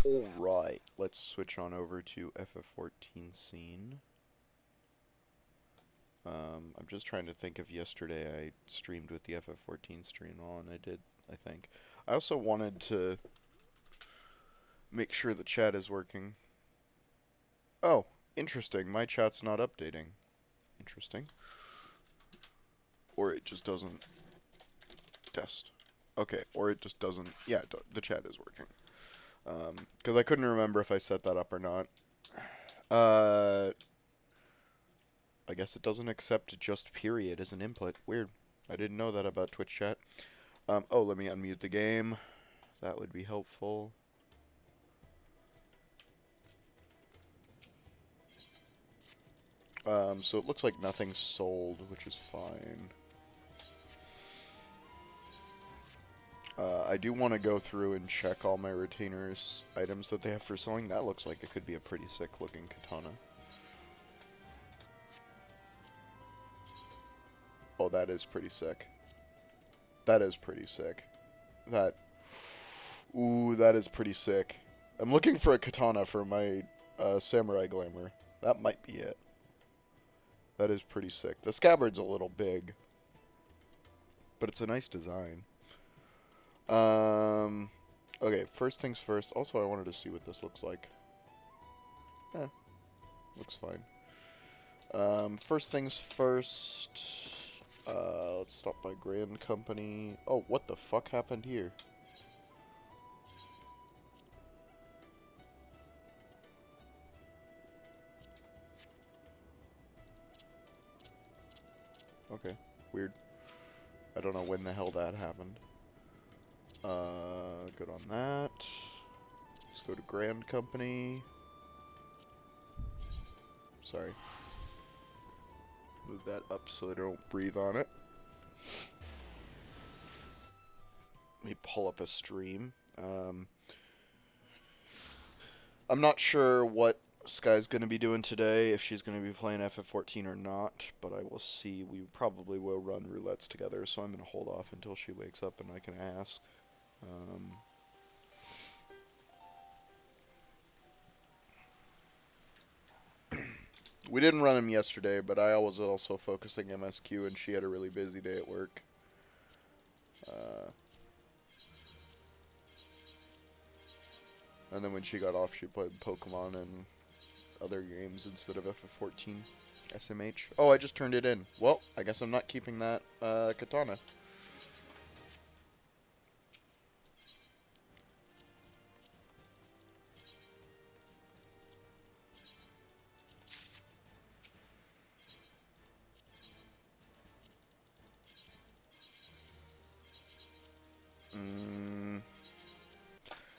Alright, let's switch on over to FF14 scene. I'm just trying to think if yesterday I streamed with the FF14 stream on. I did, I think. I also wanted to make sure the chat is working. Oh, interesting. My chat's not updating. Interesting. Or it just doesn't test. Okay, or it just doesn't. Yeah, the chat is working. Because I couldn't remember if I set that up or not. I guess it doesn't accept just period as an input. Weird. I didn't know that about Twitch chat. Oh, let me unmute the game. That would be helpful. So it looks like nothing's sold, which is fine. I do want to go through and check all my retainers' items that they have for selling. That looks like it could be a pretty sick-looking katana. Oh, that is pretty sick. That is pretty sick. Ooh, that is pretty sick. I'm looking for a katana for my samurai glamour. That might be it. That is pretty sick. The scabbard's a little big, but it's a nice design. Okay, first things first. Also, I wanted to see what this looks like. Looks fine. First things first. Let's stop by Grand Company. Oh, what the fuck happened here? Okay, weird. I don't know when the hell that happened. Good on that. Let's go to Grand Company. Sorry. Move that up so they don't breathe on it. Let me pull up a stream. I'm not sure what Sky's going to be doing today, if she's going to be playing FF14 or not, but I will see. We probably will run roulettes together, so I'm going to hold off until she wakes up and I can ask. We didn't run him yesterday, but I was also focusing MSQ, and she had a really busy day at work. And then when she got off, she played Pokemon and other games instead of FF14 SMH. Oh, I just turned it in. Well, I guess I'm not keeping that katana.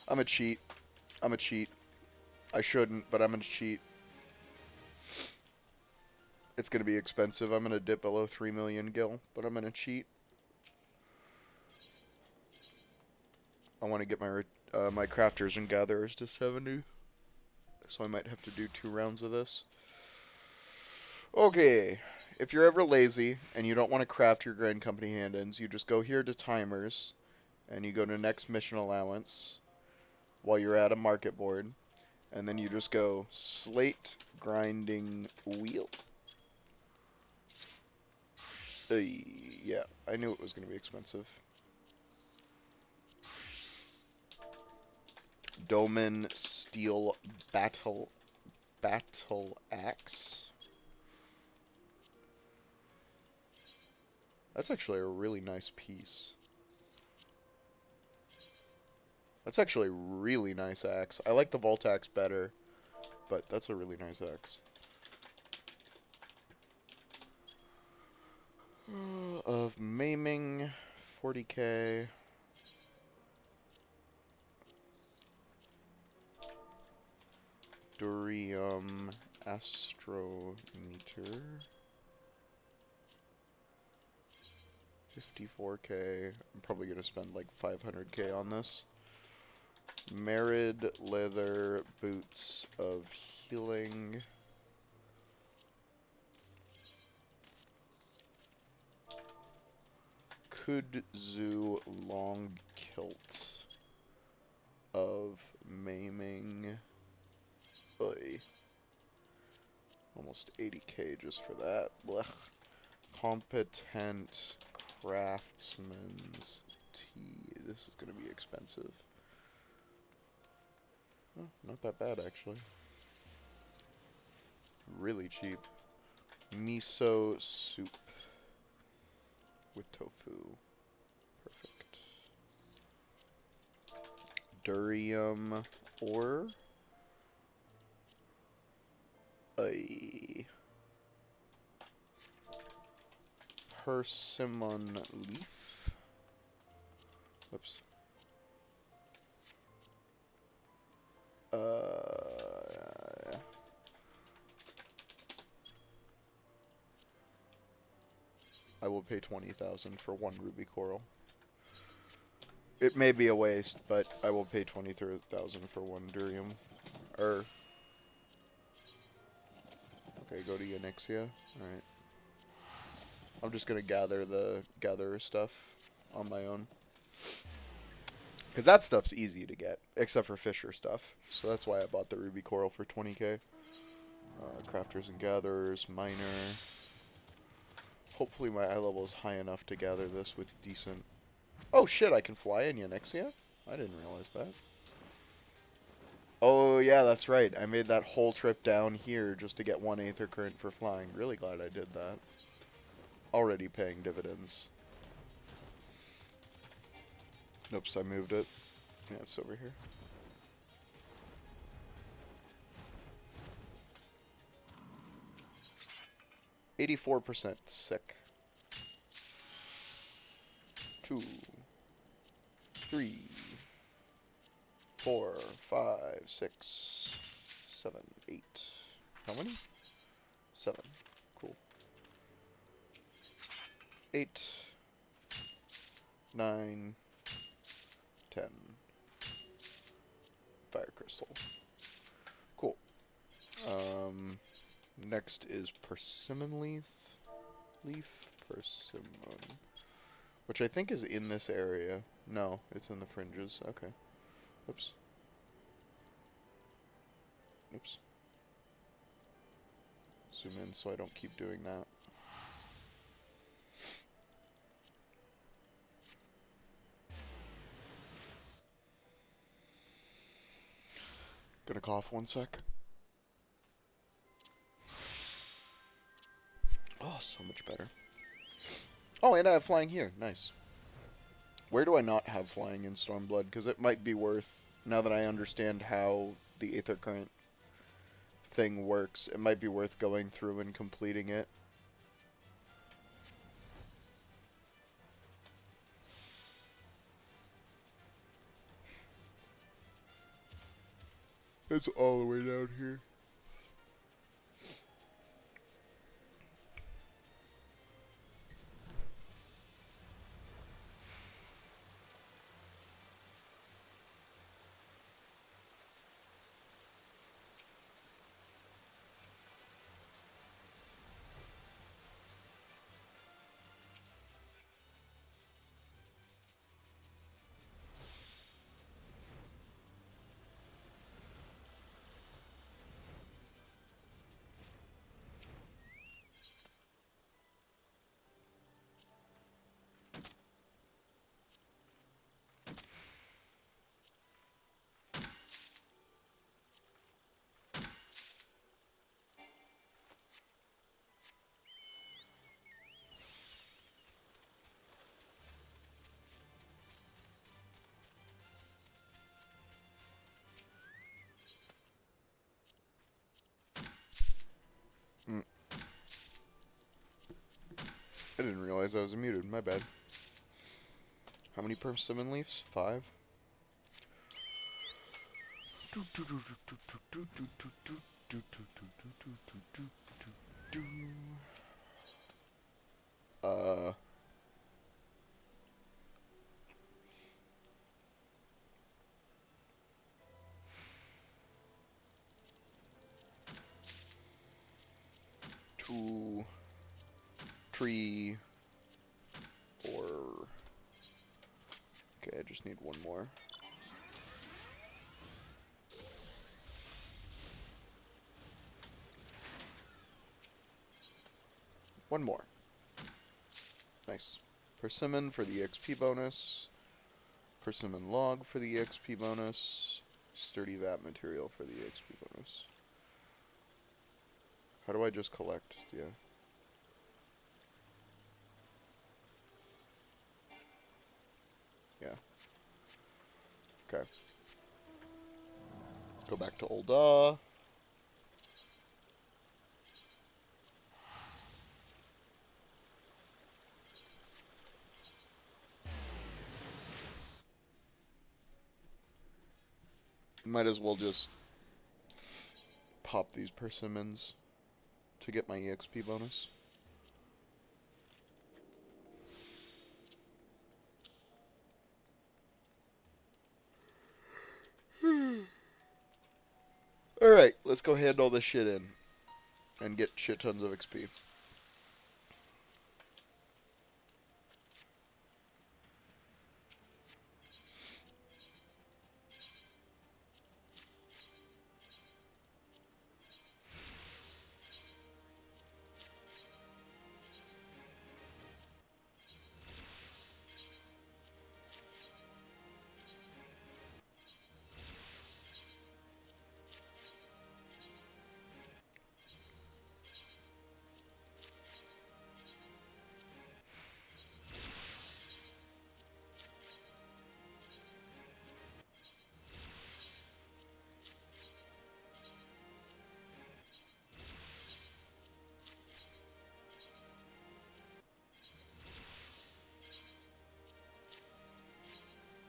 I'm a cheat. I'm a cheat. I shouldn't, but I'm gonna cheat. It's gonna be expensive. I'm gonna dip below 3 million gil, but I'm gonna cheat. I want to get my my crafters and gatherers to 70, so I might have to do 2 rounds of this. Okay, if you're ever lazy and you don't want to craft your Grand Company hand-ins, you just go here to timers, and you go to next mission allowance while you're at a market board, and then you just go slate grinding wheel. Yeah, I knew it was going to be expensive. Doman Steel Battle Axe. That's actually a really nice piece. That's actually a really nice axe. I like the Volt Axe better, but that's a really nice axe. Of maiming, 40k. Durium Astrometer. 54k. I'm probably gonna spend like 500k on this. Merid leather boots of healing. kudzu long kilt of maiming. Oy. Almost 80k just for that. Blech. Competent craftsman's tea. This is gonna be expensive. Oh, not that bad actually. Really cheap. Miso soup with tofu. Perfect. Durium ore. A persimmon leaf. Oops. I will pay 20,000 for one ruby coral. It may be a waste, but I will pay 20,000 for one durium. Okay, go to Eorzea. Alright. I'm just gonna gather the gatherer stuff on my own. Because that stuff's easy to get, except for fisher stuff. So that's why I bought the ruby coral for 20k. Crafters and gatherers, miner. Hopefully my eye level is high enough to gather this with decent... Oh shit, I can fly in Eorzea? I didn't realize that. Oh yeah, that's right. I made that whole trip down here just to get one aether current for flying. Really glad I did that. Already paying dividends. Oops, I moved it. Yeah, it's over here. %, sick. 2, 3, 4, 5, 6, 7, 8. How many? 7. Cool. 8, 9, 10. Fire crystal. Cool. Next is persimmon leaf. Persimmon. Which I think is in this area. No, it's in the fringes. Okay. Oops. Oops. Zoom in so I don't keep doing that. Gonna cough 1 sec. Oh, so much better. Oh, and I have flying here. Nice. Where do I not have flying in Stormblood? Because it might be worth, now that I understand how the Aether Current thing works, it might be worth going through and completing it. It's all the way down here. I didn't realize I was muted. My bad. How many persimmon leaves? 5? Uh... 2, 3, 4... I just need one more. One more. Nice. Persimmon for the EXP bonus. Persimmon log for the EXP bonus. Sturdy vat material for the EXP bonus. How do I just collect? Yeah. Yeah. Okay. Go back to old Might as well just pop these persimmons to get my EXP bonus. Alright, let's go hand all this shit in and get shit tons of XP.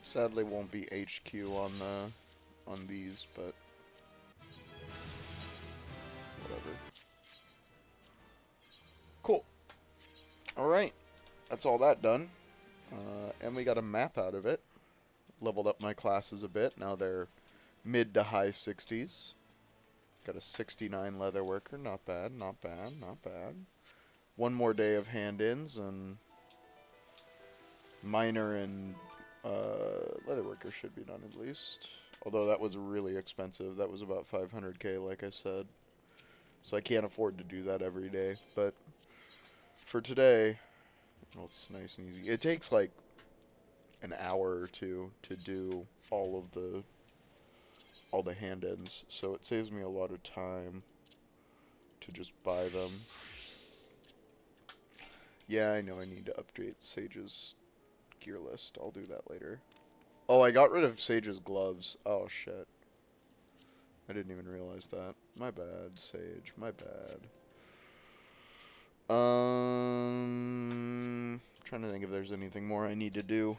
Sadly won't be HQ on these, but whatever. Cool. Alright. That's all that done. And we got a map out of it. Leveled up my classes a bit. Now they're mid to high 60s. Got a 69 leather worker. Not bad, not bad, not bad. One more day of hand-ins, and miner and leather worker should be done at least. Although that was really expensive. That was about 500k, like I said. So I can't afford to do that every day. But for today, well, it's nice and easy. It takes like an hour or two to do all the hand-ins. So it saves me a lot of time to just buy them. Yeah, I know I need to update Sage's gear list. I'll do that later. Oh, I got rid of Sage's gloves. Oh, shit. I didn't even realize that. My bad, Sage. My bad. Trying to think if there's anything more I need to do.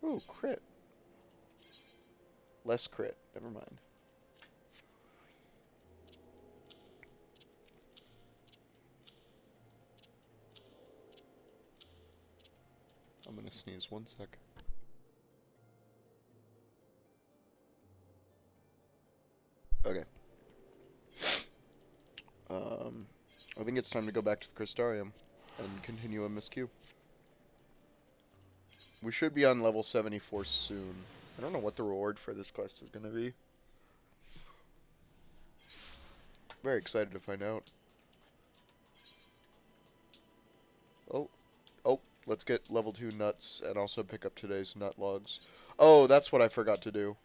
Ooh, crit. Less crit. Never mind. I'm gonna sneeze 1 sec. Okay. I think it's time to go back to the Crystarium and continue MSQ. We should be on level 74 soon. I don't know what the reward for this quest is gonna be. Very excited to find out. Oh, let's get level 2 nuts and also pick up today's nut logs. Oh, that's what I forgot to do.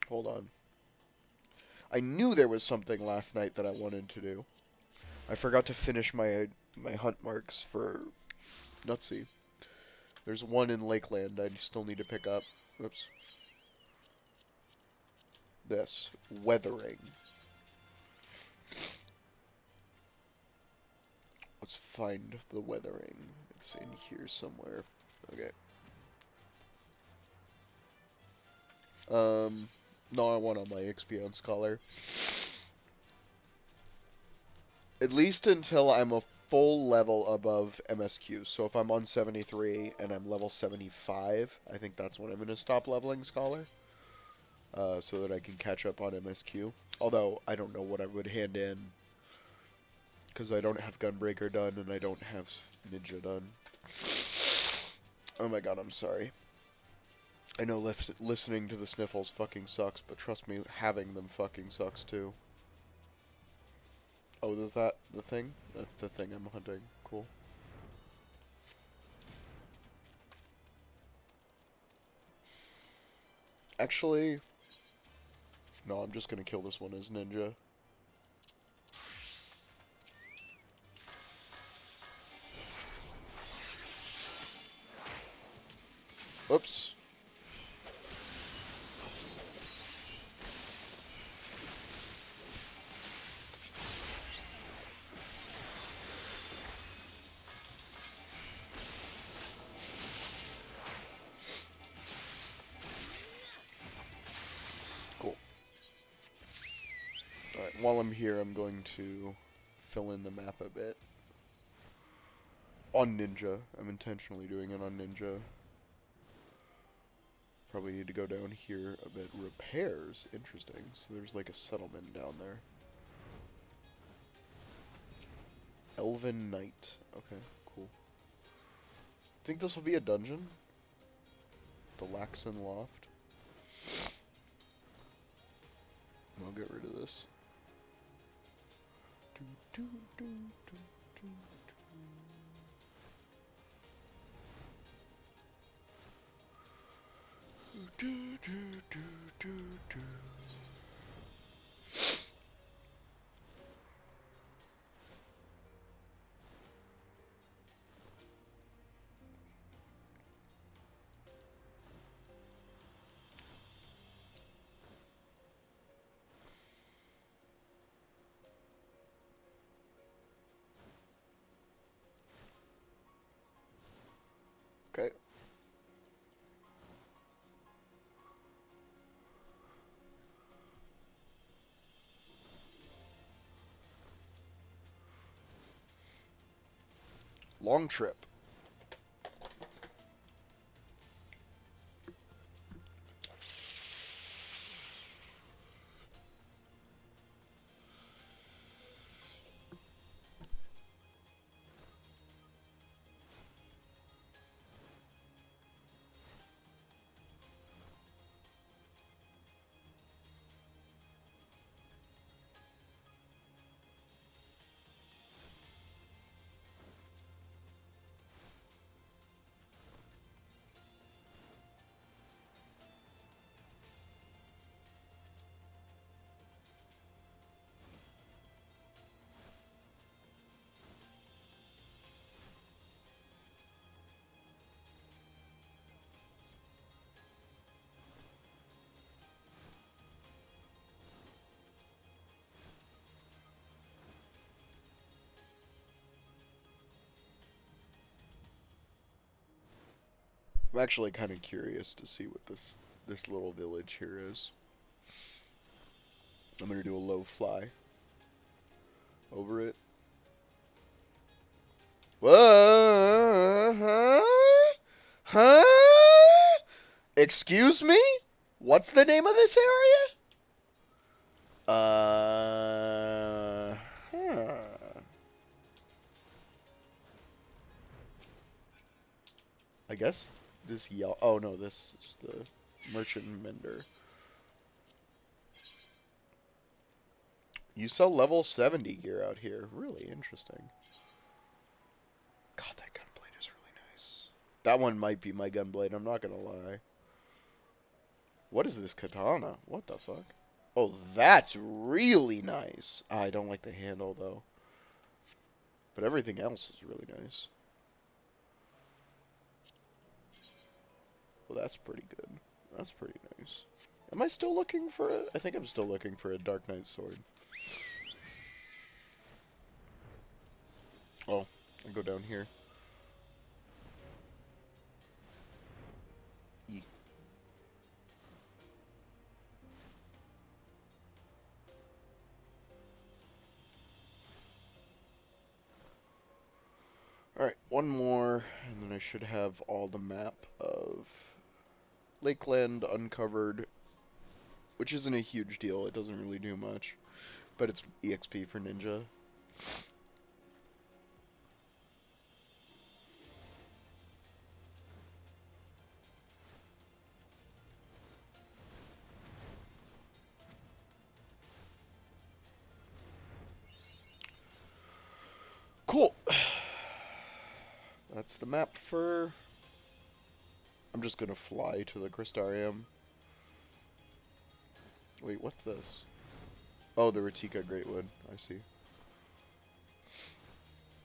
Hold on. I knew there was something last night that I wanted to do. I forgot to finish my hunt marks for Nutsy. There's one in Lakeland I still need to pick up. Oops. This. Weathering. Let's find the weathering. It's in here somewhere. Okay. No, I want on my XP on Scholar. At least until I'm a full level above MSQ. So if I'm on 73 and I'm level 75, I think that's when I'm going to stop leveling Scholar. So that I can catch up on MSQ. Although, I don't know what I would hand in. Because I don't have Gunbreaker done and I don't have Ninja done. Oh my god, I'm sorry. I know listening to the sniffles fucking sucks, but trust me, having them fucking sucks too. Oh, is that the thing? That's the thing I'm hunting. Cool. Actually, no, I'm just gonna kill this one as Ninja. Oops. Cool. Alright, while I'm here, I'm going to fill in the map a bit. On Ninja. I'm intentionally doing it on Ninja. Probably need to go down here a bit. Repairs? Interesting. So there's like a settlement down there. Elven Knight. Okay, cool. Think this will be a dungeon? The Laxon Loft. I'll get rid of this. Okay. Long trip. I'm actually kind of curious to see what this little village here is. I'm gonna do a low fly over it. Whoa! Huh? Excuse me? What's the name of this area? Huh. I guess this yellow. Oh no, this is the merchant mender. You sell level 70 gear out here. Really interesting. God, that gunblade is really nice. That one might be my gunblade, I'm not gonna lie. What is this katana? What the fuck? Oh, that's really nice. I don't like the handle, though. But everything else is really nice. Well, that's pretty good. That's pretty nice. Am I still looking for a... I think I'm still looking for a Dark Knight sword. Oh, I'll go down here. E. Alright, one more, and then I should have all the map of Lakeland uncovered, which isn't a huge deal. It doesn't really do much, but it's EXP for Ninja. Cool. That's the map for... I'm just gonna fly to the Crystarium. Wait, what's this? Oh, the Ratika Greatwood. I see.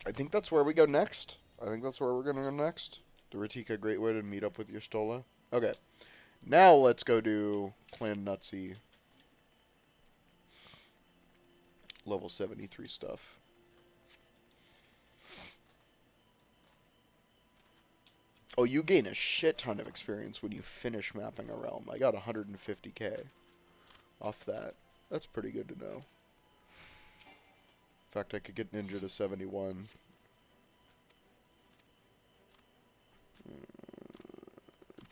I think that's where we go next. I think that's where we're gonna go next. The Ratika Greatwood and meet up with your Stola. Okay. Now let's go do Clan Nutsy. Level 73 stuff. Oh, you gain a shit ton of experience when you finish mapping a realm. I got 150k off that. That's pretty good to know. In fact, I could get Ninja to 71.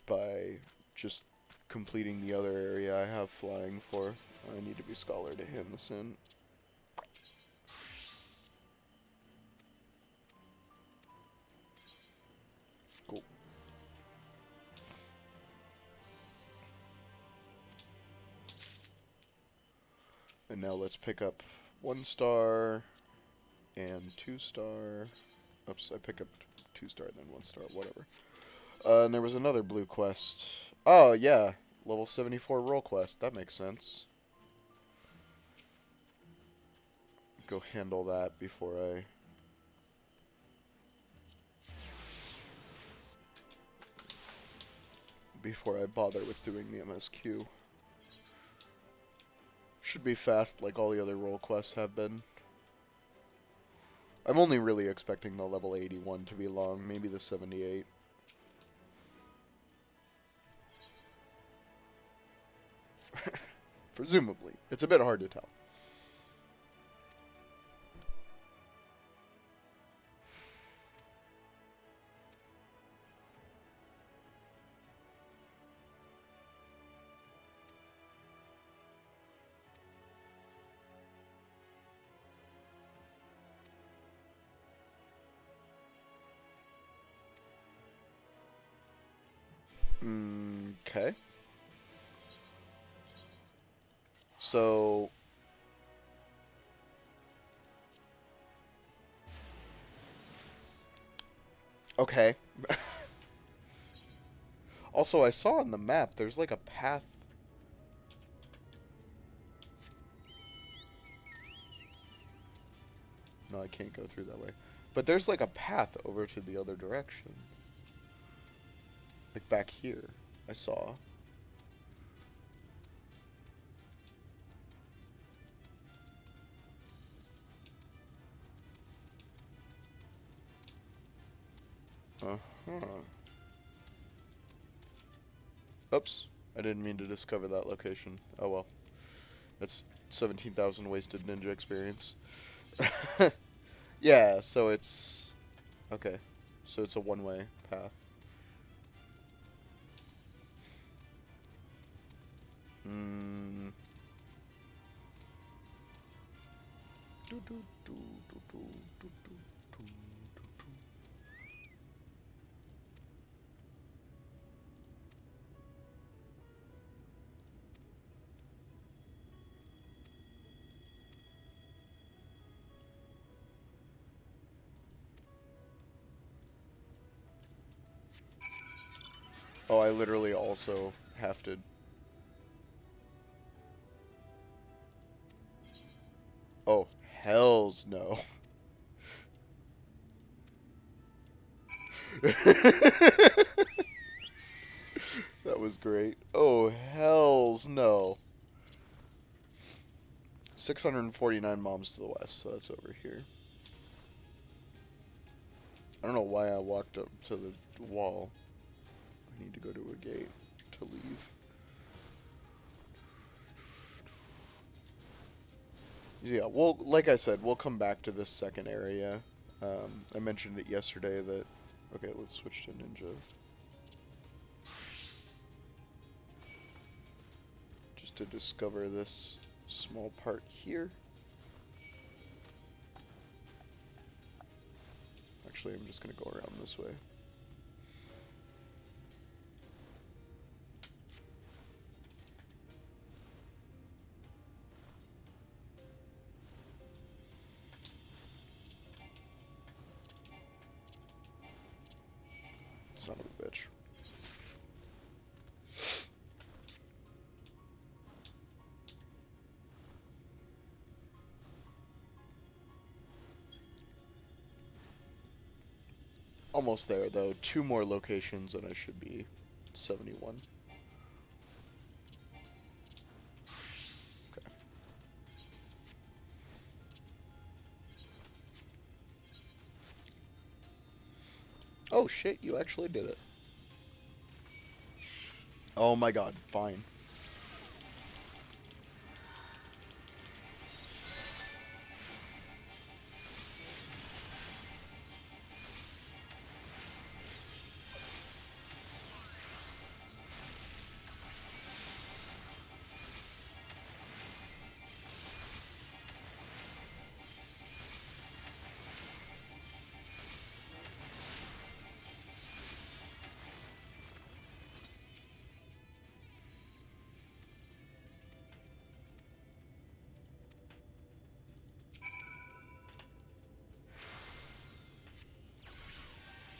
By just completing the other area I have flying for. I need to be Scholar to hand this in. Cool. And now let's pick up 1 star and 2 star. Oops, I picked up 2 star and then 1 star, whatever. And there was another blue quest. Oh, yeah. Level 74 role quest. That makes sense. Go handle that before I bother with doing the MSQ. Should be fast like all the other role quests have been. I'm only really expecting the level 81 to be long, maybe the 78. Presumably. It's a bit hard to tell. Okay. So... Okay. Also, I saw on the map, there's like a path. No, I can't go through that way. But there's like a path over to the other direction. Like back here, I saw. Uh-huh. Oops. I didn't mean to discover that location. Oh well. That's 17,000 wasted ninja experience. Yeah, so it's... Okay. So it's a one-way path. Hmm. Oh, I literally also have to... Oh, hells no. That was great. Oh, hells no. 649 moms to the west, so that's over here. I don't know why I walked up to the wall. I need to go to a gate to leave. Yeah, well, like I said, we'll come back to this second area I mentioned it yesterday that... Okay, let's switch to Ninja. Just to discover this small part here. Actually, I'm just going to go around this way. Son of a bitch. Almost there, though. 2 more locations and I should be 71. Okay. Oh shit, you actually did it. Oh my god, fine.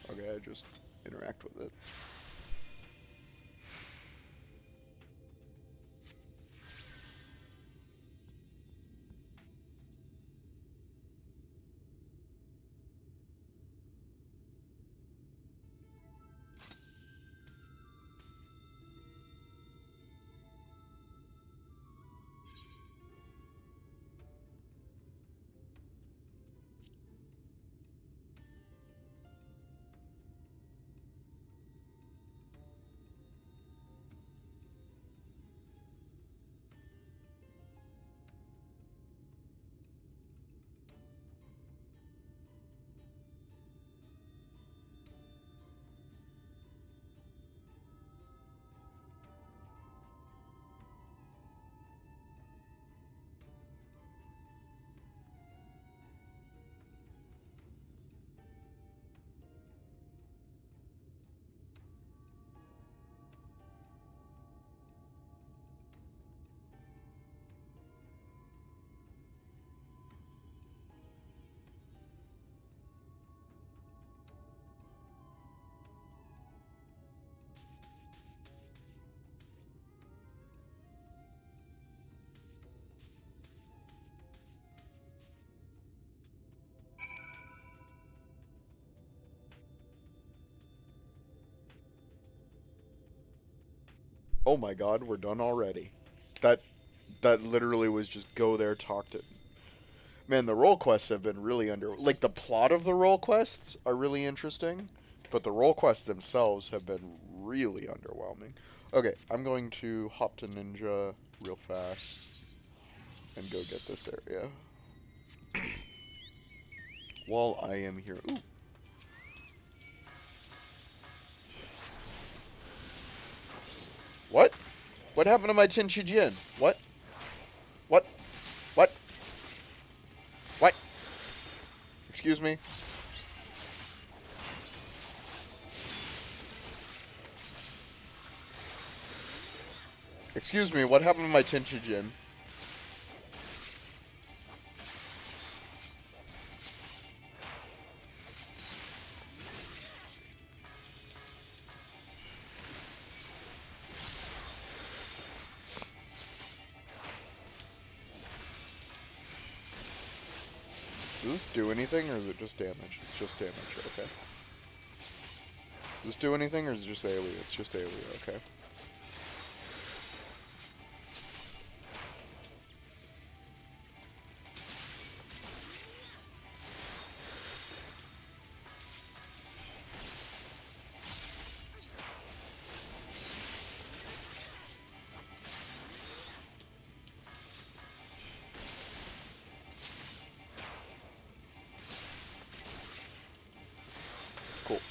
Okay, I just interact with it. Oh my god, we're done already. That that literally was just go there, talk to... Man, the role quests have been really Like, the plot of the role quests are really interesting, but the role quests themselves have been really underwhelming. Okay, I'm going to hop to Ninja real fast and go get this area. While I am here... Ooh. What? What happened to my Tinchi Jin? What? What? What? What? Excuse me? Excuse me, what happened to my Tinchi Jin? Does this do anything, or is it just damage? It's just damage, okay. Does this do anything, or is it just AoE? It's just AoE, okay. Cool.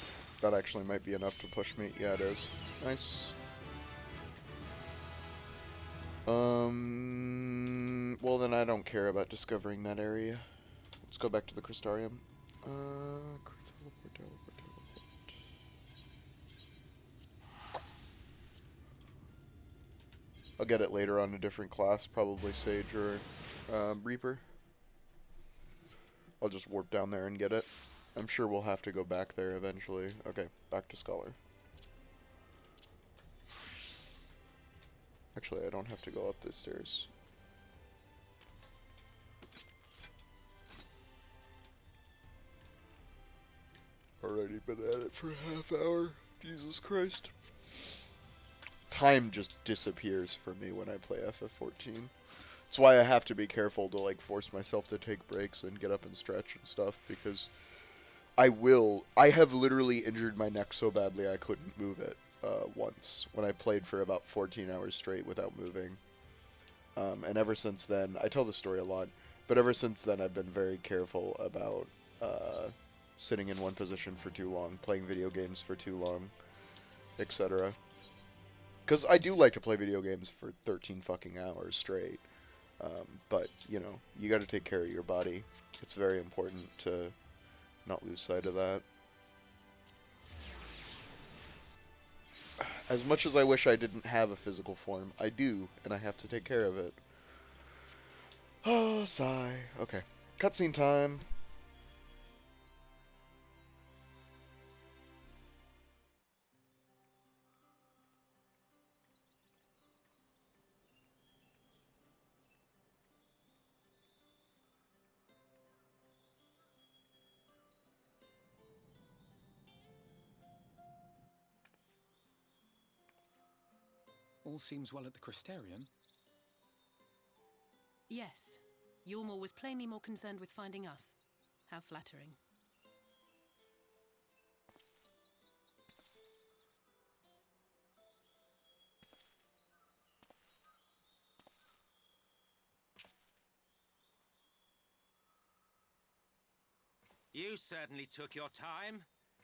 That actually might be enough to push me. Yeah, it is. Nice. Well then I don't care about discovering that area. Let's go back to the Crystarium. Teleport. I'll get it later on a different class, probably Sage or Reaper. I'll just warp down there and get it. I'm sure we'll have to go back there eventually. Okay, back to Scholar. Actually, I don't have to go up the stairs. Already been at it for a half hour. Jesus Christ. Time just disappears for me when I play FF14. That's why I have to be careful to like force myself to take breaks and get up and stretch and stuff, because I have literally injured my neck so badly I couldn't move it once when I played for about 14 hours straight without moving. And ever since then, I tell the story a lot, but ever since then I've been very careful about sitting in one position for too long, playing video games for too long, etc. Because I do like to play video games for 13 fucking hours straight. But, you know, you gotta take care of your body. It's very important to not lose sight of that. As much as I wish I didn't have a physical form, I do, and I have to take care of it. Oh, sigh. Okay. Cutscene time. All seems well at the Crystarium. Yes. Ylmor was plainly more concerned with finding us. How flattering. You certainly took your time.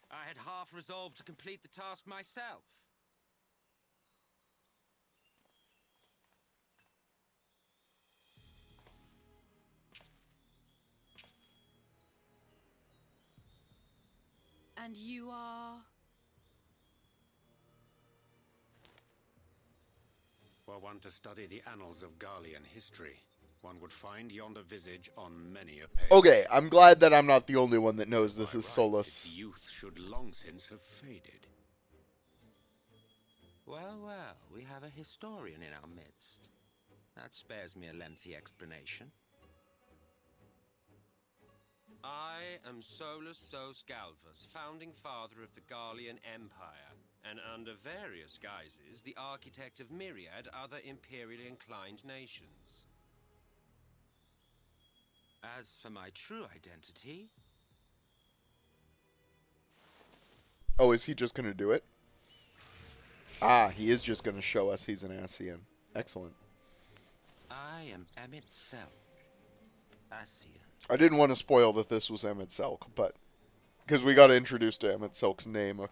I had half resolved to complete the task myself. And you are... Were one to study the annals of Garlean history, one would find yonder visage on many a page. Okay, I'm glad that I'm not the only one that knows this By is rights, Solus. its youth should long since have faded. Well, well, we have a historian in our midst. That spares me a lengthy explanation. I am Solus Sos Galvus, founding father of the Garlean Empire, and under various guises, the architect of myriad other imperially inclined nations. As for my true identity... Oh, is he just gonna do it? Ah, he is just gonna show us he's an Ascian. Excellent. I am Emmett Selk, Ascian. I didn't want to spoil that this was Emmett Selk, but... because we got introduced to Emmett Selk's name a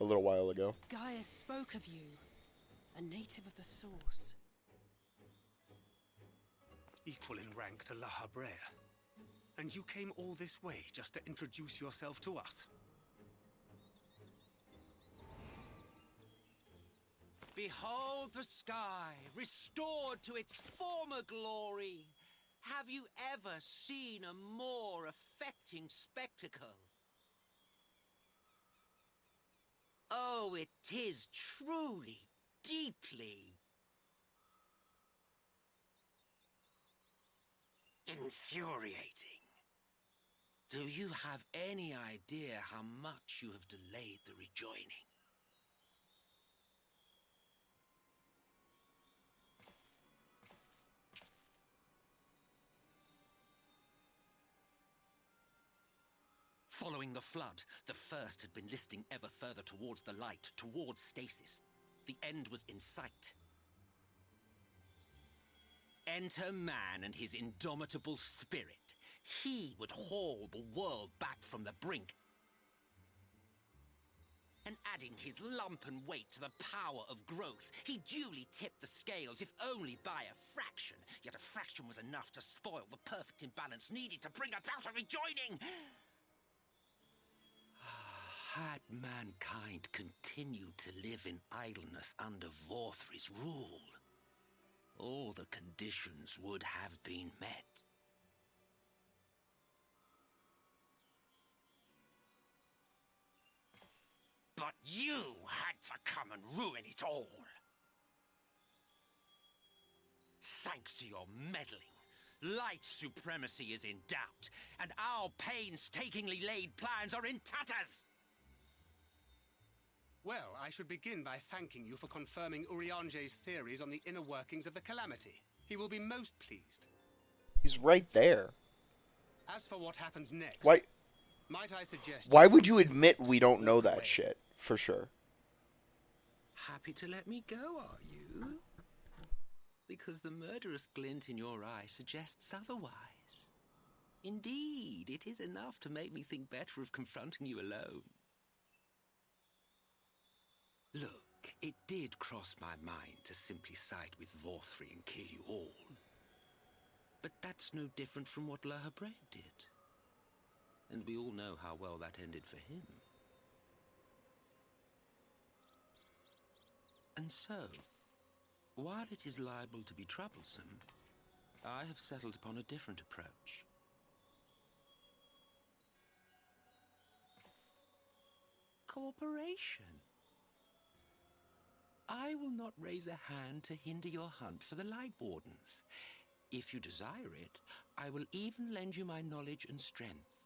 little while ago. Gaius spoke of you. A native of the Source. Equal in rank to La Habrea. And you came all this way just to introduce yourself to us? Behold the sky, restored to its former glory. Have you ever seen a more affecting spectacle? Oh, it is truly, deeply infuriating. Do you have any idea how much you have delayed the rejoining? Following the flood, the first had been listing ever further towards the light, towards stasis. The end was in sight. Enter man and his indomitable spirit. He would haul the world back from the brink. adding his lumpen weight to the power of growth, he duly tipped the scales, if only by a fraction. Yet a fraction was enough to spoil the perfect imbalance needed to bring about a rejoining. Had mankind continued to live in idleness under Vorthri's rule, all the conditions would have been met. But you had to come and ruin it all. Thanks to your meddling, light supremacy is in doubt, and our painstakingly laid plans are in tatters. Well, I should begin by thanking you for confirming Urianger's theories on the inner workings of the Calamity. He will be most pleased. He's right there. As for what happens next, Why? might I suggest... Why would you defeat admit we don't or know walk that away? shit for sure? Happy to let me go, are you? Because the murderous glint in your eye suggests otherwise. Indeed, it is enough to make me think better of confronting you alone. Look, it did cross my mind to simply side with Vorthri and kill you all. But that's no different from what La Habrea did. And we all know how well that ended for him. And so, while it is liable to be troublesome, I have settled upon a different approach. Cooperation. I will not raise a hand to hinder your hunt for the Light Wardens. If you desire it, I will even lend you my knowledge and strength.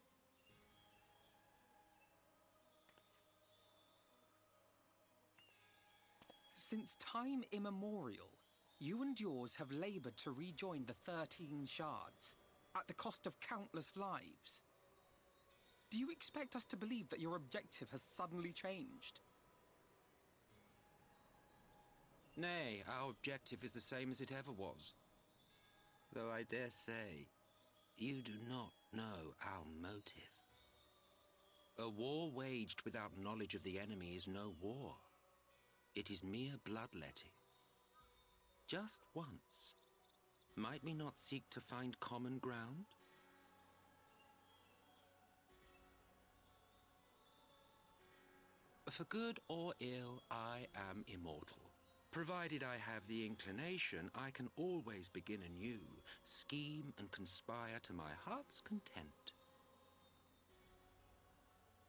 Since time immemorial, you and yours have labored to rejoin the 13 shards, at the cost of countless lives. Do you expect us to believe that your objective has suddenly changed? Nay, our objective is the same as it ever was. Though I dare say, you do not know our motive. A war waged without knowledge of the enemy is no war. It is mere bloodletting. Just once, might we not seek to find common ground? For good or ill, I am immortal. Provided I have the inclination, I can always begin anew, scheme and conspire to my heart's content.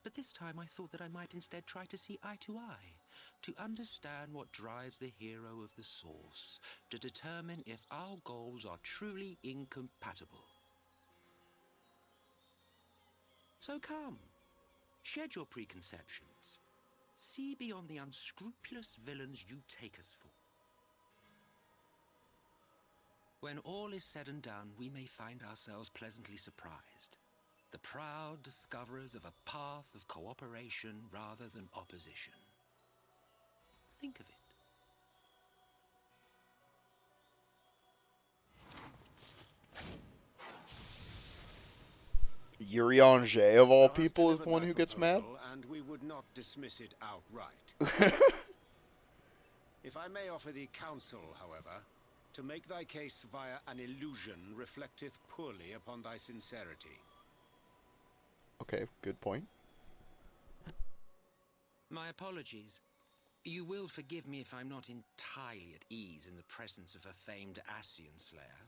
But this time I thought that I might instead try to see eye to eye, to understand what drives the hero of the source, to determine if our goals are truly incompatible. So come, shed your preconceptions. See beyond the unscrupulous villains you take us for. When all is said and done, we may find ourselves pleasantly surprised. The proud discoverers of a path of cooperation rather than opposition. Think of it. Eorzea, of all Thou hast people, is the delivered one thy who gets mad? proposal, and we would not dismiss it outright. If I may offer thee counsel, however, to make thy case via an illusion reflecteth poorly upon thy sincerity. Okay, good point. My apologies. You will forgive me if I'm not entirely at ease in the presence of a famed Ascian slayer.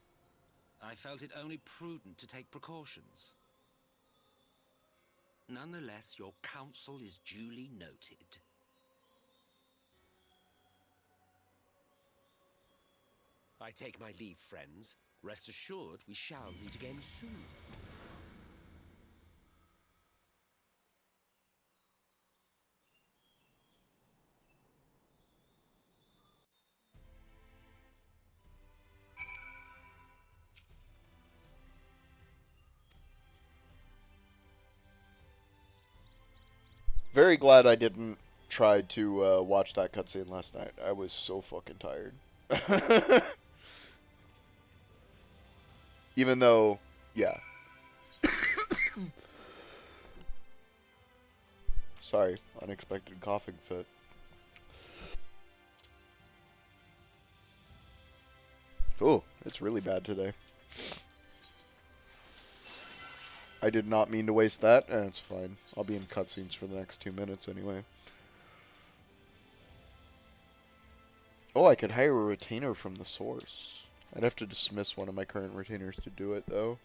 I felt it only prudent to take precautions. Nonetheless, your counsel is duly noted. I take my leave, friends. Rest assured, we shall meet again soon. Very glad I didn't try to watch that cutscene last night. I was so fucking tired. Even though, yeah. Sorry, unexpected coughing fit. Oh, it's really bad today. I did not mean to waste that, and it's fine. I'll be in cutscenes for the next 2 minutes anyway. Oh, I could hire a retainer from the source. I'd have to dismiss one of my current retainers to do it, though.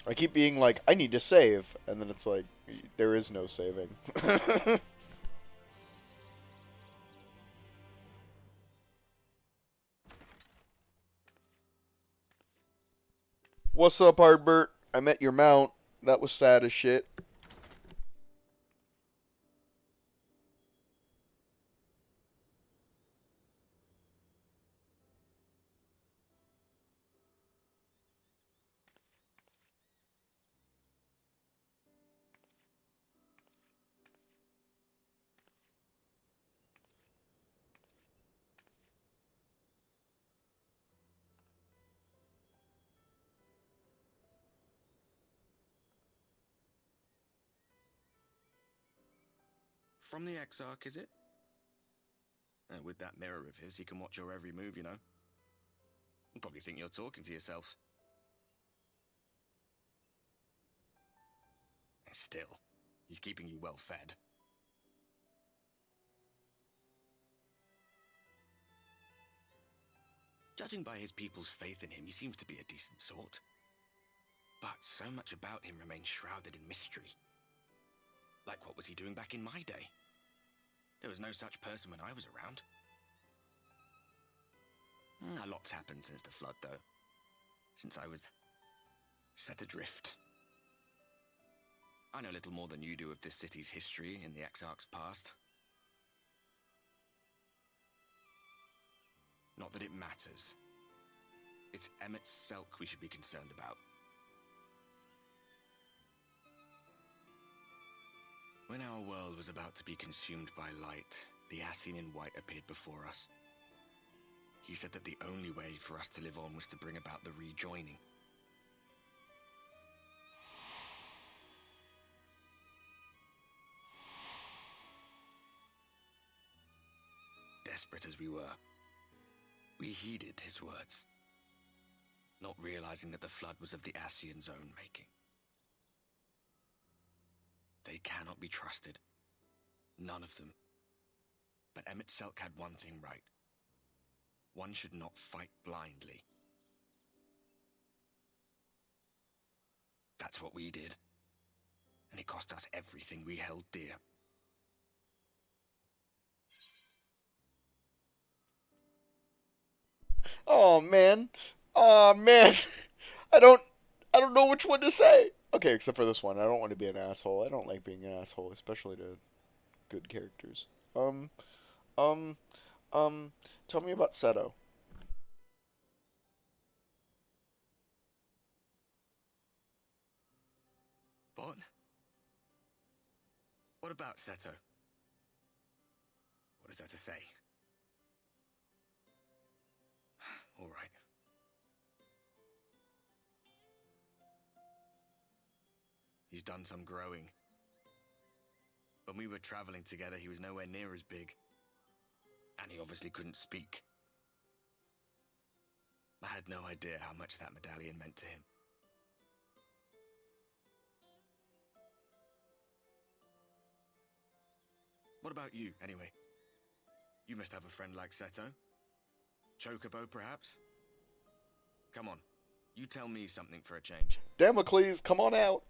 I keep being like, I need to save, and then it's like, there is no saving. What's up, Hardbert? I met your mount. That was sad as shit. From the Exarch, is it? With that mirror of his, he can watch your every move, you know. You'll probably think you're talking to yourself. Still, he's keeping you well fed. Judging by his people's faith in him, he seems to be a decent sort. But so much about him remains shrouded in mystery. Like, what was he doing back in my day? There was no such person when I was around. A lot's happened since the flood, though. Since I was set adrift. I know little more than you do of this city's history in the Exarch's past. Not that it matters. It's Emmet Selk we should be concerned about. When our world was about to be consumed by light, the Ascian in white appeared before us. He said that the only way for us to live on was to bring about the rejoining. Desperate as we were, we heeded his words, not realizing that the flood was of the Ascian's own making. They cannot be trusted. None of them. But Emmet Selk had one thing right. One should not fight blindly. That's what we did. And it cost us everything we held dear. Oh man. Oh man. I don't I don't know which one to say. Okay, except for this one. I don't want to be an asshole. I don't like being an asshole, especially to good characters. Um um tell me about Seto. What? What about Seto? What is there to say? All right. He's done some growing. When we were traveling together, he was nowhere near as big. And he obviously couldn't speak. I had no idea how much that medallion meant to him. What about you, anyway? You must have a friend like Seto? Chocobo, perhaps? Come on, you tell me something for a change. Damocles, come on out.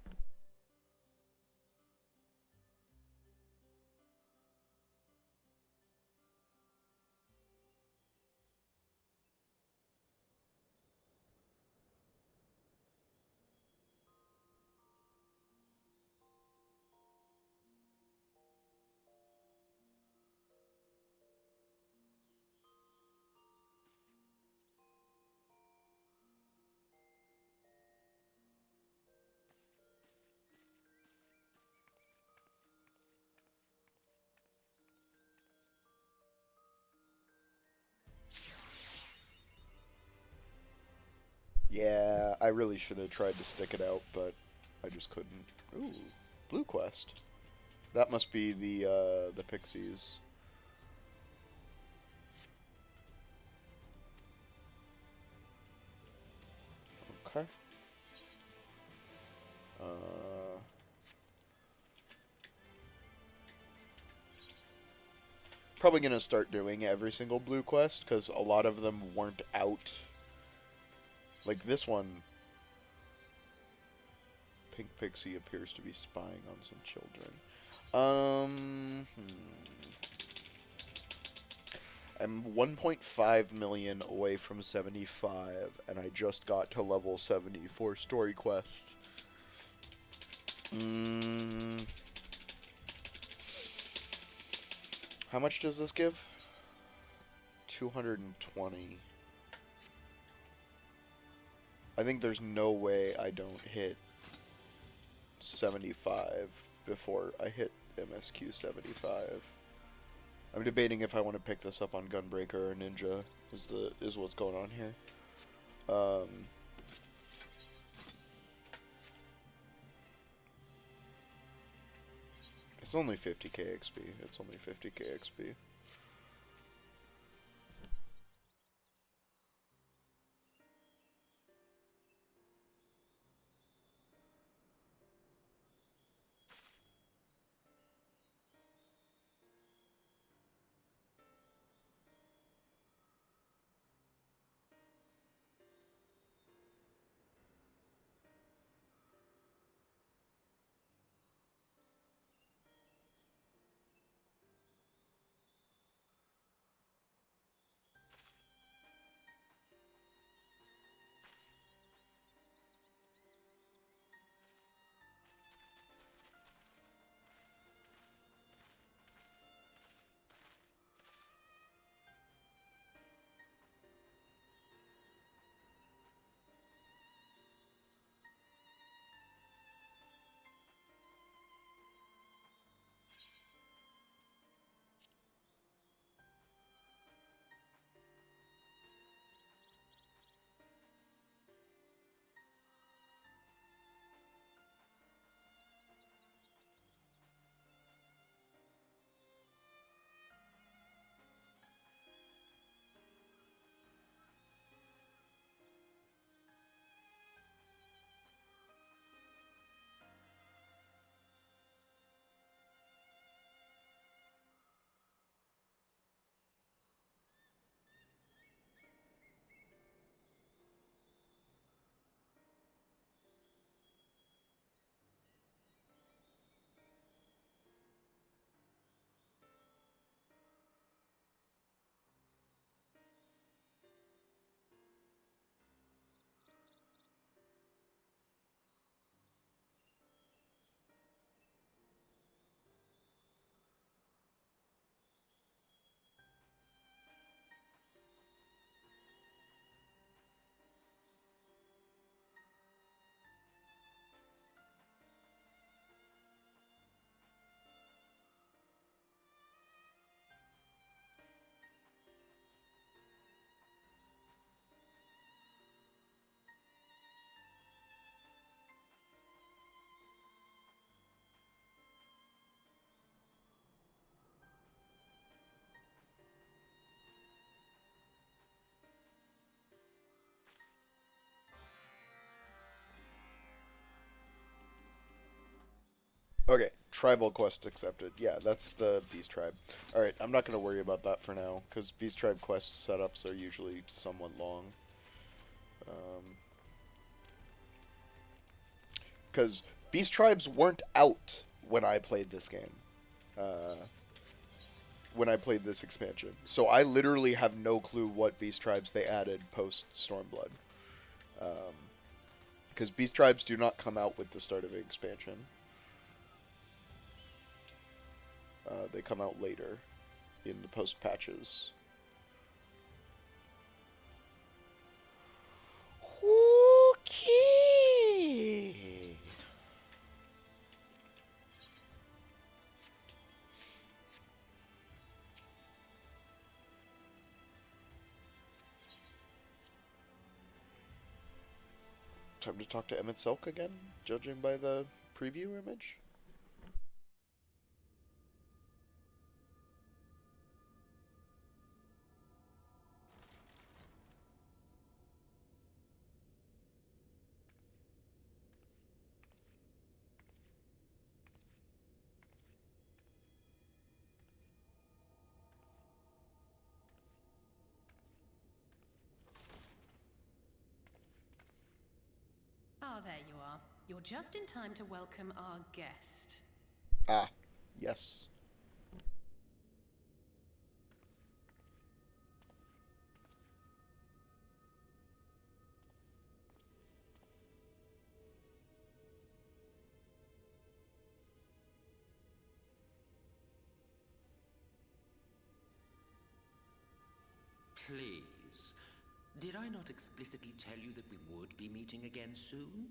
Yeah, I really should have tried to stick it out, but I just couldn't. Ooh, blue quest. That must be the pixies. Okay. Probably gonna start doing every single blue quest because a lot of them weren't out. Like this one, Pink Pixie appears to be spying on some children. I'm 1.5 million away from 75, and I just got to level 74 story quest. How much does this give? 220. I think there's no way I don't hit 75 before I hit MSQ 75. I'm debating if I want to pick this up on Gunbreaker or Ninja. Is what's going on here. It's only 50k XP. It's only 50k XP. Okay, tribal quest accepted. Yeah, that's the Beast Tribe. Alright, I'm not going to worry about that for now, because Beast Tribe quest setups are usually somewhat long. Because Beast Tribes weren't out when I played this game. When I played this expansion. So I literally have no clue what Beast Tribes they added post Stormblood. Because Beast Tribes do not come out with the start of the expansion. They come out later in the post patches. Okay. Time to talk to Emmett Silk again, judging by the preview image. Ah, there you are. You're just in time to welcome our guest. Ah, yes. Please, did I not explicitly tell you that we would be meeting again soon?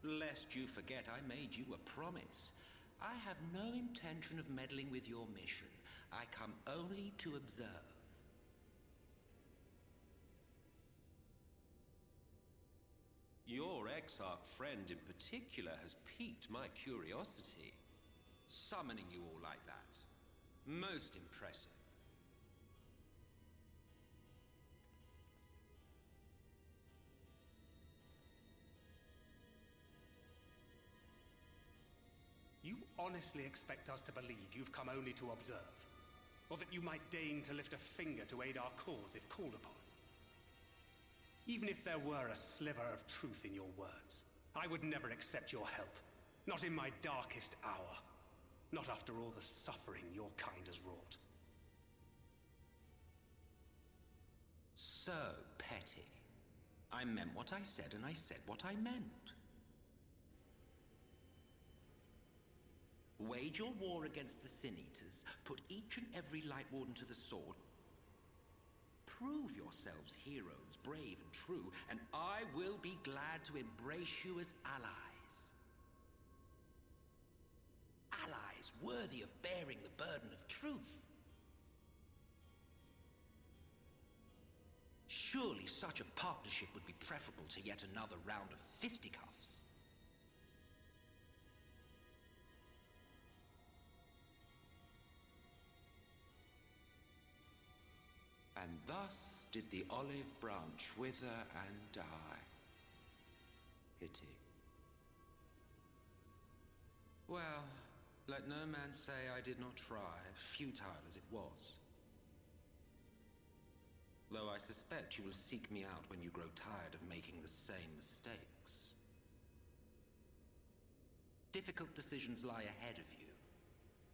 Lest you forget, I made you a promise. I have no intention of meddling with your mission. I come only to observe. Your Exarch friend in particular has piqued my curiosity. Summoning you all like that. Most impressive. You honestly expect us to believe you've come only to observe? Or that you might deign to lift a finger to aid our cause if called upon? Even if there were a sliver of truth in your words, I would never accept your help. Not in my darkest hour. Not after all the suffering your kind has wrought. So petty. I meant what I said, and I said what I meant. Wage your war against the Sin Eaters, put each and every Light Warden to the sword, prove yourselves heroes, brave and true, and I will be glad to embrace you as allies. Allies worthy of bearing the burden of truth. Surely such a partnership would be preferable to yet another round of fisticuffs. And thus did the olive branch wither and die. Pity. Well, let no man say I did not try, futile as it was. Though I suspect you will seek me out when you grow tired of making the same mistakes. Difficult decisions lie ahead of you.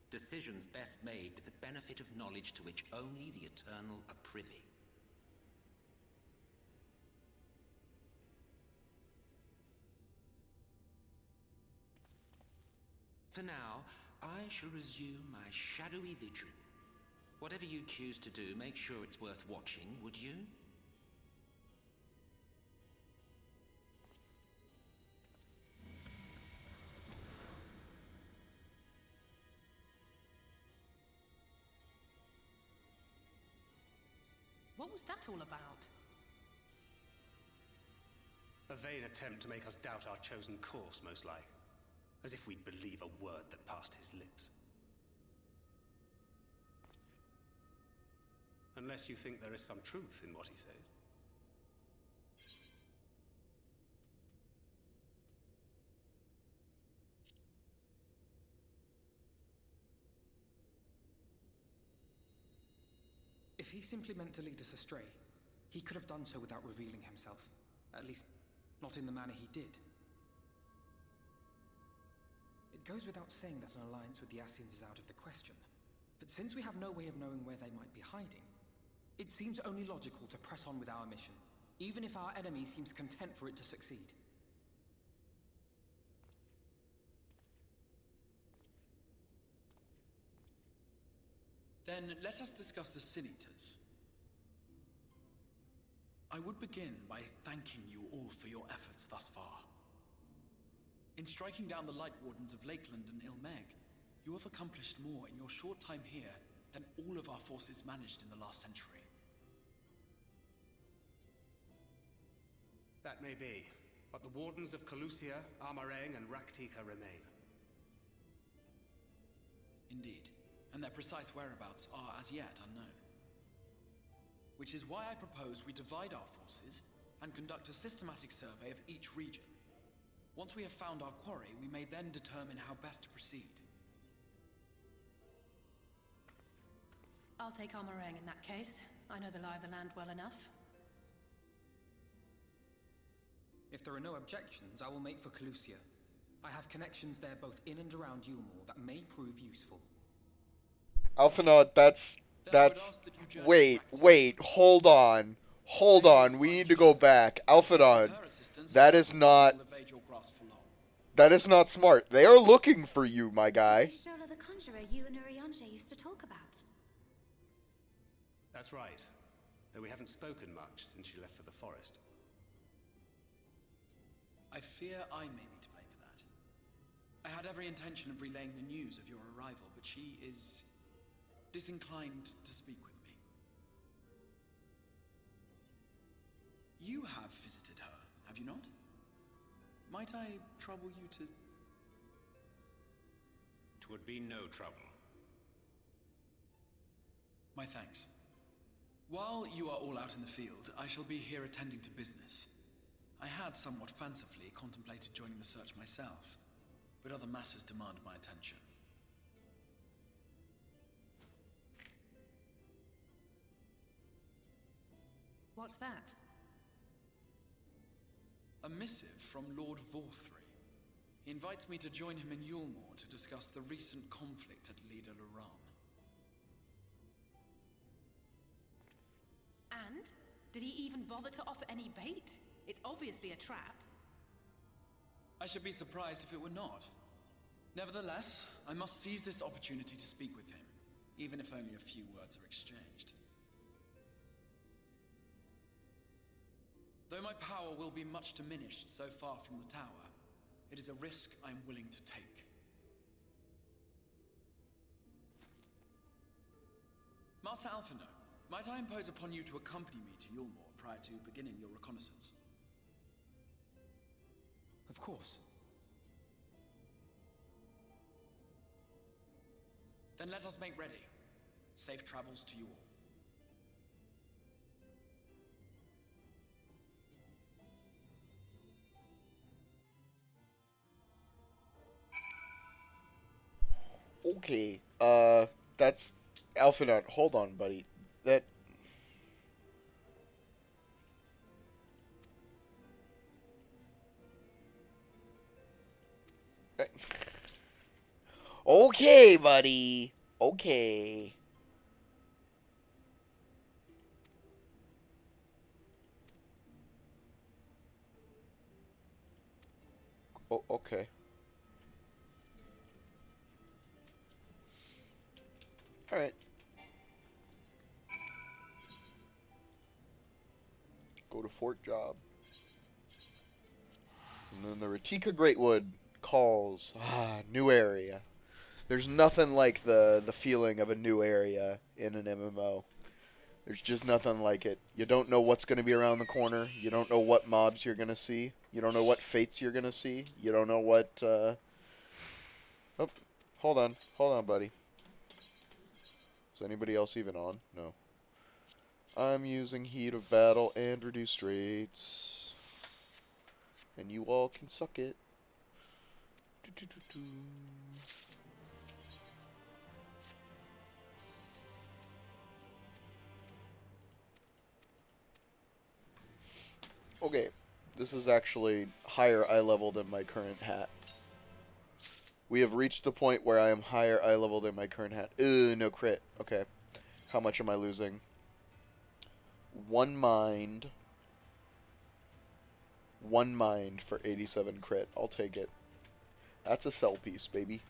Decisions best made with the benefit of knowledge to which only the Eternal are privy. For now, I shall resume my shadowy vigil. Whatever you choose to do, make sure it's worth watching, would you? What was that all about? A vain attempt to make us doubt our chosen course, most like. As if we'd believe a word that passed his lips. Unless you think there is some truth in what he says. If he simply meant to lead us astray, he could have done so without revealing himself. At least, not in the manner he did. It goes without saying that an alliance with the Ascians is out of the question. But since we have no way of knowing where they might be hiding, it seems only logical to press on with our mission, even if our enemy seems content for it to succeed. Then let us discuss the Sin Eaters. I would begin by thanking you all for your efforts thus far. In striking down the Light Wardens of Lakeland and Ilmeg, you have accomplished more in your short time here than all of our forces managed in the last century. That may be, but the wardens of Calusia, Amareng, and Raktika remain. Indeed, and their precise whereabouts are as yet unknown. Which is why I propose we divide our forces and conduct a systematic survey of each region. Once we have found our quarry, we may then determine how best to proceed. I'll take Amarang in that case. I know the lie of the land well enough. If there are no objections, I will make for Calusia. I have connections there both in and around Yulmore that may prove useful. Alphinaud, that's... Wait, hold on. Hold on, we need to go back. Alphinaud, that is not... That is not smart. They are looking for you, my guy. Stola the Conjurer you and Urianger used to talk about. That's right. Though we haven't spoken much since she left for the forest. I fear I may be to blame for that. I had every intention of relaying the news of your arrival, but she is disinclined to speak with me. You have visited her, have you not? Might I trouble you to... 'Twould be no trouble. My thanks. While you are all out in the field, I shall be here attending to business. I had somewhat fancifully contemplated joining the search myself, but other matters demand my attention. What's that? A missive from Lord Vorthry. He invites me to join him in Yulmore to discuss the recent conflict at Lida Luran. And? Did he even bother to offer any bait? It's obviously a trap. I should be surprised if it were not. Nevertheless, I must seize this opportunity to speak with him, even if only a few words are exchanged. Though my power will be much diminished so far from the tower, it is a risk I am willing to take. Master Alphinaud, might I impose upon you to accompany me to Yulmore prior to beginning your reconnaissance? Of course. Then let us make ready. Safe travels to you all. Okay, that's... Alphinaud, hold on, buddy. That... Okay, buddy. Okay. Oh, okay. Alright. Go to Fort Job. And then the Ratika Greatwood calls. Ah, new area. There's nothing like the feeling of a new area in an MMO. There's just nothing like it. You don't know what's going to be around the corner. You don't know what mobs you're going to see. You don't know what fates you're going to see. You don't know what... Oh, hold on. Hold on, buddy. Is anybody else even on? No. I'm using Heat of Battle and Reduced Rates. And you all can suck it. Okay, this is actually higher eye level than my current hat. We have reached the point where I am higher eye level than my current hat. Ooh, no crit. Okay. How much am I losing? 1 mind. 1 mind for 87 crit. I'll take it. That's a sell piece, baby.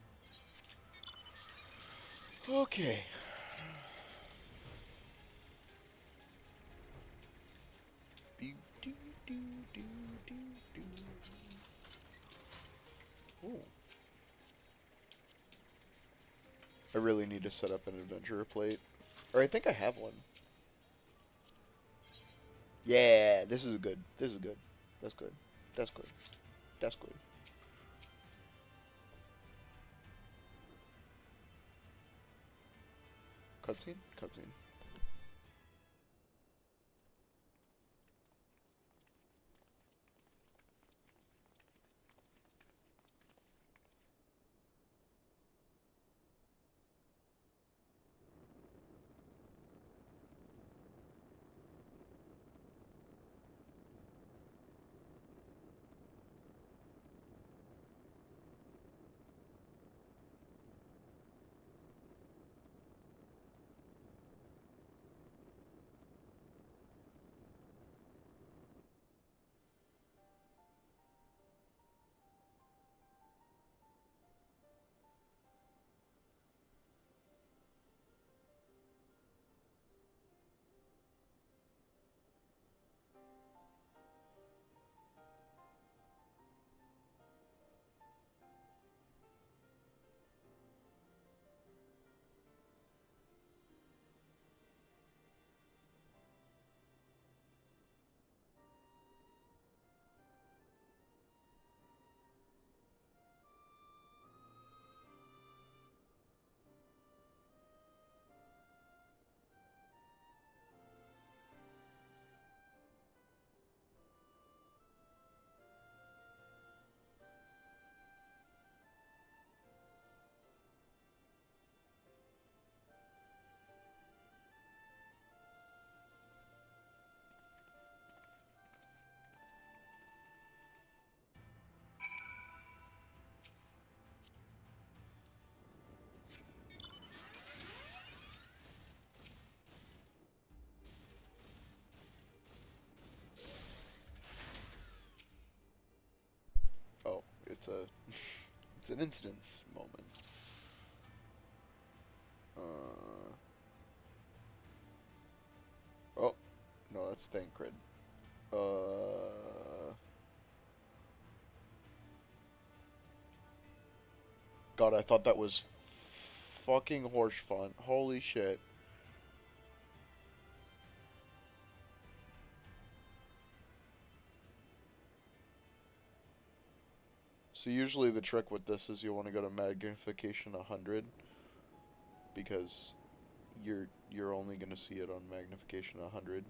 Okay. Ooh. I really need to set up an adventurer plate. Or I think I have one. Yeah, this is good. This is good. That's good. That's good. That's good. Cutscene? Cutscene. Oh, it's a it's an instance moment. Oh, no, that's Thancred. God, I thought that was fucking horse fun. Holy shit. So usually the trick with this is you want to go to magnification 100 because you're only going to see it on magnification 100.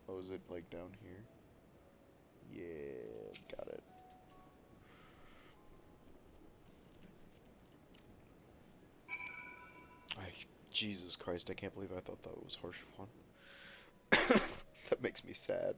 Oh, is it like down here? Yeah, got it. Jesus Christ, I can't believe I thought that was harsh fun. That makes me sad.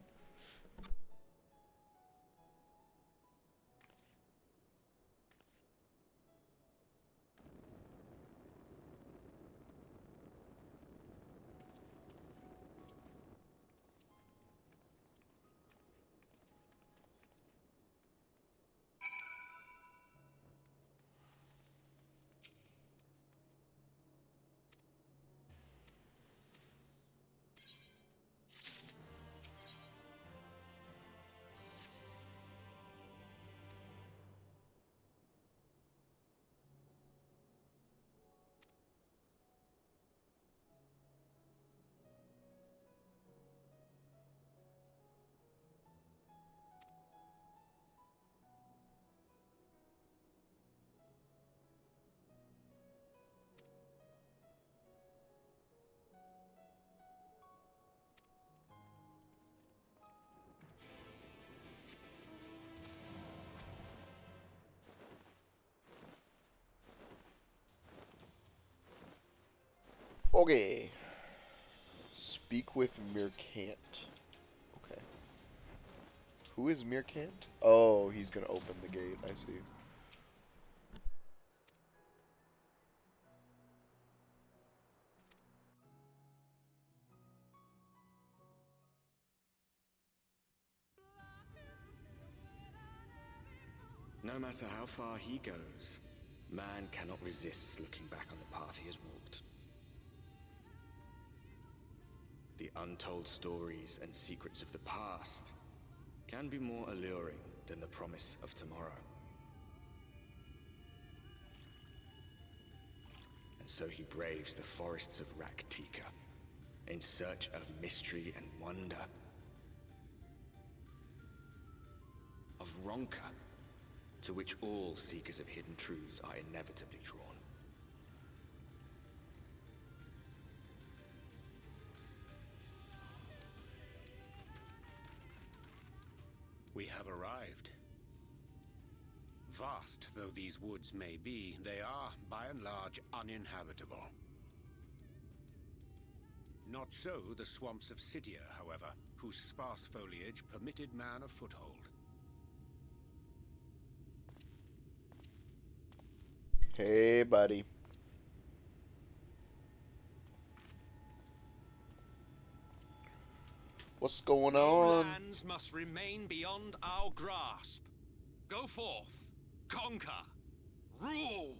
Okay. Speak with Mirkant. Okay. Who is Mirkant? Oh, he's gonna open the gate. I see. No matter how far he goes, man cannot resist looking back on the path he has walked. The untold stories and secrets of the past can be more alluring than the promise of tomorrow. And so he braves the forests of Raktika in search of mystery and wonder. of rancor, to which all seekers of hidden truths are inevitably drawn. We have arrived. Vast though these woods may be, they are, by and large, uninhabitable. Not so the swamps of Cydia, however, whose sparse foliage permitted man a foothold. Hey, buddy. What's going No on? lands must remain beyond our grasp. Go forth, conquer, rule.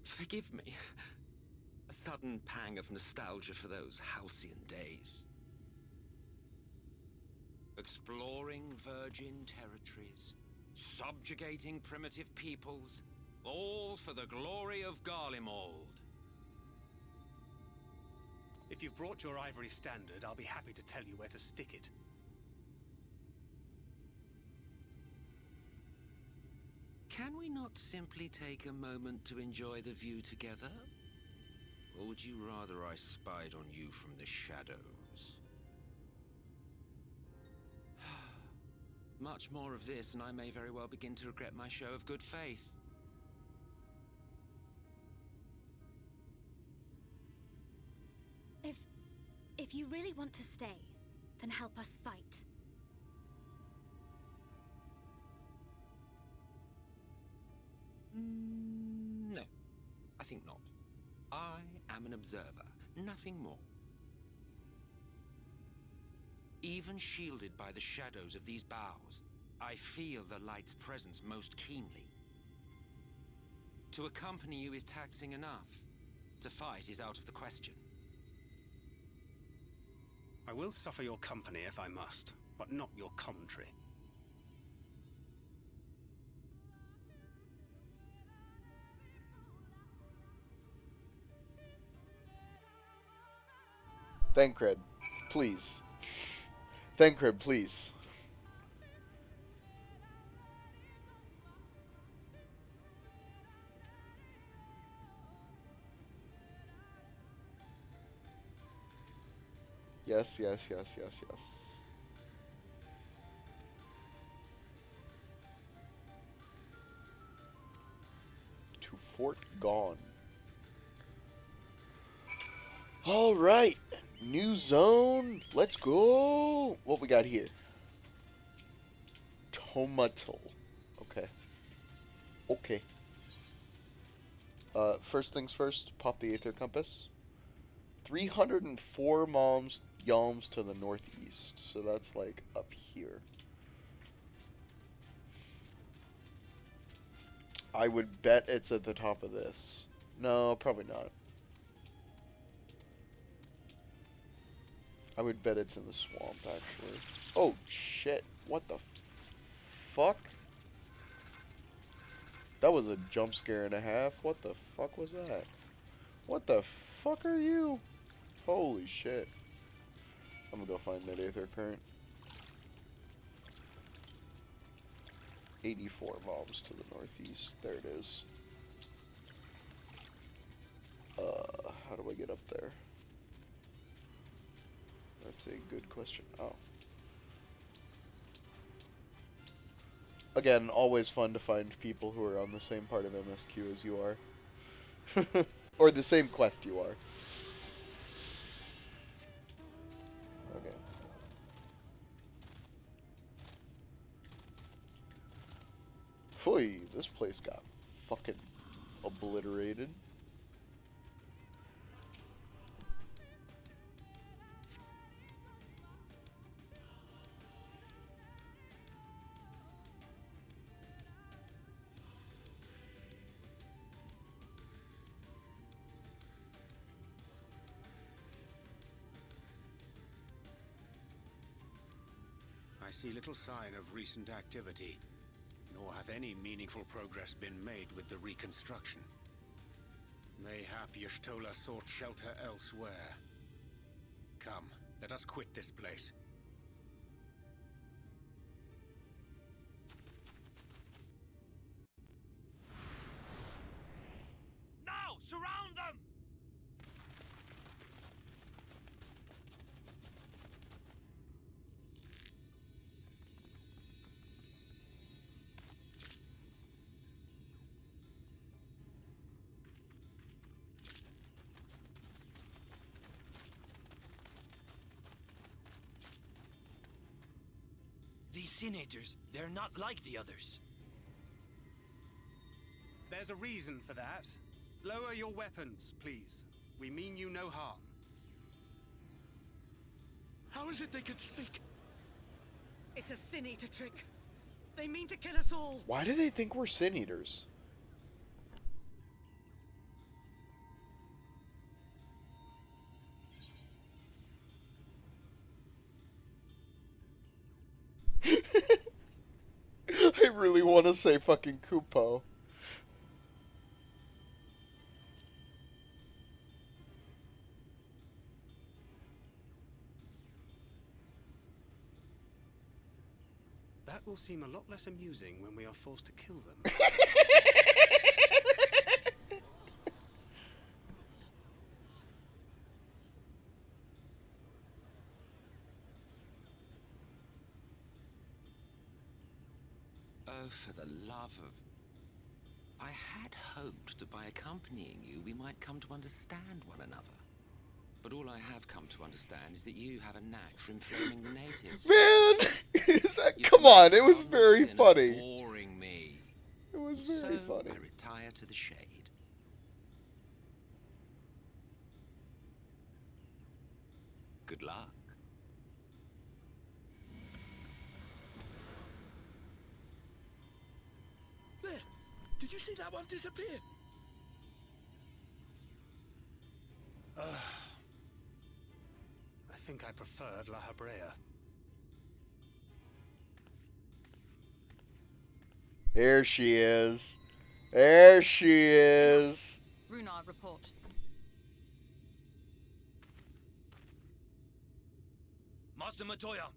Forgive me. A sudden pang of nostalgia for those halcyon days. Exploring virgin territories, subjugating primitive peoples, all for the glory of Garlemald. If you've brought your ivory standard, I'll be happy to tell you where to stick it. Can we not simply take a moment to enjoy the view together? Or would you rather I spied on you from the shadows? Much more of this, and I may very well begin to regret my show of good faith. If you really want to stay, then help us fight. No, I think not. I am an observer, nothing more. Even shielded by the shadows of these boughs, I feel the light's presence most keenly. To accompany you is taxing enough. To fight is out of the question. I will suffer your company if I must, but not your commentary. Thancred, please. Thancred, please. Yes, yes, yes, yes, yes. To Fort Gone. All right, new zone. Let's go. What we got here? Tomatal. Okay. Okay. First things first. Pop the Aether Compass. 304 yalms to the northeast, so that's like up here. I would bet it's at the top of this. No, probably not. I would bet it's in the swamp, actually. Oh, shit. What the fuck? That was a jump scare and a half. What the fuck was that? What the fuck are you? Holy shit. I'm gonna go find that Aether Current. 84 mobs to the northeast. There it is. How do I get up there? That's a good question. Oh. Again, always fun to find people who are on the same part of MSQ as you are. Or the same quest you are. Okay. Phew, this place got fucking obliterated. I see little sign of recent activity, nor hath any meaningful progress been made with the reconstruction. Mayhap Y'shtola sought shelter elsewhere. Come, let us quit this place. Sin-Eaters. They're not like the others. There's a reason for that. Lower your weapons, please. We mean you no harm. How is it they can speak? It's a Sin-Eater trick. They mean to kill us all. Why do they think we're Sin Eaters? I really want to say fucking Kupo. That will seem a lot less amusing when we are forced to kill them. Oh, for the love of... I had hoped that by accompanying you, we might come to understand one another. But all I have come to understand is that you have a knack for inflaming the natives. Man! Come on, it was very funny. Boring me. It was very funny. I retire to the shade. Good luck. There! Did you see that one disappear? I think I preferred La Habrea. There she is. There she is. Runar, report. Master Matoya!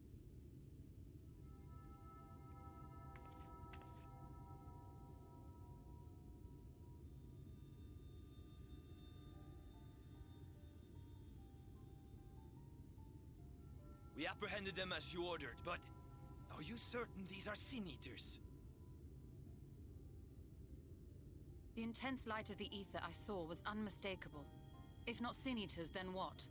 We apprehended them as you ordered, but are you certain these are Sin-Eaters? The intense light of the ether I saw was unmistakable. If not Sin-Eaters, then what?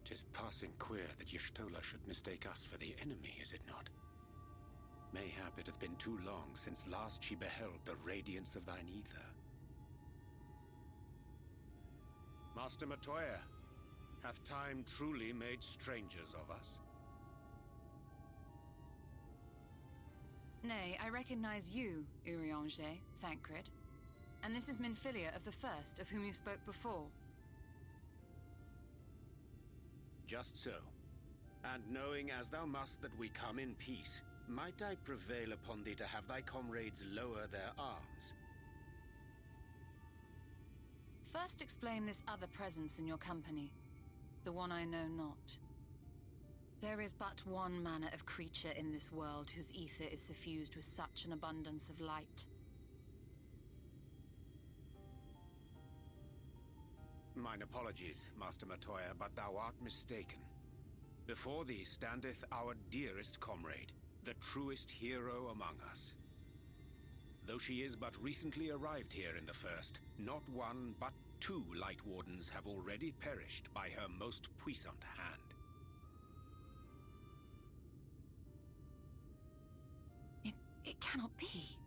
'Tis passing queer that Y'shtola should mistake us for the enemy, is it not? Mayhap it hath been too long since last she beheld the radiance of thine ether. Master Matoya, hath time truly made strangers of us? Nay, I recognize you, Eorzea, Thancred. And this is Minfilia of the First, of whom you spoke before. Just so. And knowing as thou must that we come in peace, might I prevail upon thee to have thy comrades lower their arms? First explain this other presence in your company, the one I know not. There is but one manner of creature in this world whose ether is suffused with such an abundance of light. Mine apologies, Master Matoya, but thou art mistaken. Before thee standeth our dearest comrade, the truest hero among us. Though she is but recently arrived here in the First, not one but two Light Wardens have already perished by her most puissant hand. It cannot be.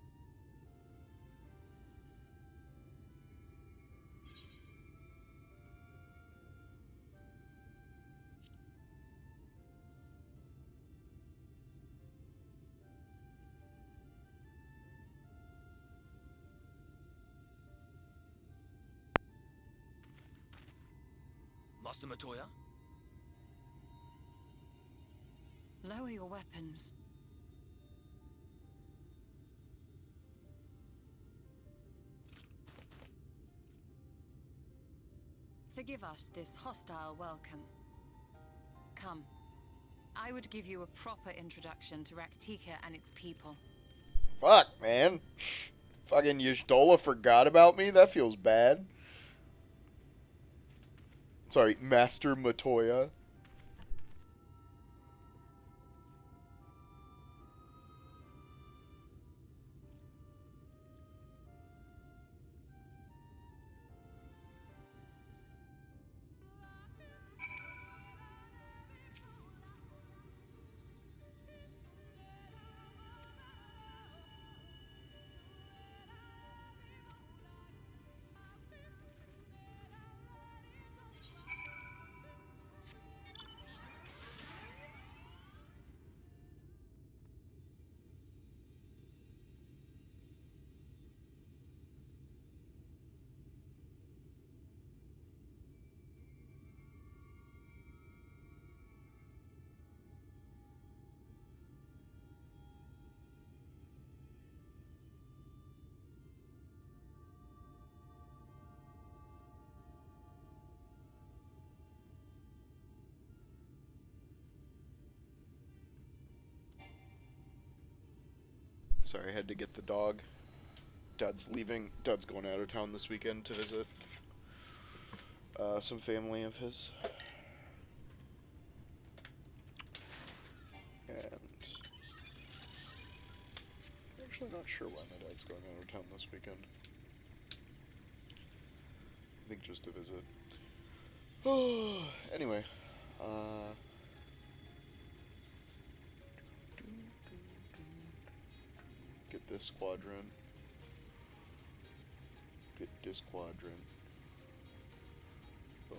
Master Matoya? Lower your weapons. Forgive us this hostile welcome. Come. I would give you a proper introduction to Raktika and its people. Fuck, man. Fucking Y'shtola forgot about me? That feels bad. Sorry, Master Matoya. Sorry, I had to get the dog. Dad's leaving. Dad's going out of town this weekend to visit some family of his. And I'm actually not sure why my dad's going out of town this weekend. I think just to visit. Anyway, get this quadrant. Get this quadrant. Boom.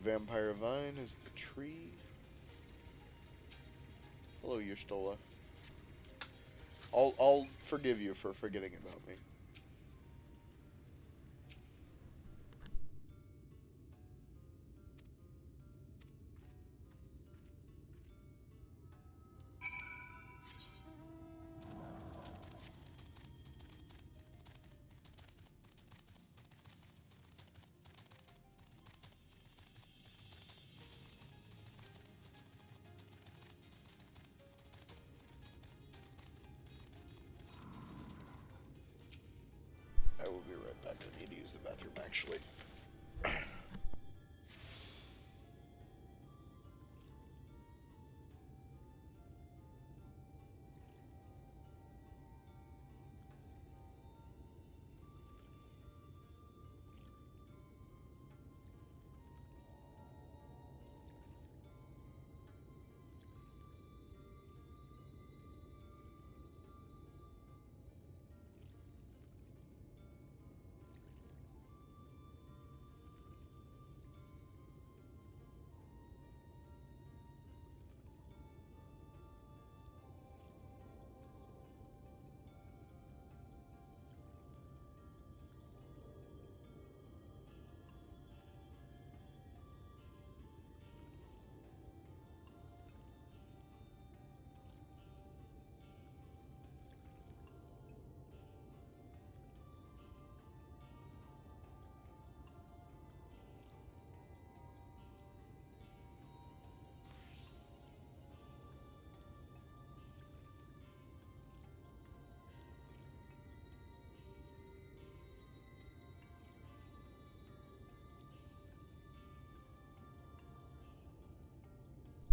Vampire Vine is the tree. Hello, Yustola. I'll forgive you for forgetting about me. I will be right back. I need to use the bathroom, actually.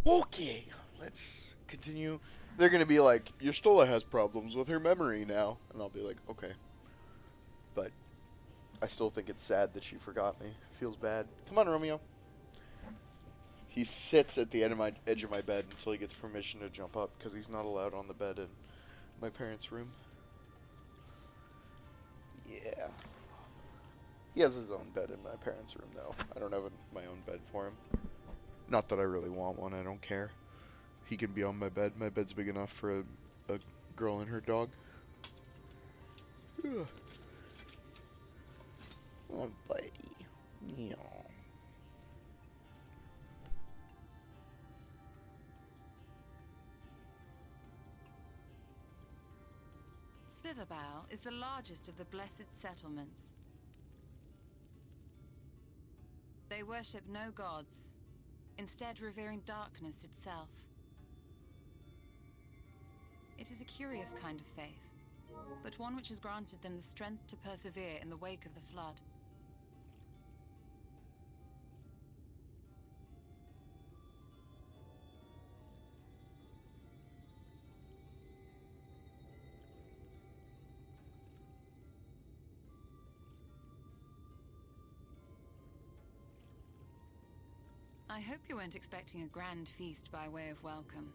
Okay, let's continue. They're gonna be like, Yustola has problems with her memory now. And I'll be like, okay. But I still think it's sad that she forgot me. Feels bad. Come on, Romeo. He sits at the edge of my bed until he gets permission to jump up, because he's not allowed on the bed in my parents' room. Yeah. He has his own bed in my parents' room, though. I don't have my own bed for him. Not that I really want one, I don't care. He can be on my bed. My bed's big enough for a girl and her dog. Ugh. Oh, buddy. Yeah. Slitherbow is the largest of the blessed settlements. They worship no gods, instead revering darkness itself. It is a curious kind of faith, but one which has granted them the strength to persevere in the wake of the flood. I hope you weren't expecting a grand feast by way of welcome.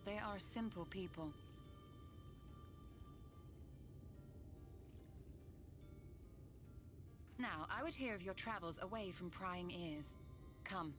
They are a simple people. Now, I would hear of your travels away from prying ears. Come.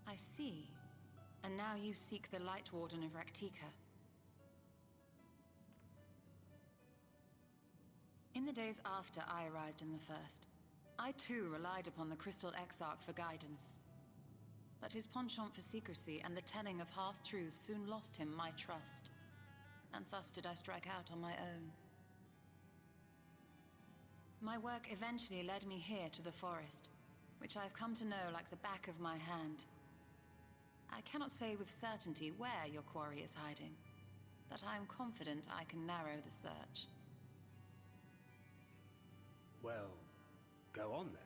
I see. And now you seek the Light Warden of Raktika. In the days after I arrived in the First, I too relied upon the Crystal Exarch for guidance. But his penchant for secrecy and the telling of half-truths soon lost him my trust, and thus did I strike out on my own. My work eventually led me here to the forest, which I've come to know like the back of my hand. I cannot say with certainty where your quarry is hiding, but I am confident I can narrow the search. Well, go on then.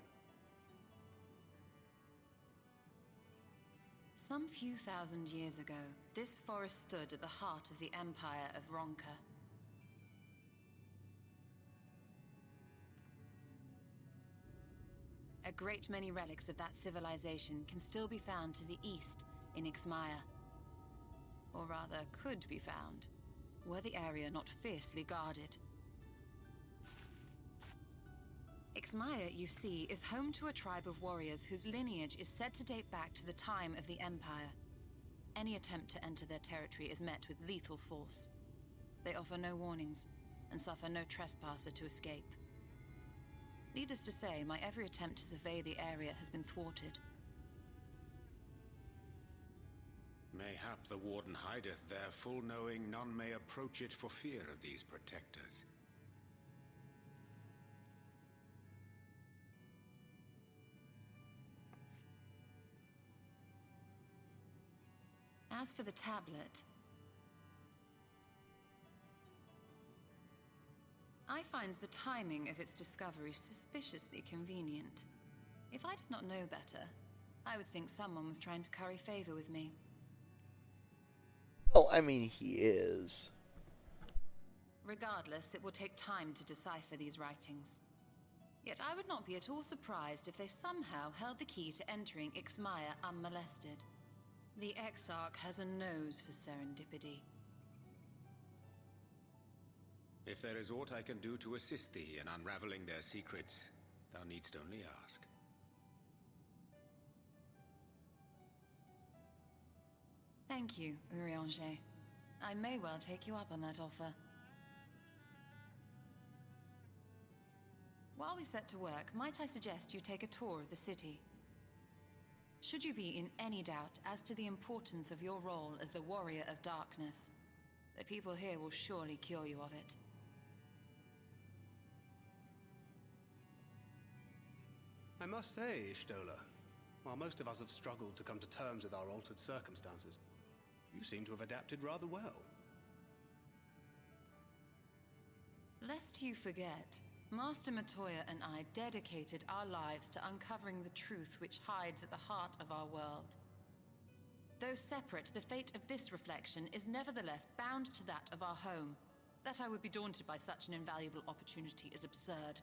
Some few thousand years ago, this forest stood at the heart of the Empire of Ronka. A great many relics of that civilization can still be found to the east in Ixmaya. Or rather, could be found, were the area not fiercely guarded. Ixmaya, you see, is home to a tribe of warriors whose lineage is said to date back to the time of the Empire. Any attempt to enter their territory is met with lethal force. They offer no warnings, and suffer no trespasser to escape. Needless to say, my every attempt to survey the area has been thwarted. Mayhap the Warden hideth there, full knowing none may approach it for fear of these protectors. As for the tablet, I find the timing of its discovery suspiciously convenient. If I did not know better, I would think someone was trying to curry favor with me. Well, I mean, he is. Regardless, it will take time to decipher these writings. Yet I would not be at all surprised if they somehow held the key to entering Ixmaya unmolested. The Exarch has a nose for serendipity. If there is aught I can do to assist thee in unraveling their secrets, thou needst only ask. Thank you, Eorzea. I may well take you up on that offer. While we set to work, might I suggest you take a tour of the city? Should you be in any doubt as to the importance of your role as the Warrior of Darkness, the people here will surely cure you of it. I must say, Ishtola, while most of us have struggled to come to terms with our altered circumstances, you seem to have adapted rather well. Lest you forget, Master Matoya and I dedicated our lives to uncovering the truth which hides at the heart of our world. Though separate, the fate of this reflection is nevertheless bound to that of our home. That I would be daunted by such an invaluable opportunity is absurd.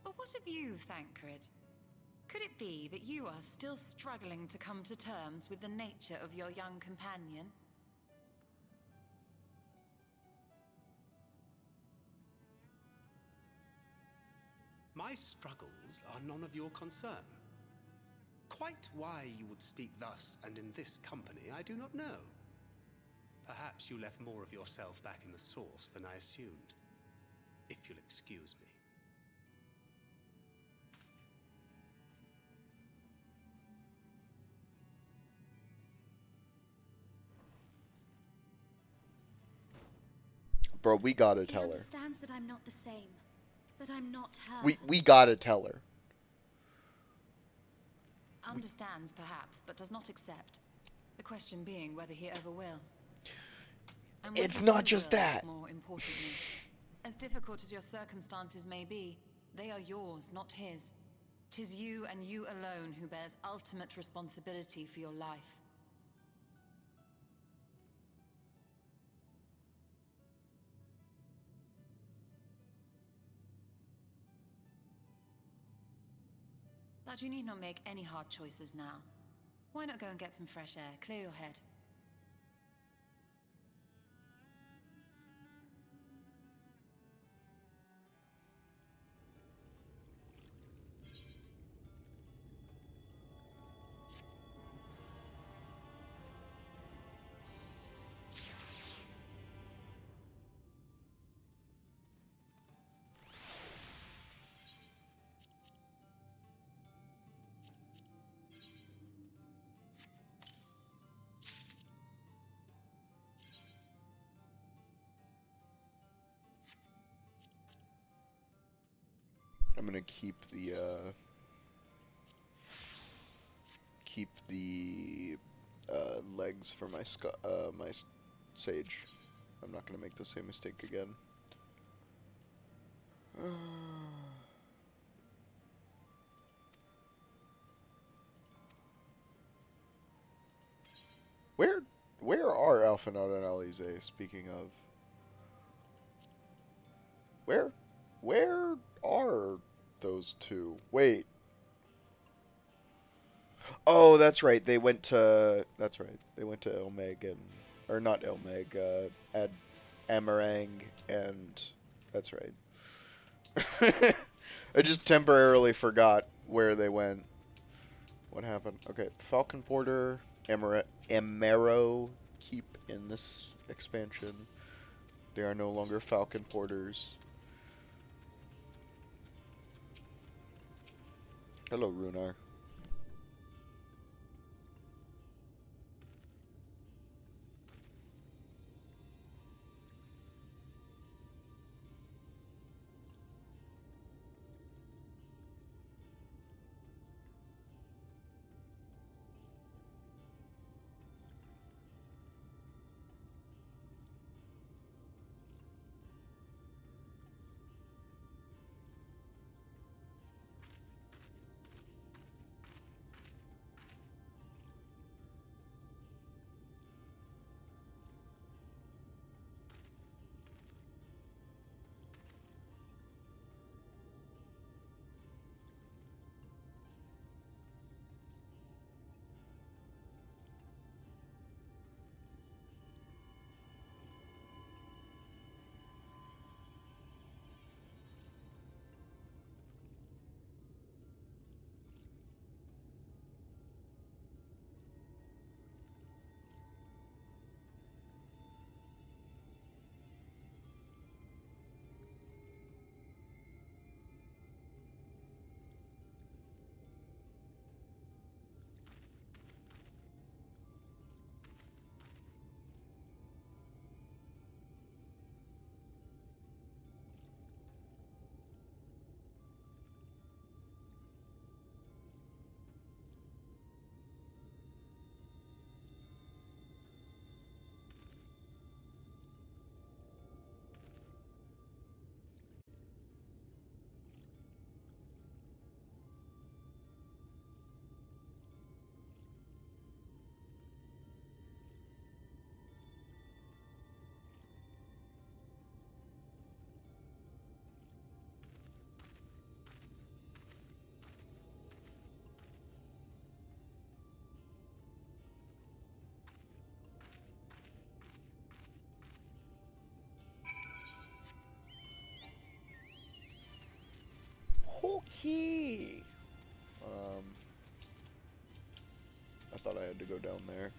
But what of you, Thancred? Could it be that you are still struggling to come to terms with the nature of your young companion? My struggles are none of your concern. Quite why you would speak thus and in this company, I do not know. Perhaps you left more of yourself back in the source than I assumed. If you'll excuse me. Bro, we gotta He tell her. understands that I'm not the same. That I'm not her. We gotta tell her. Understands, perhaps, but does not accept. The question being whether he ever will. And whether It's not you just will, that. more importantly. As difficult as your circumstances may be, they are yours, not his. 'Tis you and you alone who bears ultimate responsibility for your life. But you need not make any hard choices now. Why not go and get some fresh air, clear your head? I'm gonna keep the legs for my my sage. I'm not gonna make the same mistake again. Where where are Alphinaud and Alize, speaking of? Where are those two? Wait. Oh, that's right. They went to Elmeg and or not Elmeg, Ad Amarang and that's right. I just temporarily forgot where they went. What happened? Okay, Falcon Porter, Amaro keep in this expansion. They are no longer Falcon Porters. Hello, Runar. Okay. I thought I had to go down there.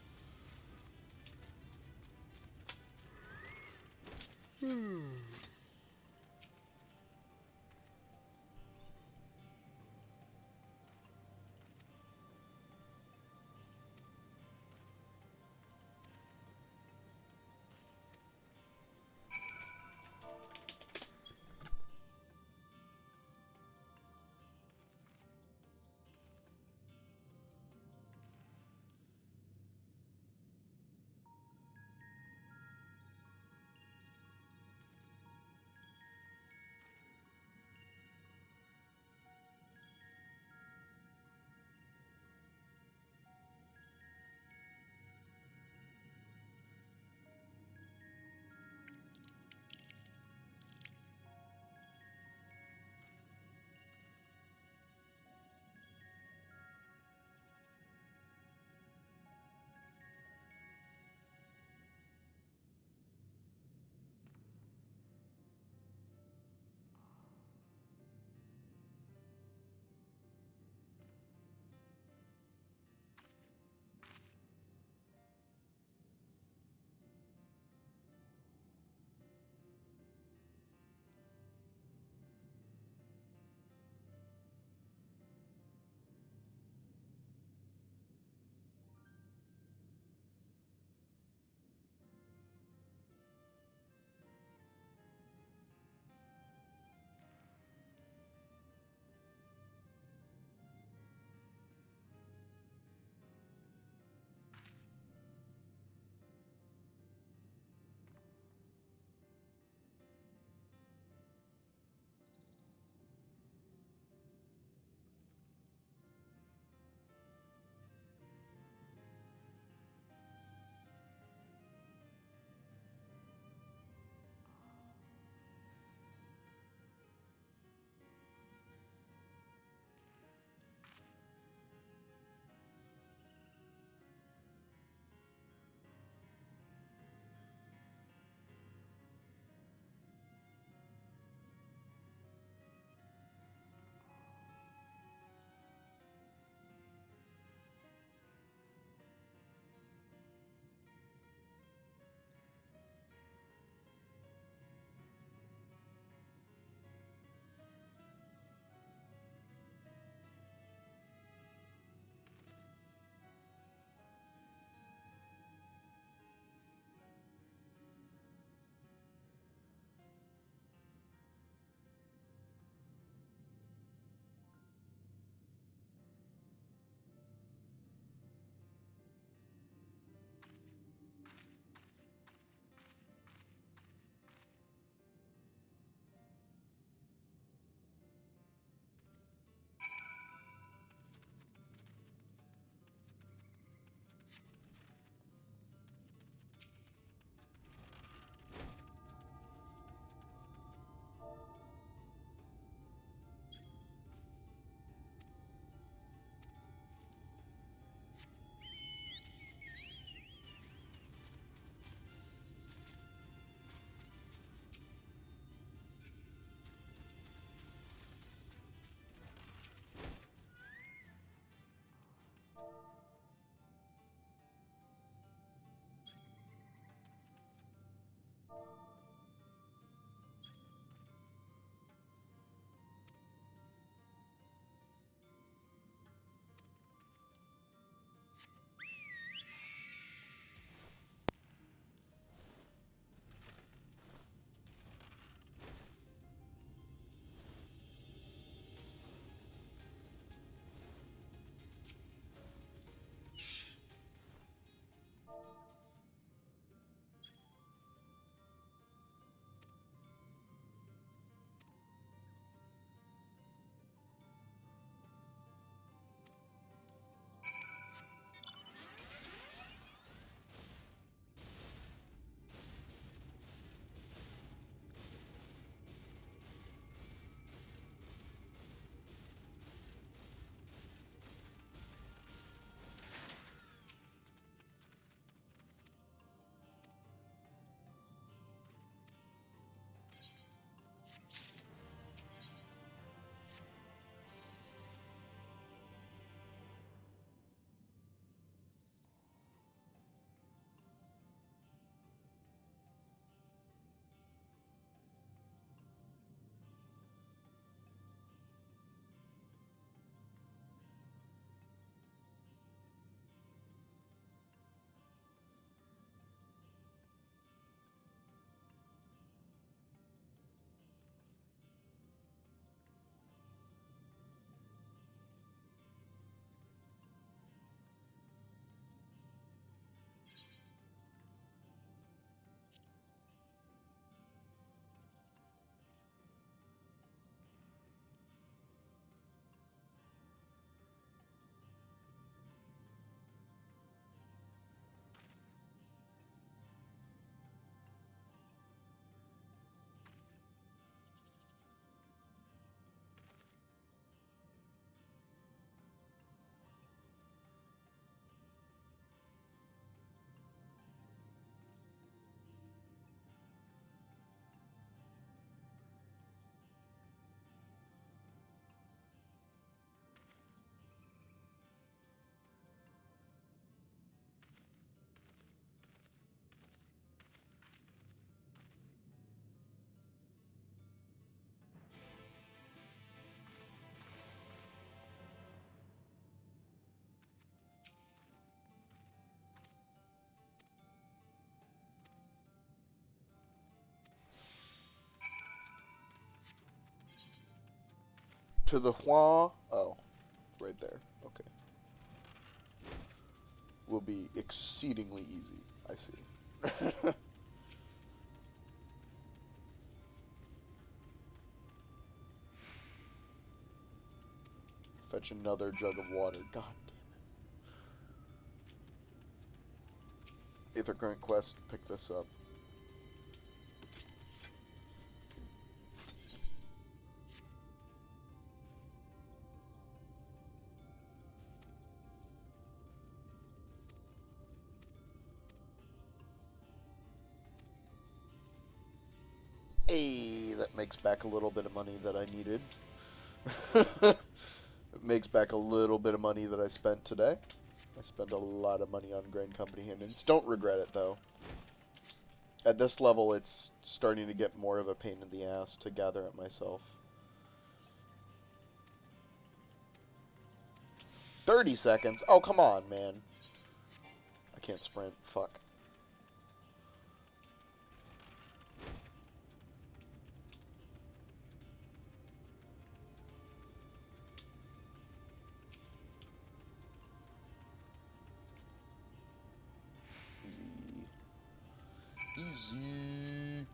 To the Hua. Oh, right there. Okay. Will be exceedingly easy. I see. Fetch another jug of water. God damn it. Aether Current quest. Pick this up. Hey, that makes back a little bit of money that I needed. It makes back a little bit of money that I spent today. I spent a lot of money on Grain Company Hindrance. Don't regret it, though. At this level, it's starting to get more of a pain in the ass to gather it myself. 30 seconds? Oh, come on, man. I can't sprint. Fuck. Easy.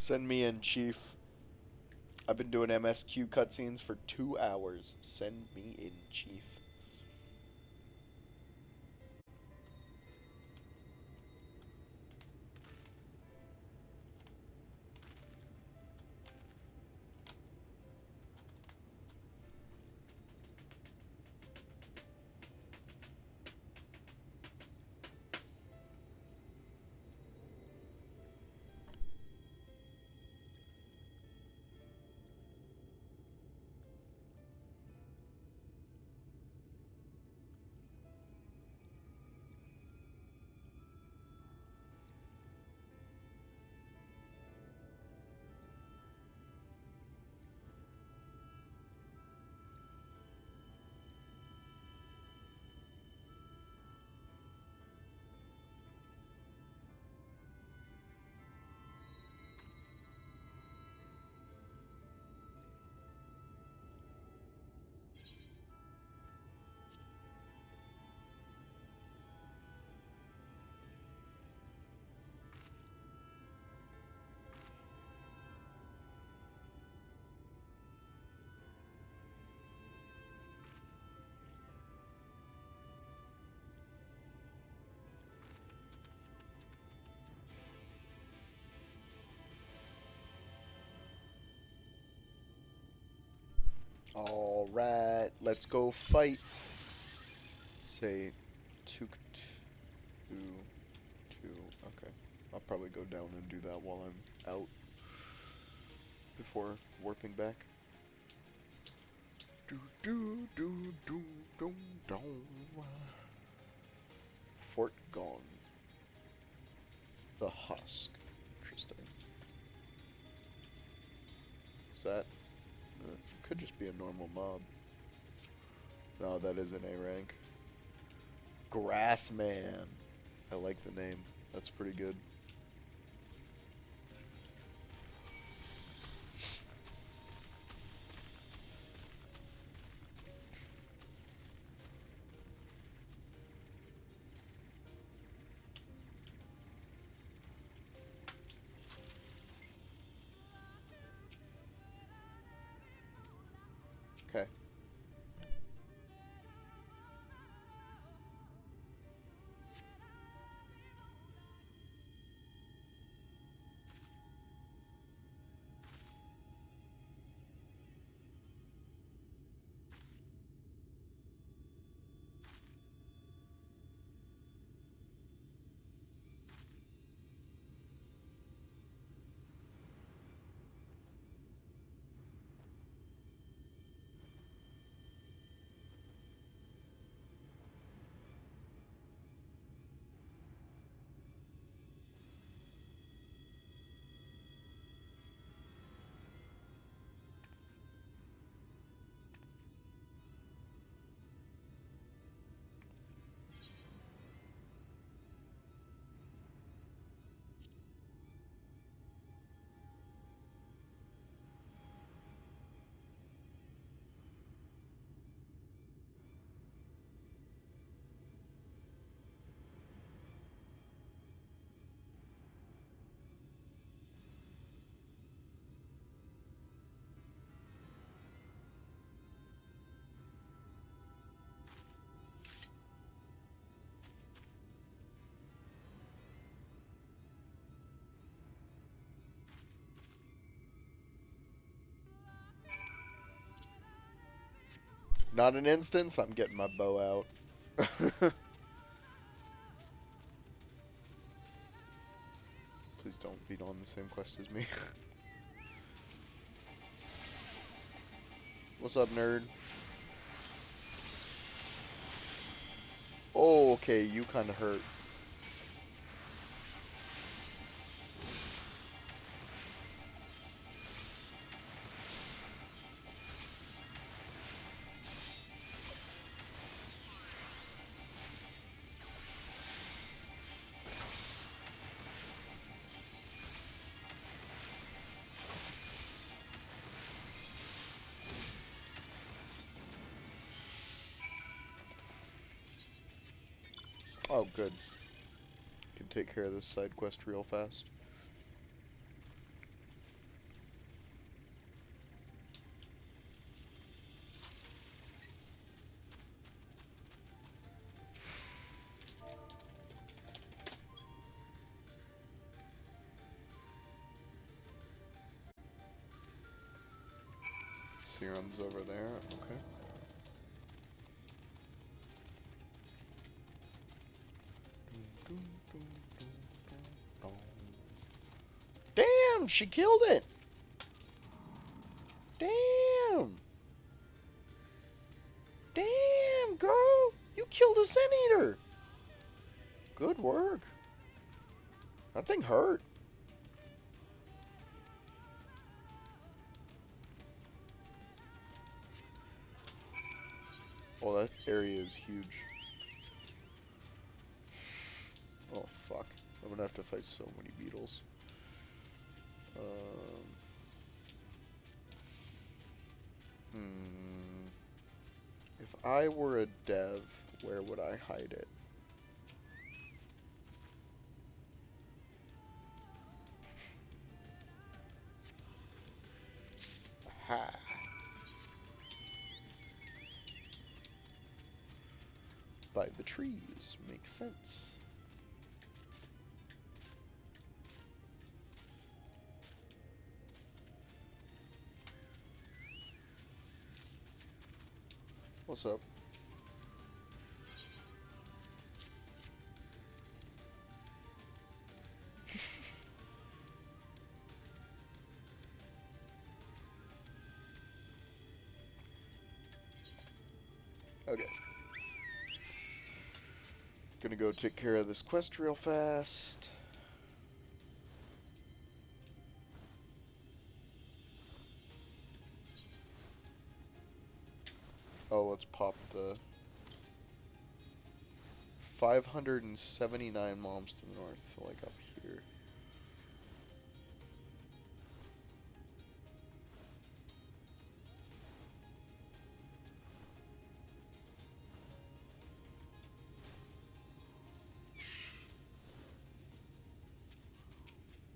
Send me in, Chief. I've been doing MSQ cutscenes for 2 hours. Send me in, Chief. Alright, let's go fight. Say, two, okay. I'll probably go down and do that while I'm out before warping back. Fort gone. The husk. Interesting. Is that? Could just be a normal mob. No, that is an A rank. Grassman. I like the name. That's pretty good. Okay. Not an instance, I'm getting my bow out. Please don't be on the same quest as me. What's up, nerd? Oh, okay, you kinda hurt. Oh, good. Can take care of this side quest real fast. Theron's over there. Okay. Damn, she killed it. Damn. Damn, girl. You killed a Sin Eater. Good work. That thing hurt. Oh, that area is huge. Oh, fuck. I'm gonna have to fight so many beetles. If I were a dev, where would I hide it? Ha. By the trees. Makes sense. What's up? Okay. Gonna go take care of this quest real fast. Oh, let's pop the 579 moms to the north, so like up here.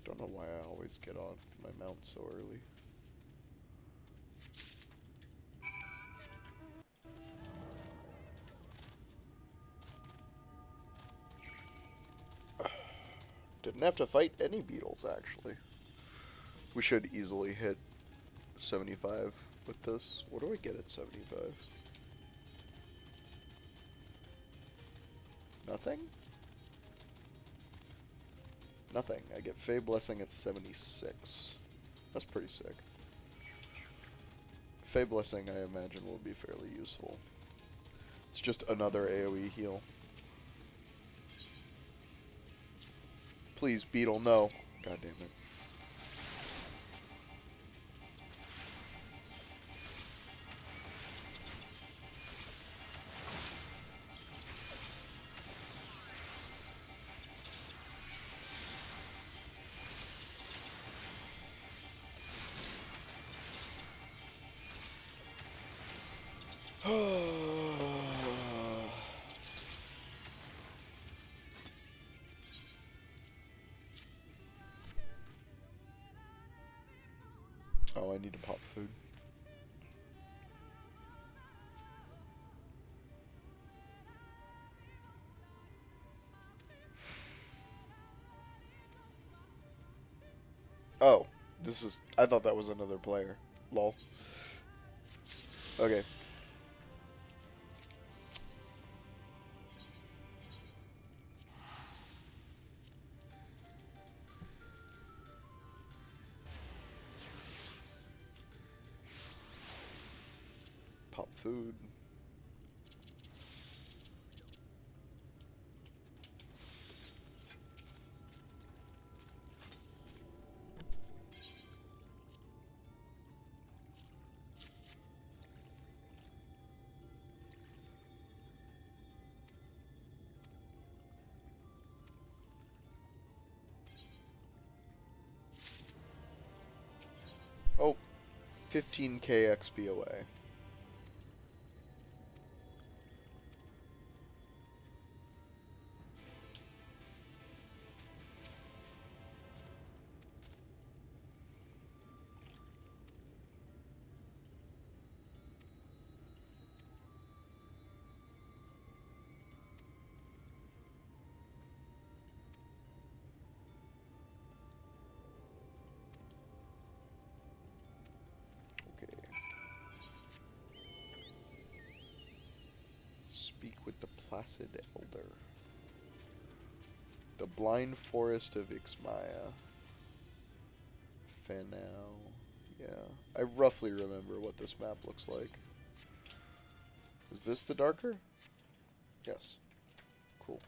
Don't know why I always get off my mount so early. Didn't have to fight any beetles, actually. We should easily hit 75 with this. What do I get at 75? Nothing? Nothing. I get Fey Blessing at 76. That's pretty sick. Fey Blessing, I imagine, will be fairly useful. It's just another AoE heal. Please, beetle, no. God damn it. Oh, I need to pop food. Oh, this is... I thought that was another player. Lol. Okay. Pop food. Oh, 15k XP away. Okay. Speak with the Placid Elder. The Blind Forest of Ixmaya. Fanau. Yeah. I roughly remember what this map looks like. Is this the darker? Yes. Cool.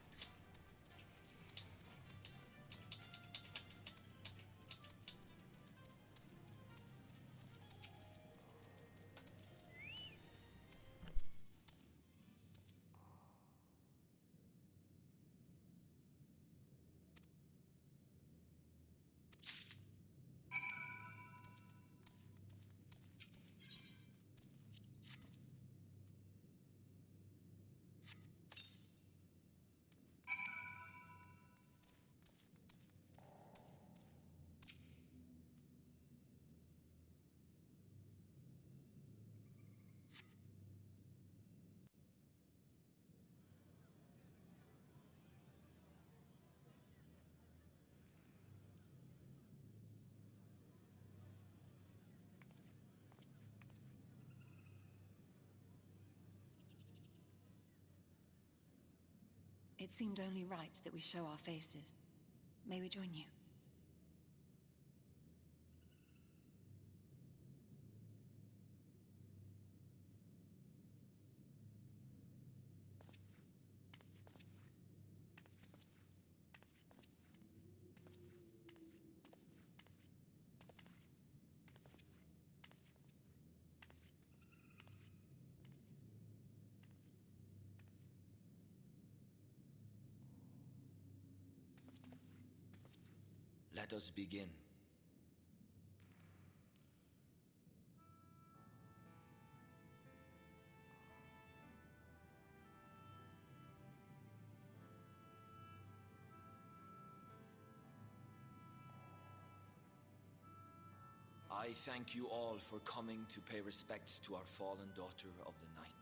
It seemed only right that we show our faces. May we join you? Let us begin. I thank you all for coming to pay respects to our fallen daughter of the night.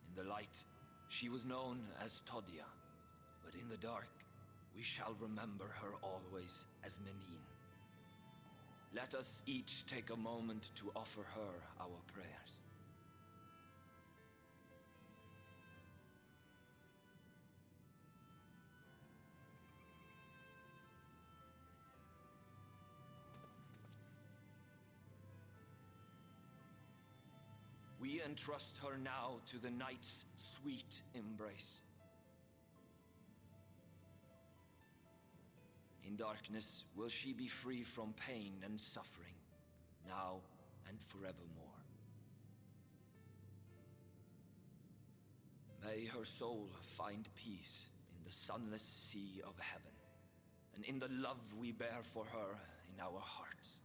In the light, she was known as Todia, but in the dark, we shall remember her always as Menine. Let us each take a moment to offer her our prayers. We entrust her now to the night's sweet embrace. In darkness will she be free from pain and suffering, now and forevermore. May her soul find peace in the sunless sea of heaven, and in the love we bear for her in our hearts.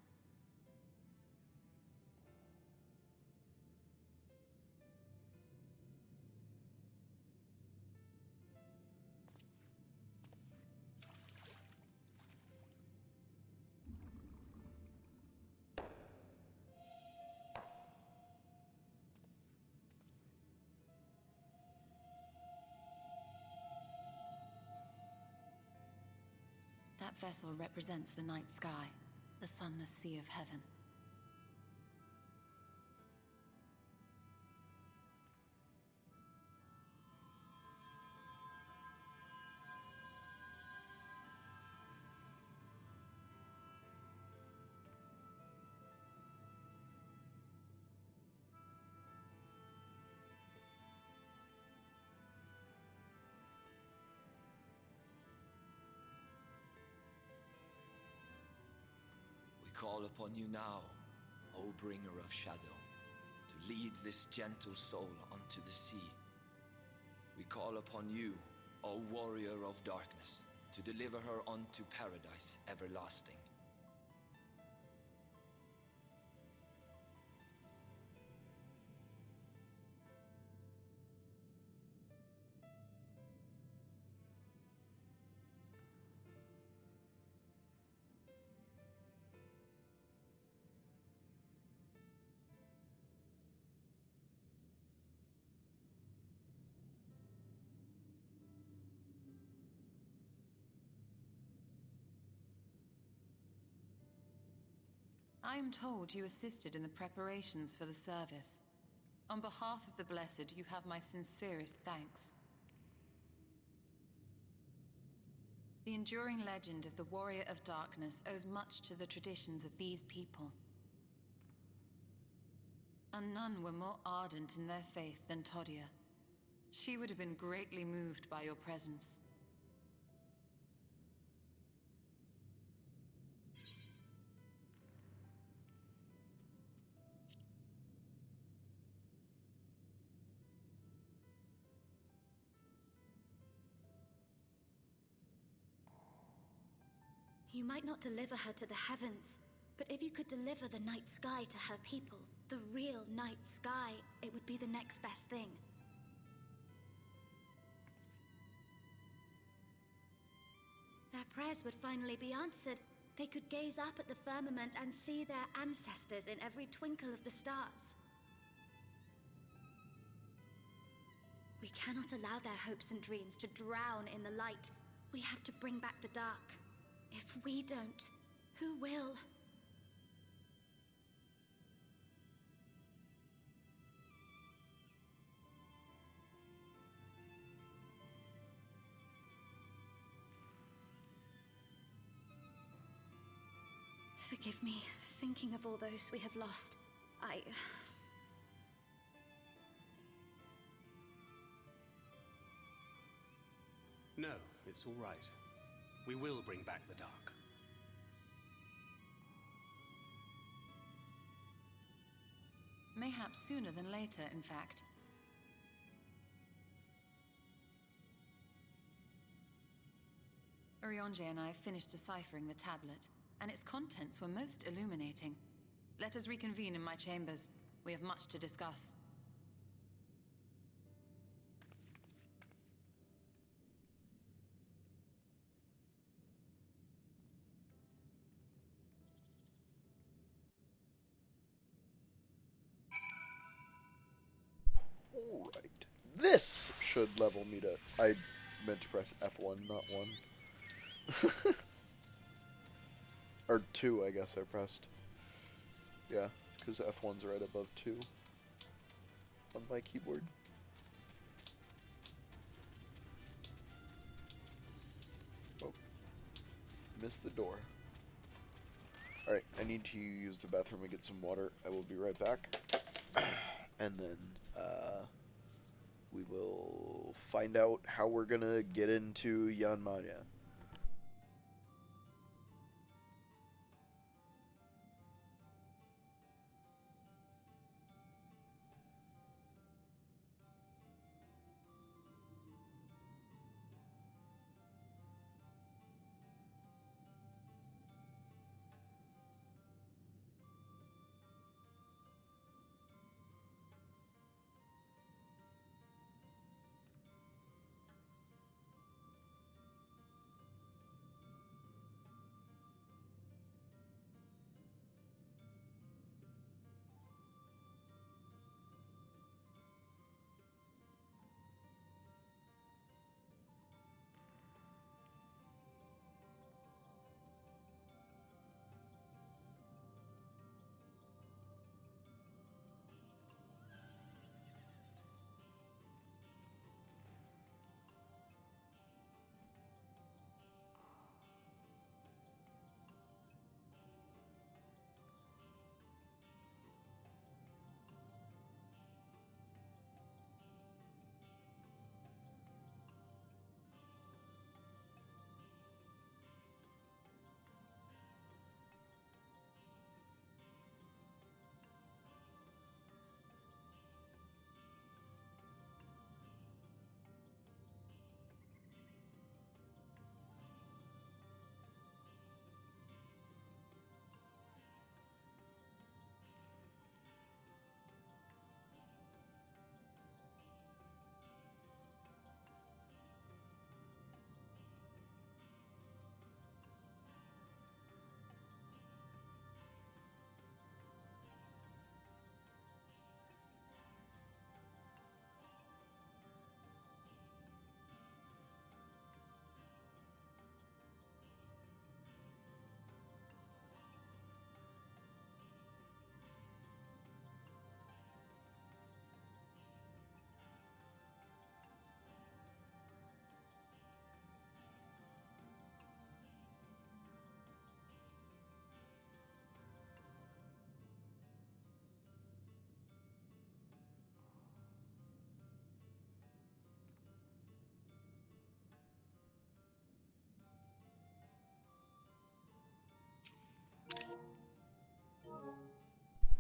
That vessel represents the night sky, the sunless sea of heaven. We call upon you now, O bringer of shadow, to lead this gentle soul onto the sea. We call upon you, O warrior of darkness, to deliver her unto paradise everlasting. I am told you assisted in the preparations for the service. On behalf of the Blessed, you have my sincerest thanks. The enduring legend of the Warrior of Darkness owes much to the traditions of these people. And none were more ardent in their faith than Todia. She would have been greatly moved by your presence. You might not deliver her to the heavens, but if you could deliver the night sky to her people, the real night sky, it would be the next best thing. Their prayers would finally be answered. They could gaze up at the firmament and see their ancestors in every twinkle of the stars. We cannot allow their hopes and dreams to drown in the light. We have to bring back the dark. If we don't, who will? Forgive me, thinking of all those we have lost. No, it's all right. We will bring back the dark. Mayhaps sooner than later, in fact. Eorzea and I have finished deciphering the tablet, and its contents were most illuminating. Let us reconvene in my chambers. We have much to discuss. Alright. This should level me to... I meant to press F1, not 1. Or 2, I guess I pressed. Yeah, because F1's right above 2 on my keyboard. Oh. Missed the door. Alright, I need to use the bathroom and get some water. I will be right back. And then, we will find out how we're gonna get into Yanmaya.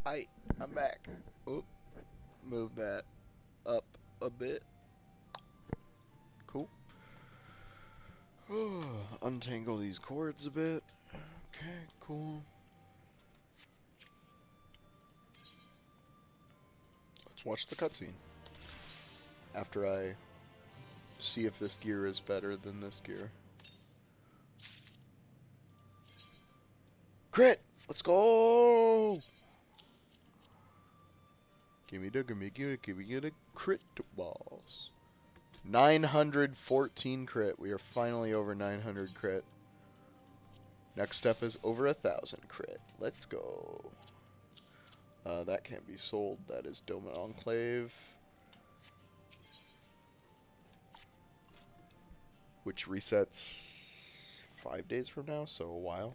I'm back. Oop. Move that up a bit. Cool. Untangle these cords a bit. Okay, cool. Let's watch the cutscene. After I see if this gear is better than this gear. Crit! Let's go! Gimme the crit balls. 914 crit. We are finally over 900 crit. Next step is over 1,000 crit. Let's go. That can't be sold. That is Dome Enclave. Which resets 5 days from now, so a while.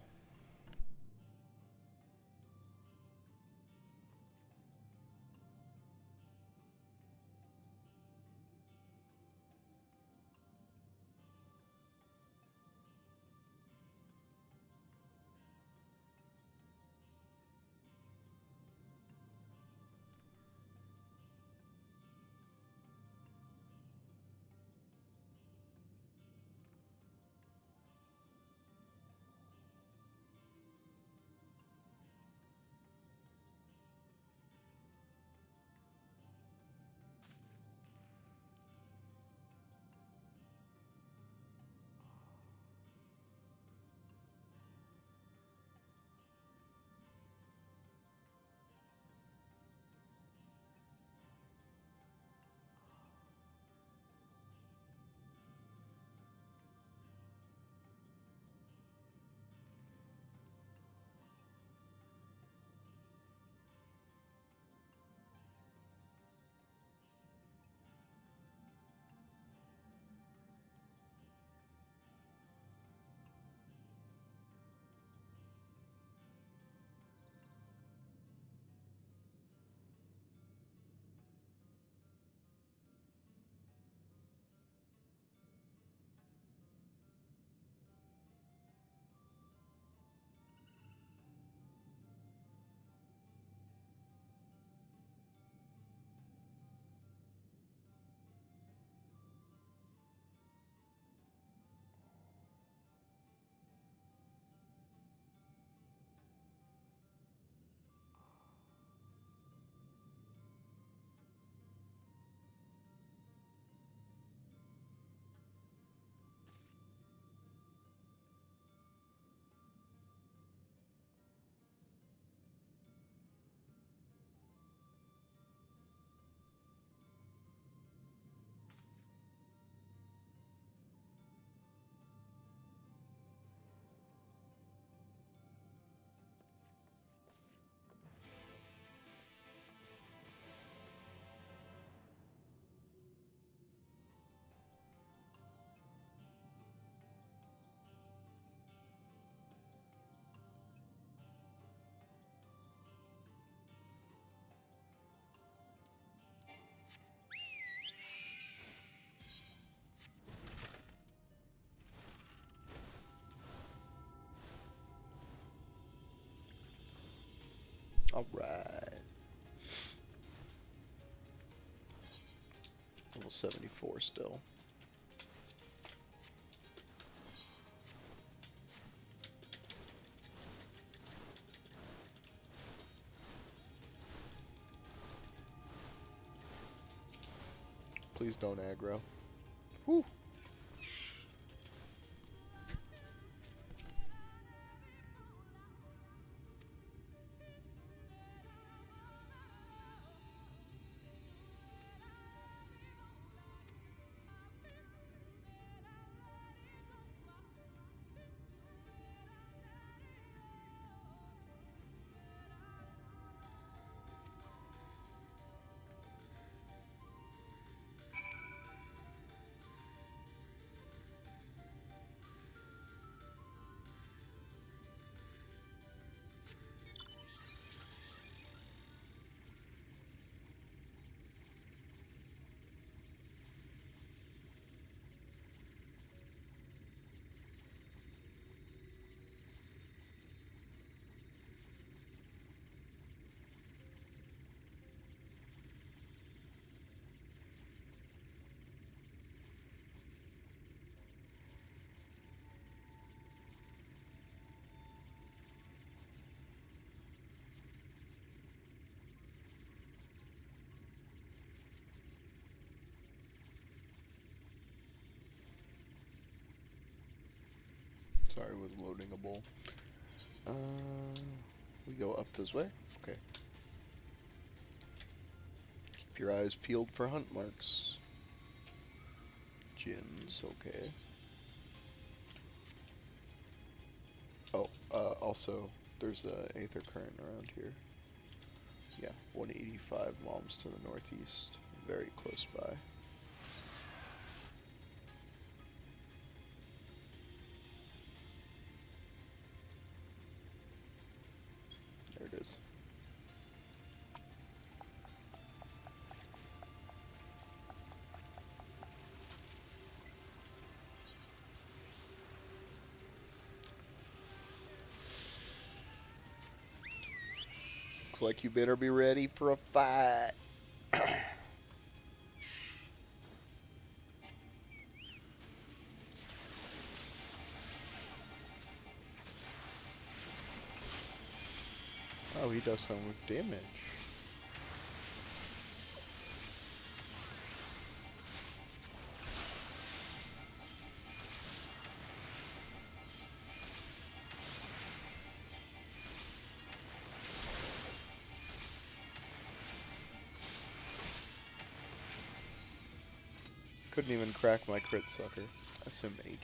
Alright. Level 74 still. Please don't aggro. Whew. Sorry, was loading a bowl. We go up this way? Okay. Keep your eyes peeled for hunt marks. Gins, okay. Oh, also, there's a aether current around here. Yeah, 185 miles to the northeast. Very close by. There it is. Looks like you better be ready for a fight. Oh, he does some damage. Couldn't even crack my crit sucker. SMH.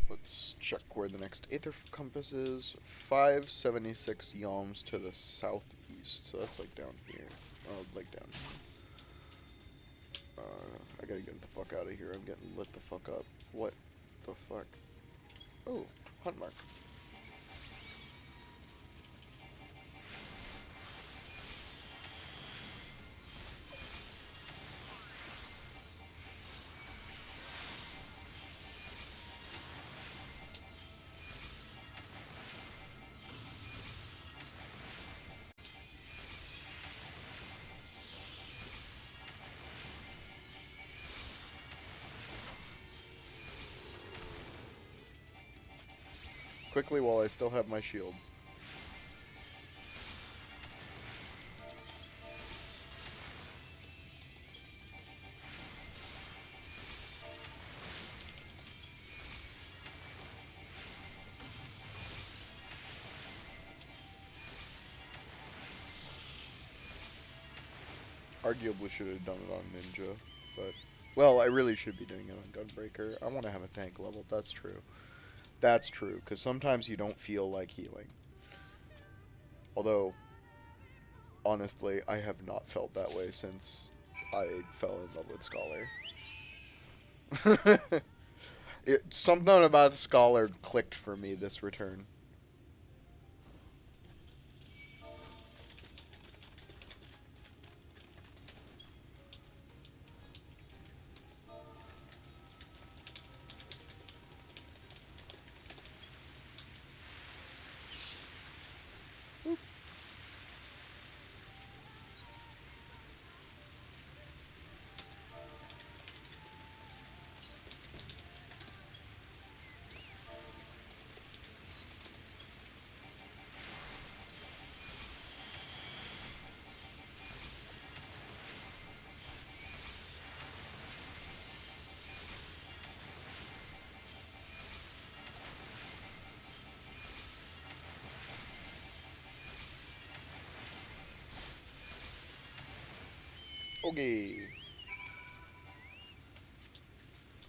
Let's check where the next Aether Compass is. 576 yalms to the southeast. So that's like down here. Oh, like down here. I gotta get the fuck out of here. I'm getting lit the fuck up. What the fuck? Oh, hunt mark. Quickly while I still have my shield. Arguably should have done it on Ninja, but... Well, I really should be doing it on Gunbreaker. I want to have a tank level, that's true. That's true, because sometimes you don't feel like healing. Although, honestly, I have not felt that way since I fell in love with Scholar. Something about the Scholar clicked for me this return. Okay.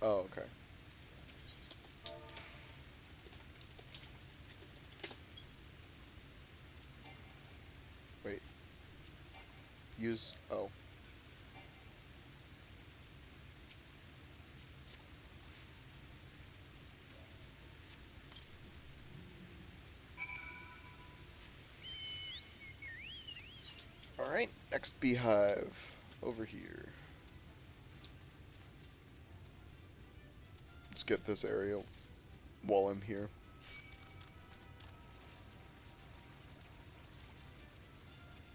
Oh, okay. Wait. Use... Oh. Alright, next beehive. Over here. Let's get this area while I'm here.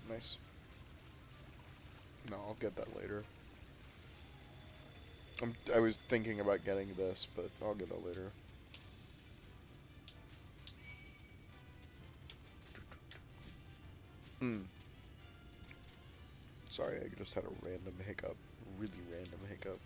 Nice. No, I'll get that later. I was thinking about getting this, but I'll get it later. Sorry, I just had a random hiccup. Really random hiccup.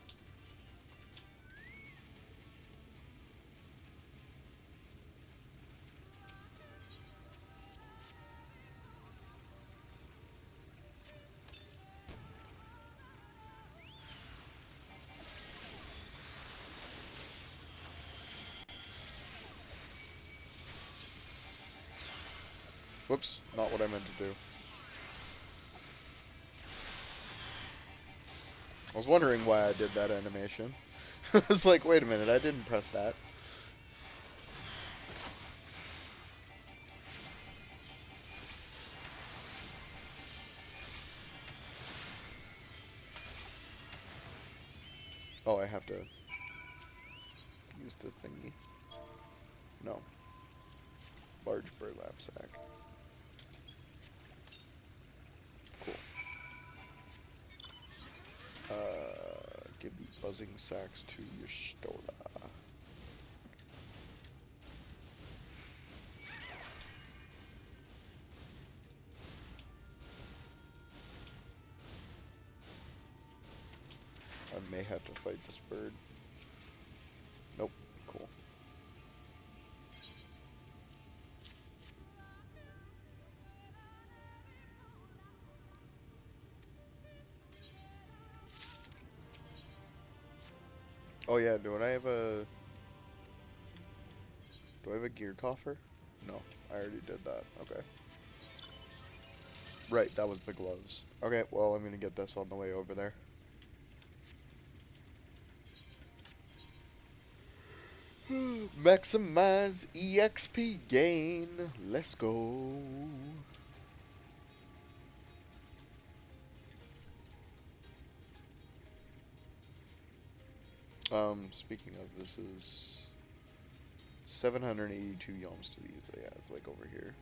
Whoops, not what I meant to do. I was wondering why I did that animation. I was like, wait a minute, I didn't press that. Oh, I have to use the thingy. No. Large burlap sack. Cool. Give the buzzing sacks to your Stola. I may have to fight this bird. Nope. Cool. Oh yeah, do I have a gear coffer? No, I already did that. Okay. Right, that was the gloves. Okay, well I'm gonna get this on the way over there. Maximize EXP gain. Let's go. Speaking of, this is 782 yalms to these. Yeah, it's like over here.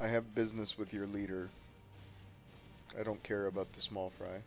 I have business with your leader. I don't care about the small fry.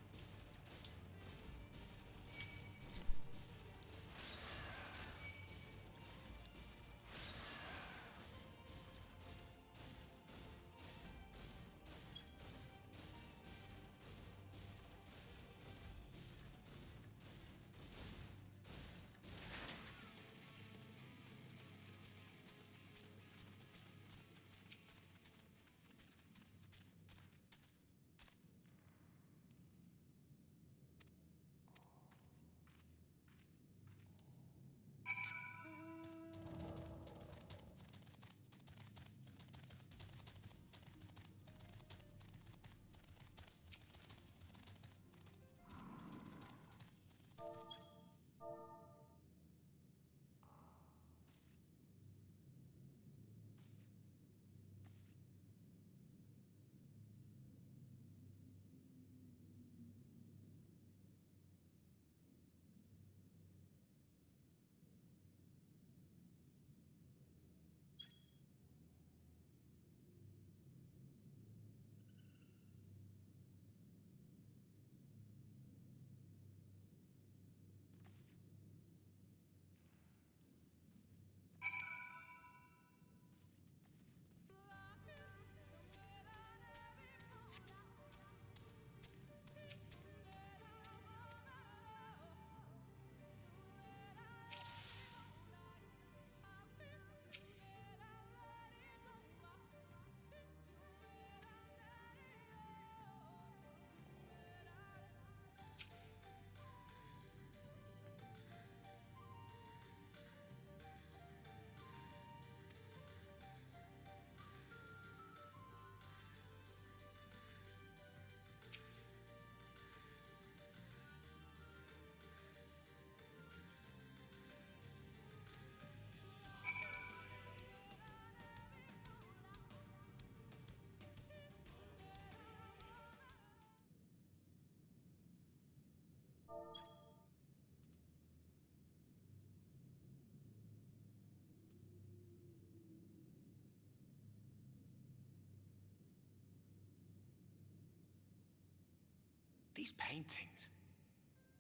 These paintings,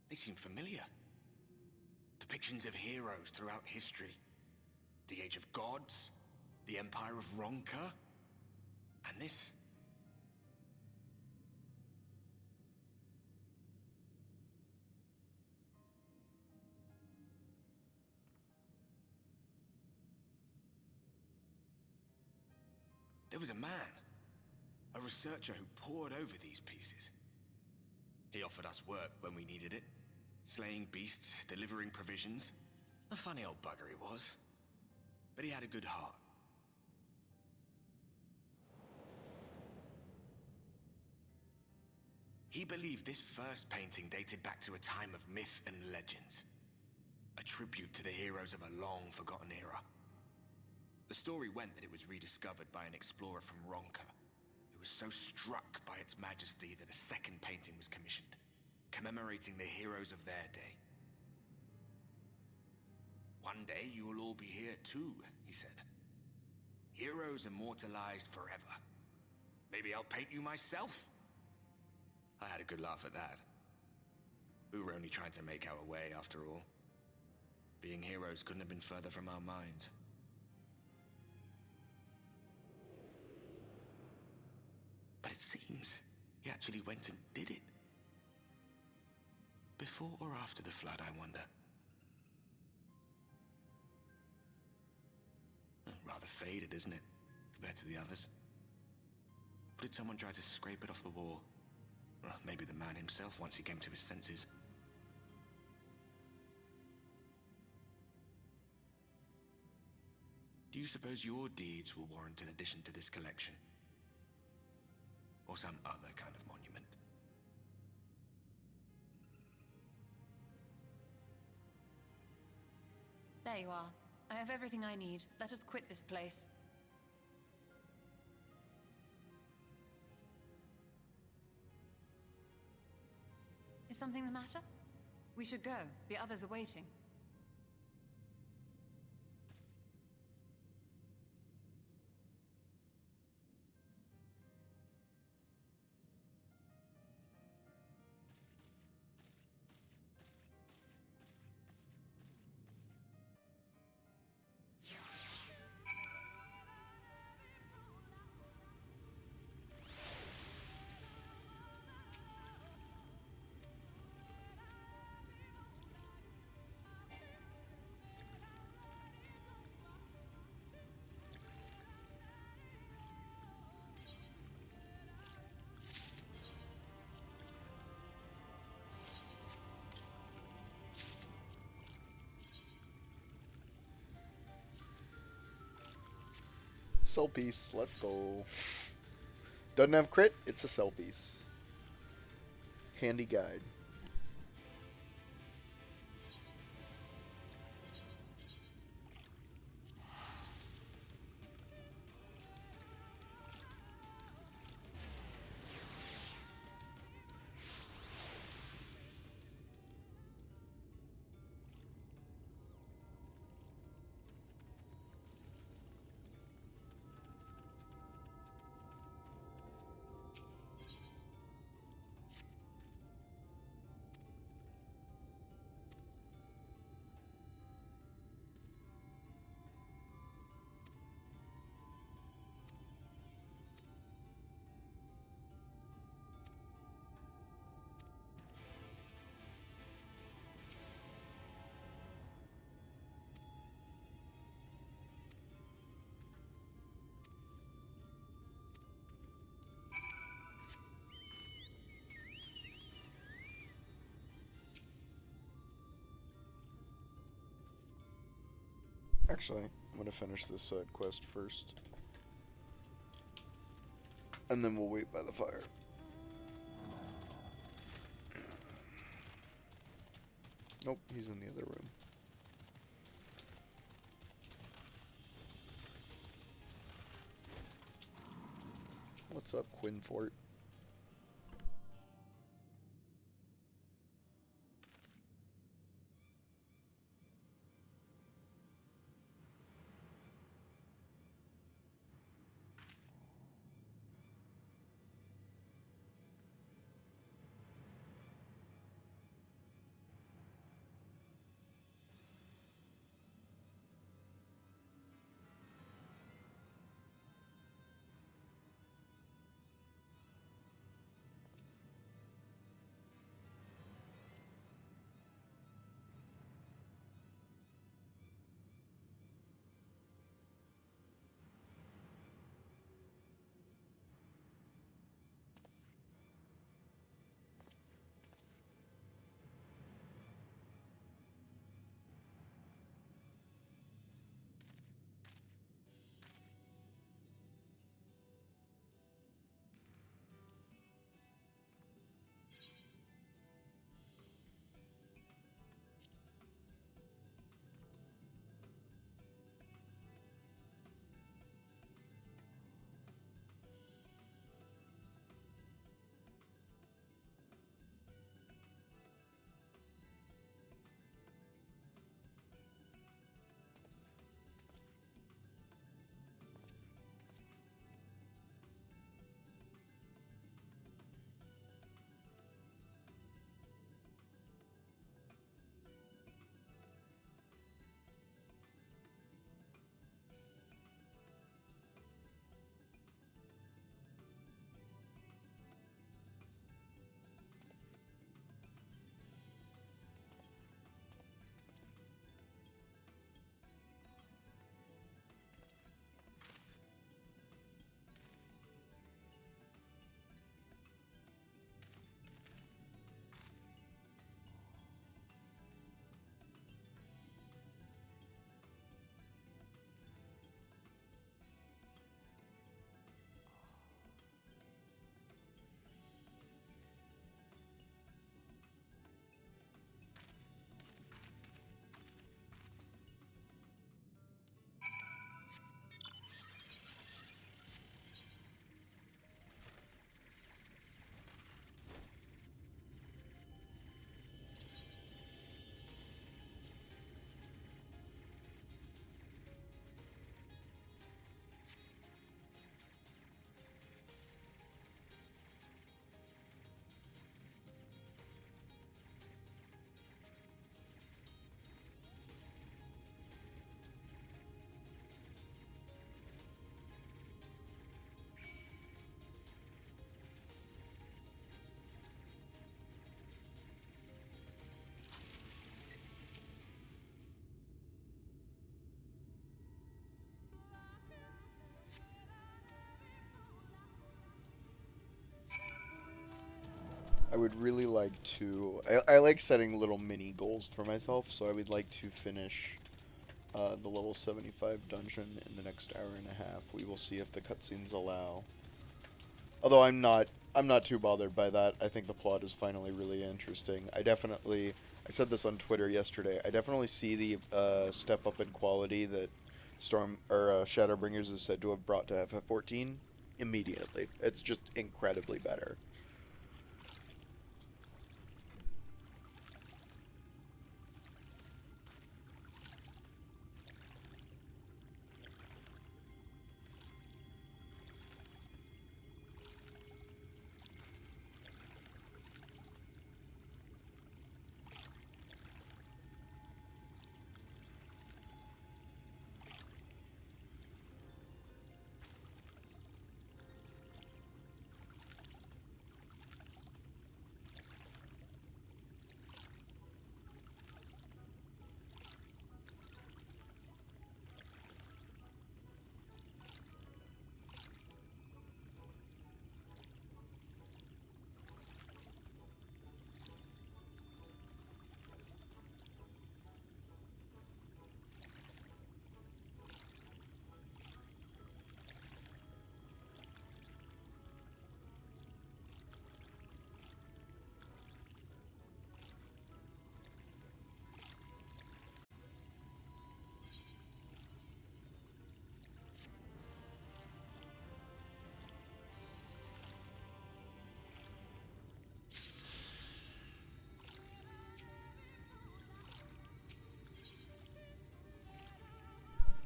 they seem familiar. Depictions of heroes throughout history. The Age of Gods, the Empire of Ronka, and this. There was a man, a researcher who pored over these pieces. He offered us work when we needed it, slaying beasts, delivering provisions. A funny old bugger he was, but he had a good heart. He believed this first painting dated back to a time of myth and legends, a tribute to the heroes of a long-forgotten era. The story went that it was rediscovered by an explorer from Ronka, who was so struck by its majesty that a second painting was commissioned, commemorating the heroes of their day. One day you will all be here too, he said. Heroes immortalized forever. Maybe I'll paint you myself? I had a good laugh at that. We were only trying to make our way after all. Being heroes couldn't have been further from our minds. But it seems he actually went and did it. Before or after the flood, I wonder. Rather faded, isn't it, compared to the others? Or did someone try to scrape it off the wall? Well, maybe the man himself once he came to his senses. Do you suppose your deeds will warrant an addition to this collection? Or some other kind of monument? There you are. I have everything I need. Let us quit this place. Is something the matter? We should go. The others are waiting. Cell piece. Let's go. Doesn't have crit. It's a cell piece. Handy guide. Actually, I'm gonna finish this side quest first. And then we'll wait by the fire. Nope, he's in the other room. What's up, Quinfort? I would really like to... I like setting little mini goals for myself, so I would like to finish the level 75 dungeon in the next hour and a half. We will see if the cutscenes allow. Although I'm not too bothered by that. I think the plot is finally really interesting. I said this on Twitter yesterday. I definitely see the step up in quality that Shadowbringers is said to have brought to FF14 immediately. It's just incredibly better.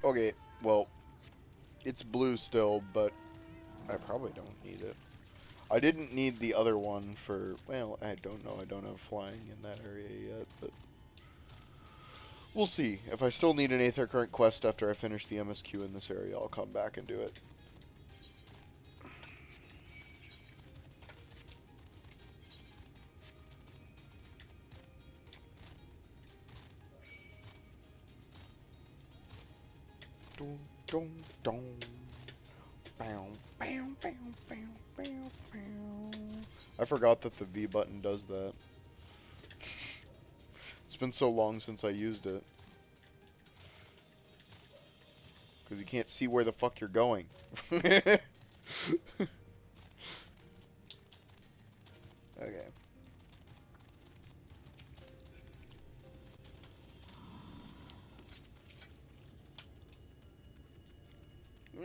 Okay, well, it's blue still, but I probably don't need it. I didn't need the other one for, well, I don't know. I don't have flying in that area yet, but we'll see. If I still need an Aether Current quest after I finish the MSQ in this area, I'll come back and do it. Dun, dun, dun. Bow, bow, bow, bow, bow, bow. I forgot that the V button does that. It's been so long since I used it. Because you can't see where the fuck you're going. Okay.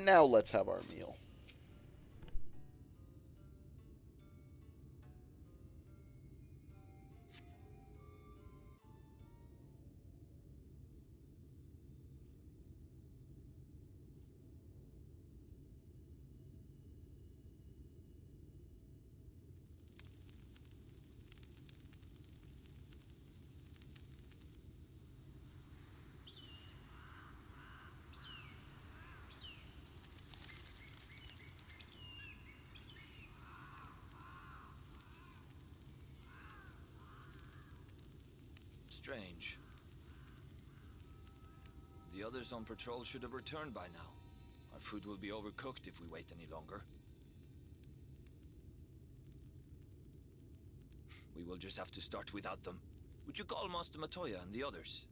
Now let's have our meal. Strange. The others on patrol should have returned by now. Our food will be overcooked if we wait any longer. We will just have to start without them. Would you call Master Matoya and the others?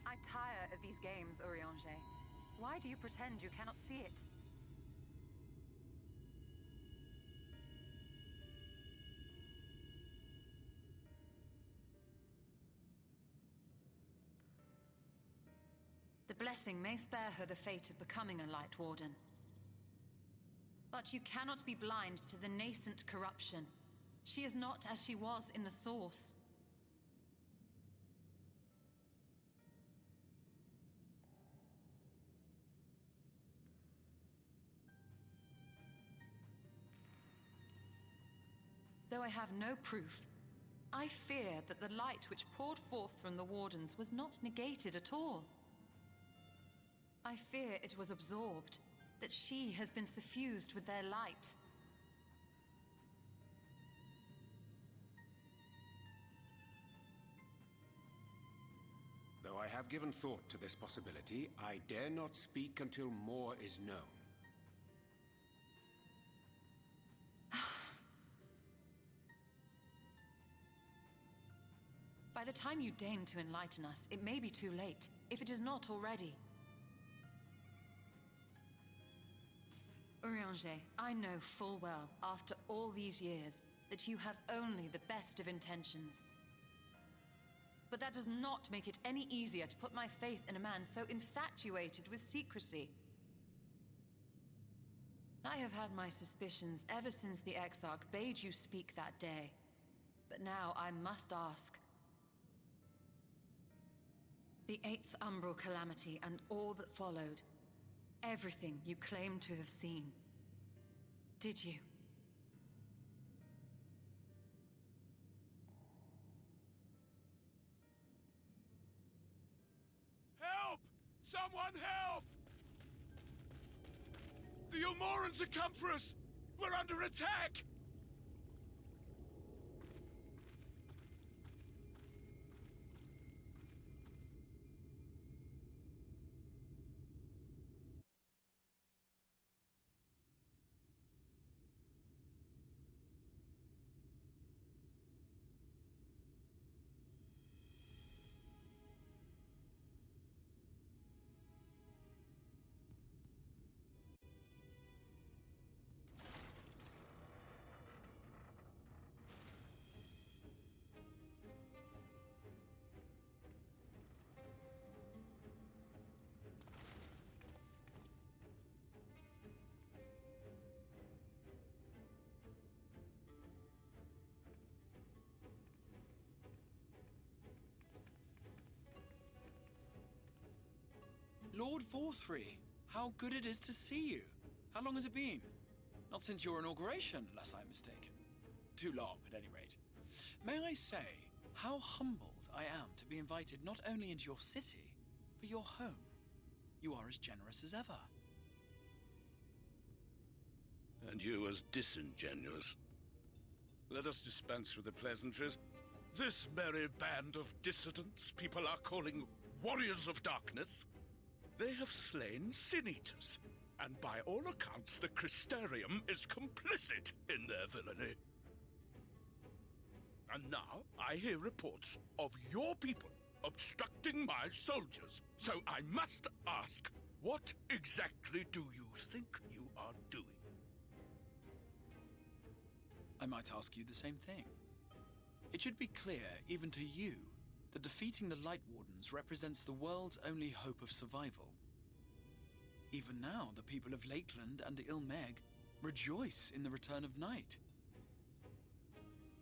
I tire of these games, Eorzea. Why do you pretend you cannot see it? The blessing may spare her the fate of becoming a Light Warden. But you cannot be blind to the nascent corruption. She is not as she was in the Source. Though I have no proof, I fear that the light which poured forth from the Wardens was not negated at all. I fear it was absorbed, that she has been suffused with their light. Though Though I have given thought to this possibility, I dare not speak until more is known. By the time you deign to enlighten us, it may be too late, if it is not already. Eorzea, I know full well, after all these years, that you have only the best of intentions. But that does not make it any easier to put my faith in a man so infatuated with secrecy. I have had my suspicions ever since the Exarch bade you speak that day. But now I must ask. The 8th Umbral Calamity and all that followed. Everything you claim to have seen. Did you? Help! Someone help! The Ilmorans have come for us! We're under attack! Lord Forthry, how good it is to see you. How long has it been? Not since your inauguration, unless I'm mistaken. Too long, at any rate. May I say how humbled I am to be invited not only into your city, but your home. You are as generous as ever. And you as disingenuous. Let us dispense with the pleasantries. This merry band of dissidents people are calling warriors of darkness, they have slain sin-eaters, and by all accounts the Crystarium is complicit in their villainy. And now I hear reports of your people obstructing my soldiers, so I must ask, what exactly do you think you are doing? I might ask you the same thing. It should be clear, even to you, that defeating the Light Wardens represents the world's only hope of survival. Even now, the people of Lakeland and Ilmeg rejoice in the return of night.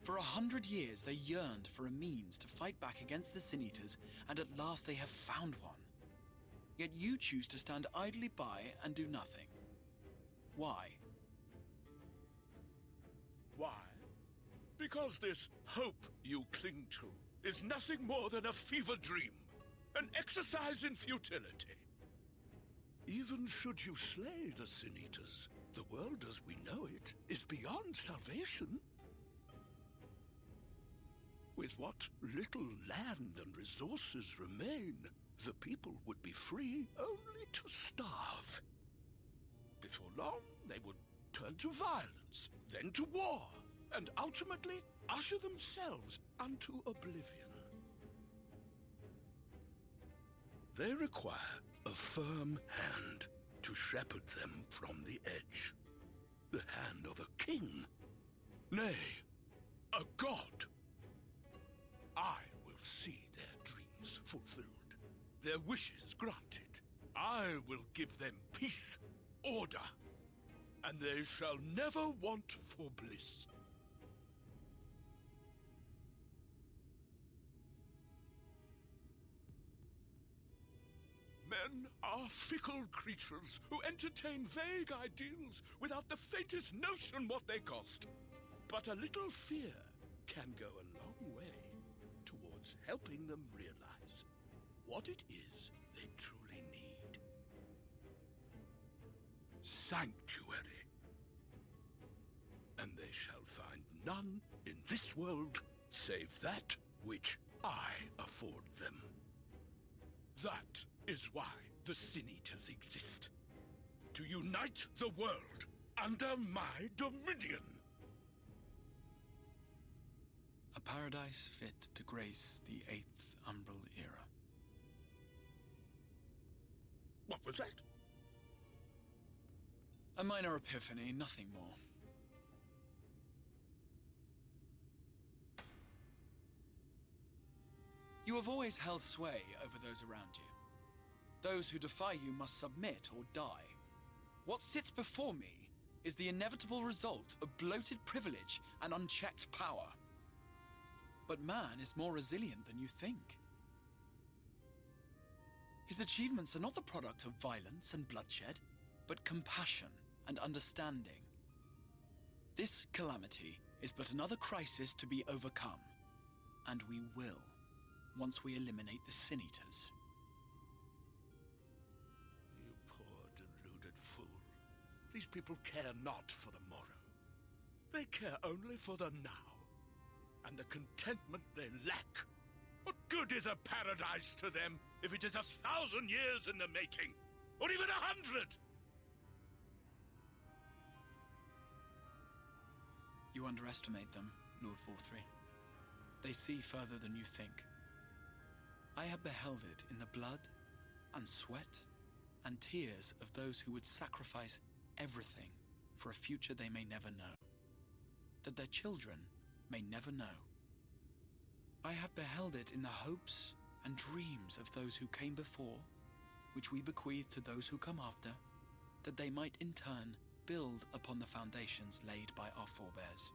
For 100 years, they yearned for a means to fight back against the Sin-Eaters, and at last they have found one. Yet you choose to stand idly by and do nothing. Why? Why? Because this hope you cling to is nothing more than a fever dream, an exercise in futility. Even should you slay the Sin-Eaters, the world as we know it is beyond salvation. With what little land and resources remain, the people would be free only to starve. Before long, they would turn to violence, then to war, and ultimately usher themselves unto oblivion. They require a firm hand to shepherd them from the edge. The hand of a king, nay, a god. I will see their dreams fulfilled, their wishes granted. I will give them peace, order, and they shall never want for bliss. Men are fickle creatures who entertain vague ideals without the faintest notion what they cost. But a little fear can go a long way towards helping them realize what it is they truly need. Sanctuary. And they shall find none in this world save that which I afford them. That is why the Sin Eaters exist. To unite the world under my dominion. A paradise fit to grace the 8th Umbral era. What was that? A minor epiphany, nothing more. You have always held sway over those around you. Those who defy you must submit or die. What sits before me is the inevitable result of bloated privilege and unchecked power. But man is more resilient than you think. His achievements are not the product of violence and bloodshed, but compassion and understanding. This calamity is but another crisis to be overcome, and we will, once we eliminate the Sin Eaters. You poor deluded fool. These people care not for the morrow. They care only for the now, and the contentment they lack. What good is a paradise to them if it is 1,000 years in the making, or even 100? You underestimate them, Lord Forthry. They see further than you think. I have beheld it in the blood and sweat and tears of those who would sacrifice everything for a future they may never know, that their children may never know. I have beheld it in the hopes and dreams of those who came before, which we bequeath to those who come after, that they might in turn build upon the foundations laid by our forebears.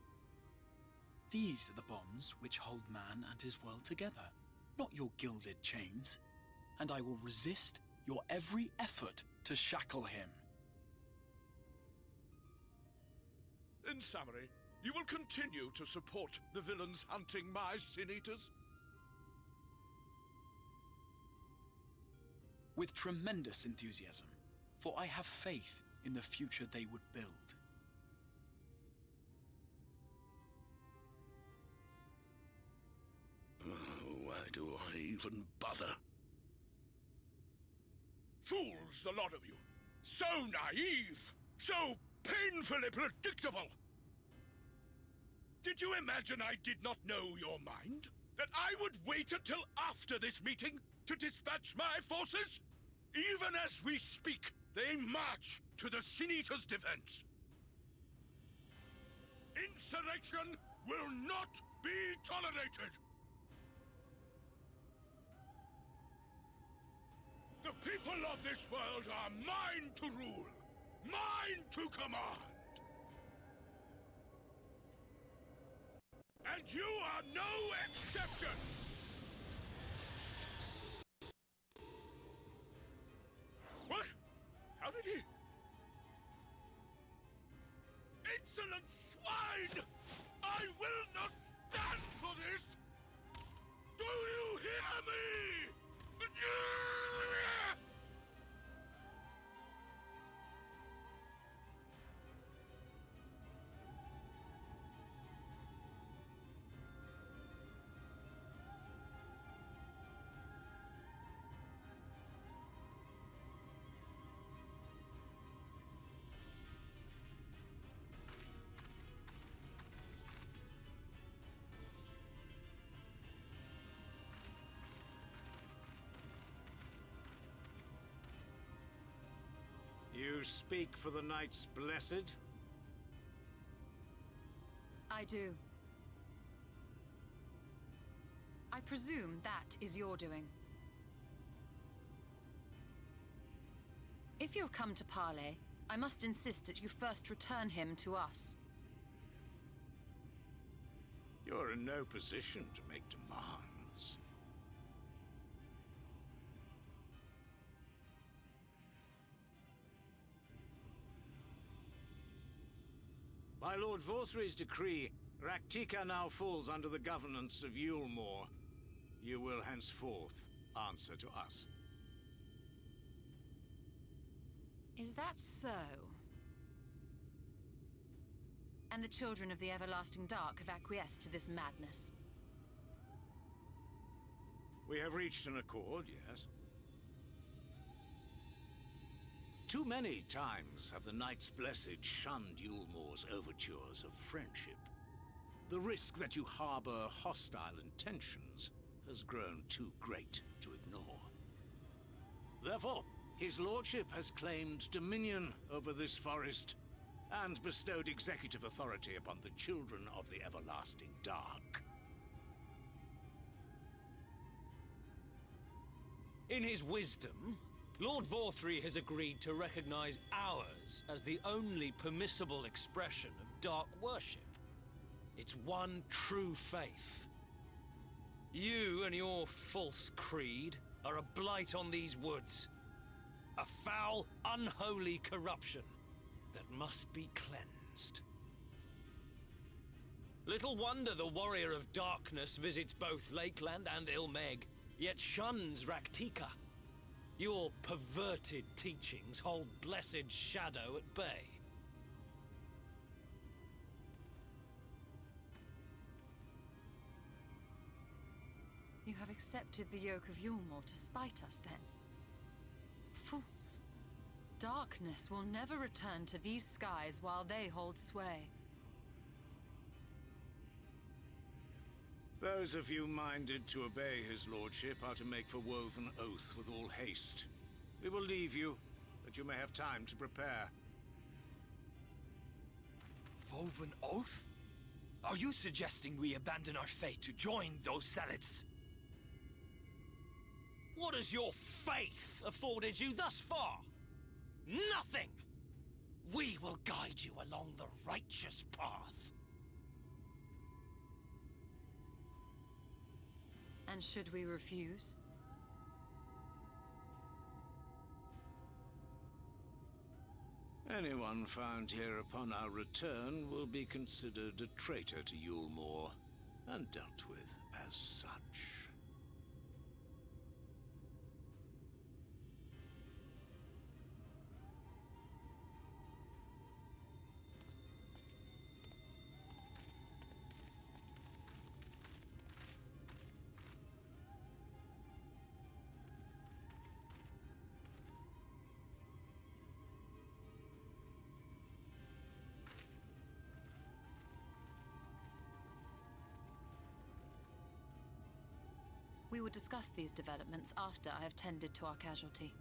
These are the bonds which hold man and his world together, not your gilded chains, and I will resist your every effort to shackle him. In summary, you will continue to support the villains hunting my Sin Eaters? With tremendous enthusiasm, for I have faith in the future they would build. Why do I even bother? Fools, the lot of you! So naive! So painfully predictable! Did you imagine I did not know your mind? That I would wait until after this meeting to dispatch my forces? Even as we speak, they march to the Sin Eaters' defense. Insurrection will not be tolerated! The people of this world are mine to rule, mine to command. And you are no exception! What? How did he... Insolent swine! I will not stand for this! Do you hear me? You speak for the Knights Blessed? I do. I presume that is your doing. If you have come to parley, I must insist that you first return him to us. You're in no position to make demands. By Lord Vorthry's decree, Raktika now falls under the governance of Yulmore. You will henceforth answer to us. Is that so? And the children of the Everlasting Dark have acquiesced to this madness? We have reached an accord, yes. Too many times have the Knights Blessed shunned Yulmore's overtures of friendship. The risk that you harbor hostile intentions has grown too great to ignore. Therefore, his lordship has claimed dominion over this forest and bestowed executive authority upon the children of the Everlasting Dark. In his wisdom, Lord Vorthry has agreed to recognize ours as the only permissible expression of dark worship. It's one true faith. You and your false creed are a blight on these woods. A foul, unholy corruption that must be cleansed. Little wonder the Warrior of Darkness visits both Lakeland and Ilmeg, yet shuns Raktika. Your perverted teachings hold blessed shadow at bay. You have accepted the yoke of Yulmore to spite us, then? Fools. Darkness will never return to these skies while they hold sway. Those of you minded to obey his lordship are to make for Woven Oath with all haste. We will leave you, that you may have time to prepare. Woven Oath? Are you suggesting we abandon our fate to join those zealots? What has your faith afforded you thus far? Nothing! We will guide you along the righteous path. And should we refuse? Anyone found here upon our return will be considered a traitor to Yulmore, and dealt with as such. We will discuss these developments after I have tended to our casualty.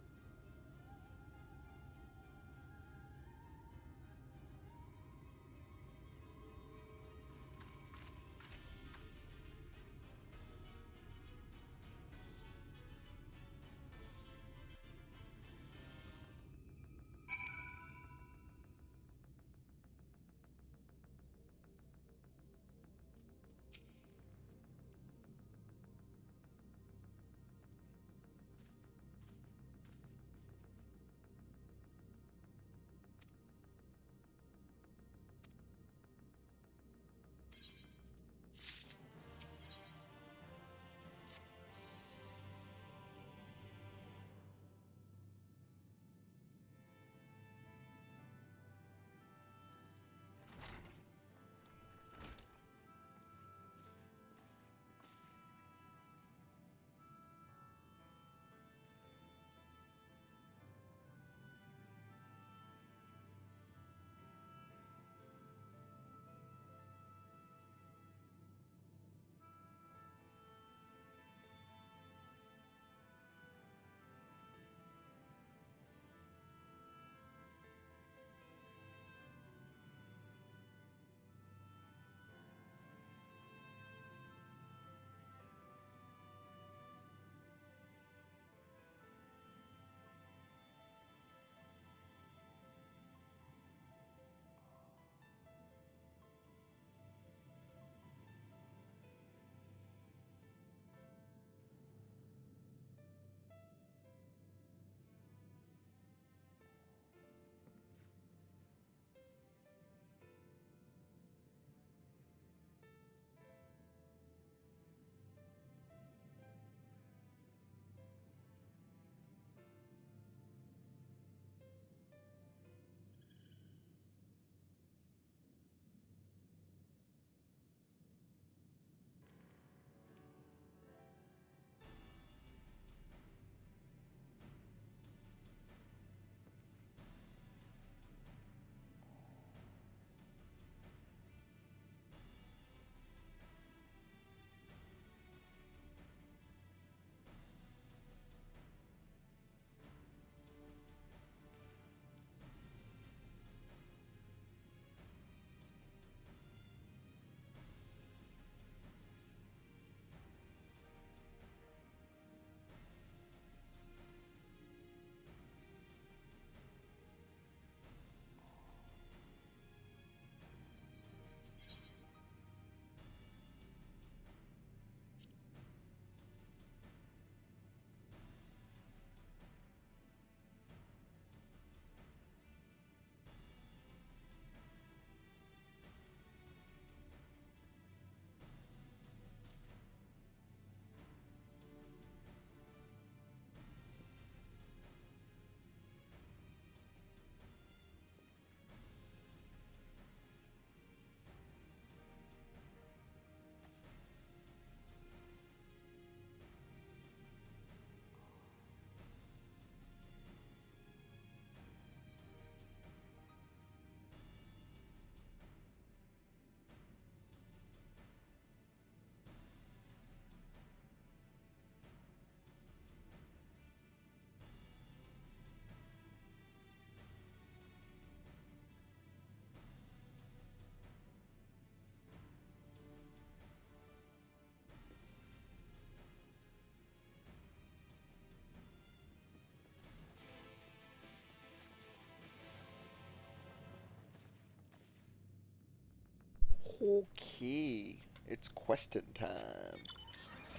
Okay, it's question time.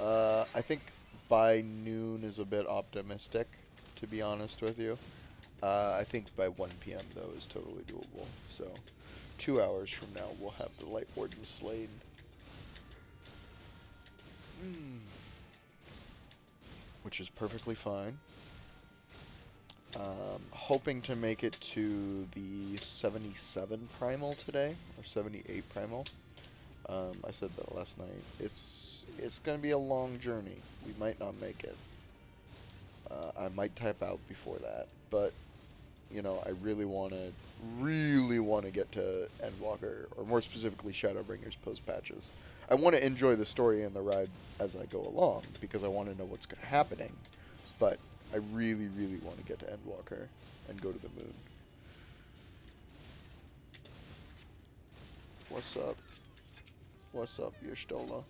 I think by noon is a bit optimistic, to be honest with you. I think by 1 p.m. though is totally doable. So, 2 hours from now we'll have the Light Warden slain. Which is perfectly fine. Hoping to make it to the 77 primal today, or 78 primal. I said that last night. It's gonna be a long journey. We might not make it. I might type out before that, but you know, I really wanna get to Endwalker, or more specifically Shadowbringers post patches. I want to enjoy the story and the ride as I go along because I want to know what's happening, but I really want to get to Endwalker and go to the moon. What's up? What's up, Yashtola?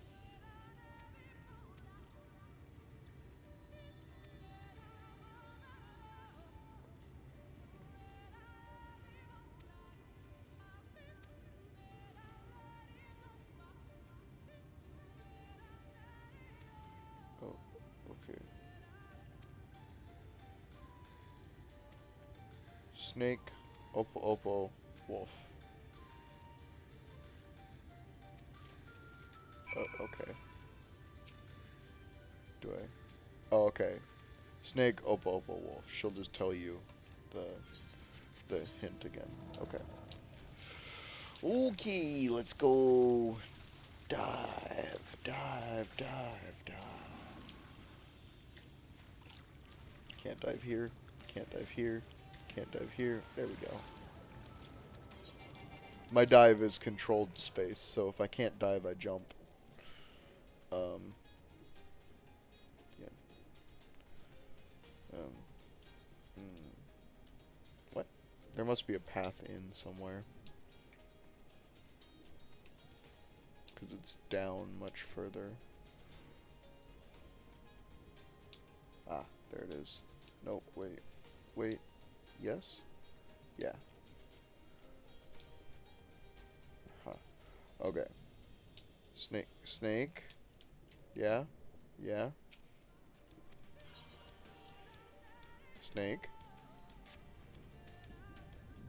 Oh, okay. Snake, Oppo, wolf. Okay. Do I? Oh, okay. Snake, Oppo, wolf. She'll just tell you the hint again. Okay. Okay, let's go. Dive. Can't dive here. Can't dive here. Can't dive here. There we go. My dive is controlled space, so if I can't dive, I jump. Yeah. What? There must be a path in somewhere. Because it's down much further. Ah, there it is. No, wait. Yes? Yeah. Huh. Okay. Snake. Yeah. Snake.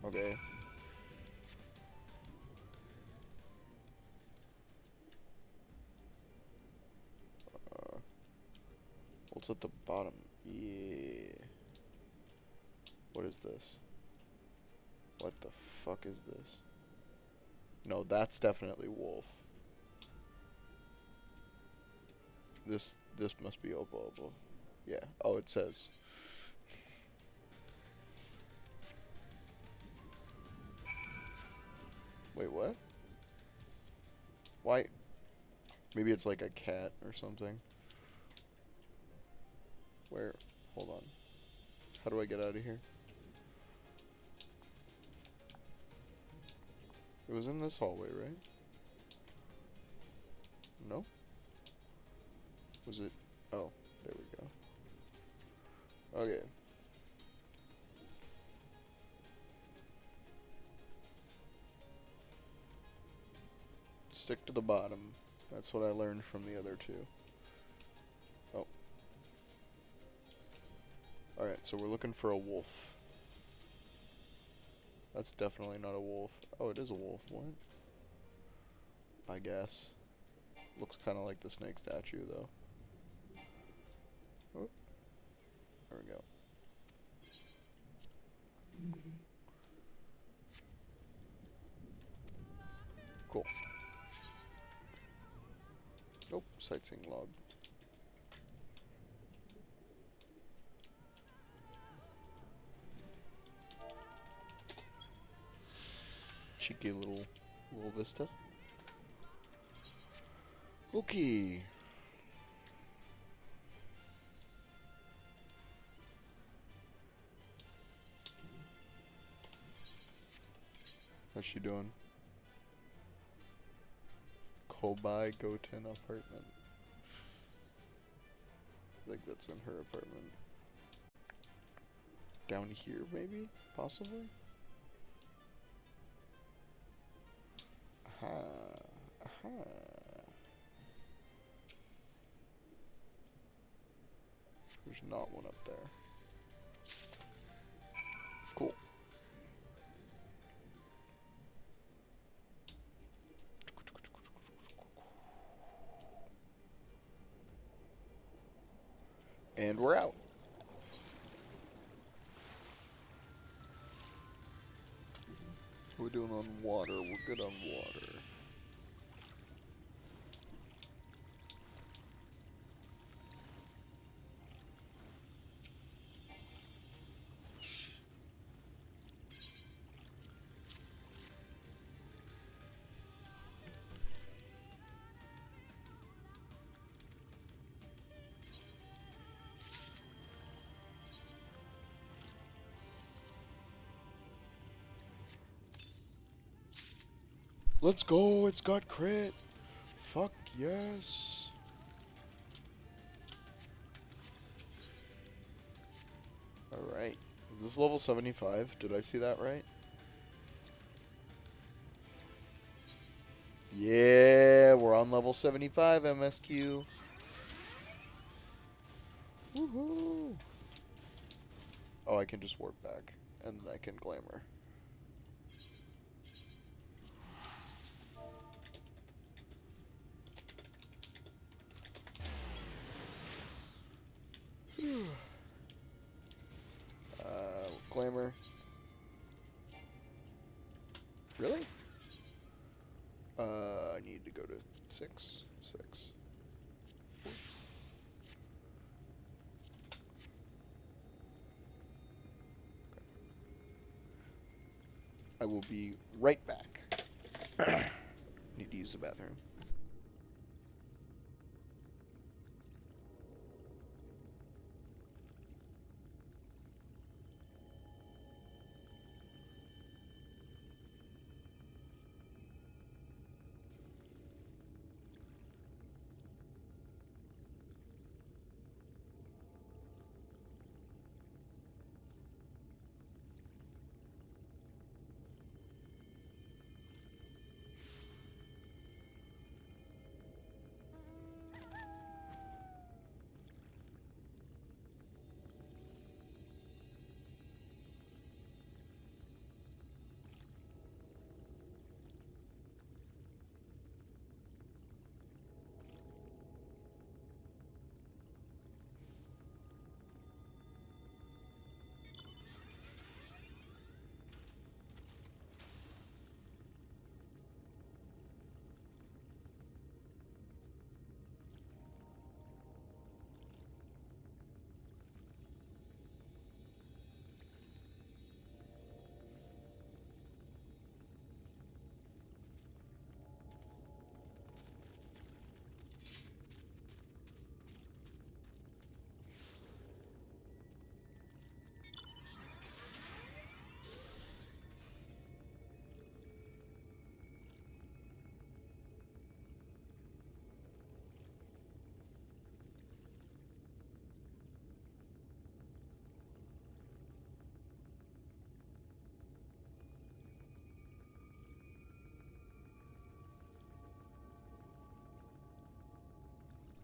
Okay. What's at the bottom? Yeah. What is this? What the fuck is this? No, that's definitely wolf. This must be Oppo. Yeah. Oh, it says. Wait, what? Why? Maybe it's like a cat or something. Where? Hold on. How do I get out of here? It was in this hallway, right? No? Was it? Oh, there we go. Okay. Stick to the bottom. That's what I learned from the other two. Oh. Alright, so we're looking for a wolf. That's definitely not a wolf. Oh, it is a wolf. What? I guess. Looks kind of like the snake statue, though. Oh. There we go. Cool. Nope, sightseeing log. Cheeky little vista. Okay. How's she doing? Kobai Goten apartment. I think that's in her apartment. Down here, maybe? Possibly? Aha. There's not one up there. Cool. And we're out. We're doing on water. We're good on water. Let's go, it's got crit. Fuck yes. Alright. Is this level 75? Did I see that right? Yeah, we're on level 75, MSQ. Woohoo! Oh, I can just warp back. And then I can glamour. Glamour. Really? I need to go to 6. I will be right back. Need to use the bathroom.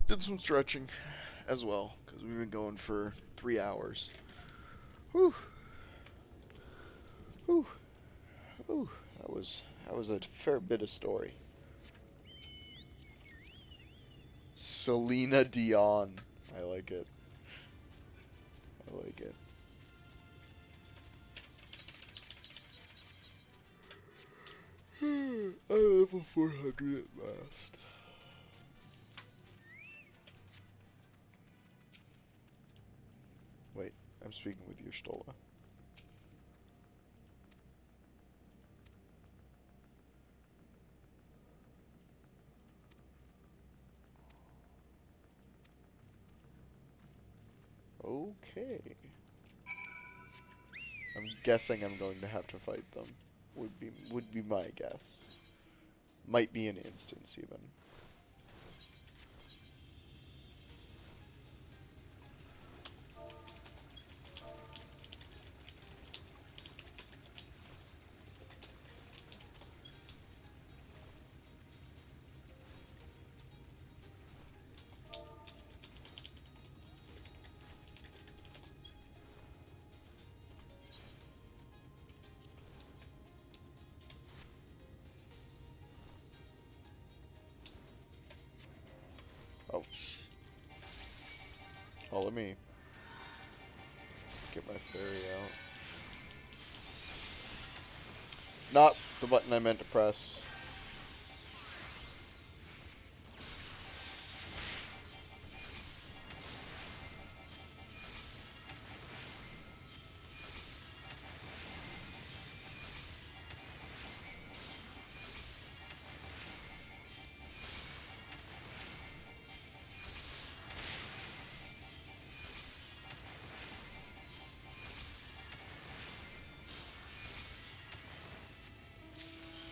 Did some stretching as well, because we've been going for 3 hours. Whew. Whew. Whew. That was a fair bit of story. Selena Dion. I like it. I like it. I level 400 at last. Wait, I'm speaking with you, Stola. Okay. I'm guessing I'm going to have to fight them. Would be my guess. Might be an instance even. Oh. Oh, let me get my fairy out. Not the button I meant to press.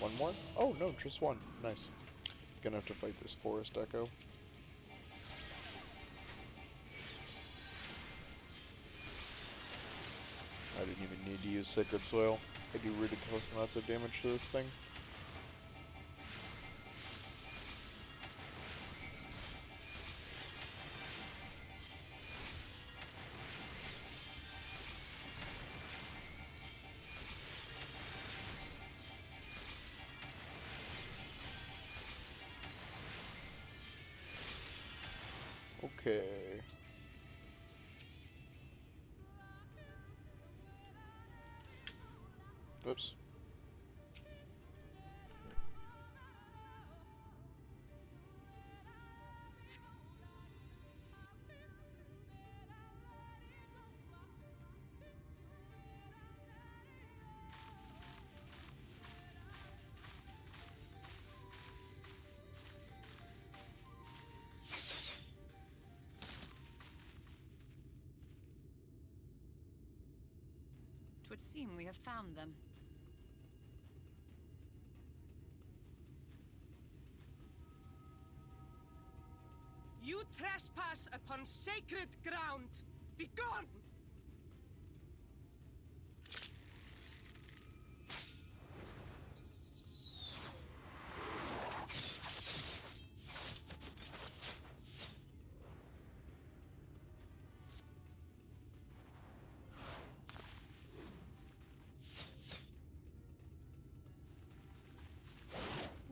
One more? Oh, no, just one. Nice. Gonna have to fight this forest echo. I didn't even need to use Sacred Soil. I do ridiculous amounts of damage to this thing. Okay. Whoops. It would seem we have found them. You trespass upon sacred ground! Begone!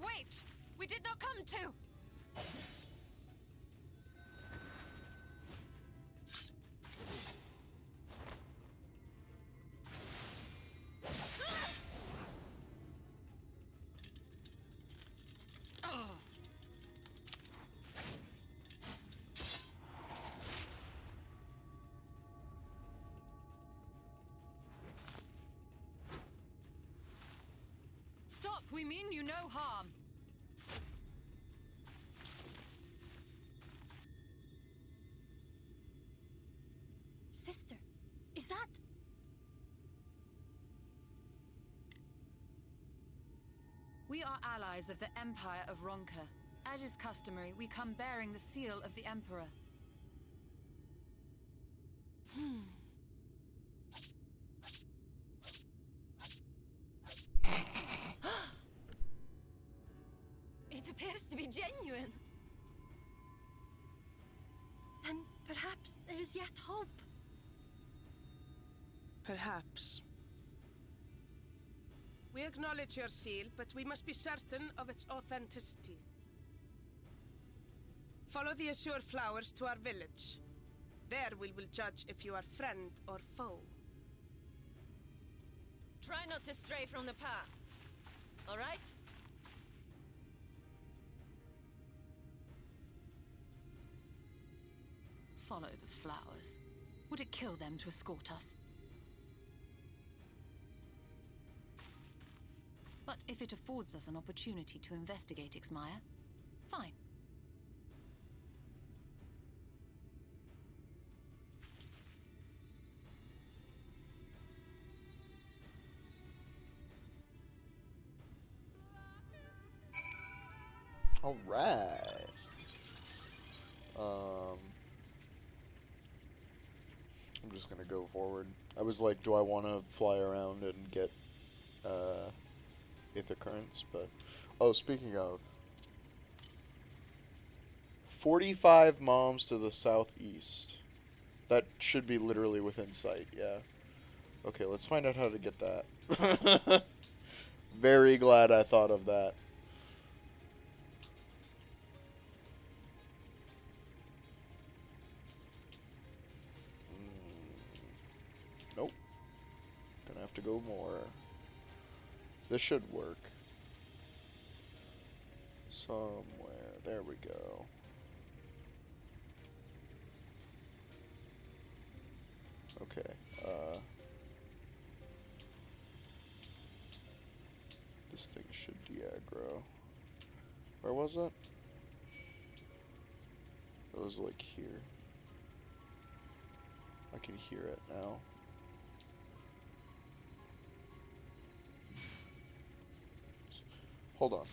Wait! We did not come to! Stop! We mean you no harm. Sister, is that... We are allies of the Empire of Ronka. As is customary, we come bearing the seal of the Emperor. It appears to be genuine. Then perhaps there's yet hope. Perhaps. We acknowledge your seal, but we must be certain of its authenticity. Follow the azure flowers to our village. There we will judge if you are friend or foe. Try not to stray from the path. All right? Follow the flowers. Would it kill them to escort us? But if it affords us an opportunity to investigate Ixmaya, fine. All right. I'm just gonna go forward. I was like, do I want to fly around and get Aether Currents? But oh, speaking of, 45 moms to the southeast. That should be literally within sight. Yeah. Okay, let's find out how to get that. Very glad I thought of that. go more. This should work. Somewhere. There we go. Okay. This thing should de-aggro. Where was it? It was like here. I can hear it now. Hold on.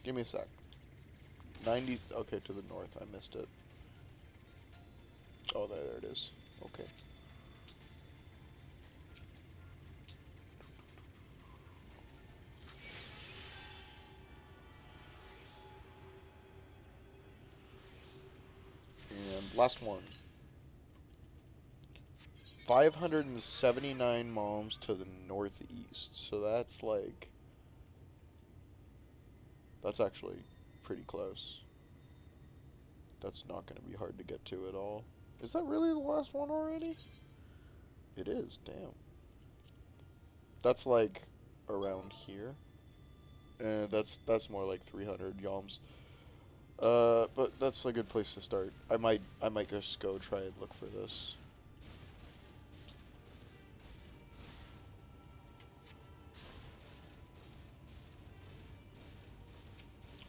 Give me a sec. 90, okay, to the north. I missed it. Oh, there it is. Okay. And last one. 579 moms to the northeast. So that's like... That's actually pretty close. That's not going to be hard to get to at all. Is that really the last one already? It is, damn. That's like around here. That's more like 300 yalms. But that's a good place to start. I might just go try and look for this.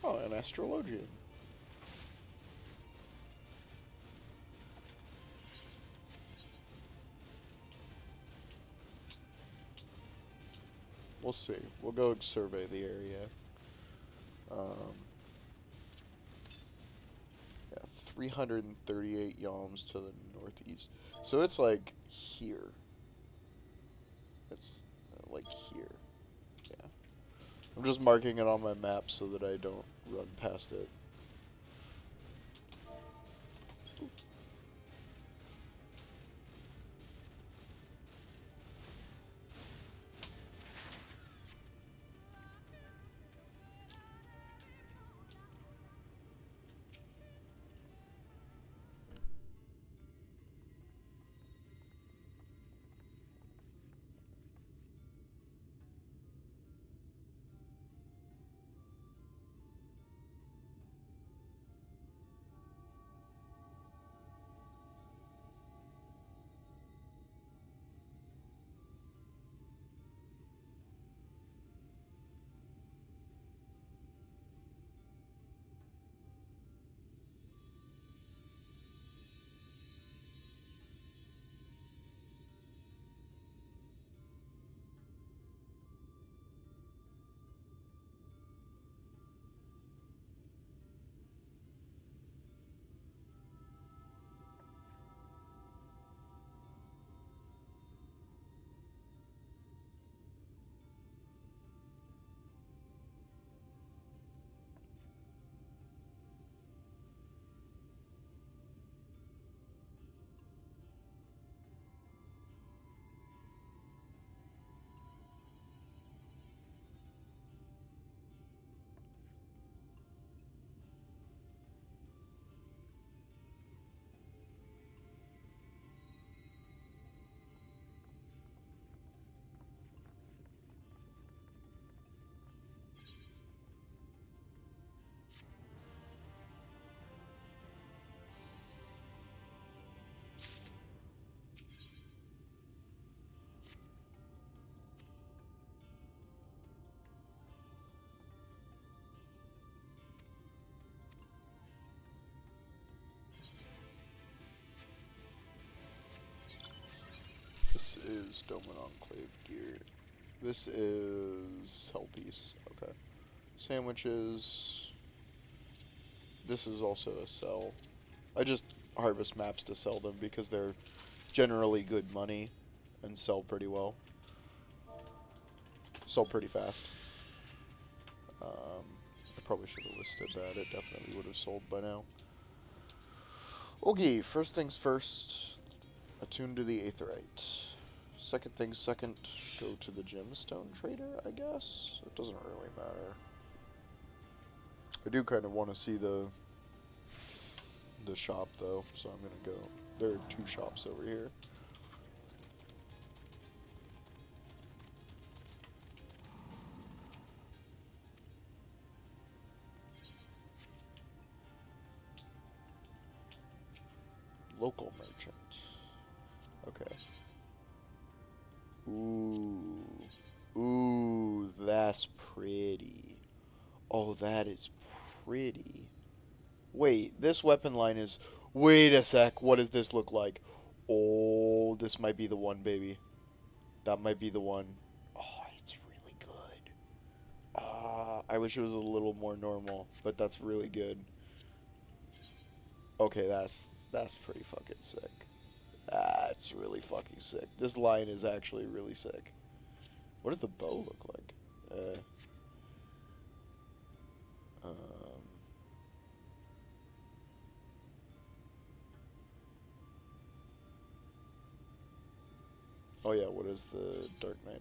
Oh, an astrologian. We'll see. We'll go survey the area. Yeah, 338 yalms to the northeast. So it's like here. It's like here. Yeah. I'm just marking it on my map so that I don't run past it. This is Doman Enclave gear. This is Hellpiece. Okay. Sandwiches. This is also a sell. I just harvest maps to sell them because they're generally good money and sell pretty well. Sell pretty fast. I probably should have listed that. It definitely would have sold by now. Okay, first things first. Attune to the Aetherite. Second things second, go to the gemstone trader, I guess? It doesn't really matter. I do kind of want to see the shop, though, so I'm going to go. There are two shops over here. Local merchant. Okay. Ooh. Ooh, that's pretty. Oh, that is pretty. Wait, this weapon line is... Wait a sec, what does this look like? Oh, this might be the one, baby. That might be the one. Oh, it's really good. I wish it was a little more normal, but that's really good. Okay, that's pretty fucking sick. That's really fucking sick. This line is actually really sick. What does the bow look like? Um, oh yeah, what is the Dark Knight?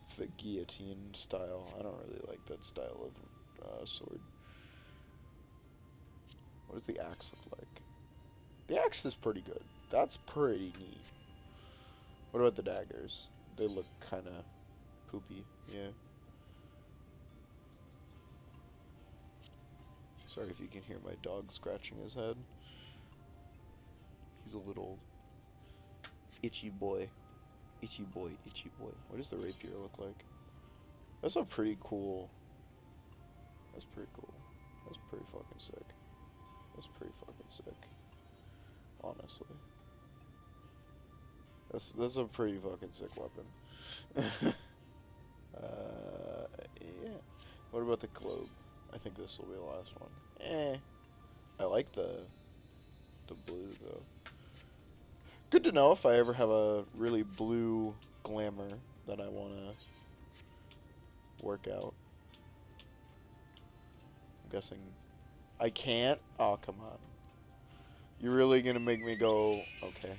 It's the guillotine style. I don't really like that style of sword. What does the axe look like? The axe is pretty good. That's pretty neat. What about the daggers? They look kind of poopy. Yeah. Sorry if you can hear my dog scratching his head. He's a little itchy boy. Itchy boy, itchy boy. What does the rapier look like? That's a pretty cool... That's pretty cool. That's pretty fucking sick. That's pretty fucking sick. Honestly. That's a pretty fucking sick weapon. Yeah. What about the globe? I think this will be the last one. I like the blue though. Good to know if I ever have a really blue glamour that I want to work out. I'm guessing I can't? Oh, come on. You're really gonna make me go, okay.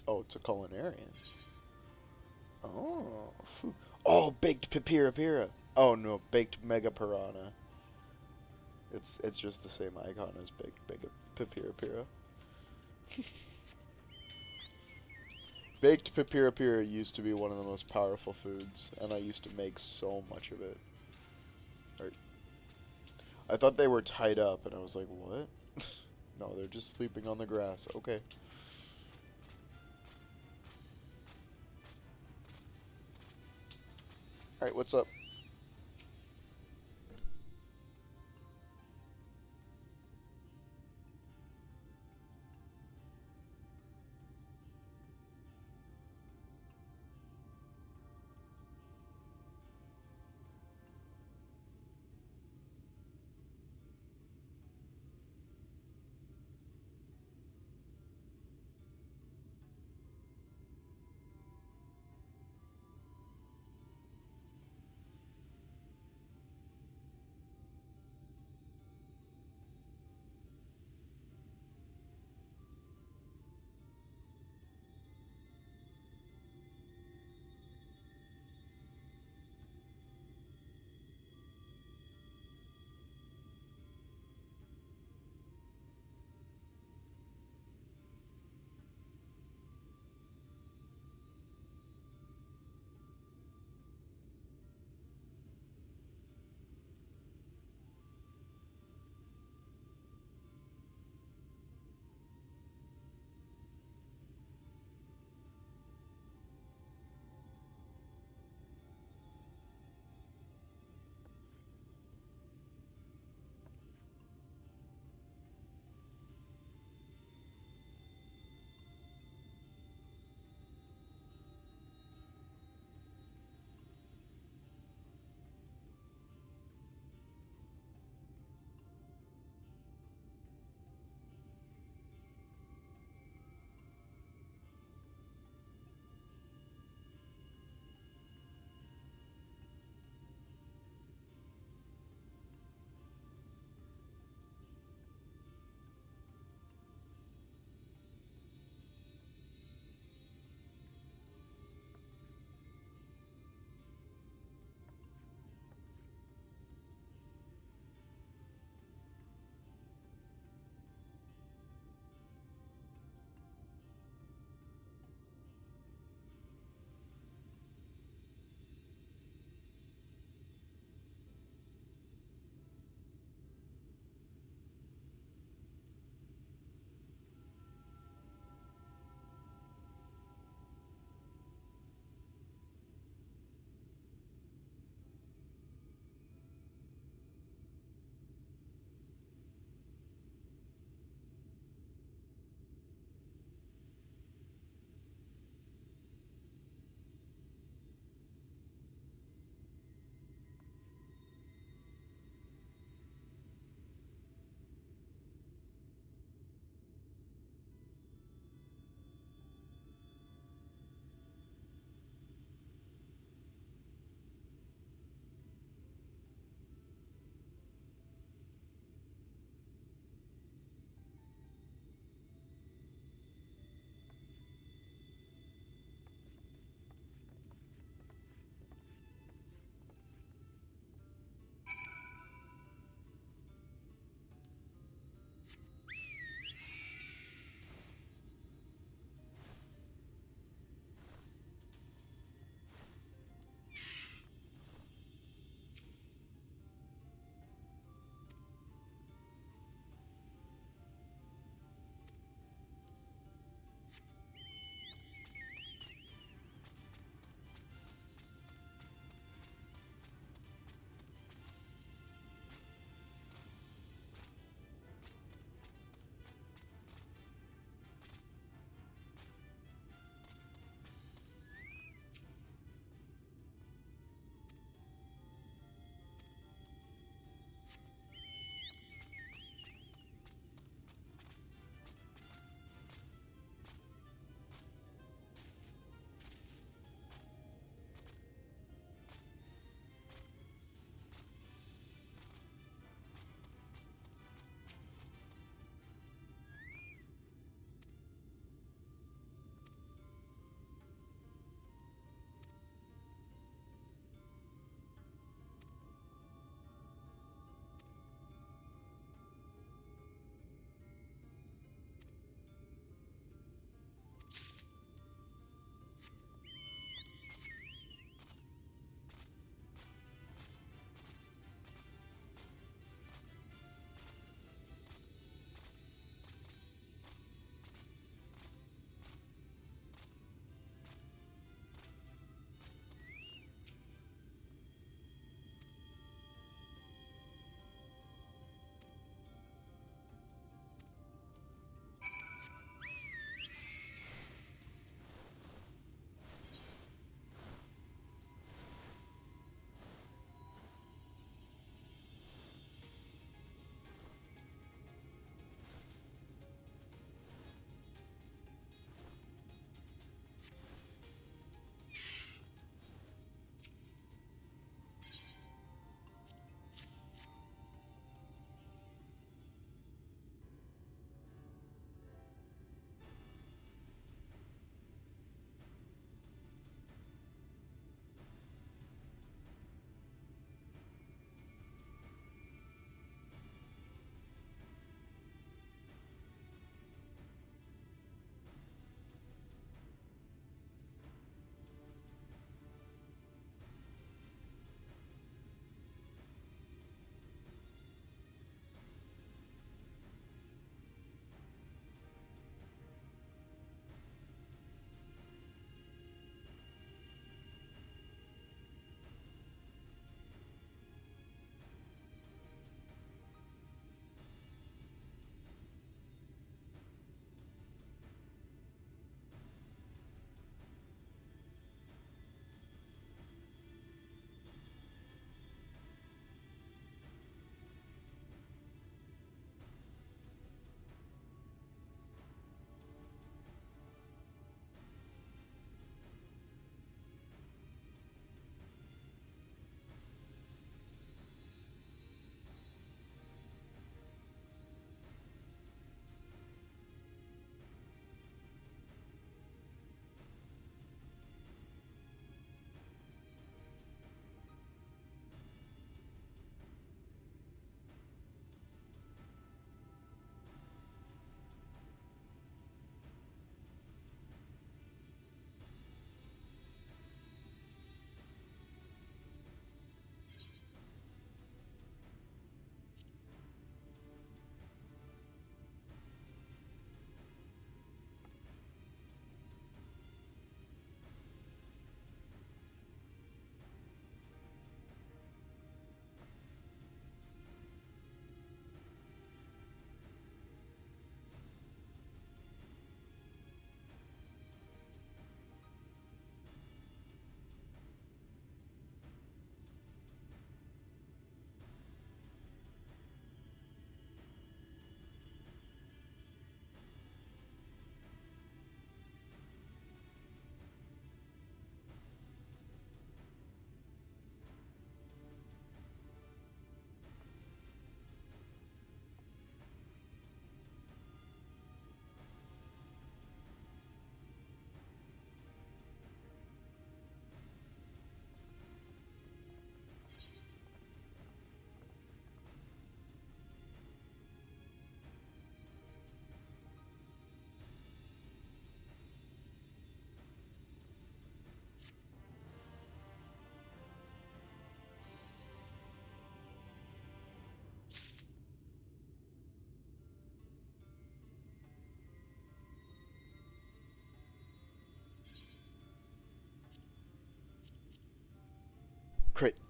Oh, it's a culinarian. Oh, food. Oh, baked papira pira. Oh no, baked mega piranha. It's just the same icon as baked mega papira pira. Baked papira pira used to be one of the most powerful foods, and I used to make so much of it. I thought they were tied up, and I was like, what? No, they're just sleeping on the grass. Okay. Alright, what's up?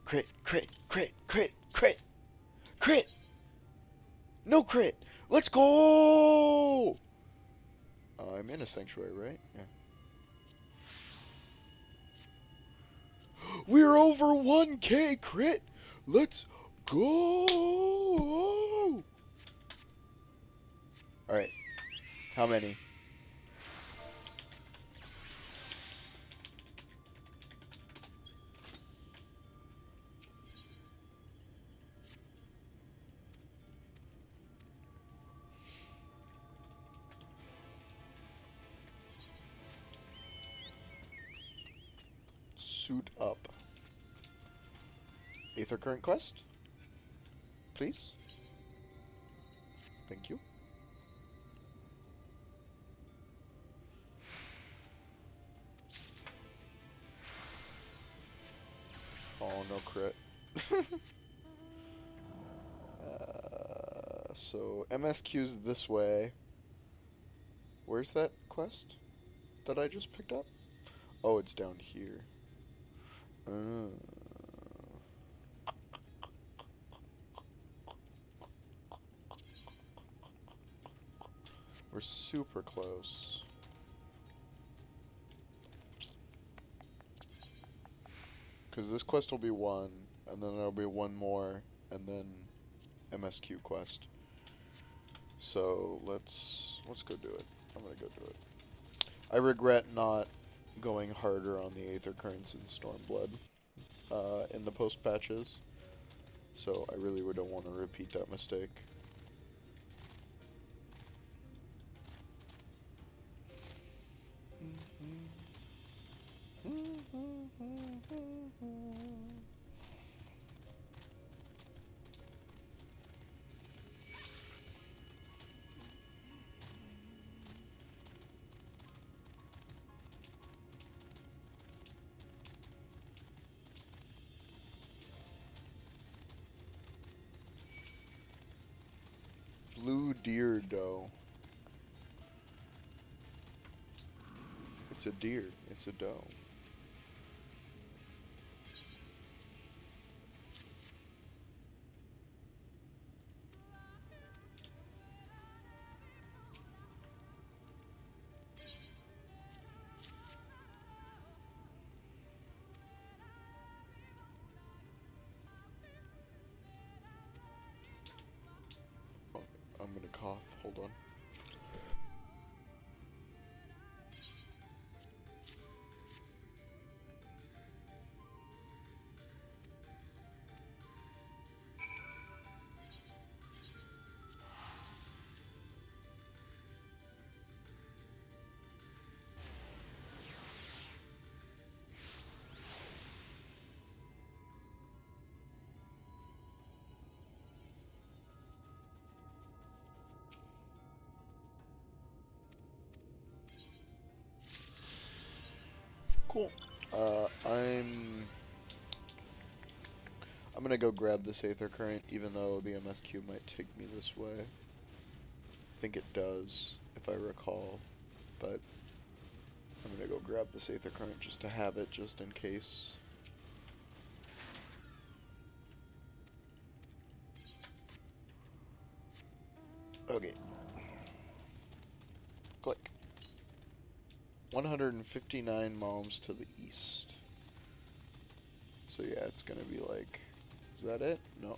Crit, crit, crit, crit, crit, crit! No crit! Let's go! I'm in a sanctuary, right? Yeah. We're over 1K crit! Let's go! Alright. How many? Suit up. Aether Current quest? Please? Thank you. Oh, no crit. So, MSQ's this way. Where's that quest that I just picked up? Oh, it's down here. We're super close. Because this quest will be one, and then there'll be one more, and then MSQ quest. So let's go do it. I'm gonna go do it. I regret not going harder on the Aether Currents in Stormblood in the post patches. So I really don't want to repeat that mistake. Blue deer doe. It's a deer. It's a doe. Oh, I'm gonna cough. Hold on. Cool. I'm gonna go grab this Aether Current, even though the MSQ might take me this way. I think it does, if I recall, but I'm gonna go grab this Aether Current just to have it, just in case. Okay. Click. 159 malms to the east. So yeah, it's gonna be like... Is that it? No.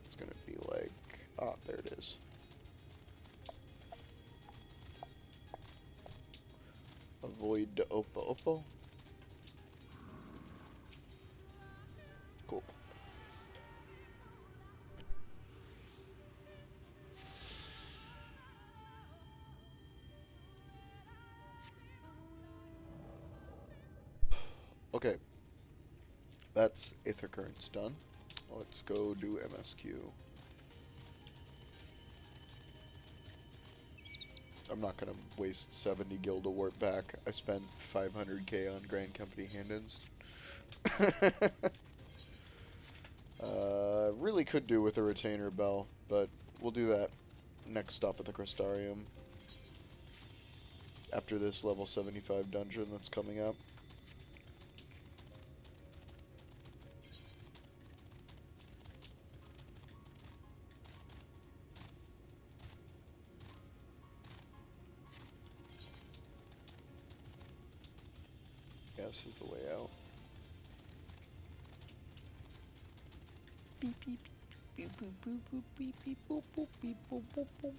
It's gonna be like... Ah, there it is. Avoid the Oppo Oppo. Cool. Okay. That's Aether Currents done. Let's go do MSQ. I'm not gonna waste 70 guild award back. I spent 500k on Grand Company hand-ins. Really could do with a retainer bell, but we'll do that next stop at the Crystarium. After this level 75 dungeon that's coming up. guess, is the way out. Beep, beep, beep, boop, boop, boop, beep, beep, boop, boop, beep, boop, boop, boop.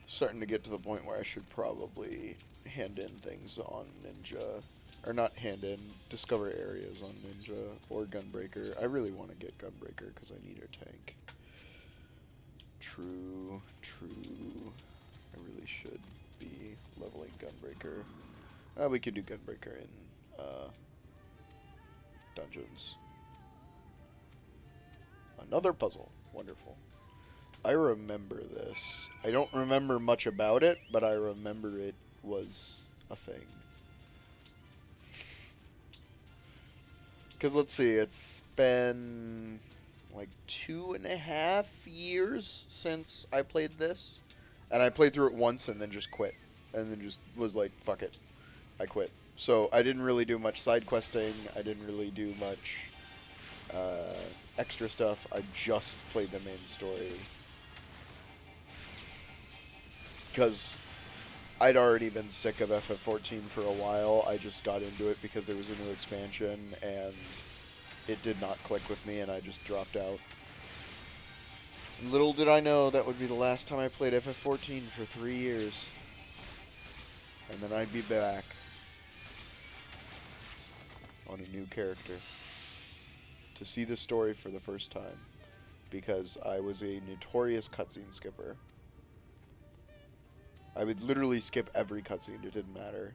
Starting to get to the point where I should probably hand in things on Ninja. Or not hand in, discover areas on Ninja or Gunbreaker. I really want to get Gunbreaker because I need a tank. True, true. I really should be leveling Gunbreaker. We could do Gunbreaker in dungeons. Another puzzle. Wonderful. I remember this. I don't remember much about it, but I remember it was a thing. Because let's see, it's been like 2.5 years since I played this. And I played through it once and then just quit. And then just was like, fuck it. I quit. So I didn't really do much side questing. I didn't really do much extra stuff. I just played the main story. Because I'd already been sick of FF14 for a while. I just got into it because there was a new expansion, and it did not click with me, and I just dropped out. Little did I know that would be the last time I played FF14 for 3 years. And then I'd be back on a new character to see the story for the first time, because I was a notorious cutscene skipper. I would literally skip every cutscene, it didn't matter.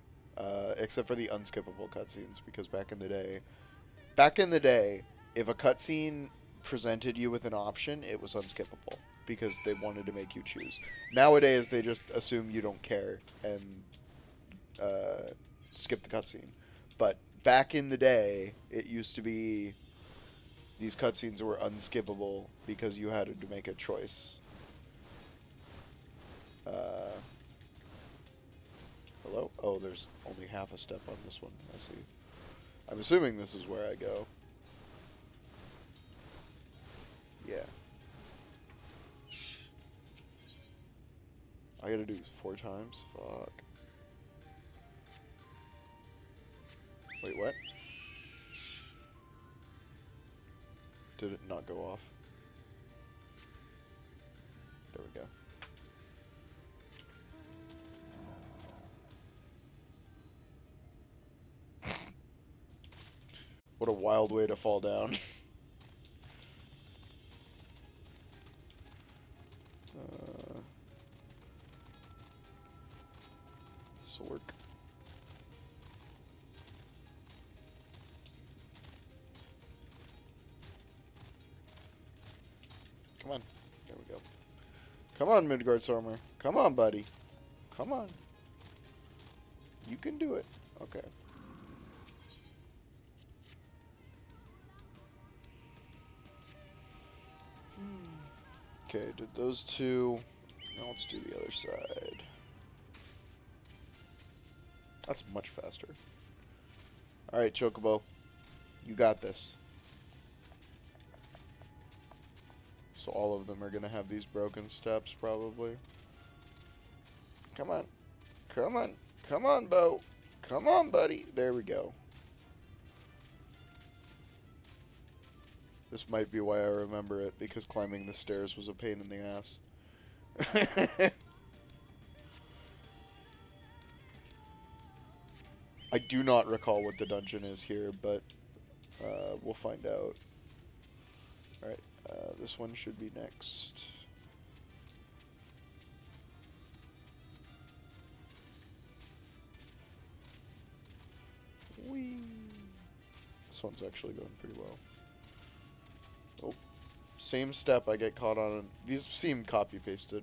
Except for the unskippable cutscenes, because back in the day, if a cutscene presented you with an option, it was unskippable, because they wanted to make you choose. Nowadays, they just assume you don't care, and skip the cutscene. But back in the day, it used to be these cutscenes were unskippable, because you had to make a choice. Hello? Oh, there's only half a step on this one. I see. I'm assuming this is where I go. Yeah. I gotta do this 4 times? Fuck. Wait, what? Did it not go off? There we go. What a wild way to fall down. This'll work. Come on. There we go. Come on, Midgard Stormer. Come on, buddy. Come on. You can do it. Okay. Okay, did those two. Now let's do the other side. That's much faster. Alright, Chocobo. You got this. So all of them are going to have these broken steps, probably. Come on. Come on. Come on, Bo. Come on, buddy. There we go. This might be why I remember it, because climbing the stairs was a pain in the ass. I do not recall what the dungeon is here, but we'll find out. Alright, this one should be next. Whee! This one's actually going pretty well. Oh, same step I get caught on. These seem copy-pasted.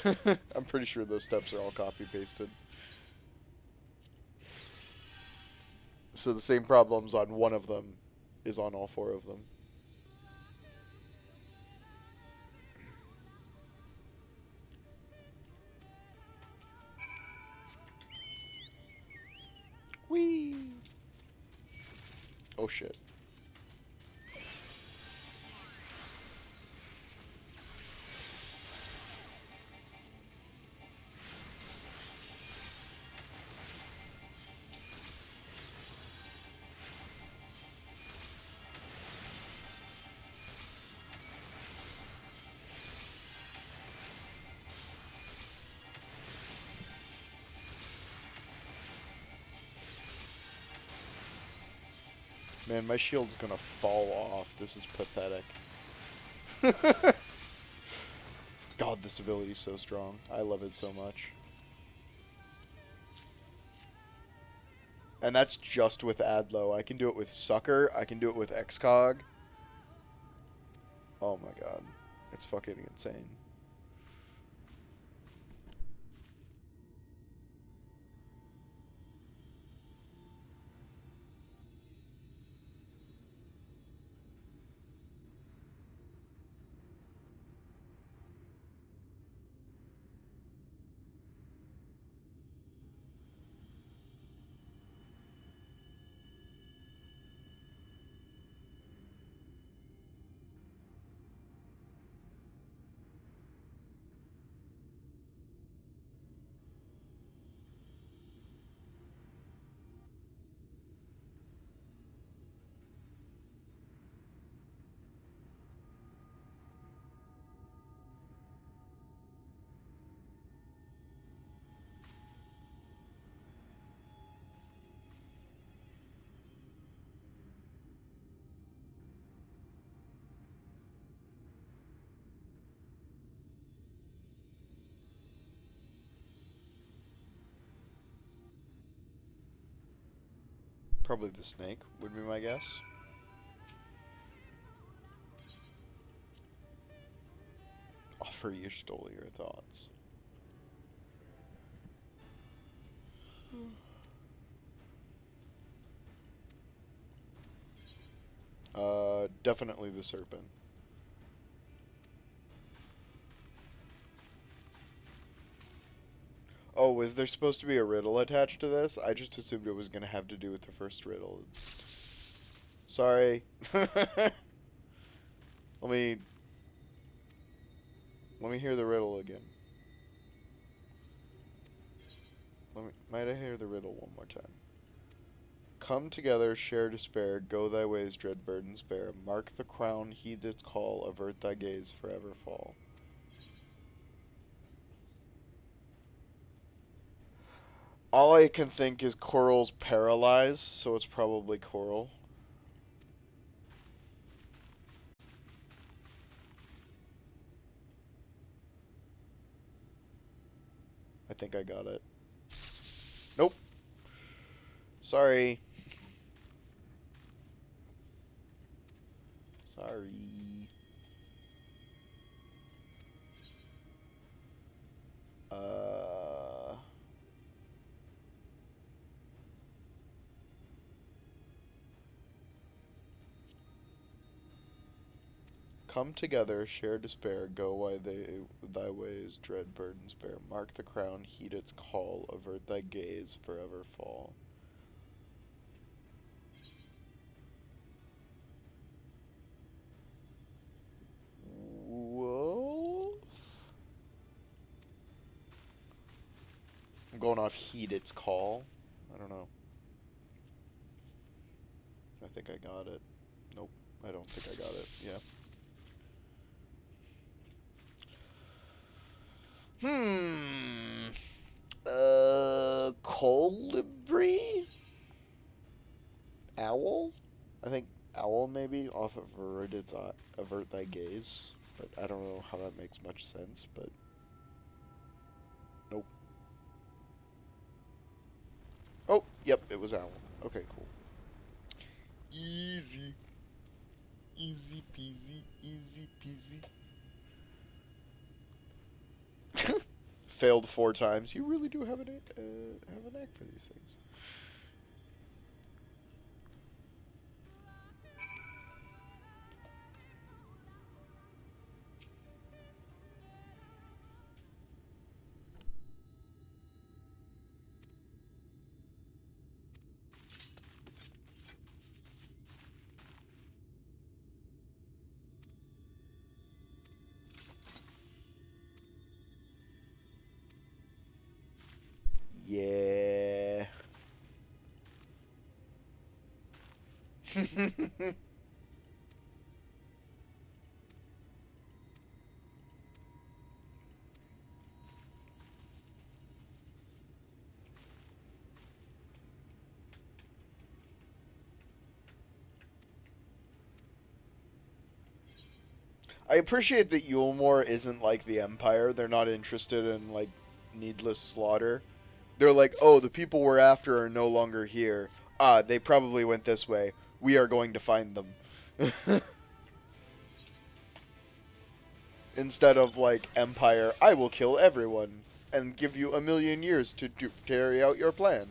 I'm pretty sure those steps are all copy-pasted. So the same problems on one of them is on all 4 of them. Whee! Oh shit. Man, my shield's gonna fall off. This is pathetic. God, this ability's so strong. I love it so much. And that's just with Adlo. I can do it with Sucker. I can do it with Excog. Oh my god. It's fucking insane. Probably the snake would be my guess. Offer your stole your thoughts. Definitely the serpent. Oh, is there supposed to be a riddle attached to this? I just assumed it was going to have to do with the first riddle. Sorry. Let me hear the riddle again. Might I hear the riddle one more time? Come together, share despair, go thy ways, dread burdens bear. Mark the crown, heed its call, avert thy gaze, forever fall. All I can think is Coral's paralyzed, so it's probably Coral. I think I got it. Nope. Sorry. Sorry. Come together, share despair, go thy ways, dread burdens bear. Mark the crown, heed its call, avert thy gaze, forever fall. Wolf? I'm going off heed its call. I don't know. I think I got it. Nope, I don't think I got it. Yeah. Colibri? Owl? I think owl maybe off of avert thy gaze, but I don't know how that makes much sense, but nope. Oh, yep, it was owl. Okay, cool. Easy. Easy peasy, easy peasy. Failed 4 times. You really do have a knack for these things. Yeah. I appreciate that Yulmore isn't like the Empire. They're not interested in like needless slaughter. They're like, oh, the people we're after are no longer here. Ah, they probably went this way. We are going to find them. Instead of like Empire, I will kill everyone and give you 1,000,000 years to carry out your plan.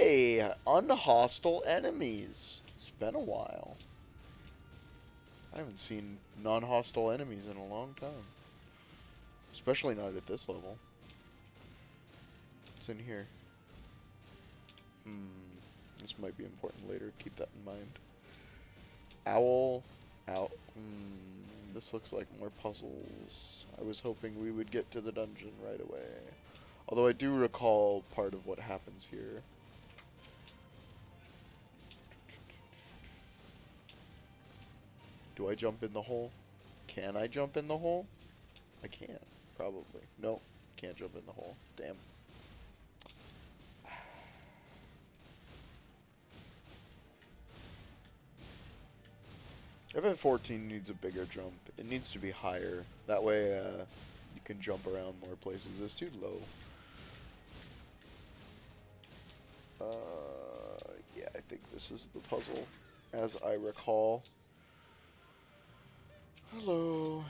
Hey, unhostile enemies. It's been a while. I haven't seen non-hostile enemies in a long time. Especially not at this level. What's in here? This might be important later. Keep that in mind. Owl. Owl. This looks like more puzzles. I was hoping we would get to the dungeon right away. Although I do recall part of what happens here. Do I jump in the hole? Can I jump in the hole? I can, probably. No, can't jump in the hole. Damn. FF14 needs a bigger jump. It needs to be higher. That way, you can jump around more places. It's too low. Yeah, I think this is the puzzle, as I recall. Hello.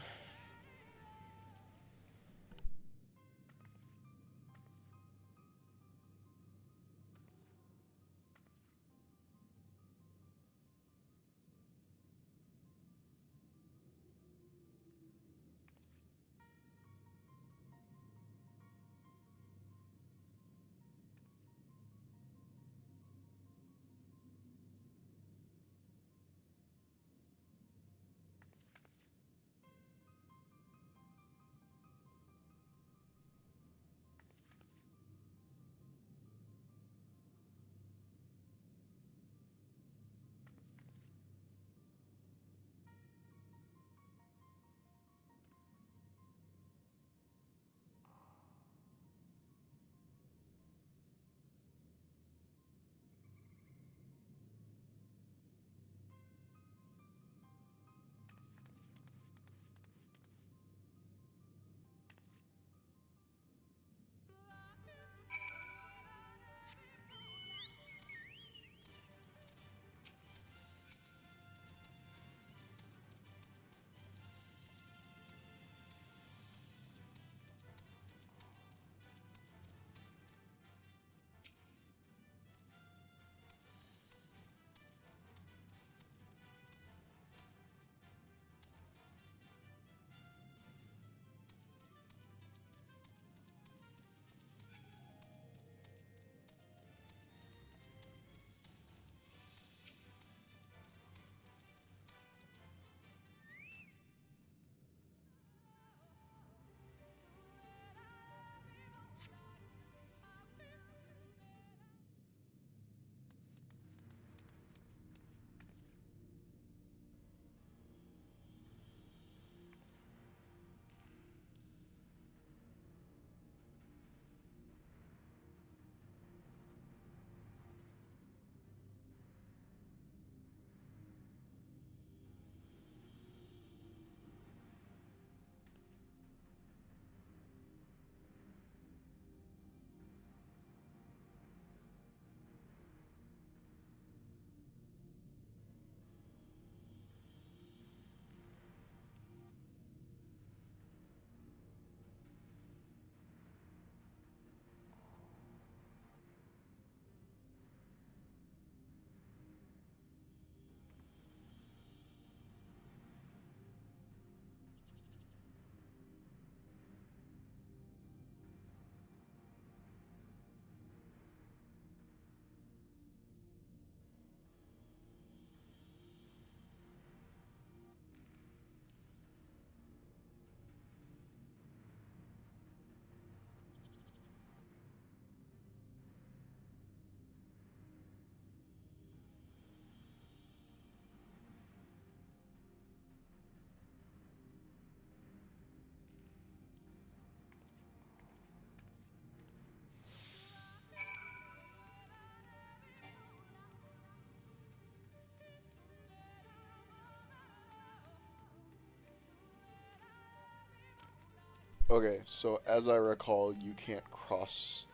Okay, so as I recall, you can't cross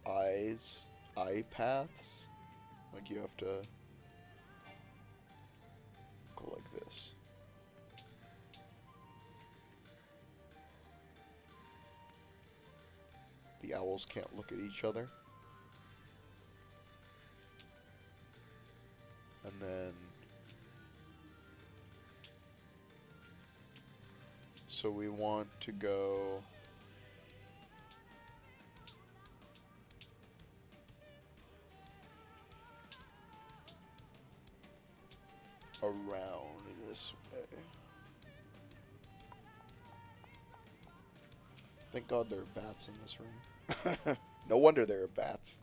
eye paths. Like, you have to go like this. The owls can't look at each other. And then... So we want to go... around this way. Thank God there are bats in this room. No wonder there are bats.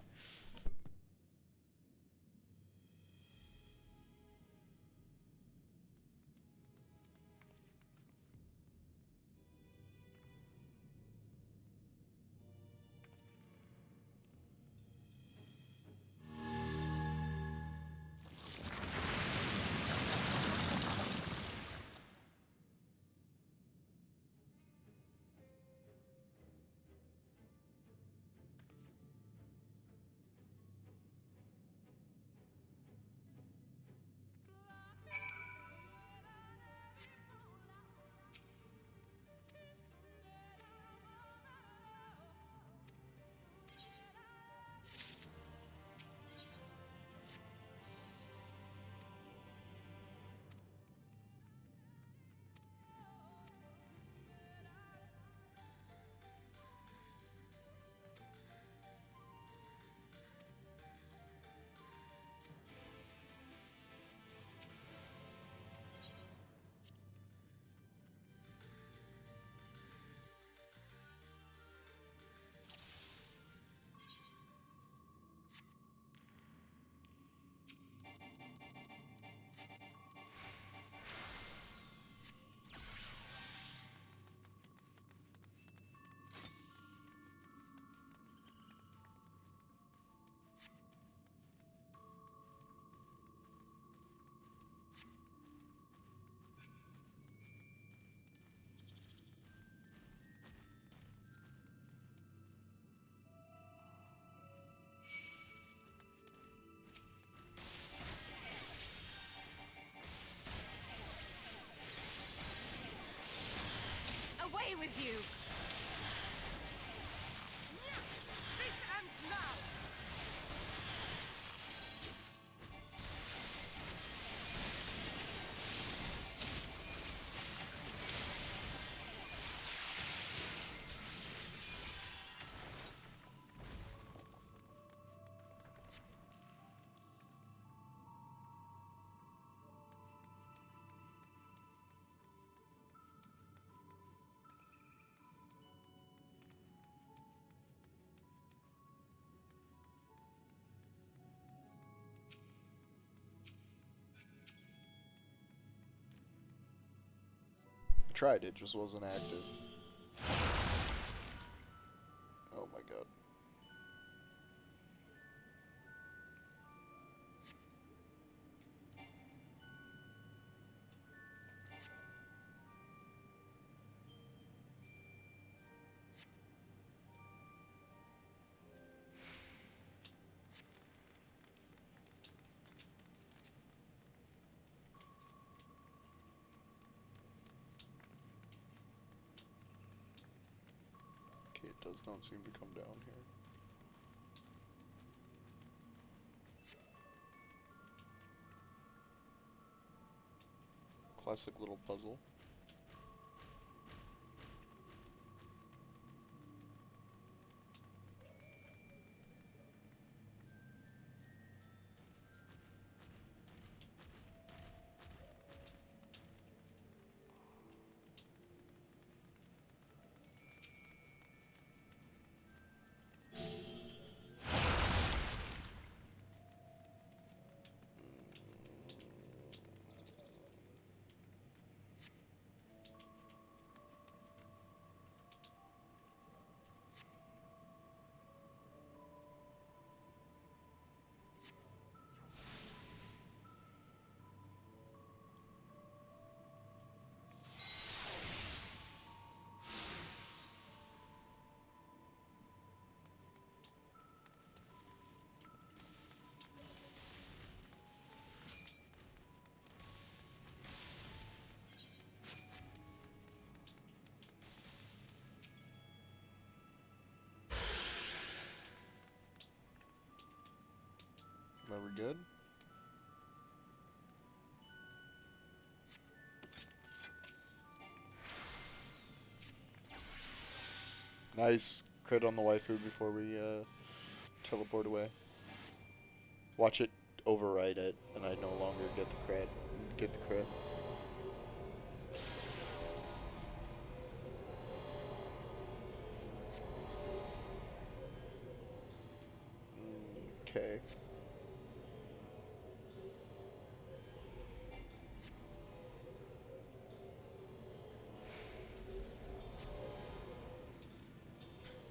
Away with you! This ends now! I tried, it just wasn't active. Oh my god. Okay, it does not seem to come down here. Classic little puzzle. never good. Nice crit on the waifu before we teleport away. Watch it override it, and I no longer get the crit. Okay.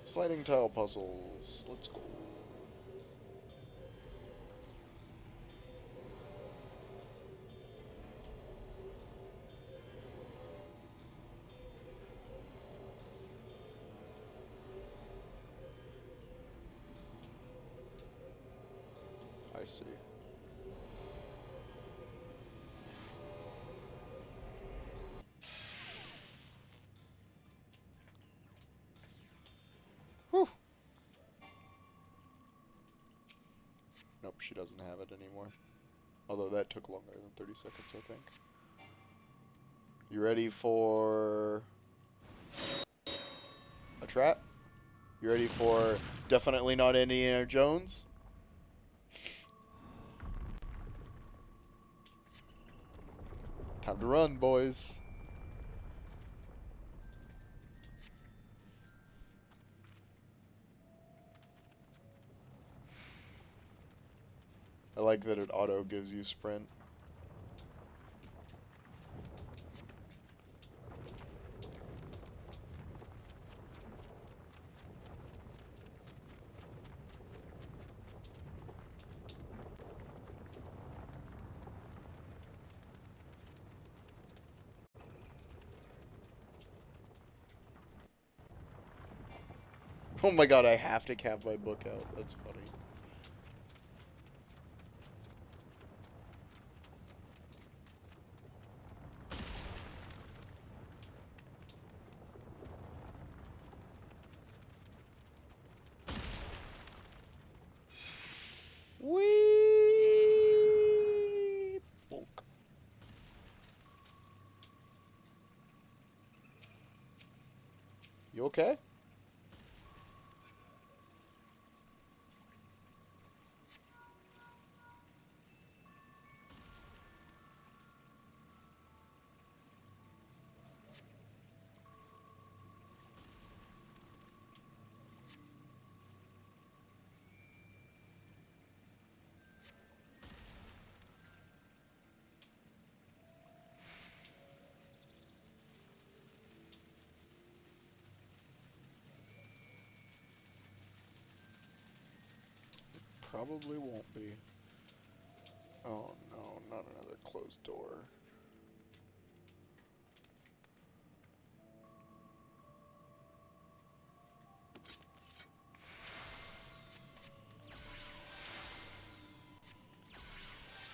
Sliding tile puzzles. Let's go. I see. Whew. Nope, she doesn't have it anymore. Although that took longer than 30 seconds, I think. You ready for a trap? You ready for definitely not Indiana Jones? Time to run, boys. I like that it auto gives you sprint. Oh my god, I have to cap my book out. That's funny. Wee bulk. You okay? Probably won't be. Oh no, not another closed door.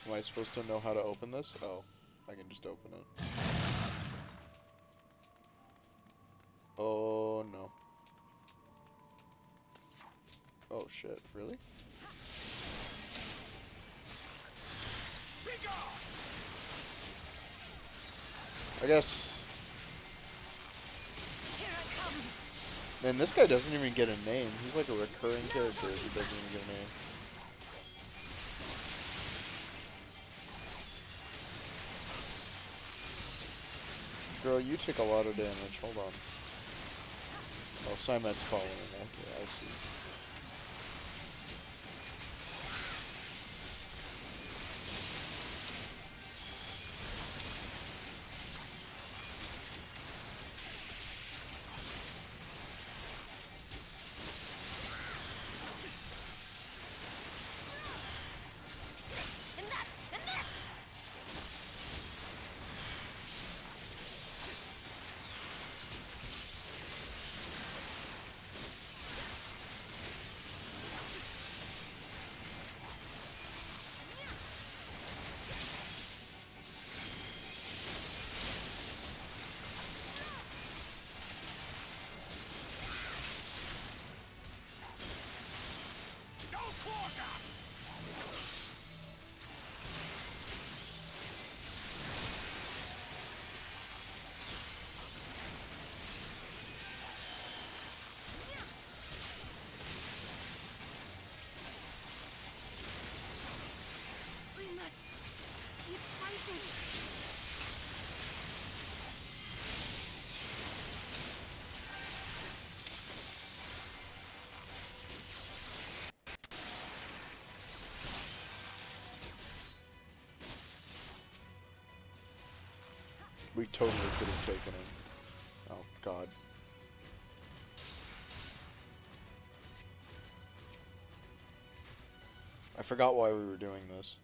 Am I supposed to know how to open this? Oh, I can just open it. Oh no. Oh shit, really? I guess. Man, this guy doesn't even get a name. He's like a recurring character who doesn't even get a name. Girl, you took a lot of damage. Hold on. Oh, Simon's following. Okay, I see. We totally could have taken him. Oh, God. I forgot why we were doing this.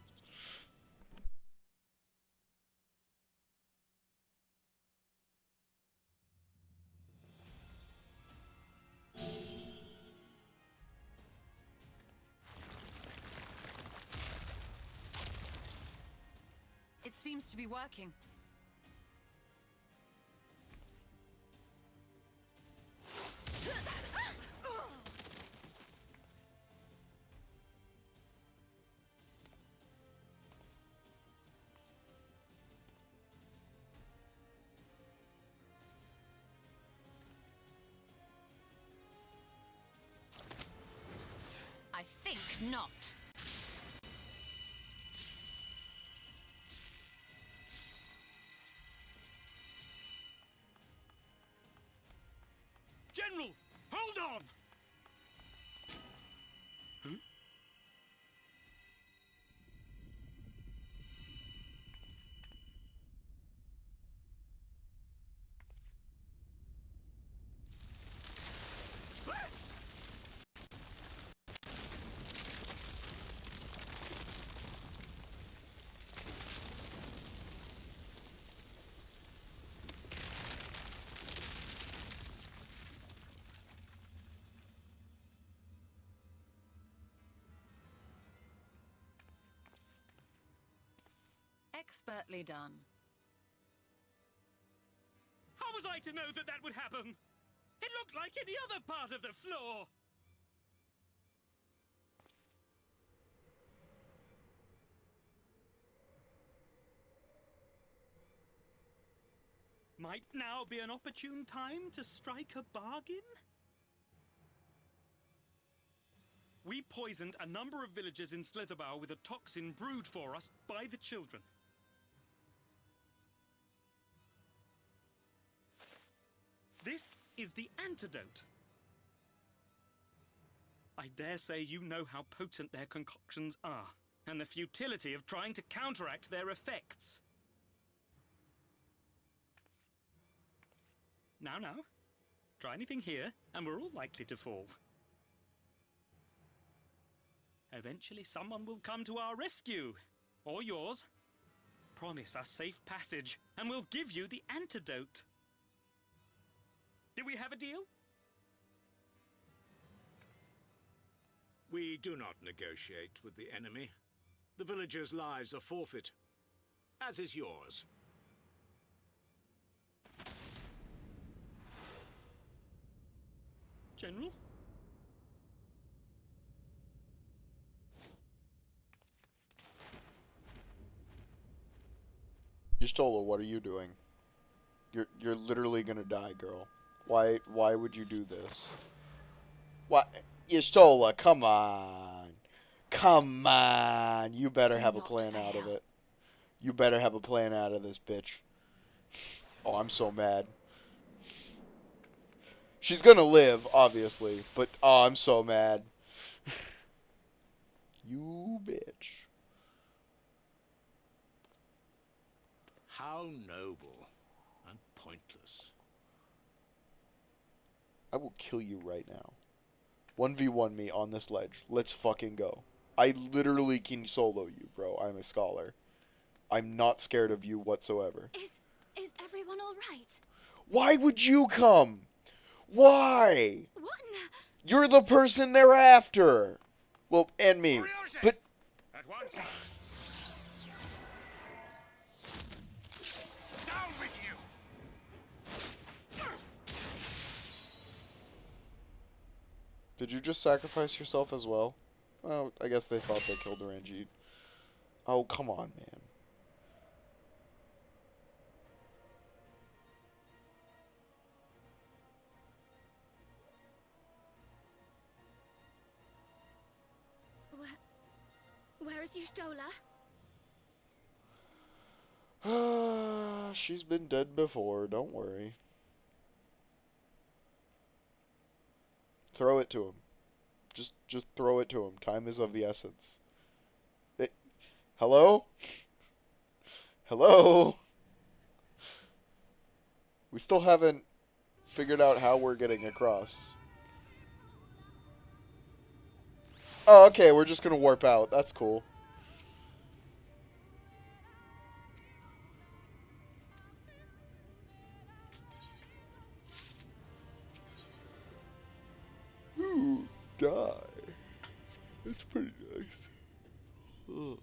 It seems to be working. I think not. General, hold on! Expertly done. How was I to know that that would happen? It looked like any other part of the floor. Might now be an opportune time to strike a bargain? We poisoned a number of villagers in Slitherbough with a toxin brewed for us by the children. This is the antidote. I dare say you know how potent their concoctions are, and the futility of trying to counteract their effects. Now, try anything here, and we're all likely to fall. Eventually someone will come to our rescue, or yours. Promise us safe passage, and we'll give you the antidote. Do we have a deal? We do not negotiate with the enemy. The villagers' lives are forfeit, as is yours. General? Yustola, what are you doing? You're literally gonna die, girl. Why would you do this? What? Yustola, come on. Come on. You better have a plan out of it. You better have a plan out of this, bitch. Oh, I'm so mad. She's gonna live, obviously, but oh, I'm so mad. You bitch. How noble and pointless. I will kill you right now. 1v1 me on this ledge. Let's fucking go. I literally can solo you, bro. I'm a scholar. I'm not scared of you whatsoever. Is everyone all right? Why would you come? Why? What? You're the person they're after. Well, and me. But at once. Down with you. did you just sacrifice yourself as well? Oh, I guess they thought they killed Ranjit. Oh, come on, man. Where is Yustola? She's been dead before, don't worry. Throw it to him. Just throw it to him. Time is of the essence. Hello? Hello? We still haven't figured out how we're getting across. Oh, okay, we're just gonna warp out. That's cool. Ooh, die. That's pretty nice. Ugh.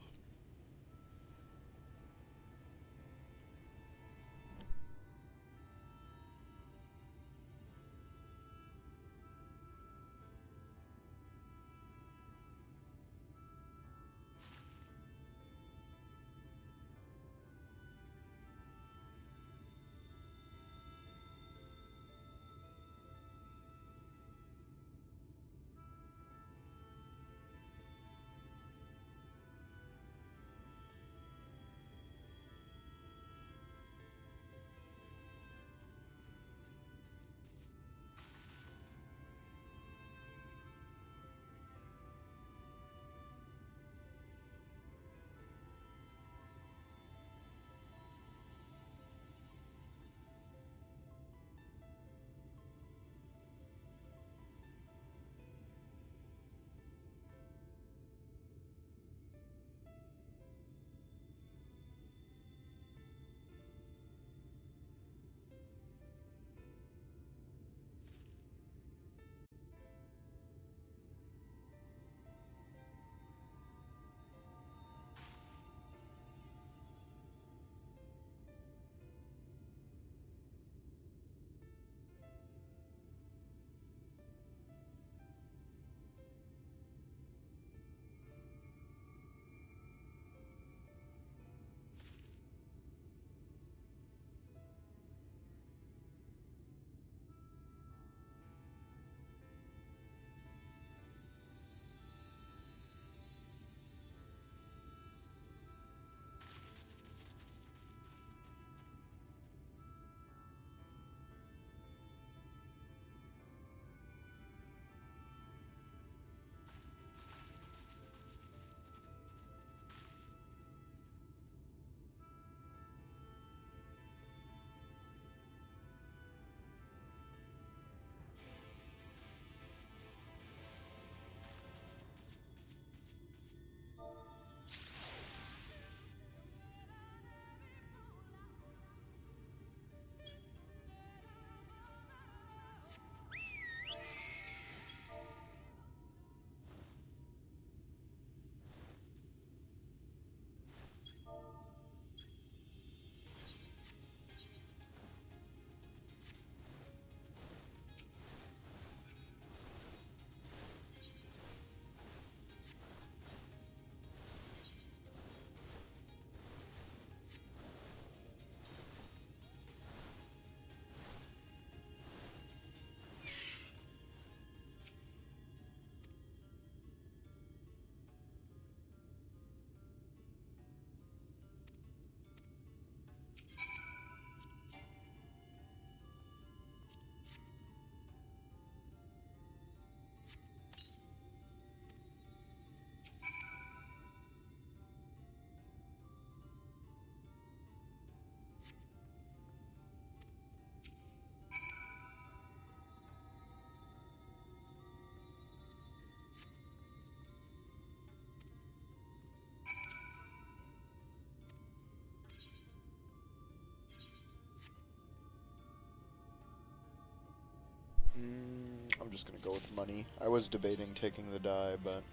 I'm just gonna go with money. I was debating taking the die, but...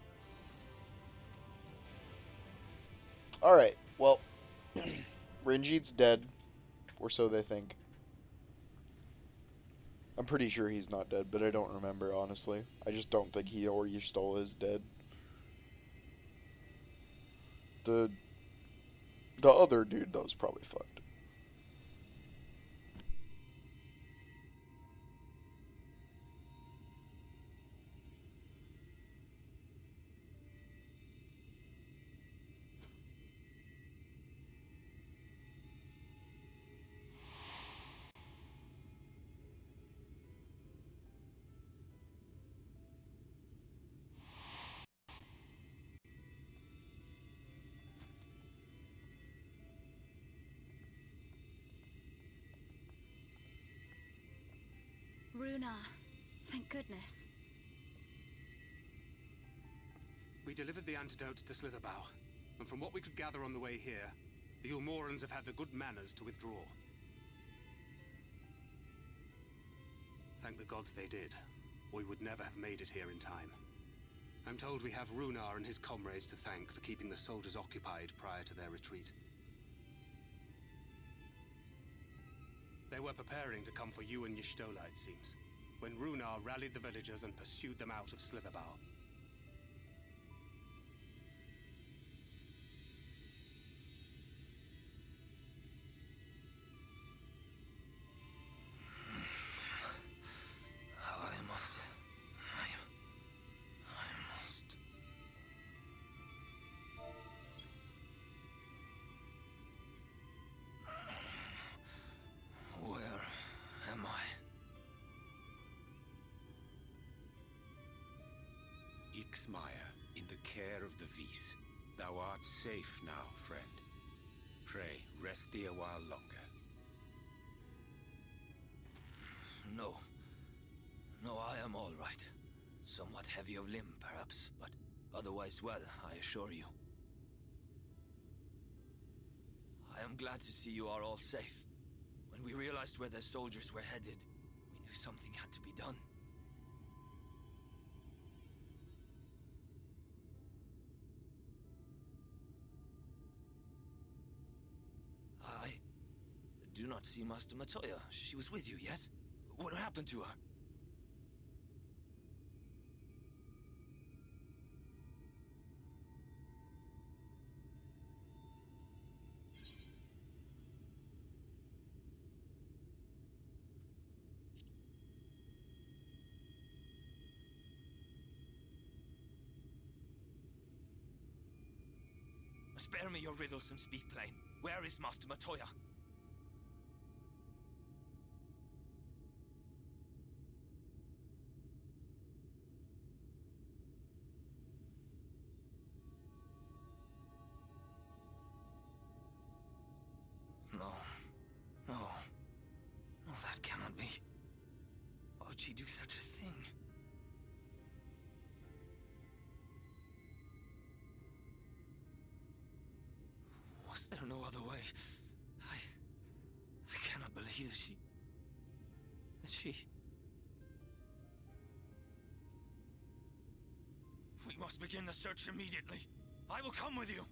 Alright, well... Ranjit's dead. Or so they think. I'm pretty sure he's not dead, but I don't remember, honestly. I just don't think he or Yustol is dead. The other dude, though, is probably fucked. Runar. Thank goodness. We delivered the antidote to Slitherbow, and from what we could gather on the way here, the Ulmorans have had the good manners to withdraw. Thank the gods they did, or we would never have made it here in time. I'm told we have Runar and his comrades to thank for keeping the soldiers occupied prior to their retreat. They were preparing to come for you and Y'shtola, it seems, when Runar rallied the villagers and pursued them out of Slitherbow. Ixmaya, in the care of the Vis. Thou art safe now, friend. Pray, rest thee a while longer. No. No, I am all right. Somewhat heavy of limb, perhaps, but otherwise well, I assure you. I am glad to see you are all safe. When we realized where the soldiers were headed, we knew something had to be done. I do not see Master Matoya. She was with you, yes? What happened to her? Spare me your riddles and speak plain. Where is Master Matoya? No. No. No, that cannot be. Why would she do such a thing? Was there no other way? I cannot believe that she... We must begin the search immediately. I will come with you.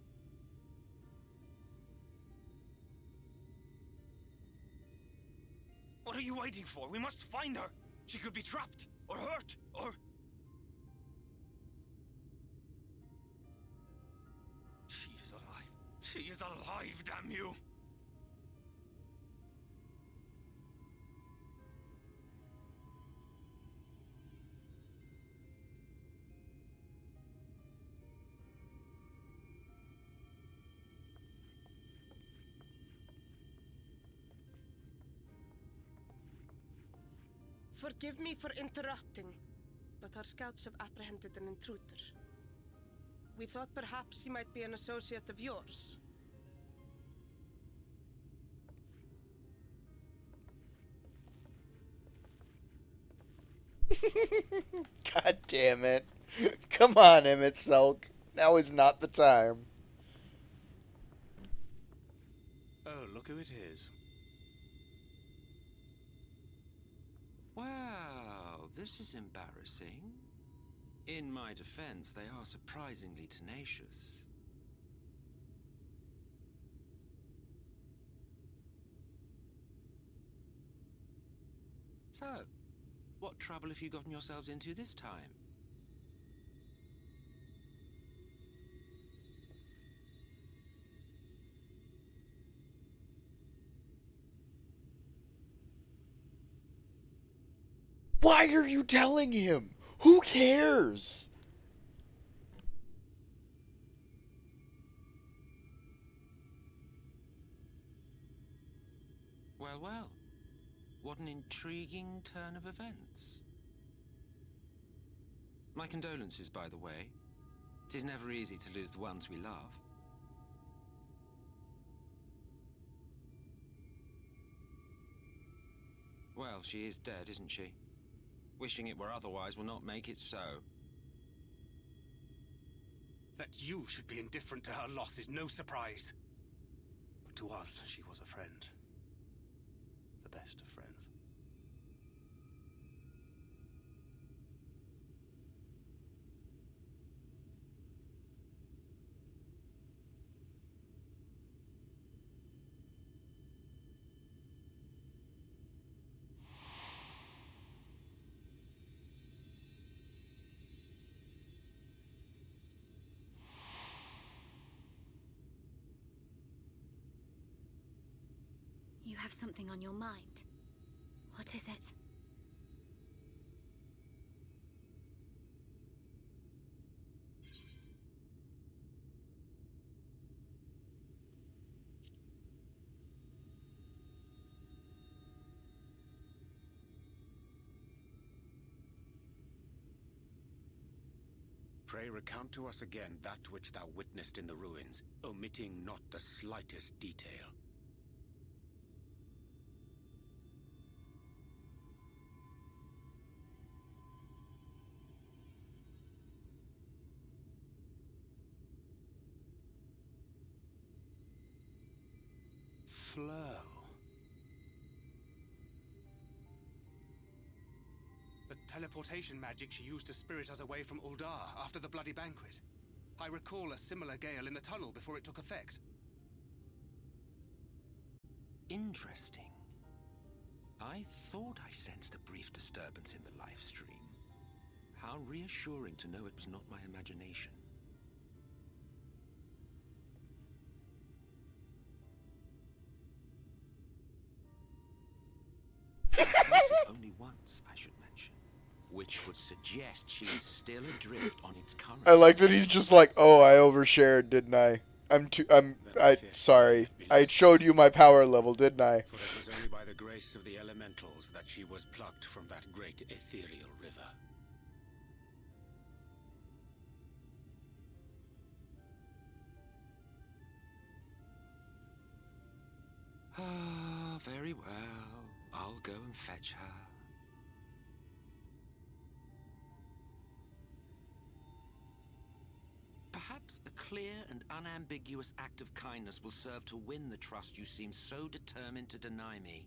What are you waiting for? We must find her. She could be trapped, or hurt, or... She is alive. She is alive, damn you! Forgive me for interrupting, but our scouts have apprehended an intruder. We thought perhaps he might be an associate of yours. God damn it. Come on, Emmett Selk. Now is not the time. Oh, look who it is. Well, this is embarrassing. In my defense, they are surprisingly tenacious. So, what trouble have you gotten yourselves into this time? Why are you telling him? Who cares? Well, well. What an intriguing turn of events. My condolences, by the way. It is never easy to lose the ones we love. Well, she is dead, isn't she? Wishing it were otherwise will not make it so. That you should be indifferent to her loss is no surprise. But to us, she was a friend. The best of friends. You have something on your mind. What is it? Pray recount to us again that which thou witnessed in the ruins, omitting not the slightest detail. Flow. The teleportation magic she used to spirit us away from Uldar after the bloody banquet. I recall a similar gale in the tunnel before it took effect. Interesting. I thought I sensed a brief disturbance in the live stream. How reassuring to know it was not my imagination. I felt it only once, I should mention, which would suggest she is still adrift on its currents. I like that he's just like, oh, I overshared, didn't I? Sorry. I showed you my power level, didn't I? For it was only by the grace of the elementals that she was plucked from that great ethereal river. Ah, very well. I'll go and fetch her. Perhaps a clear and unambiguous act of kindness will serve to win the trust you seem so determined to deny me.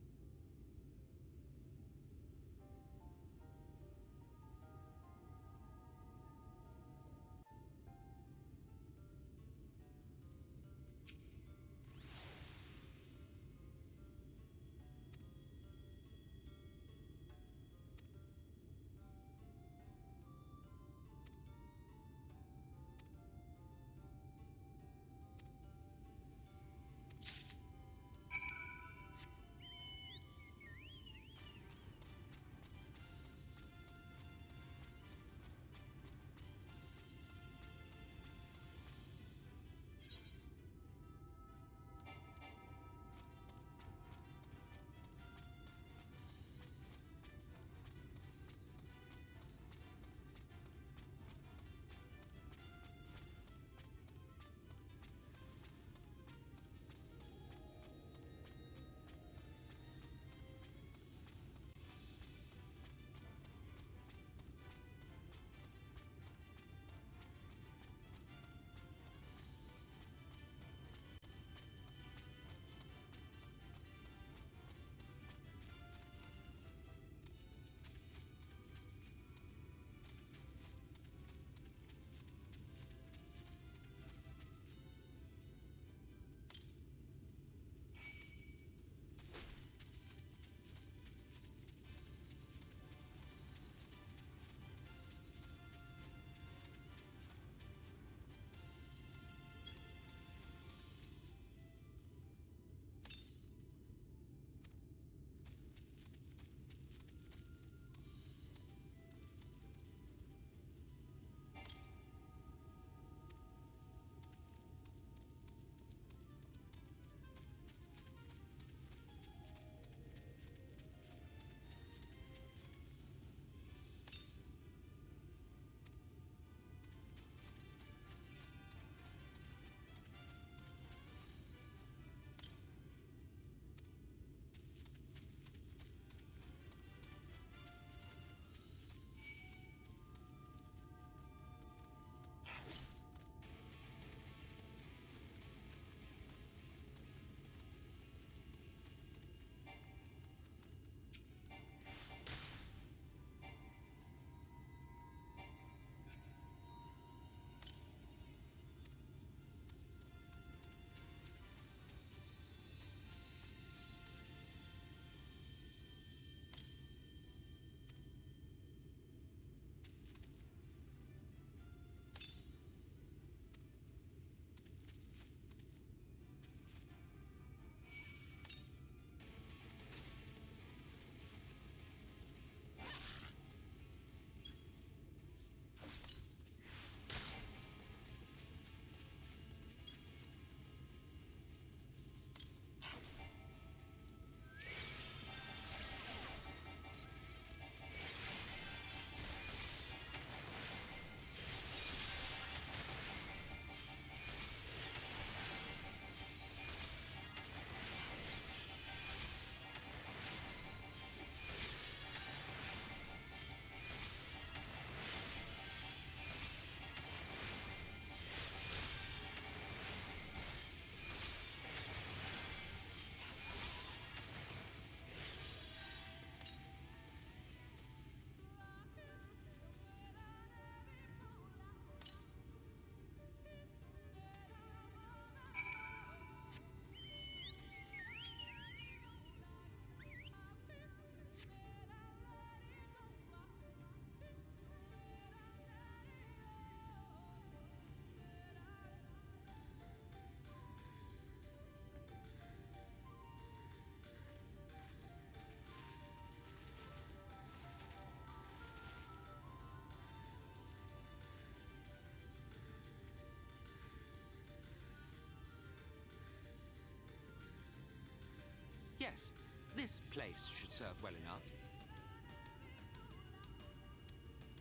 Yes, this place should serve well enough.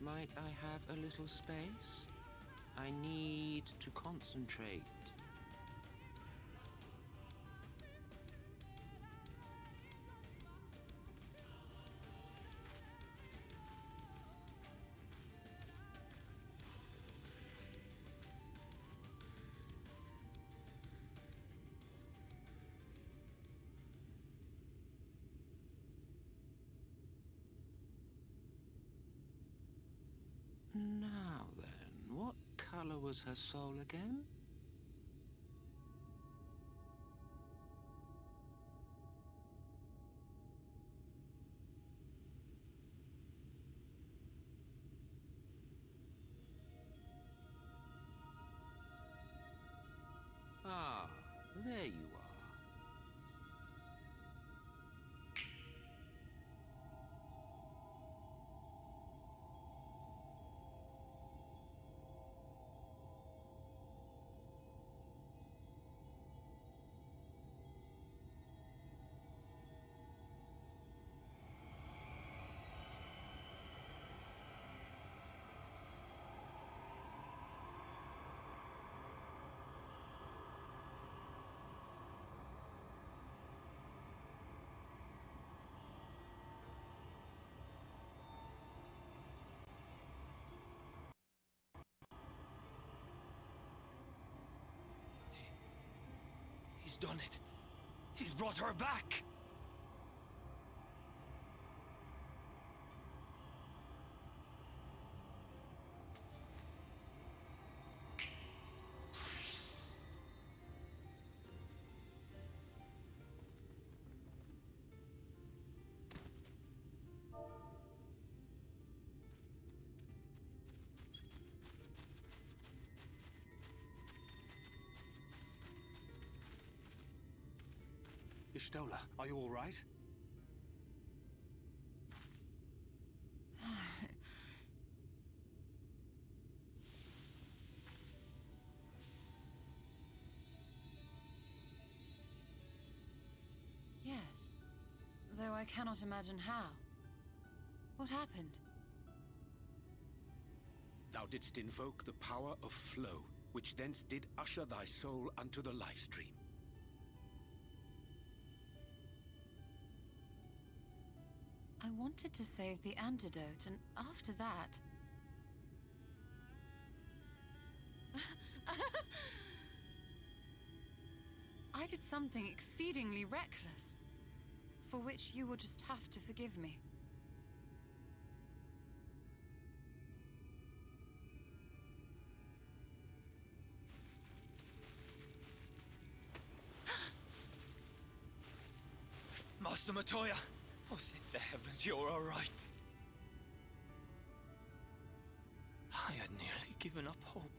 Might I have a little space? I need to concentrate. Now then, what color was her soul again? Ah, there you are. He's done it. He's brought her back. Y'shtola, are you all right? Yes. Though I cannot imagine how. What happened? Thou didst invoke the power of flow, which thence did usher thy soul unto the life stream. I wanted to save the antidote, and after that... I did something exceedingly reckless, for which you will just have to forgive me. Master Matoya! Oh, thank the heavens you're all right. I had nearly given up hope.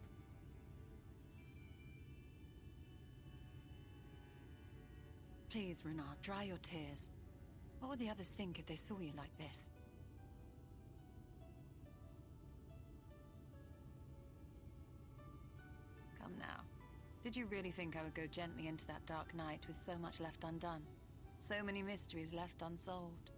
Please, Renard, dry your tears. What would the others think if they saw you like this? Come now. Did you really think I would go gently into that dark night with so much left undone? So many mysteries left unsolved?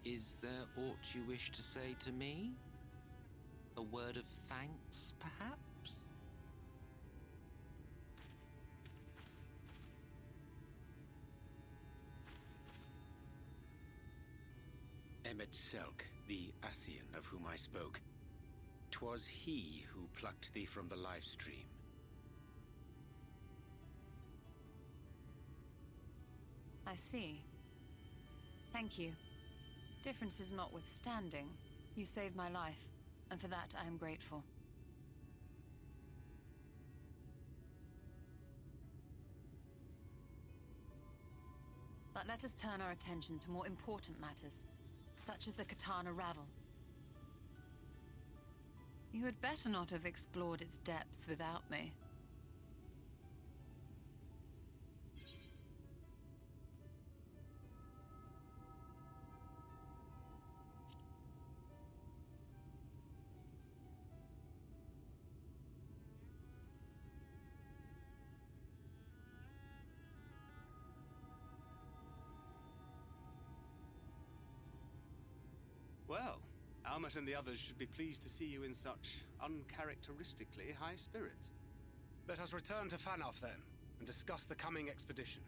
Is there aught you wish to say to me? A word of thanks, perhaps? Emmet Selk, the Ascian of whom I spoke. 'Twas he who plucked thee from the life stream. I see. Thank you. Differences notwithstanding, you saved my life, and for that I am grateful. But let us turn our attention to more important matters, such as the Katana Ravel. You had better not have explored its depths without me. Well, Almet and the others should be pleased to see you in such uncharacteristically high spirits. Let us return to Fanoff then, and discuss the coming expedition.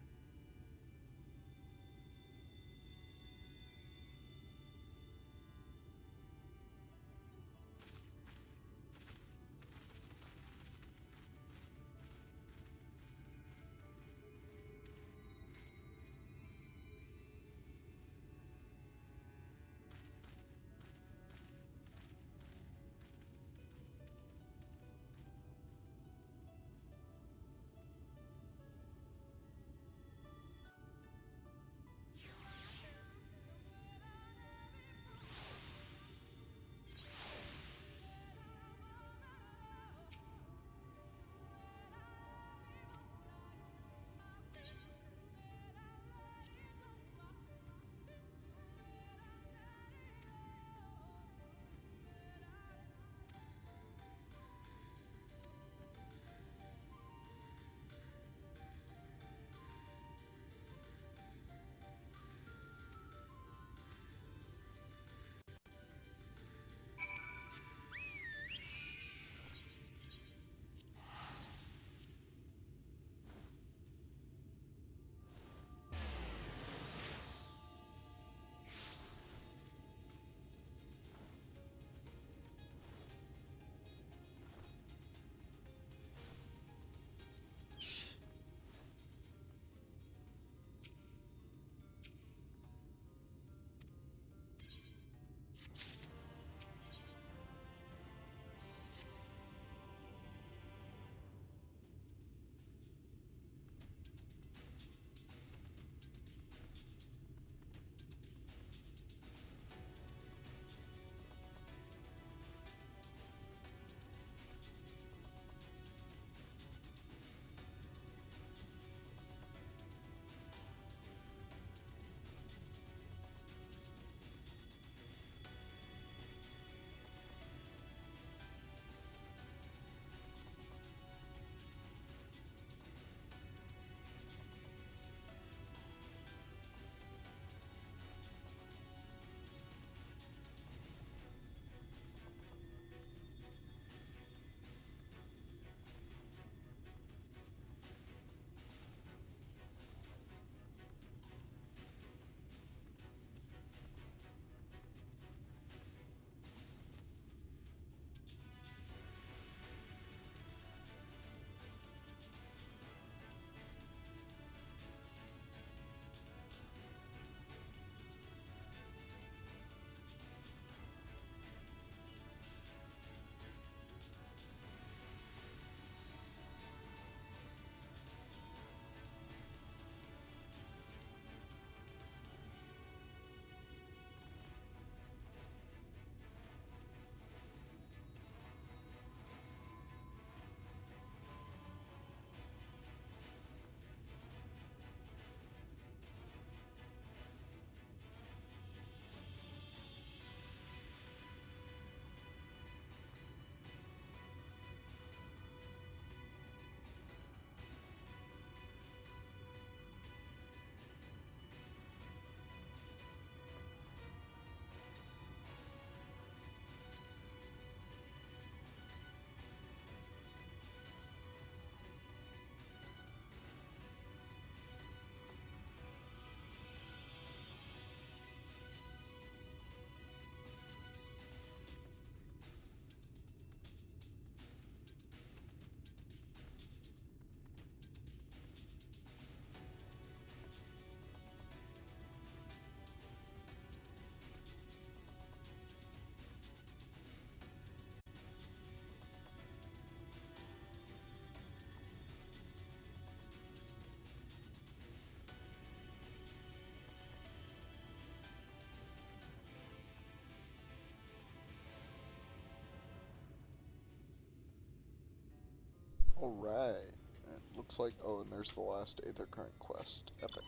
Alright. It looks like, oh, and there's the last Aether Current quest. Epic.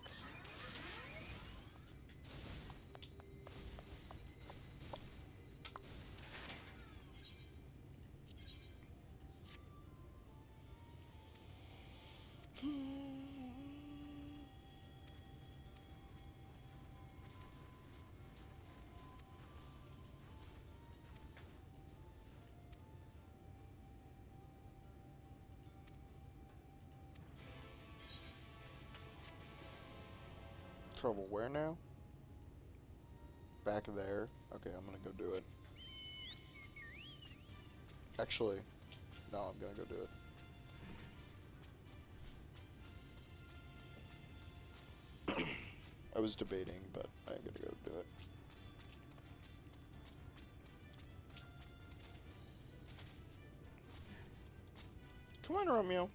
trouble. Where now? Back there? Okay, I'm gonna go do it. Actually, no, I'm gonna go do it. I was debating, but I'm gonna go do it. Come on, Romeo.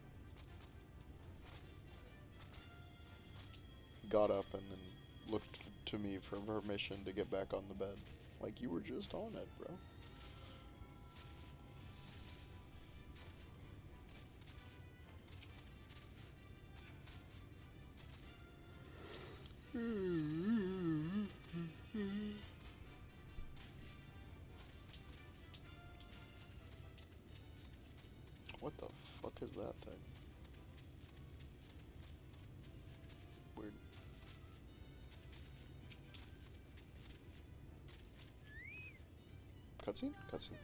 He got up and then looked to me for permission to get back on the bed. Like, you were just on it, bro. What the fuck is that thing? Weird. Cutscene? Cutscene.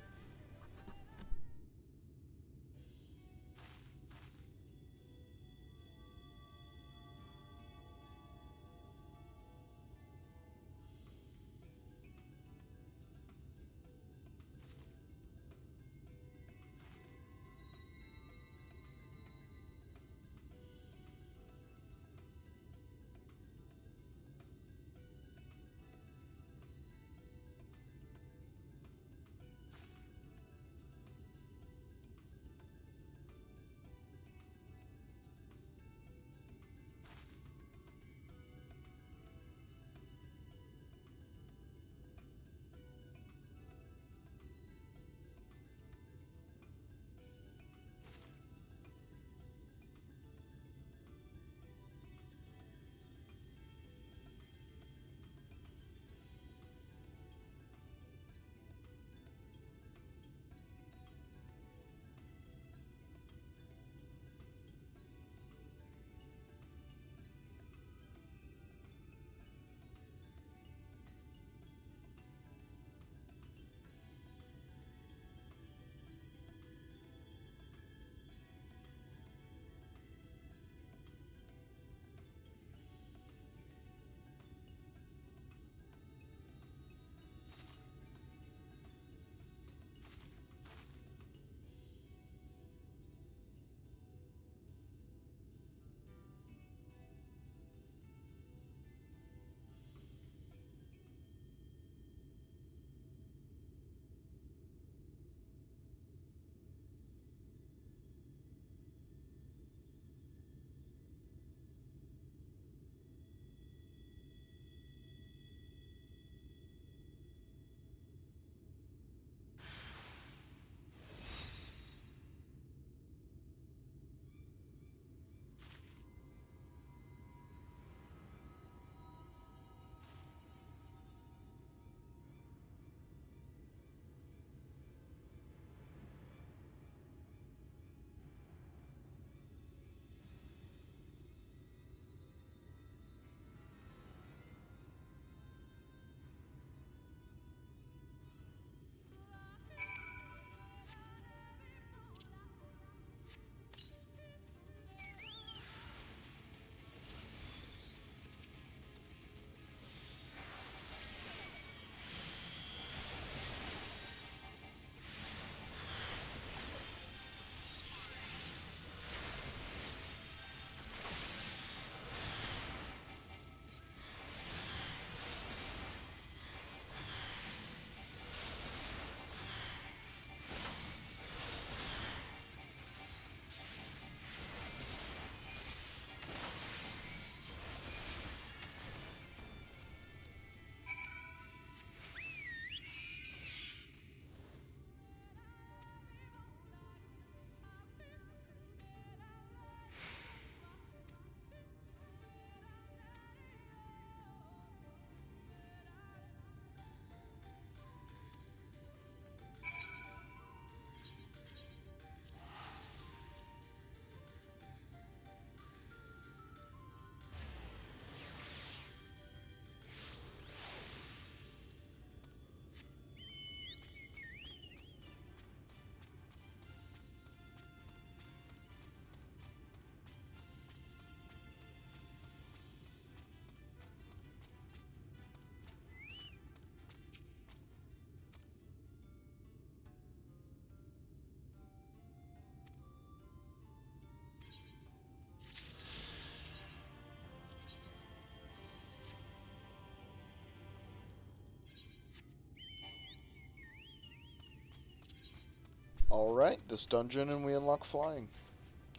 Alright, this dungeon and we unlock flying.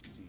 Easy.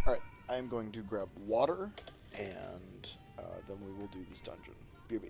Alright, I'm going to grab water, and then we will do this dungeon. BB.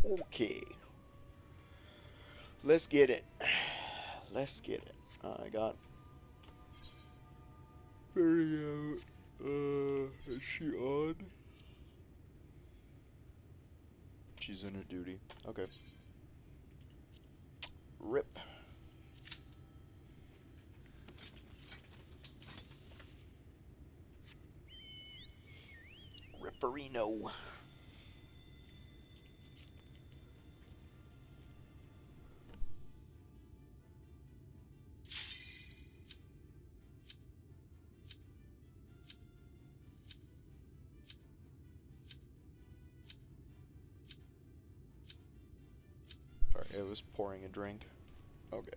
Okay. Let's get it. Let's get it. I got Barry out. Is she on? She's in her duty. Okay. Rip. Ripperino. Sorry, it was pouring a drink. Okay.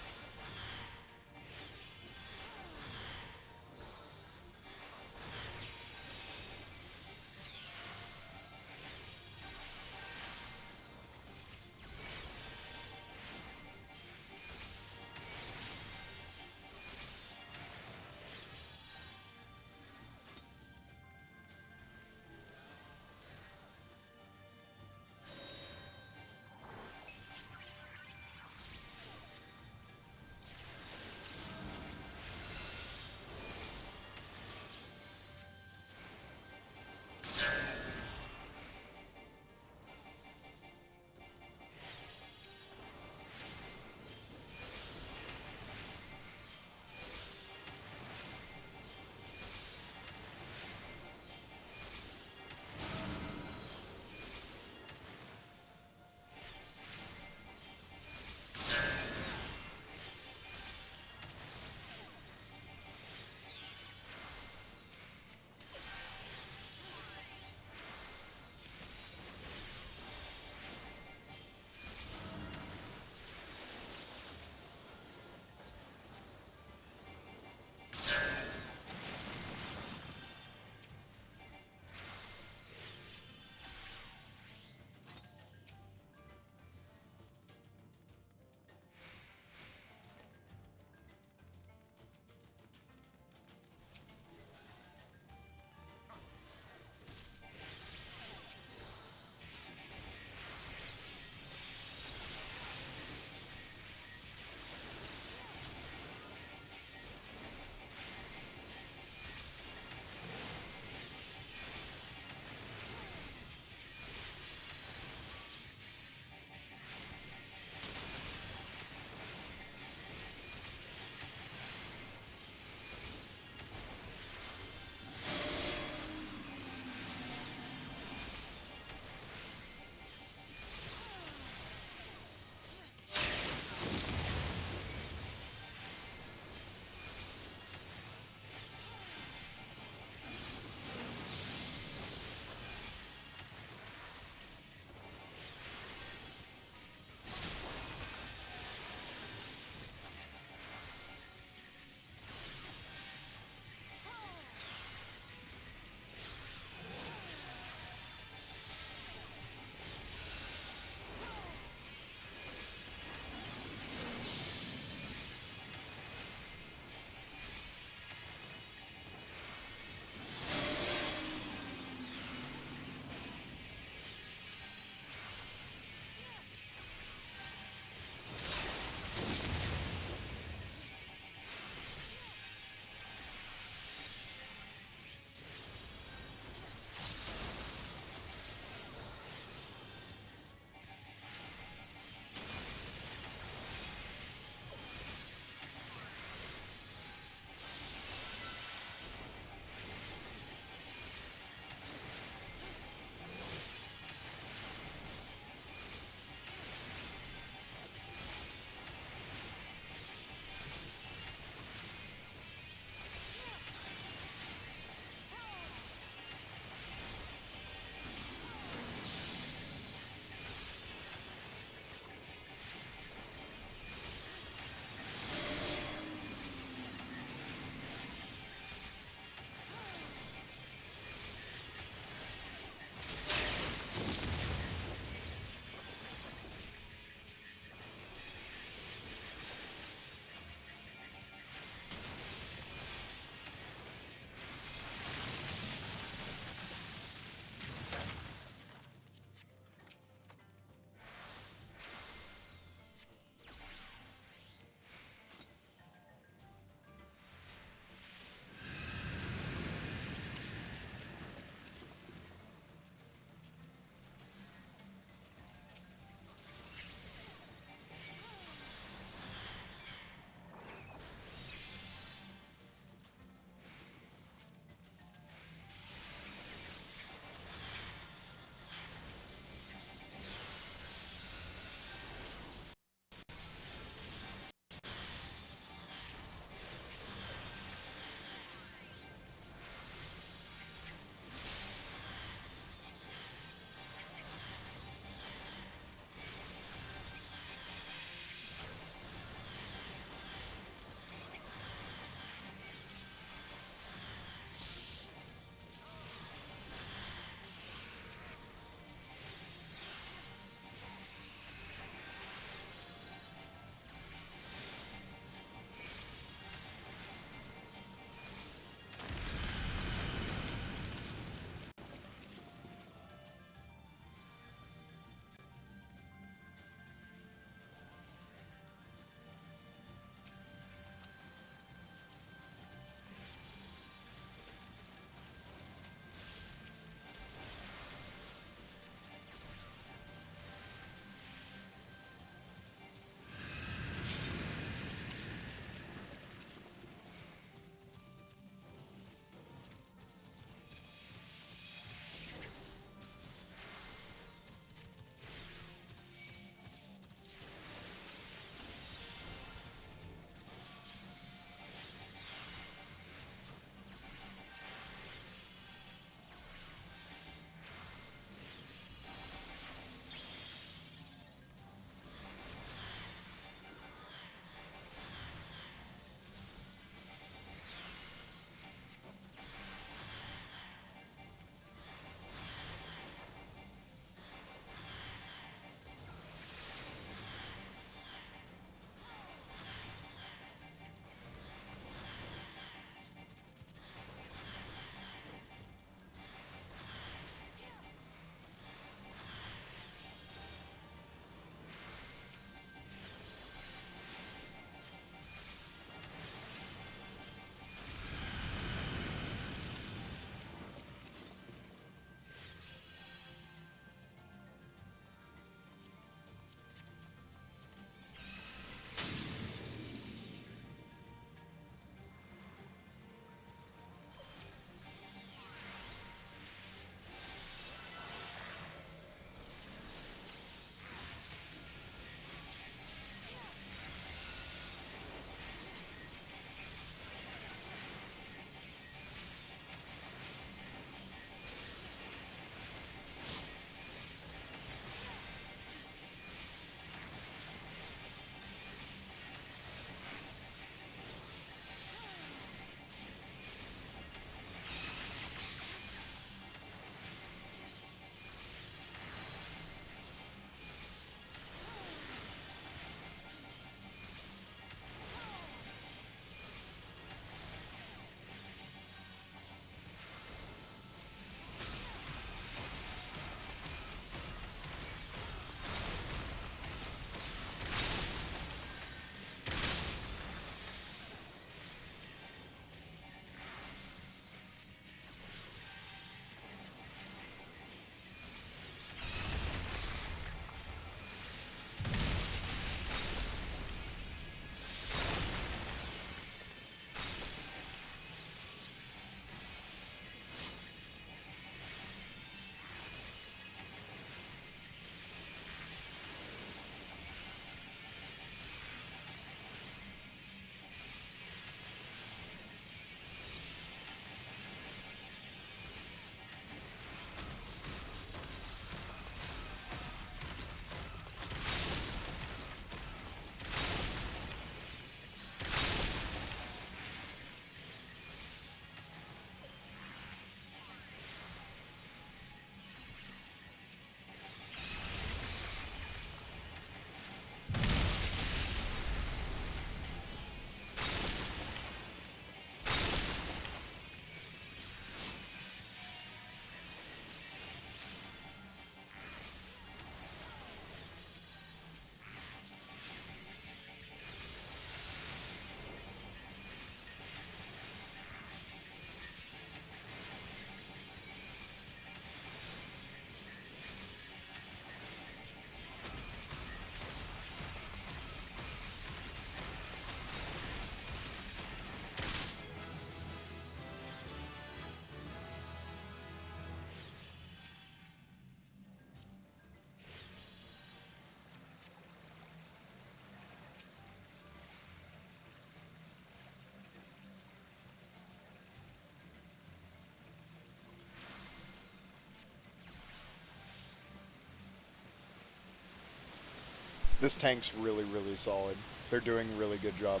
This tank's really, really solid. They're doing a really good job.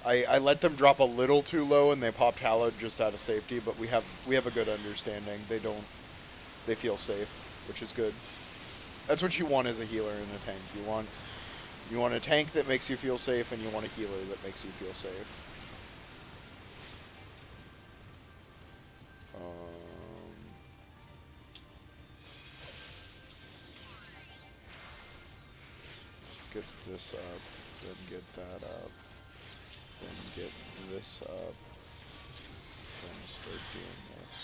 I let them drop a little too low and they popped hallowed just out of safety, but we have a good understanding. They feel safe, which is good. That's what you want as a healer in a tank. You want a tank that makes you feel safe, and you want a healer that makes you feel safe. Let's get this up, then get that up, then get this up, then start doing this.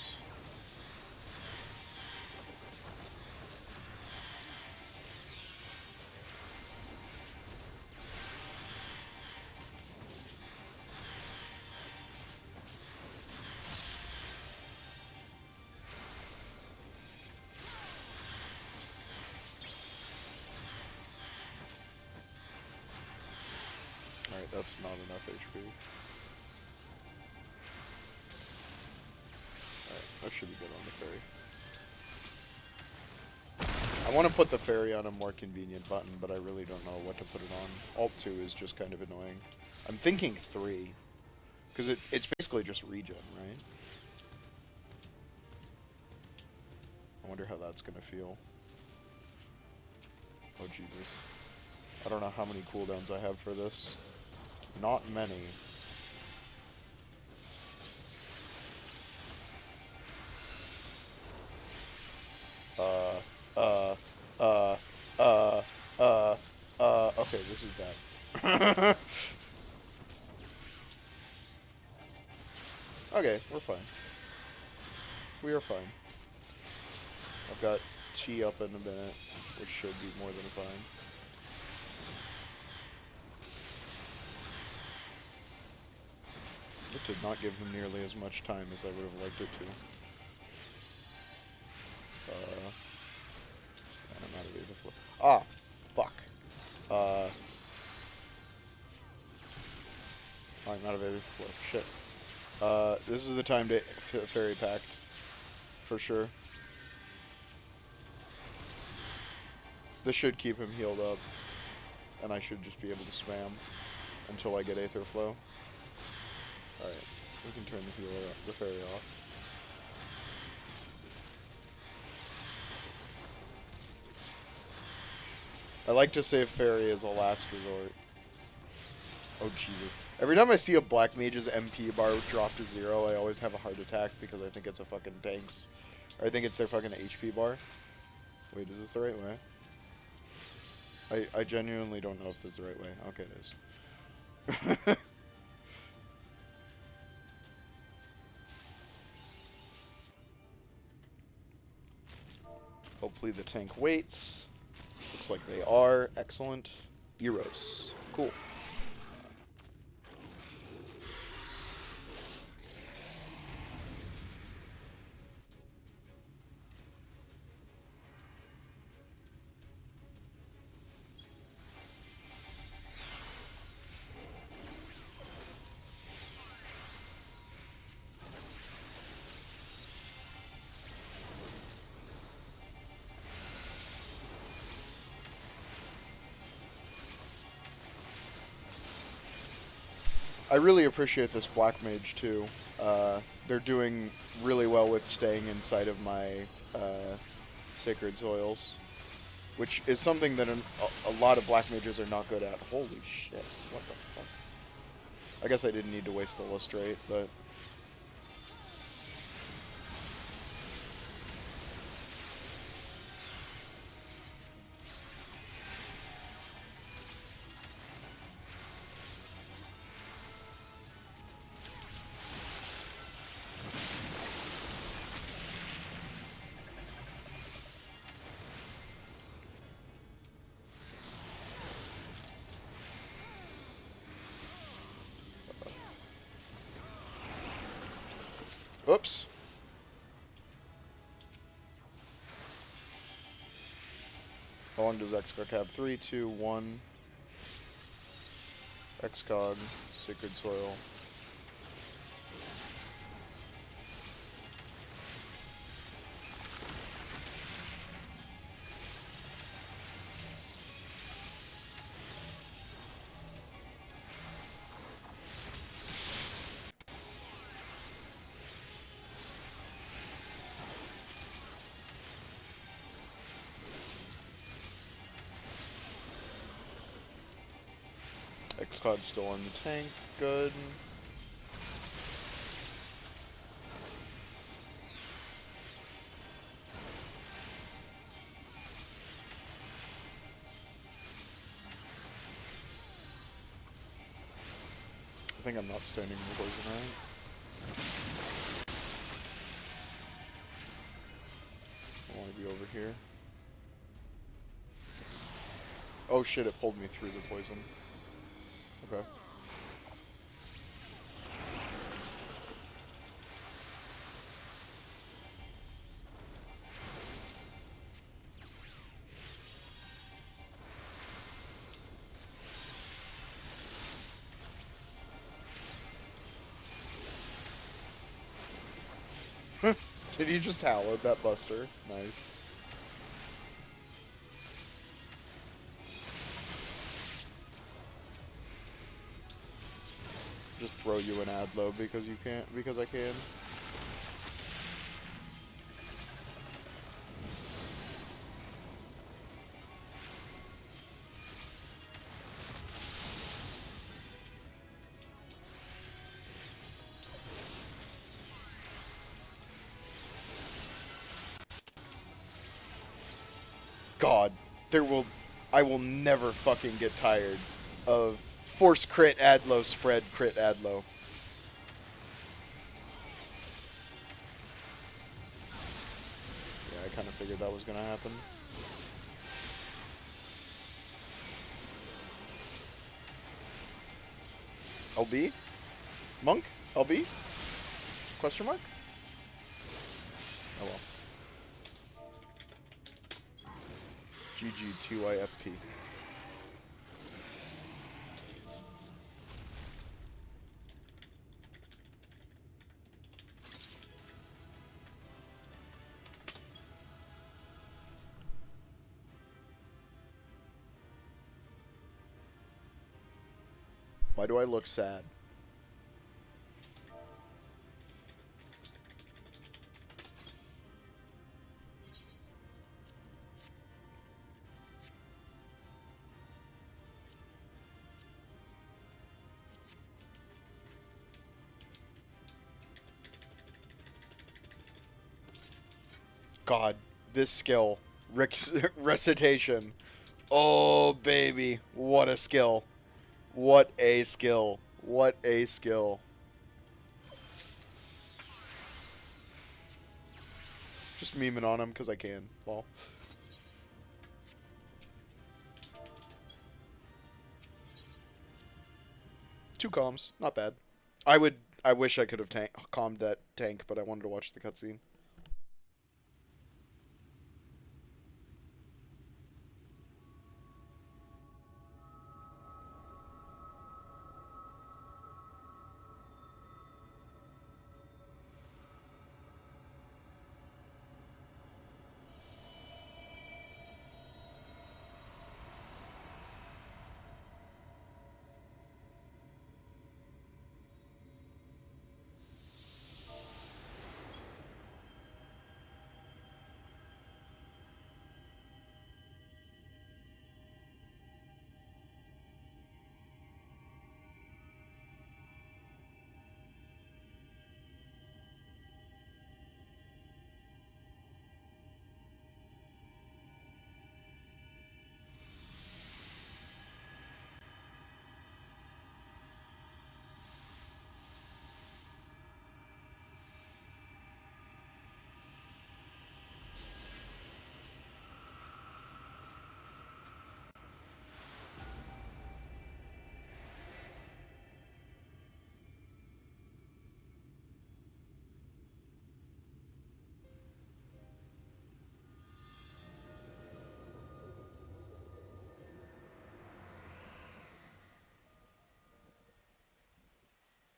Alright, that's not enough HP. Alright, that should be good on the ferry. I want to put the ferry on a more convenient button, but I really don't know what to put it on. Alt 2 is just kind of annoying. I'm thinking 3, because it's basically just regen, right? I wonder how that's going to feel. Oh, Jesus. I don't know how many cooldowns I have for this. Not many. Okay, this is bad. Okay, we're fine. We are fine. I've got Chi up in a minute, which should be more than fine. It did not give him nearly as much time as I would have liked it to. I'm out of evasive flip. Ah, fuck. I'm out of evasive flip. Shit. This is the time to fairy pact, for sure. This should keep him healed up, and I should just be able to spam until I get Aether Flow. Alright, we can turn the fairy off. I like to save fairy as a last resort. Oh Jesus. Every time I see a black mage's MP bar drop to 0, I always have a heart attack because I think it's a fucking tank's. Or I think it's their fucking HP bar. Wait, is this the right way? I genuinely don't know if this is the right way. Okay, it is. Hopefully the tank waits. Looks like they are. Excellent. Eorzea. Cool. I really appreciate this black mage too. They're doing really well with staying inside of my sacred soils, which is something that a lot of black mages are not good at. Holy shit, what the fuck? I guess I didn't need to waste illustrate, but... Oops. How long does Excog have? 3, 2, 1. Excog, Sacred Soil. X-Cloud's still on the tank. Good. I think I'm not standing the poison right. I want to be over here. Oh shit, it pulled me through the poison. Okay. Did he just howl at that buster? Nice. Just throw you an Adlo because you can't, because I can. God, I will never fucking get tired of force crit Adlo spread crit Adlo. Yeah, I kind of figured that was gonna happen. LB? Monk? LB? Question mark? Oh well. GG2IFP. Why do I look sad? God, this skill. Recitation. Oh, baby. What a skill. What a skill. What a skill. Just memeing on him because I can. Lol. Two comms. Not bad. I wish I could have calmed that tank, but I wanted to watch the cutscene.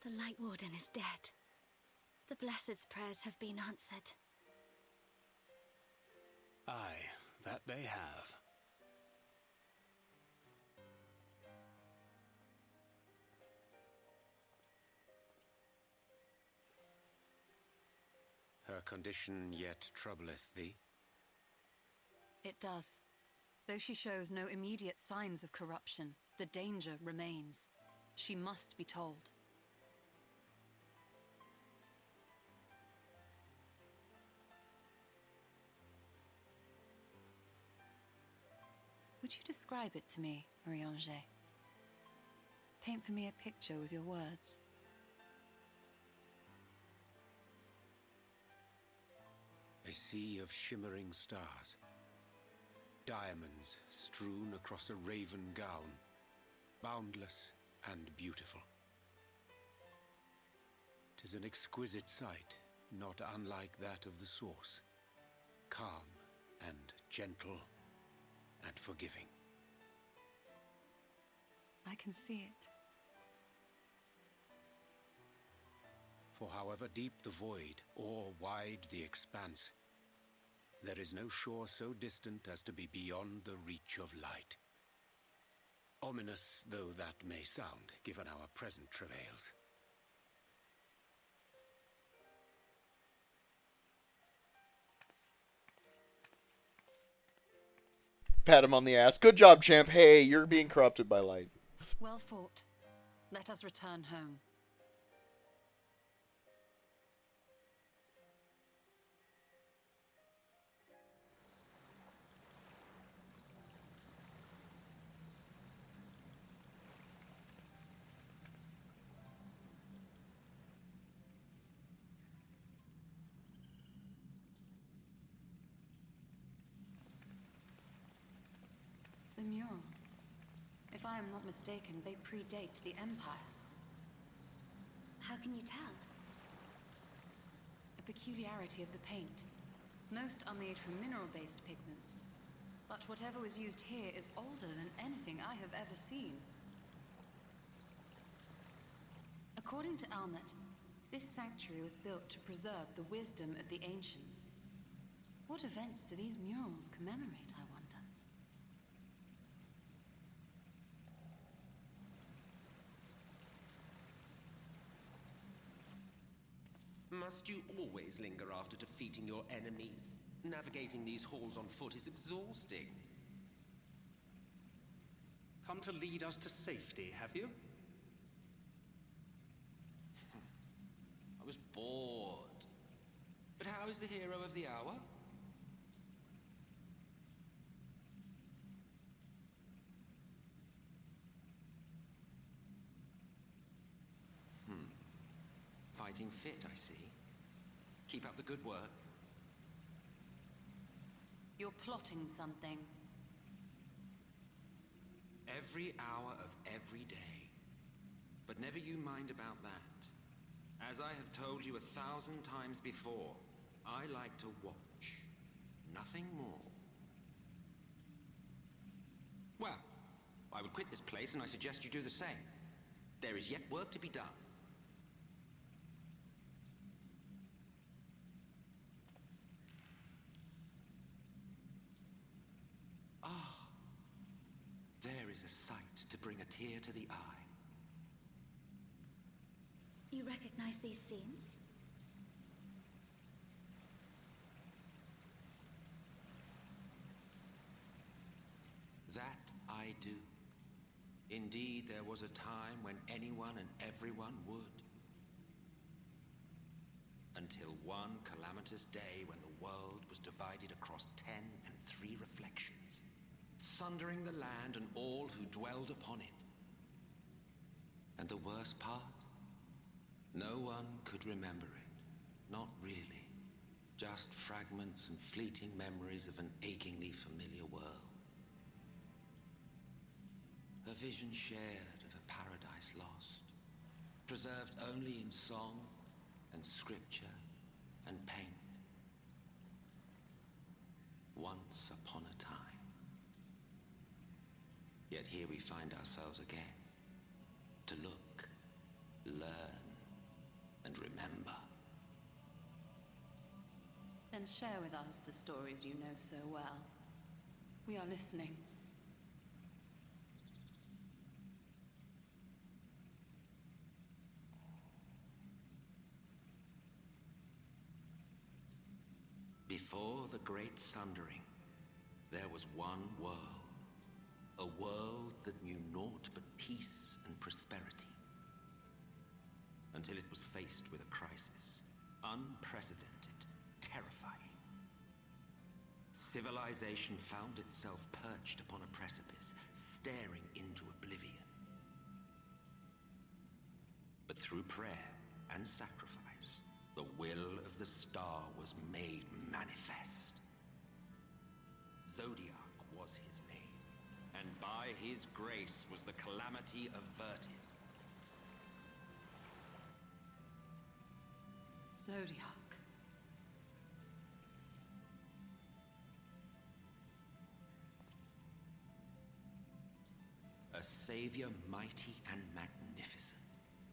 The Light Warden is dead. The Blessed's prayers have been answered. Aye, that they have. Her condition yet troubleth thee? It does, though she shows no immediate signs of corruption. The danger remains. She must be told. Would you describe it to me, Eorzea? Paint for me a picture with your words. A sea of shimmering stars. Diamonds strewn across a raven gown. Boundless and beautiful. 'Tis an exquisite sight, not unlike that of the source. Calm and gentle and forgiving. I can see it. For however deep the void, or wide the expanse, there is no shore so distant as to be beyond the reach of light. Ominous though that may sound, given our present travails. Pat him on the ass. Good job, champ. Hey, you're being corrupted by light. Well fought. Let us return home. The murals. If I am not mistaken, they predate the Empire. How can you tell? A peculiarity of the paint. Most are made from mineral-based pigments. But whatever was used here is older than anything I have ever seen. According to Almet, this sanctuary was built to preserve the wisdom of the ancients. What events do these murals commemorate, I wonder? Must you always linger after defeating your enemies? Navigating these halls on foot is exhausting. Come to lead us to safety, have you? I was bored. But how is the hero of the hour? Fighting fit, I see. Keep up the good work. You're plotting something. Every hour of every day. But never you mind about that. As I have told you 1,000 times before, I like to watch. Nothing more. Well, I would quit this place and I suggest you do the same. There is yet work to be done. There is a sight to bring a tear to the eye. You recognize these scenes? That I do. Indeed, there was a time when anyone and everyone would. Until one calamitous day when the world was divided across 10 and 3 reflections, sundering the land and all who dwelled upon it. And the worst part? No one could remember it. Not really. Just fragments and fleeting memories of an achingly familiar world. A vision shared of a paradise lost, preserved only in song and scripture and paint. Once upon a time. Yet here we find ourselves again, to look, learn, and remember. Then share with us the stories you know so well. We are listening. Before the Great Sundering, there was one world. A world that knew naught but peace and prosperity. Until it was faced with a crisis. Unprecedented, terrifying. Civilization found itself perched upon a precipice, staring into oblivion. But through prayer and sacrifice, the will of the star was made manifest. Zodiac was his name, and by his grace was the calamity averted. Zodiac. A savior mighty and magnificent,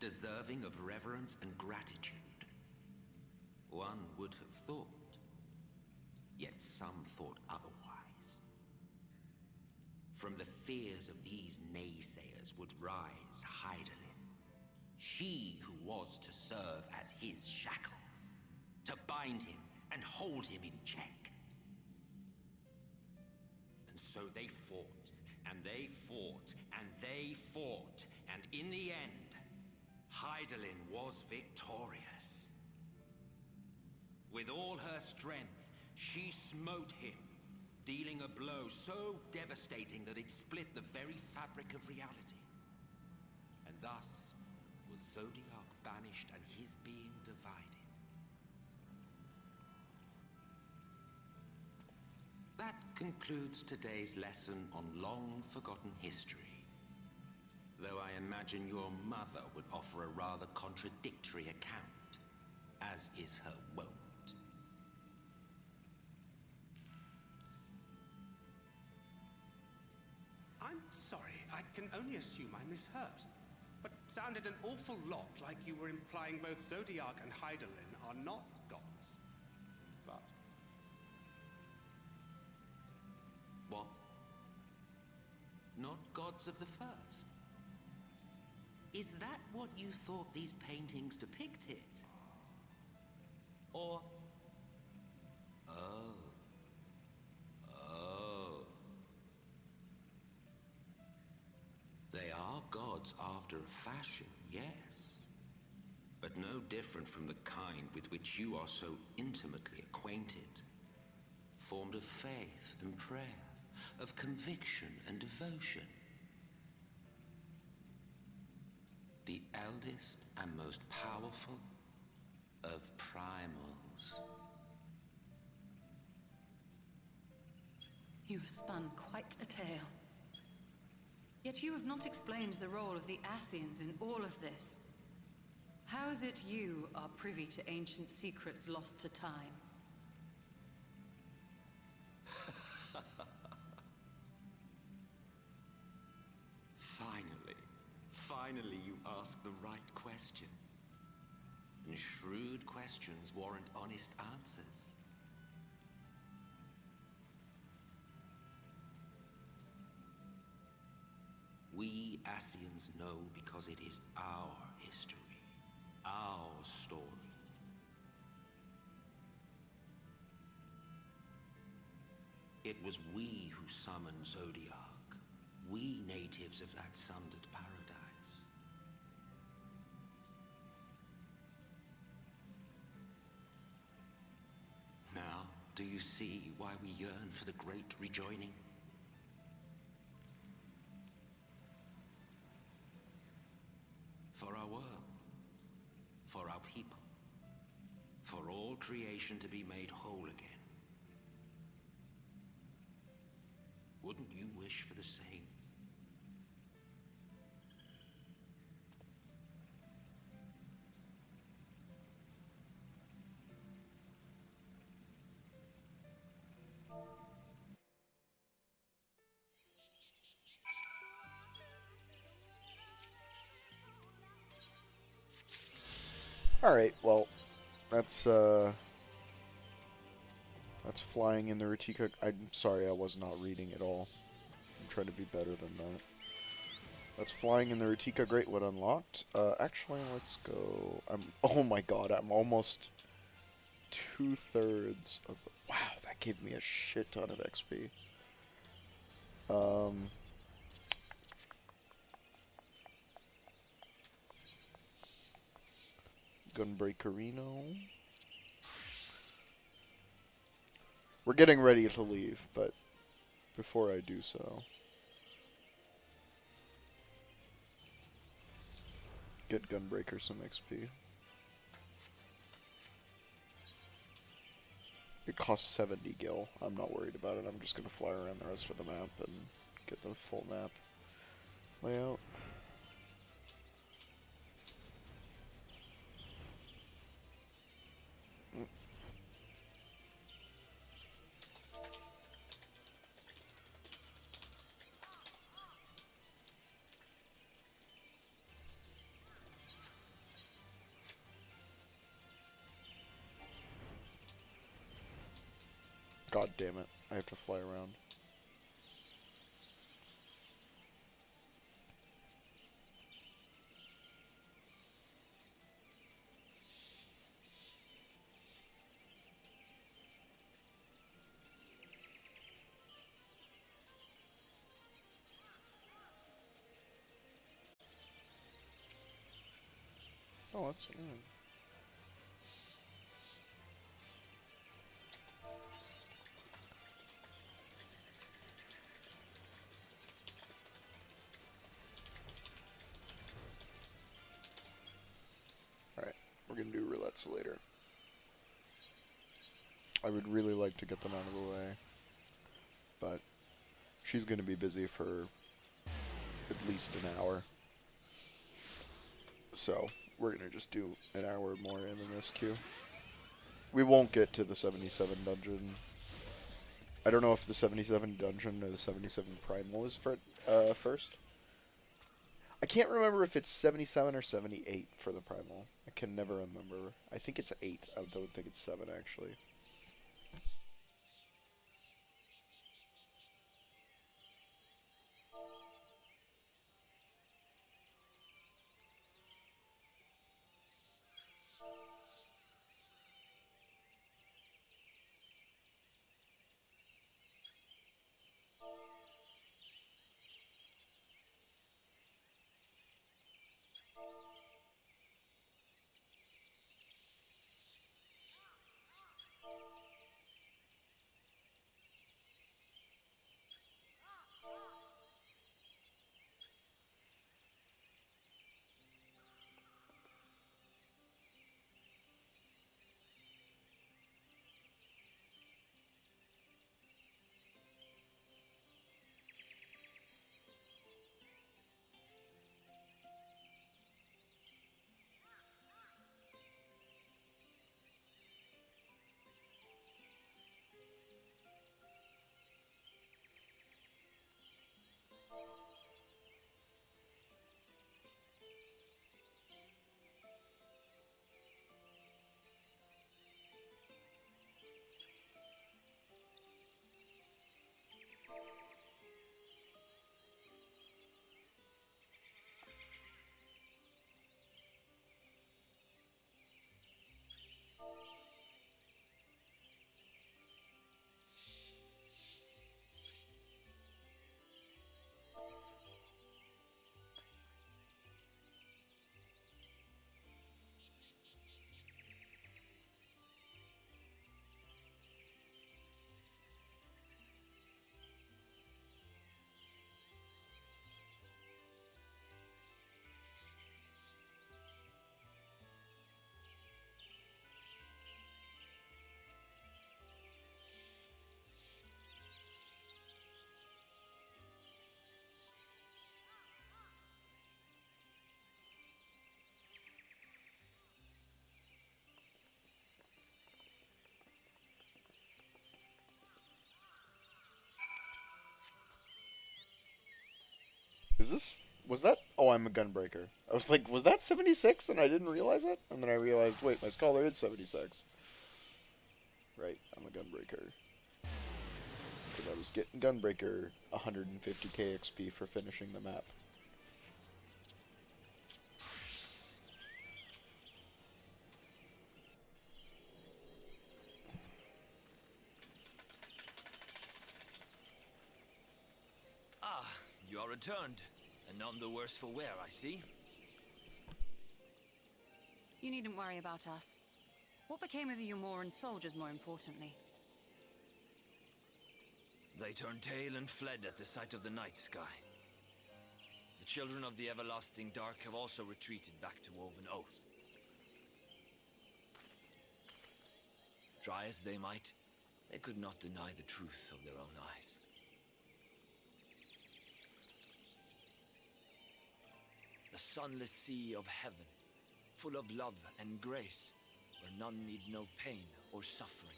deserving of reverence and gratitude. One would have thought, yet some thought otherwise. From the fears of these naysayers would rise Hydaelyn, she who was to serve as his shackles, to bind him and hold him in check. And so they fought, and they fought, and they fought, and in the end, Hydaelyn was victorious. With all her strength, she smote him, dealing a blow so devastating that it split the very fabric of reality. And thus was Zodiac banished and his being divided. That concludes today's lesson on long-forgotten history. Though I imagine your mother would offer a rather contradictory account, as is her wont. I'm sorry, I can only assume I misheard. But it sounded an awful lot like you were implying both Zodiac and Hydaelyn are not gods. But What? Not gods of the first? Is that what you thought these paintings depicted? Or... Oh. They are gods after a fashion, yes. But no different from the kind with which you are so intimately acquainted. Formed of faith and prayer, of conviction and devotion. The eldest and most powerful of primals. You have spun quite a tale. Yet you have not explained the role of the Ascians in all of this. How is it you are privy to ancient secrets lost to time? Finally you ask the right question. And shrewd questions warrant honest answers. We Ascians know because it is our history, our story. It was we who summoned Zodiac, we natives of that sundered paradise. Now, do you see why we yearn for the great rejoining? For our world, for our people, for all creation to be made whole again. Wouldn't you wish for the same? Alright, well, that's flying in the Ratika. I'm sorry, I was not reading at all. I'm trying to be better than that. That's flying in the Ratika Greatwood unlocked. Actually, let's go. Oh my god, I'm almost 2/3 of the, wow, that gave me a shit ton of XP. Gunbreakerino. We're getting ready to leave, but before I do so, get Gunbreaker some XP. It costs 70 gil. I'm not worried about it. I'm just going to fly around the rest of the map and get the full map layout. God damn it. I have to fly around. Oh, that's annoying. Alright, we're gonna do roulettes later. I would really like to get them out of the way, but she's gonna be busy for at least an hour. So, we're gonna just do an hour more in this queue. We won't get to the 77 dungeon. I don't know if the 77 dungeon or the 77 primal is for first. I can't remember if it's 77 or 78 for the primal. I can never remember. I think it's 8. I don't think it's 7, actually. Is this... Was that... Oh, I'm a gunbreaker. I was like, was that 76 and I didn't realize it? And then I realized, wait, my scholar is 76. Right, I'm a gunbreaker. Because I was getting gunbreaker 150k XP for finishing the map. Ah, you are returned. And none the worse for wear, I see. You needn't worry about us. What became of the Umoran soldiers, more importantly? They turned tail and fled at the sight of the night sky. The children of the everlasting dark have also retreated back to Woven Oath. Try as they might, they could not deny the truth of their own eyes. The sunless sea of heaven, full of love and grace, where none need know pain or suffering.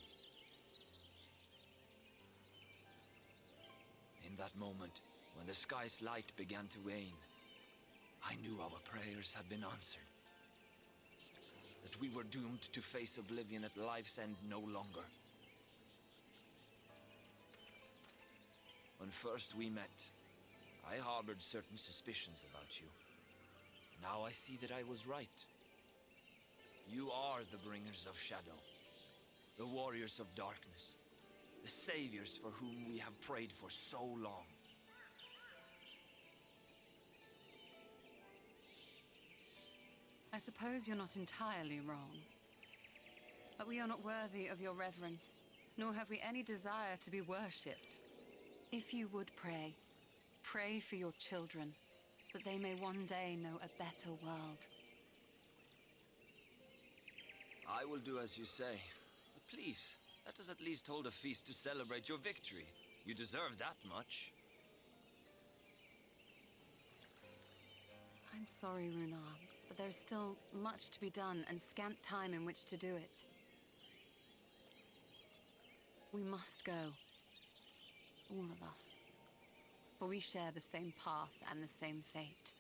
In that moment, when the sky's light began to wane, I knew our prayers had been answered. That we were doomed to face oblivion at life's end no longer. When first we met, I harbored certain suspicions about you. Now I see that I was right. You are the bringers of shadow, the warriors of darkness, the saviors for whom we have prayed for so long. I suppose you're not entirely wrong. But we are not worthy of your reverence, nor have we any desire to be worshipped. If you would pray, pray for your children, that they may one day know a better world. I will do as you say. But please, let us at least hold a feast to celebrate your victory. You deserve that much. I'm sorry, Runar, but there is still much to be done and scant time in which to do it. We must go. All of us. For we share the same path and the same fate.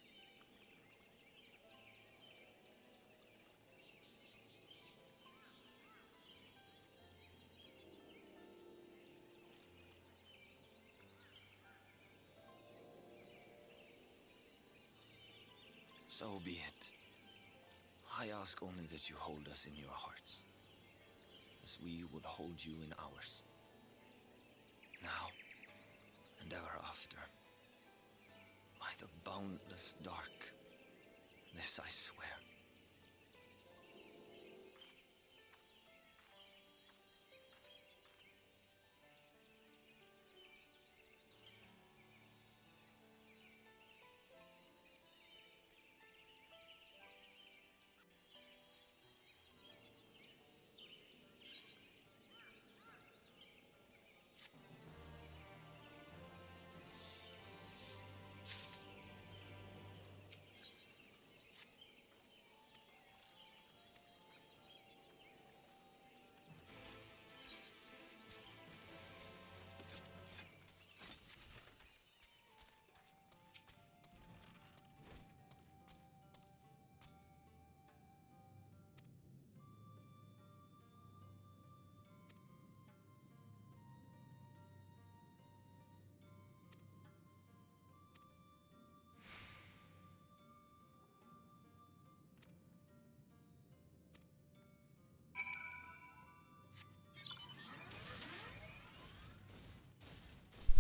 So be it. I ask only that you hold us in your hearts, as we would hold you in ours. Now, and ever after. By the boundless dark, this I swear.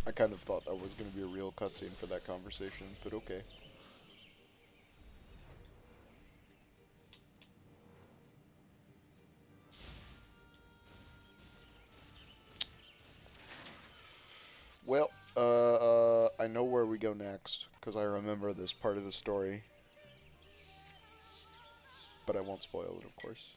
I kind of thought that was going to be a real cutscene for that conversation, but okay. Well, I know where we go next, because I remember this part of the story. But I won't spoil it, of course.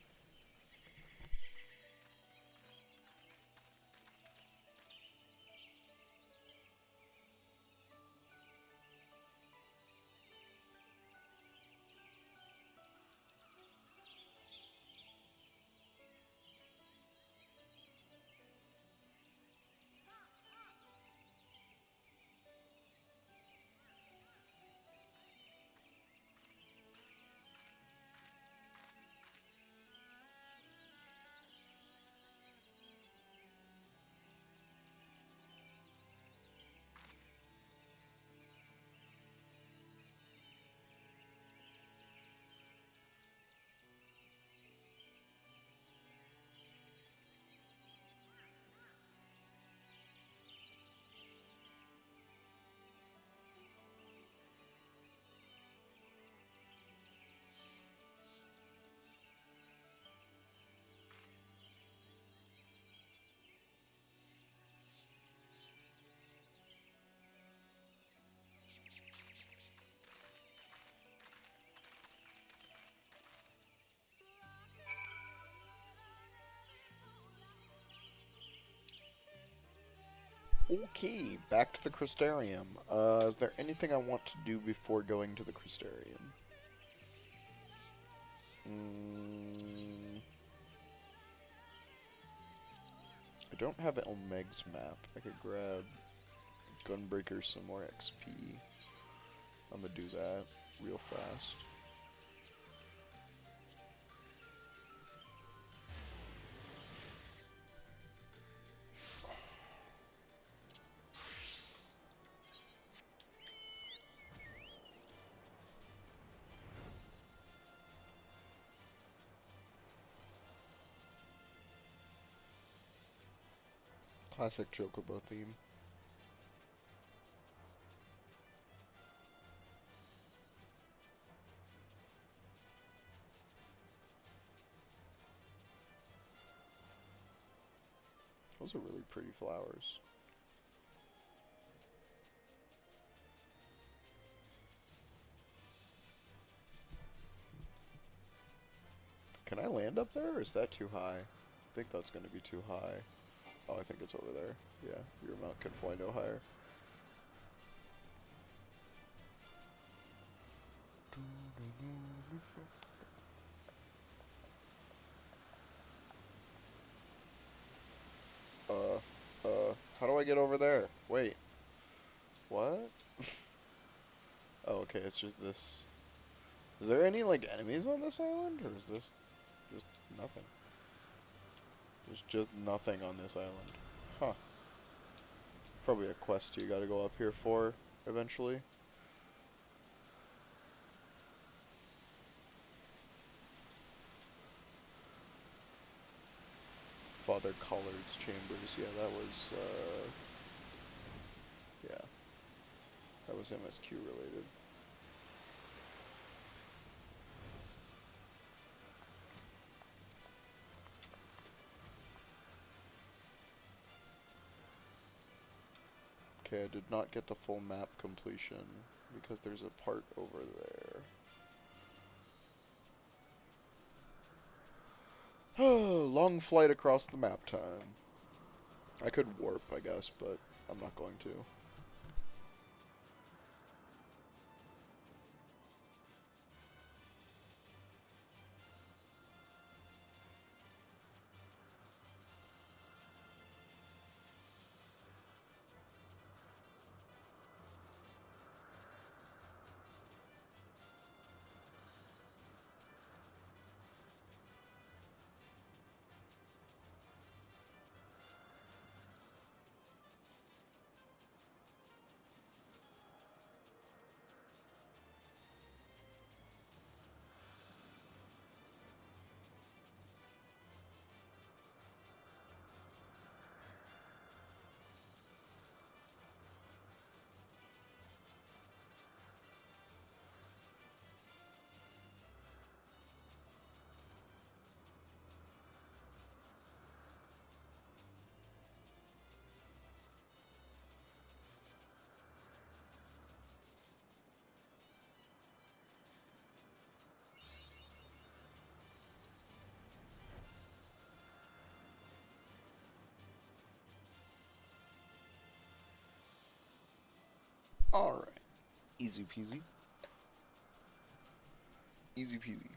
Okay, back to the Crystarium. Is there anything I want to do before going to the Crystarium? I don't have Elmeg's map. I could grab Gunbreaker some more XP. I'm gonna do that real fast. Classic Chocobo theme. Those are really pretty flowers. Can I land up there, or is that too high? I think that's going to be too high. Oh, I think it's over there. Yeah, your mount can fly no higher. How do I get over there? Wait. What? Oh, okay, it's just this. Is there any, like, enemies on this island, or is this just nothing? There's just nothing on this island. Huh. Probably a quest you gotta go up here for, eventually. Father Collard's Chambers, yeah, that was, yeah. That was MSQ related. Okay, I did not get the full map completion, because there's a part over there. Long flight across the map time. I could warp, I guess, but I'm not going to. Alright. Easy peasy. Easy peasy.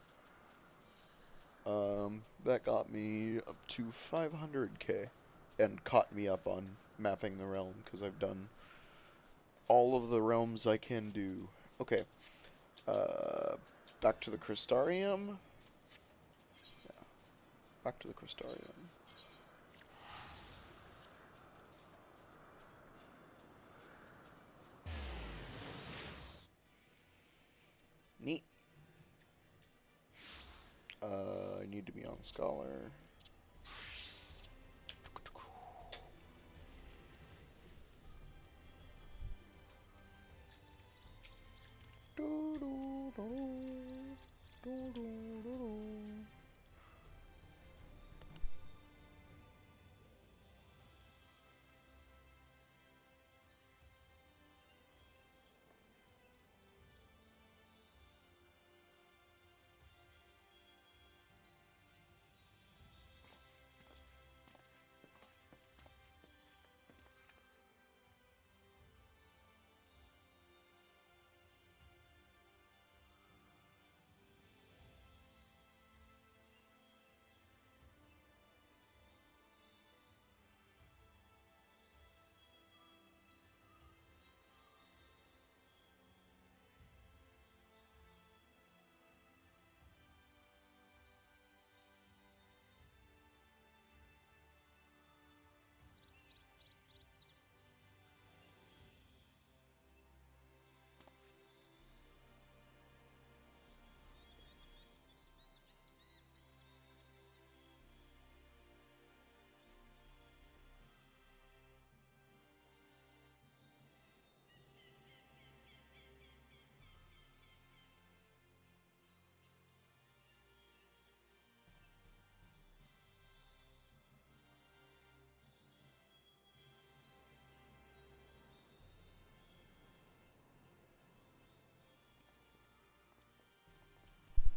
That got me up to 500k. And caught me up on mapping the realm, because I've done all of the realms I can do. Okay. Back to the Crystarium. Yeah. Back to the Crystarium. Neat. I need to be on Scholar.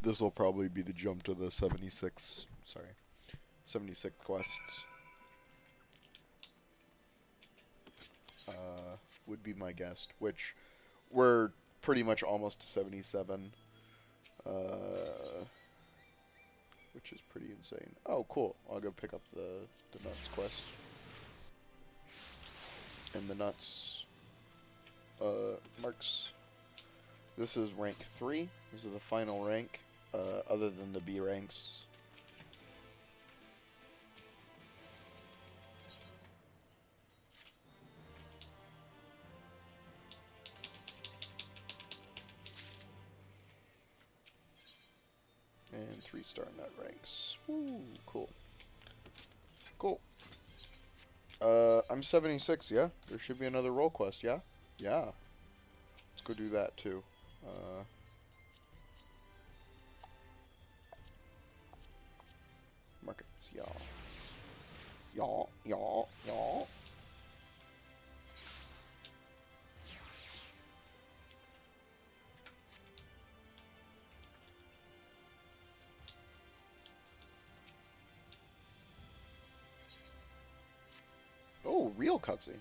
this will probably be the jump to the 76 quests. Would be my guess, which we're pretty much almost to 77, which is pretty insane. Oh, cool. I'll go pick up the nuts quest. And the nuts marks. This is rank 3. This is the final rank, other than the B ranks. And 3-star nut ranks. Woo, cool. Cool. I'm 76, yeah? There should be another role quest, yeah? Yeah. Let's go do that, too. Markets, y'all. Y'all. Oh, real cutscene.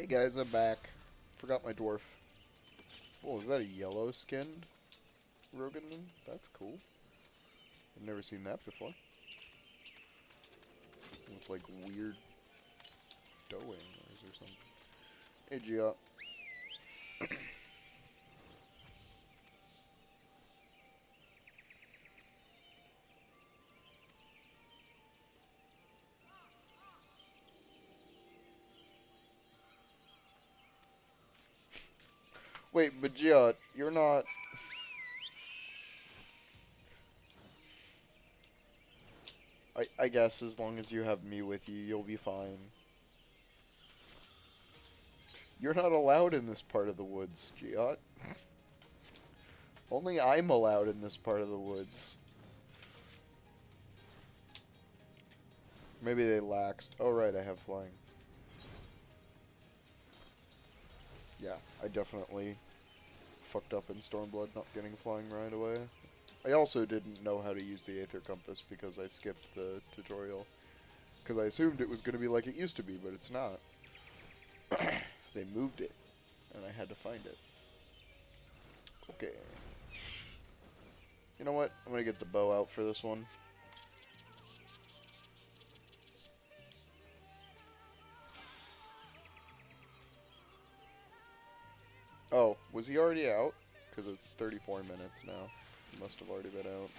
Hey guys, I'm back. Forgot my dwarf. Oh, is that a yellow skinned Rogan? That's cool. I've never seen that before. It's like weird dough noise or something. Hey Gia. Wait, but Gia, you're not... I guess as long as you have me with you, you'll be fine. You're not allowed in this part of the woods, Giot. Only I'm allowed in this part of the woods. Maybe they laxed. Oh right, I have flying. Yeah, I definitely fucked up in Stormblood not getting flying right away. I also didn't know how to use the Aether Compass because I skipped the tutorial. Because I assumed it was going to be like it used to be, but it's not. They moved it, and I had to find it. Okay. You know what? I'm going to get the bow out for this one. Was he already out? Because it's 34 minutes now. He must have already been out.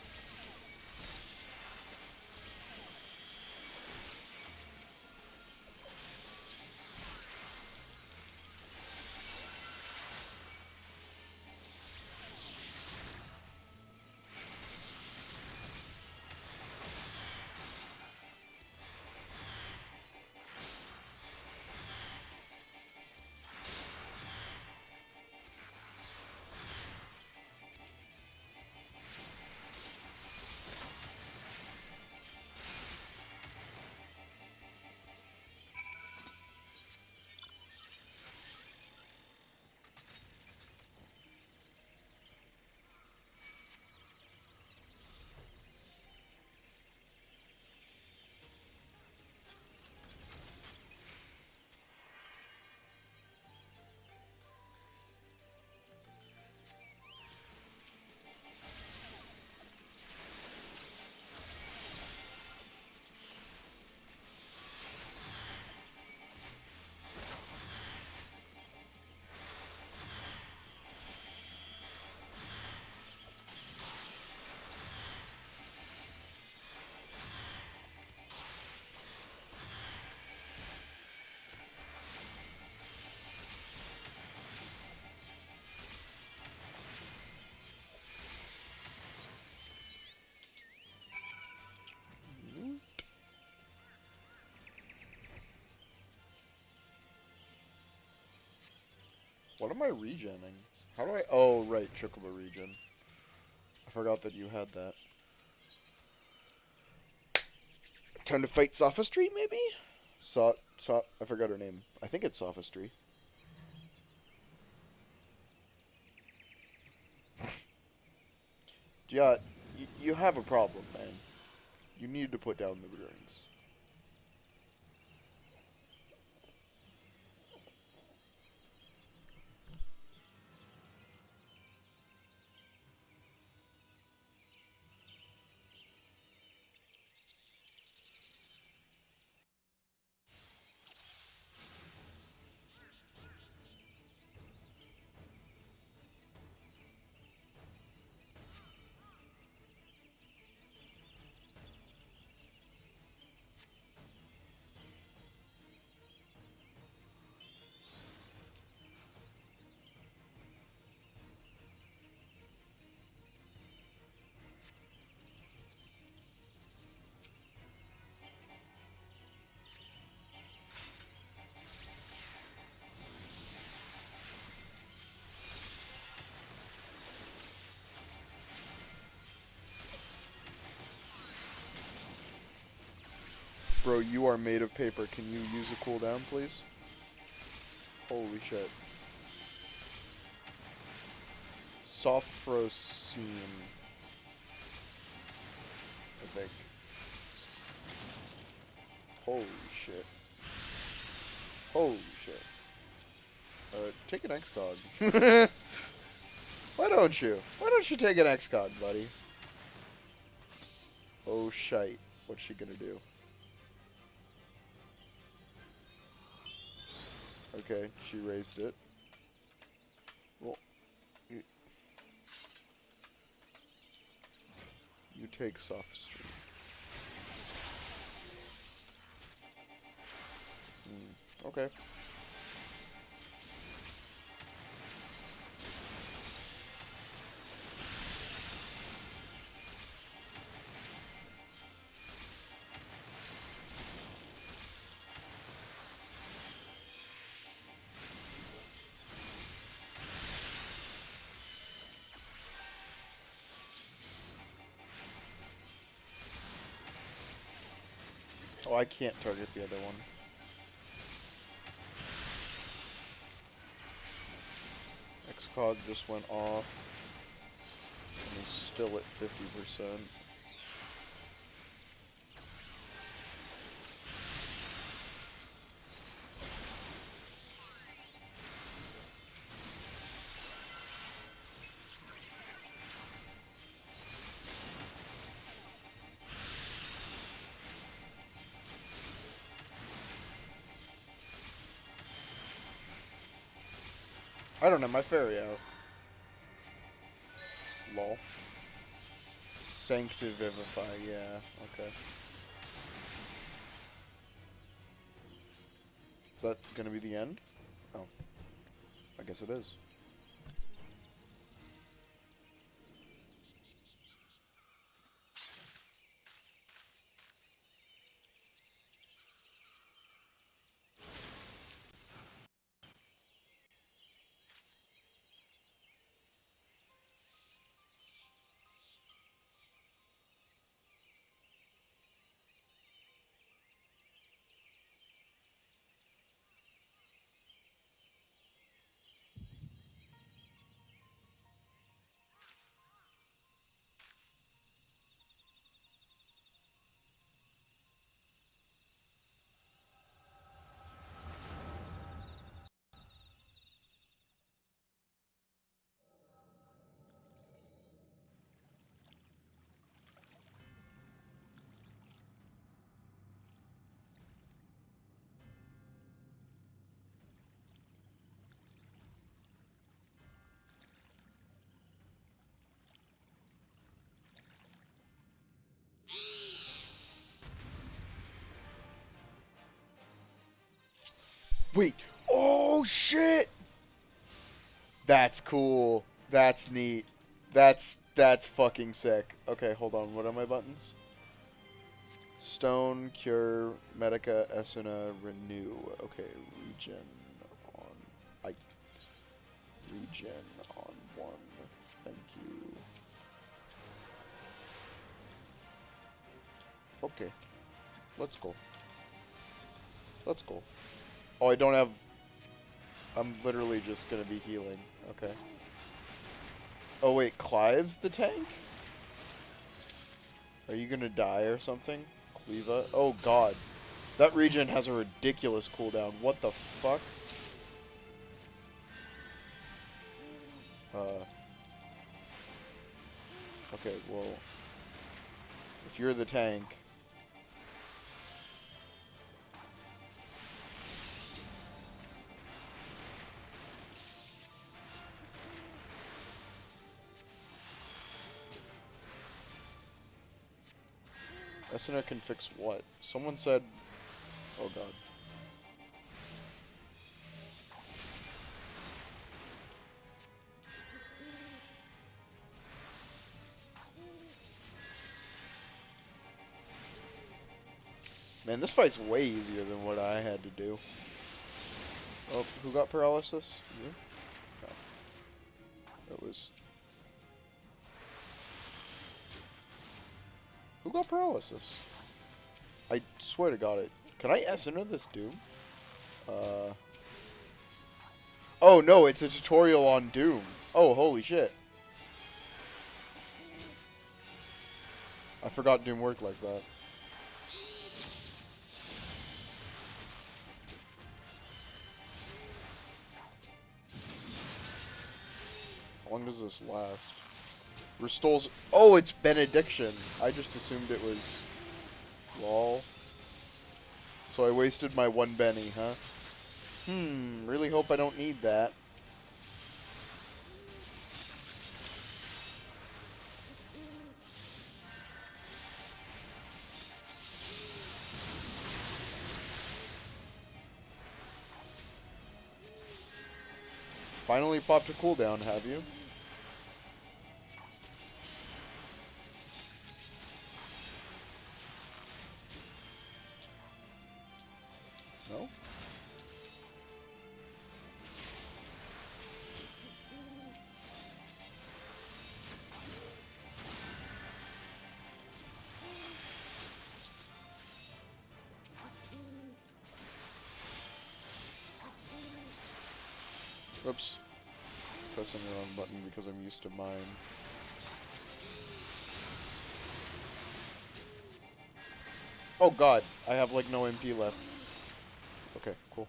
What am I regenning? How do I... Oh, right, Chocobo regen. I forgot that you had that. Time to fight Sophistry, maybe? I forgot her name. I think it's Sophistry. Yeah, you have a problem, man. You need to put down the drinks. Bro, you are made of paper. Can you use a cooldown, please? Holy shit. Sophrosine. I think. Holy shit. Holy shit. Take an XCOG. Why don't you? Why don't you take an XCOG, buddy? Oh shite. What's she gonna do? Okay, she raised it. Well, you take sophistry. Okay. Oh, I can't target the other one. XCOG just went off. And he's still at 50%. I don't know, my fairy out. all. Sanctivivify, yeah, okay. Is that gonna be the end? Oh. I guess it is. Wait. Oh, shit! That's cool. That's neat. That's fucking sick. Okay, hold on. What are my buttons? Stone, Cure, Medica, Esuna, Renew. Okay, regen on... Regen on 1. Thank you. Okay. Let's go. Let's go. Oh, I don't have... I'm literally just gonna be healing. Okay. Oh wait, Clive's the tank? Are you gonna die or something? Cleva? Oh god. That regen has a ridiculous cooldown. What the fuck? Okay, well... If you're the tank... Esuna can fix what? Someone said... Oh god. Man, this fight's way easier than what I had to do. Oh, who got paralysis? You? No. It was... Who got paralysis? I swear to god it. Can I Esuna this Doom? Oh no, it's a tutorial on Doom. Oh, holy shit. I forgot Doom worked like that. How long does this last? Restores... Oh, it's Benediction. I just assumed it was... Lol. So I wasted my 1 Benny, huh? Really hope I don't need that. Finally popped a cooldown, have you? No? Oops. Pressing the wrong button because I'm used to mine. Oh god, I have like no MP left. Okay, cool.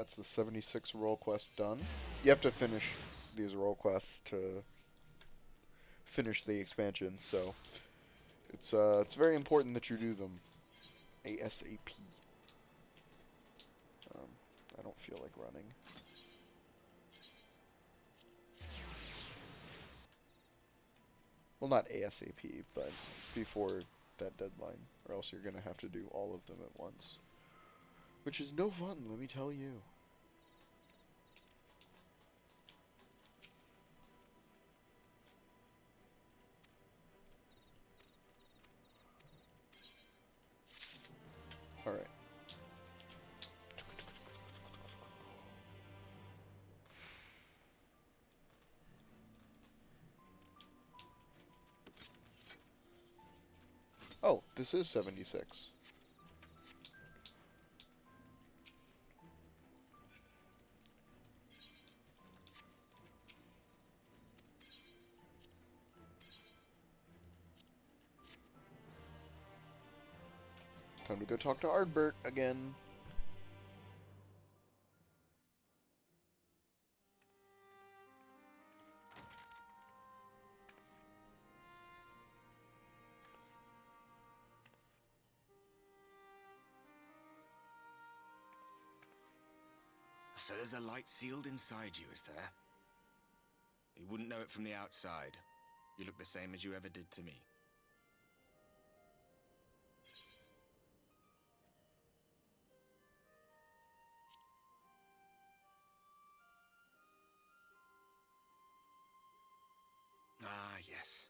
that's the 76 role quest done. You have to finish these role quests to finish the expansion, so it's very important that you do them ASAP. I don't feel like running. Well, not ASAP, but before that deadline, or else you're gonna have to do all of them at once. Which is no fun, let me tell you. Alright. Oh, this is 76. Time to go talk to Ardbert again. So there's a light sealed inside you, is there? You wouldn't know it from the outside. You look the same as you ever did to me. Ah, yes.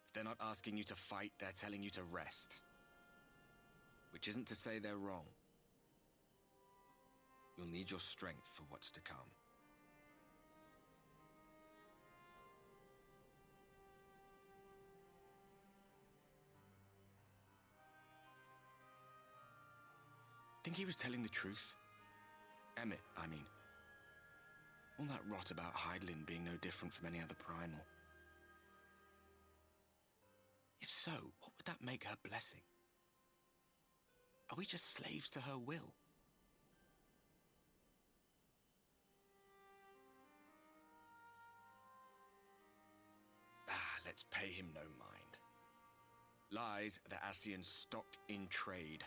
If they're not asking you to fight, they're telling you to rest. Which isn't to say they're wrong. You'll need your strength for what's to come. Think he was telling the truth? Emmett, I mean. All that rot about Hydaelyn being no different from any other primal. If so, what would that make her blessing? Are we just slaves to her will? Let's pay him no mind. Lies the Ascian stock in trade.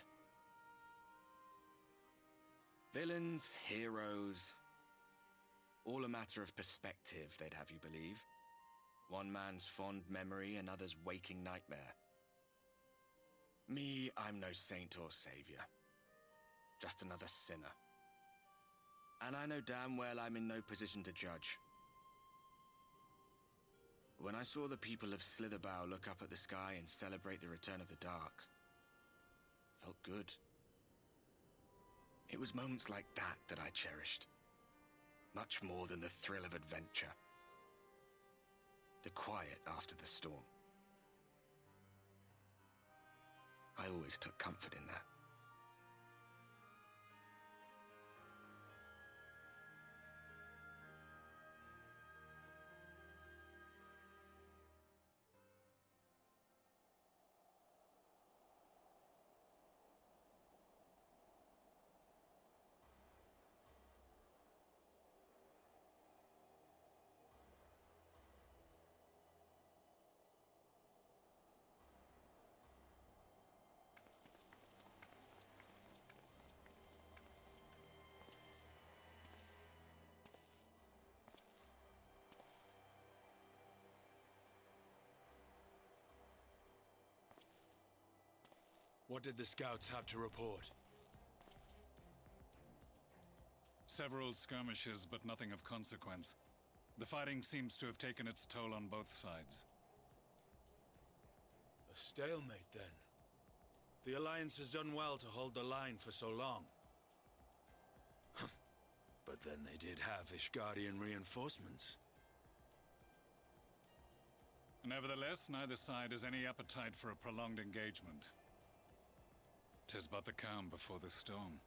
Villains, heroes, all a matter of perspective, they'd have you believe. One man's fond memory, another's waking nightmare. Me, I'm no saint or savior. Just another sinner. And I know damn well I'm in no position to judge. When I saw the people of Slitherbow look up at the sky and celebrate the return of the dark, felt good. It was moments like that I cherished. Much more than the thrill of adventure. The quiet after the storm. I always took comfort in that. What did the scouts have to report? Several skirmishes, but nothing of consequence. The fighting seems to have taken its toll on both sides. A stalemate, then. The Alliance has done well to hold the line for so long. But then they did have Ishgardian reinforcements. Nevertheless, neither side has any appetite for a prolonged engagement. 'Tis but the calm before the storm.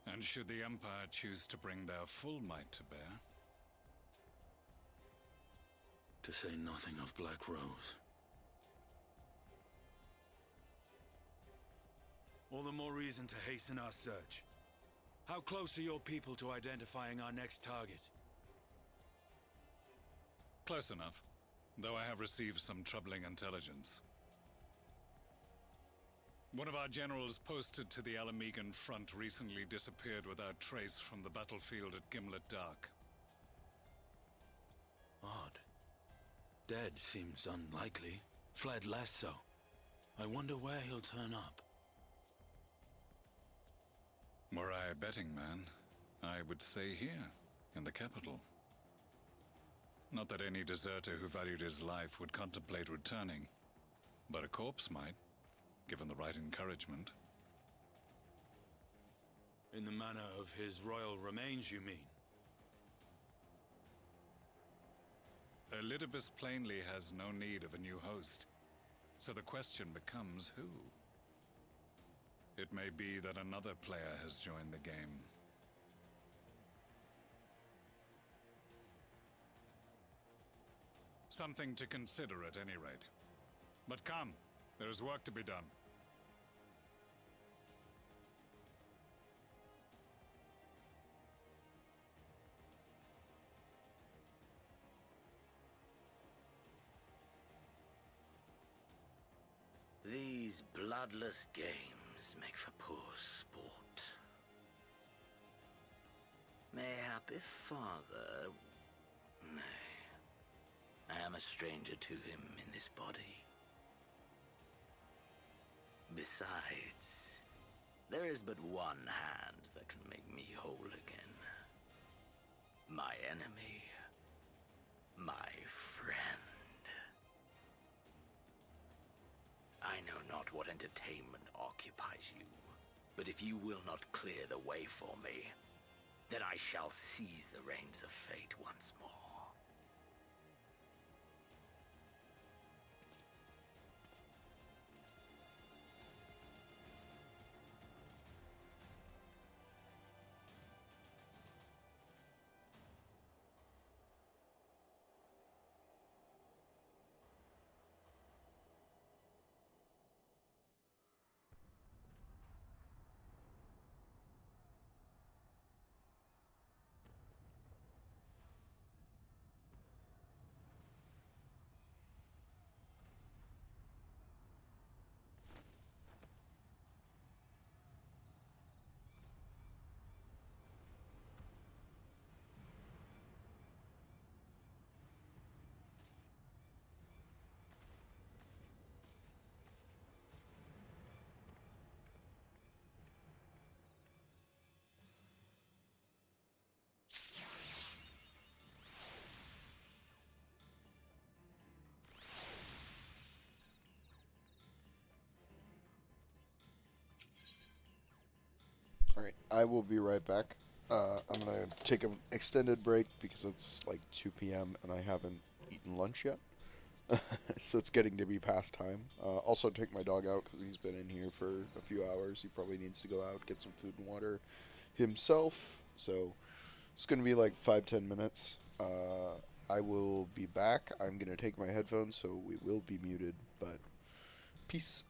And should the Empire choose to bring their full might to bear? To say nothing of Black Rose. All the more reason to hasten our search. How close are your people to identifying our next target? Close enough, though I have received some troubling intelligence. One of our generals posted to the Alamegan front recently disappeared without trace from the battlefield at Gimlet Dark. Odd. Dead seems unlikely. Fled less so. I wonder where he'll turn up. Were I a betting man, I would say here, in the capital. Not that any deserter who valued his life would contemplate returning, but a corpse might, given the right encouragement. In the manner of his royal remains, you mean? Elidibus plainly has no need of a new host, so the question becomes who? It may be that another player has joined the game. Something to consider at any rate. But come, there is work to be done. These bloodless games make for poor sport. Mayhap if father... Nay. I am a stranger to him in this body. Besides, there is but one hand that can make me whole again. My enemy. My friend. I know not what entertainment occupies you, but if you will not clear the way for me, then I shall seize the reins of fate once more. Alright, I will be right back. I'm gonna take an extended break because it's like 2 p.m. and I haven't eaten lunch yet. So it's getting to be past time. Also take my dog out because he's been in here for a few hours. He probably needs to go out, get some food and water himself. So it's gonna be like 5-10 minutes. I will be back. I'm gonna take my headphones, so we will be muted, but peace.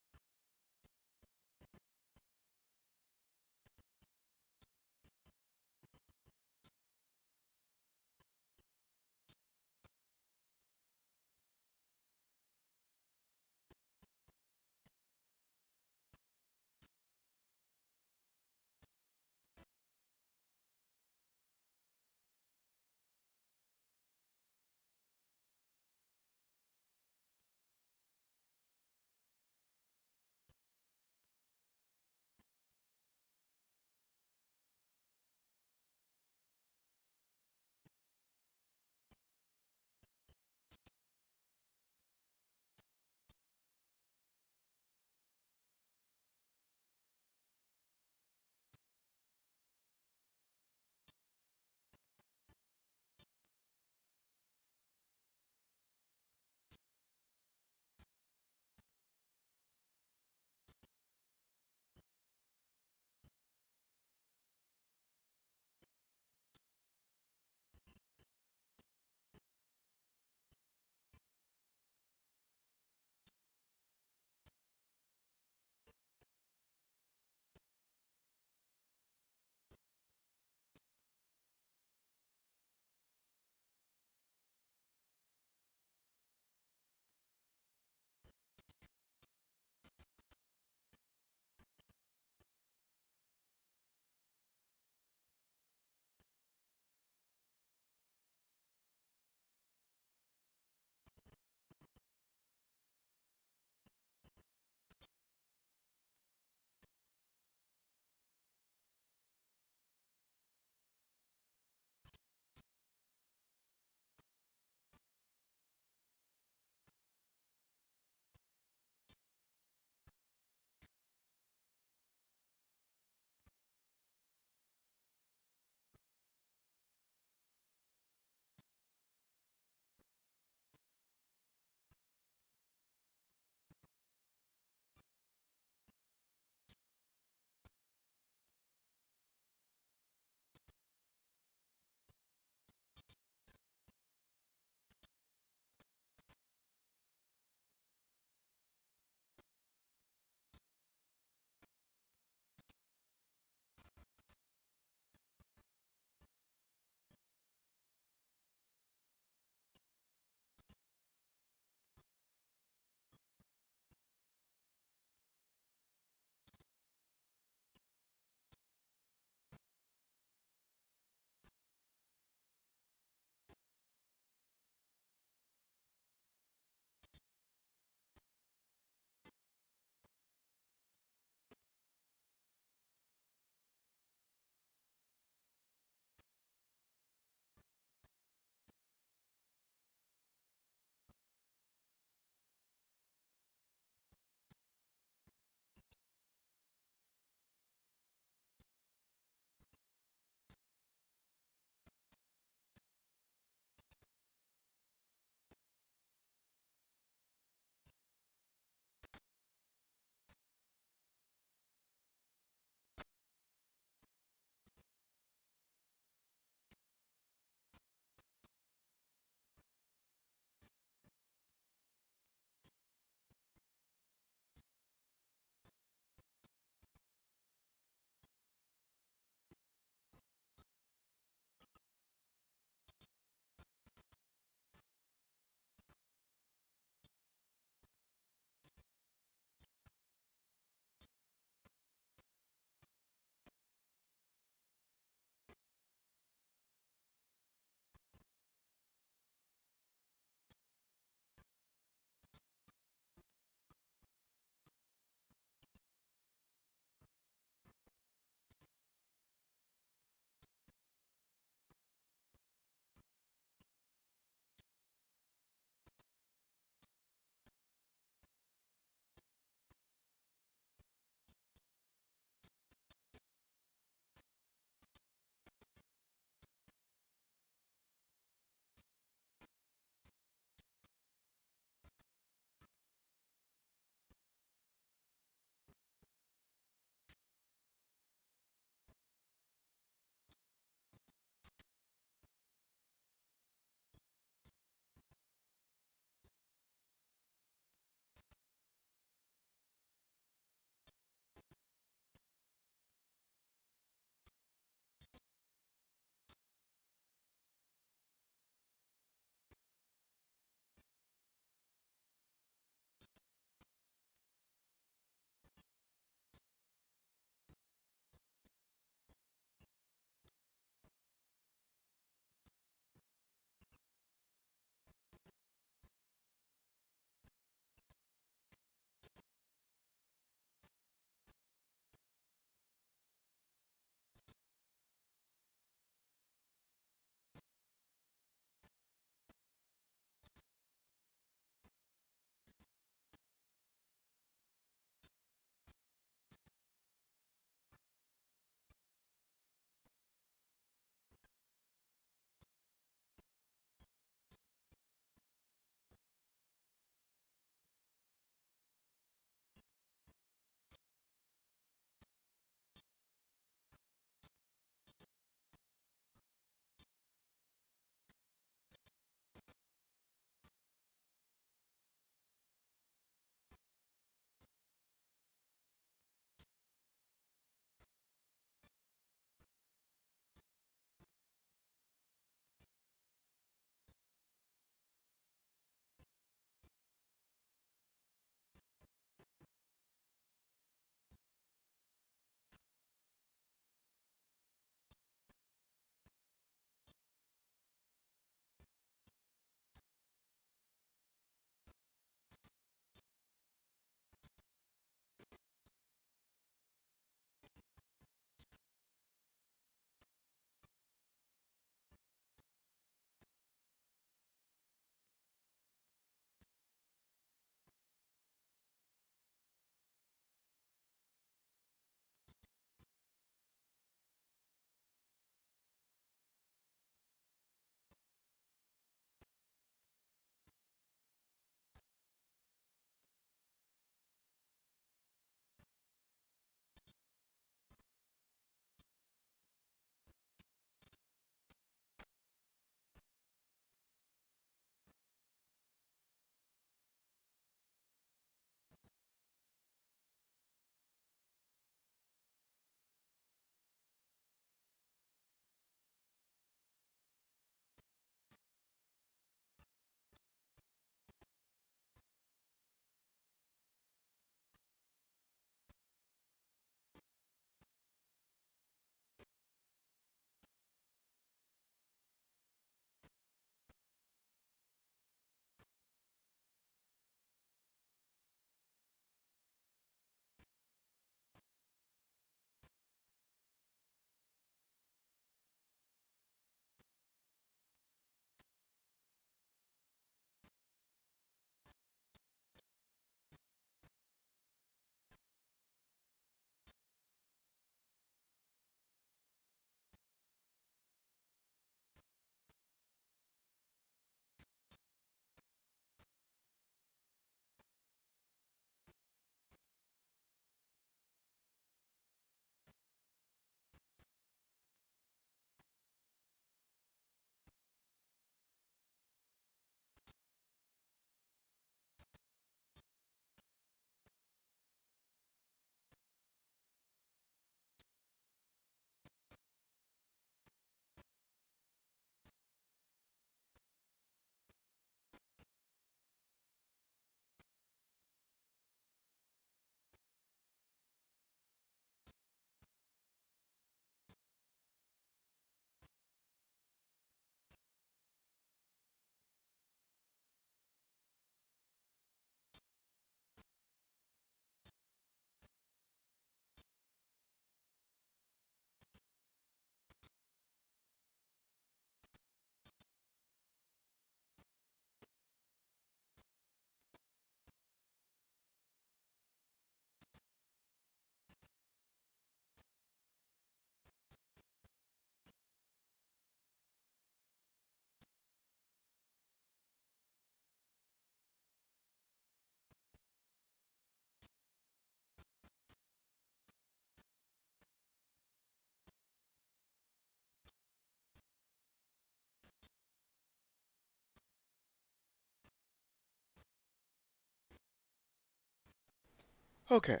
Okay,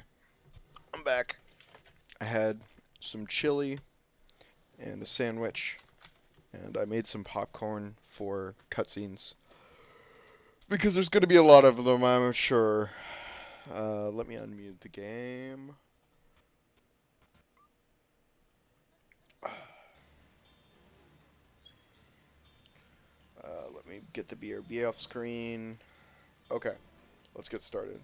I'm back. I had some chili and a sandwich, and I made some popcorn for cutscenes. Because there's going to be a lot of them, I'm sure. Let me unmute the game. Let me get the BRB off screen. Okay, let's get started.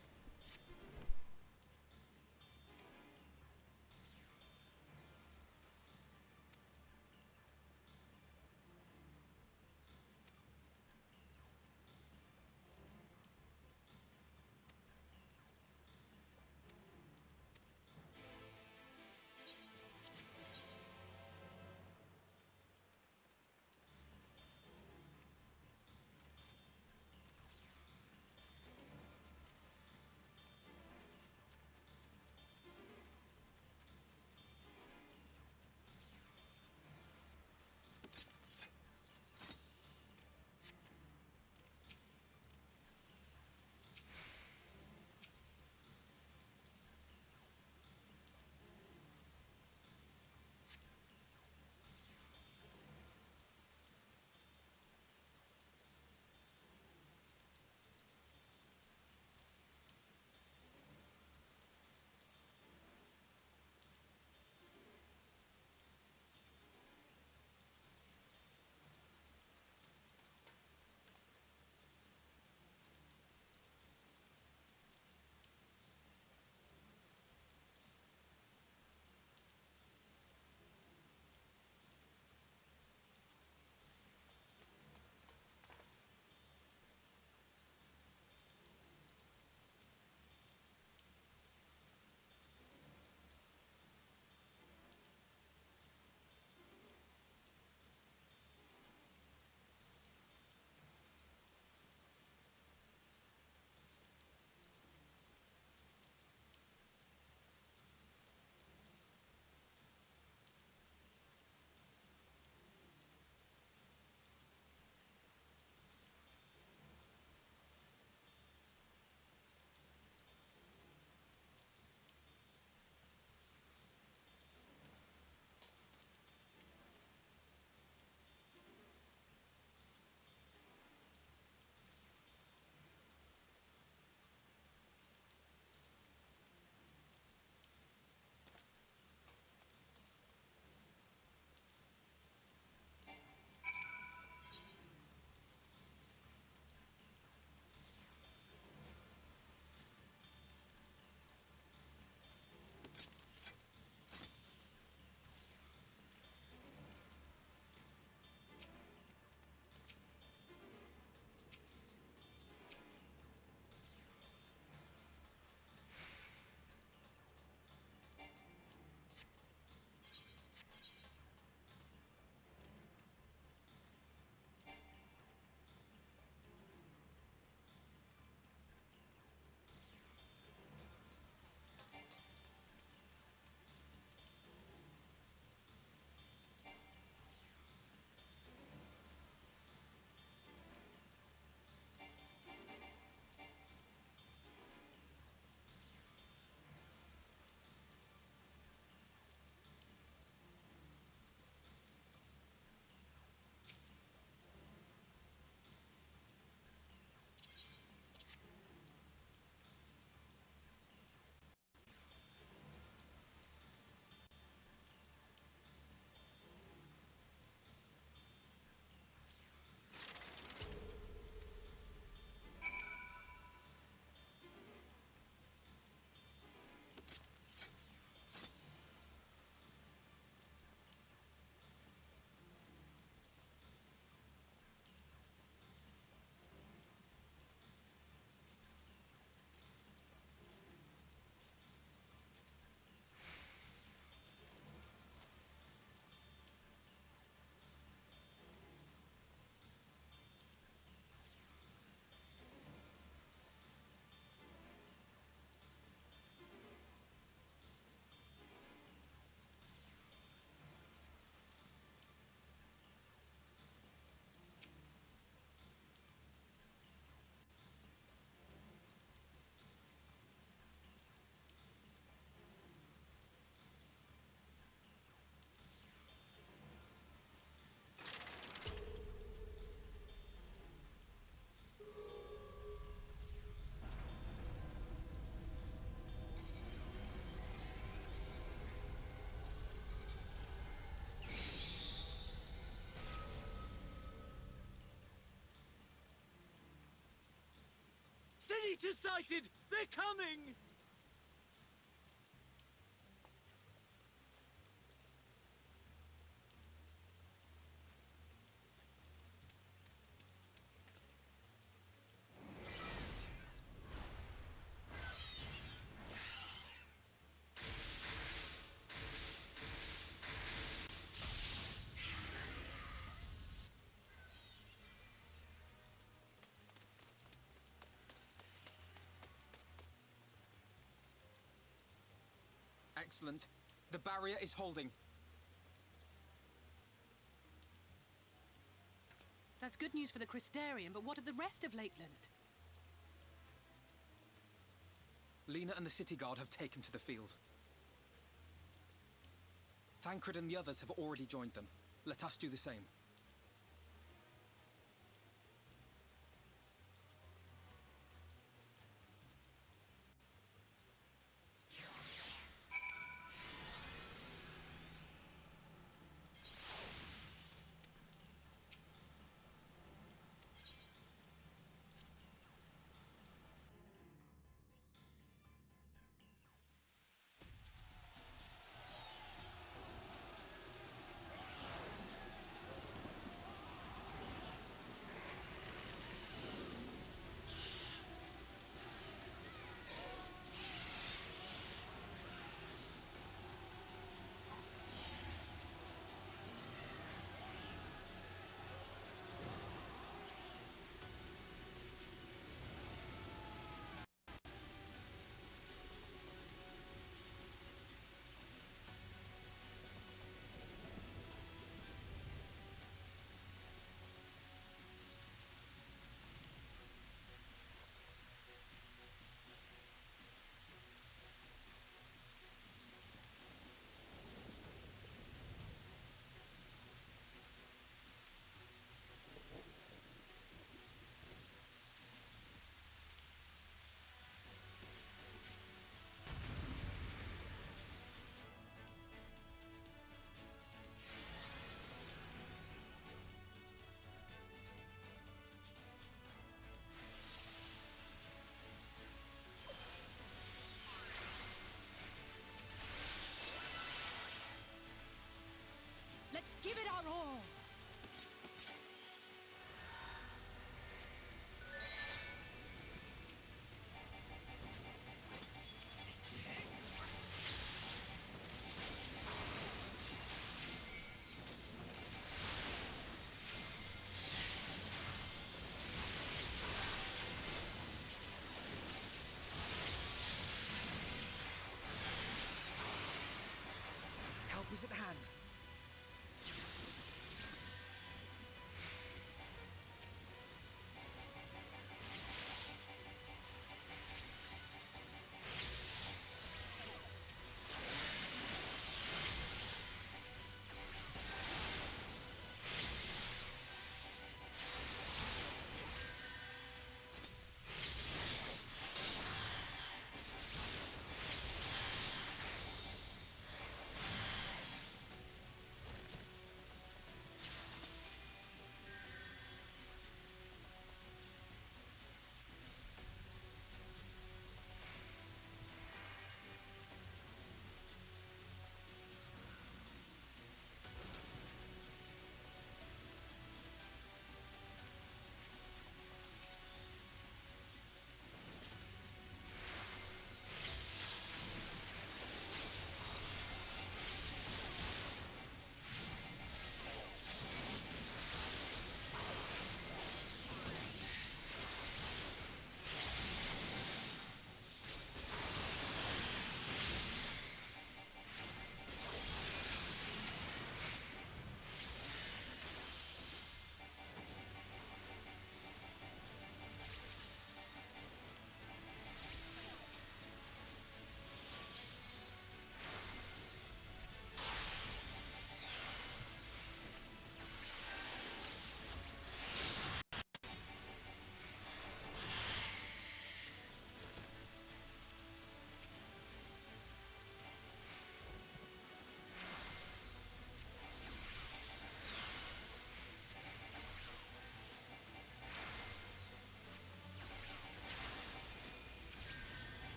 Eater sighted! They're coming! Excellent. The barrier is holding. That's good news for the Crystarian, but what of the rest of Lakeland? Lena and the city guard have taken to the field. Thancred and the others have already joined them. Let us do the same. Let's give it our all! Help is at hand.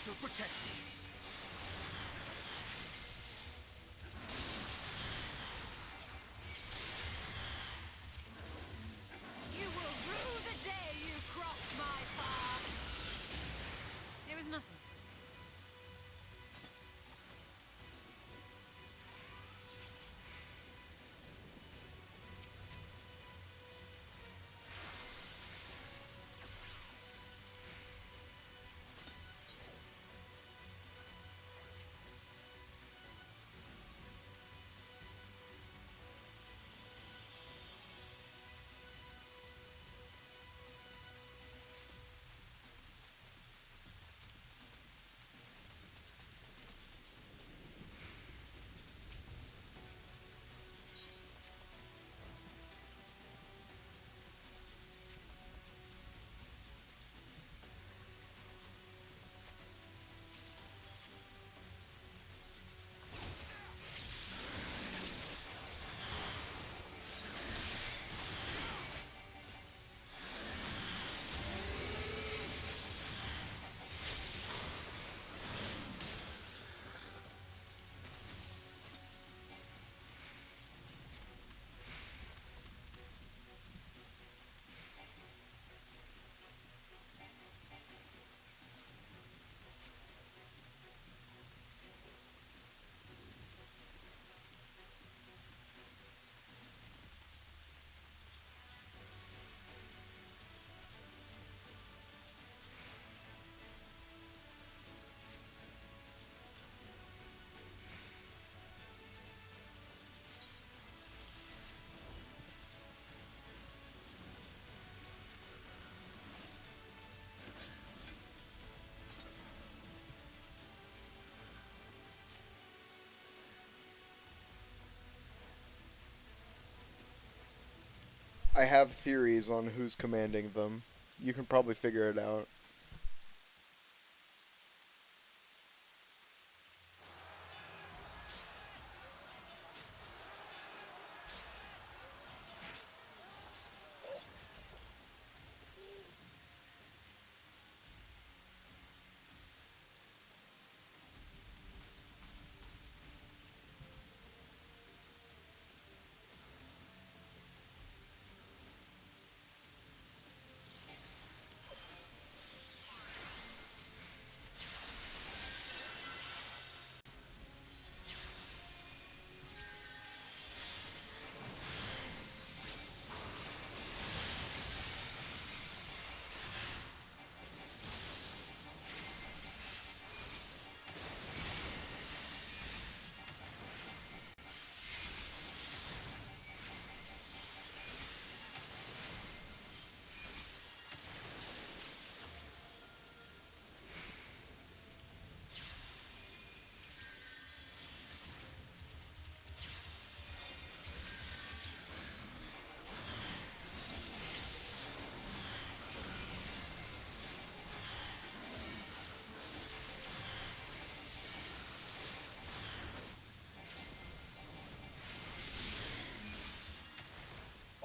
shall protect me. You will rue the day you crossed my path. It was nothing. I have theories on who's commanding them. You can probably figure it out.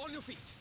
On your feet!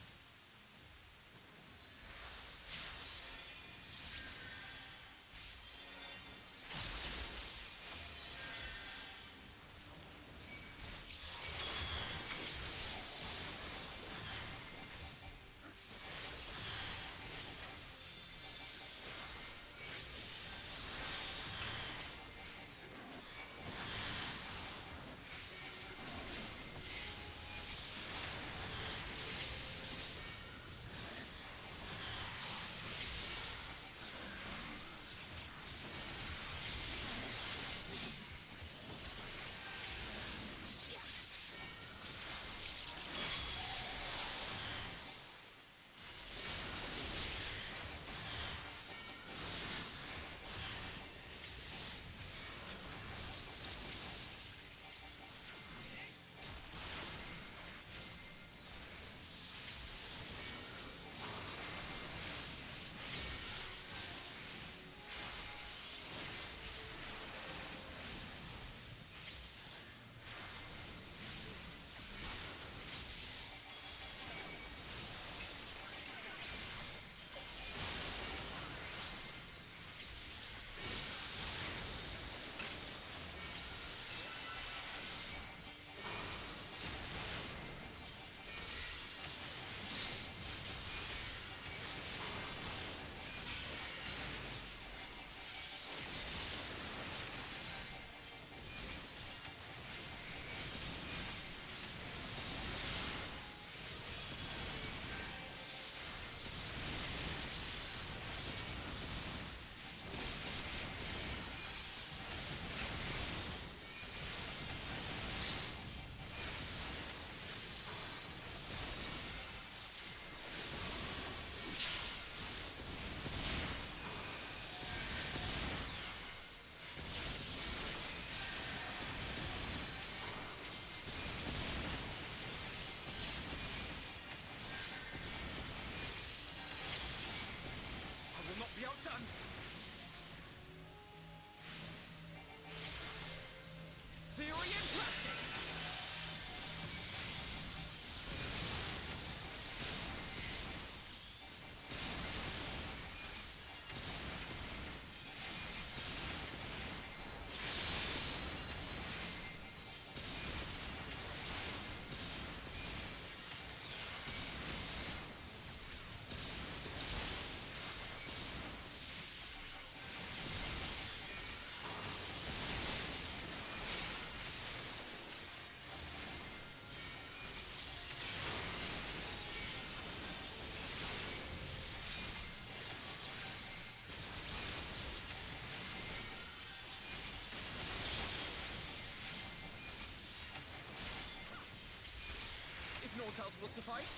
mortals will suffice.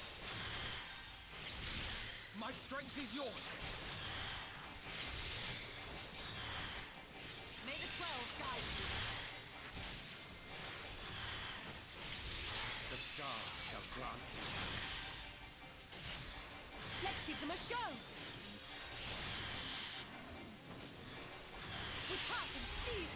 My strength is yours. May the 12 guide you. The stars shall grant this. Let's give them a show! With heart and steel!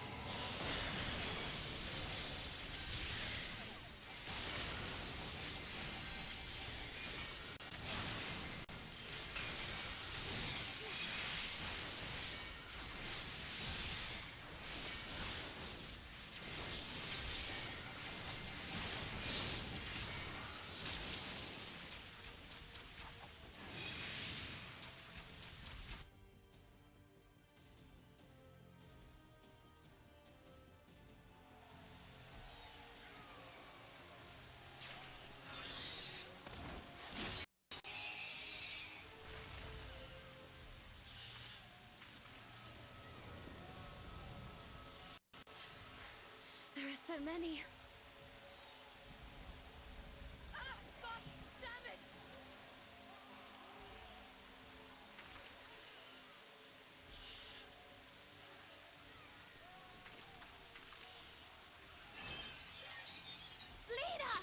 There are so many. God damn it! Leader!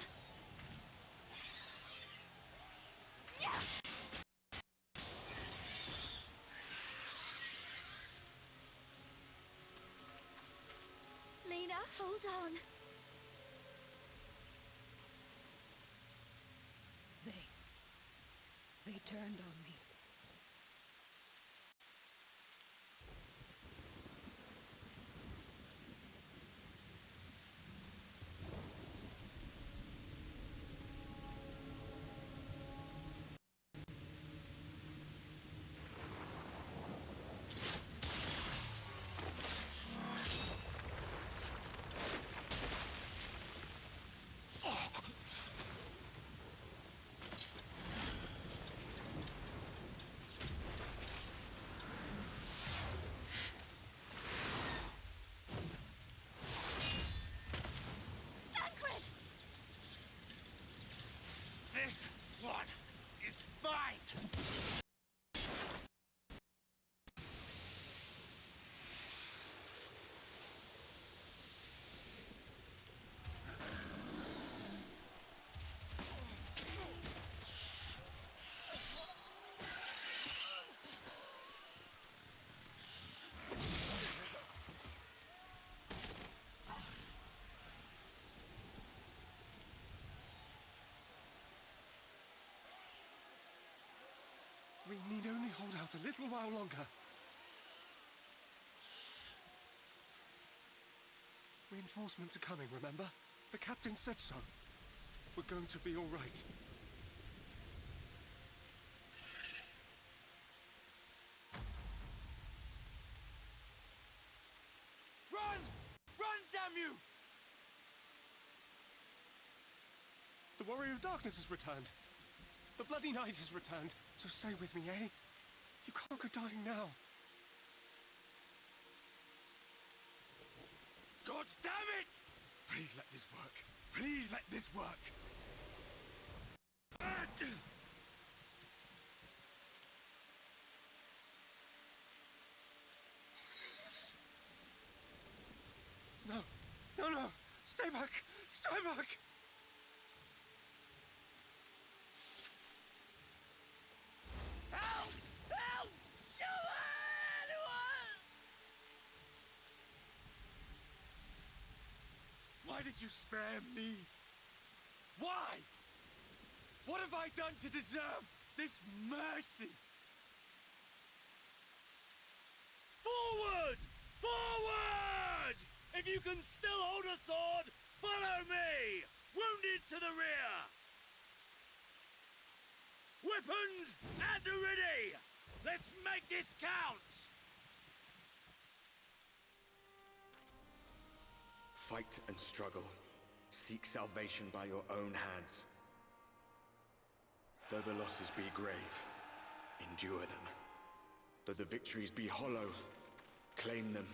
Yeah! Lena, hold on. They turned on me. This one is mine! We need only hold out a little while longer. Reinforcements are coming, remember? The captain said so. We're going to be all right. Run! Run, damn you! The Warrior of Darkness has returned. The Bloody Knight has returned. So stay with me, eh? You can't go dying now. God damn it! Please let this work. Please let this work. No. No, no. Stay back. Stay back. Help! Help! Anyone! Why did you spare me? Why? What have I done to deserve this mercy? Forward! Forward! If you can still hold a sword, follow me! Wounded to the rear! Weapons at the ready! Let's make this count! Fight and struggle. Seek salvation by your own hands. Though the losses be grave, endure them. Though the victories be hollow, claim them.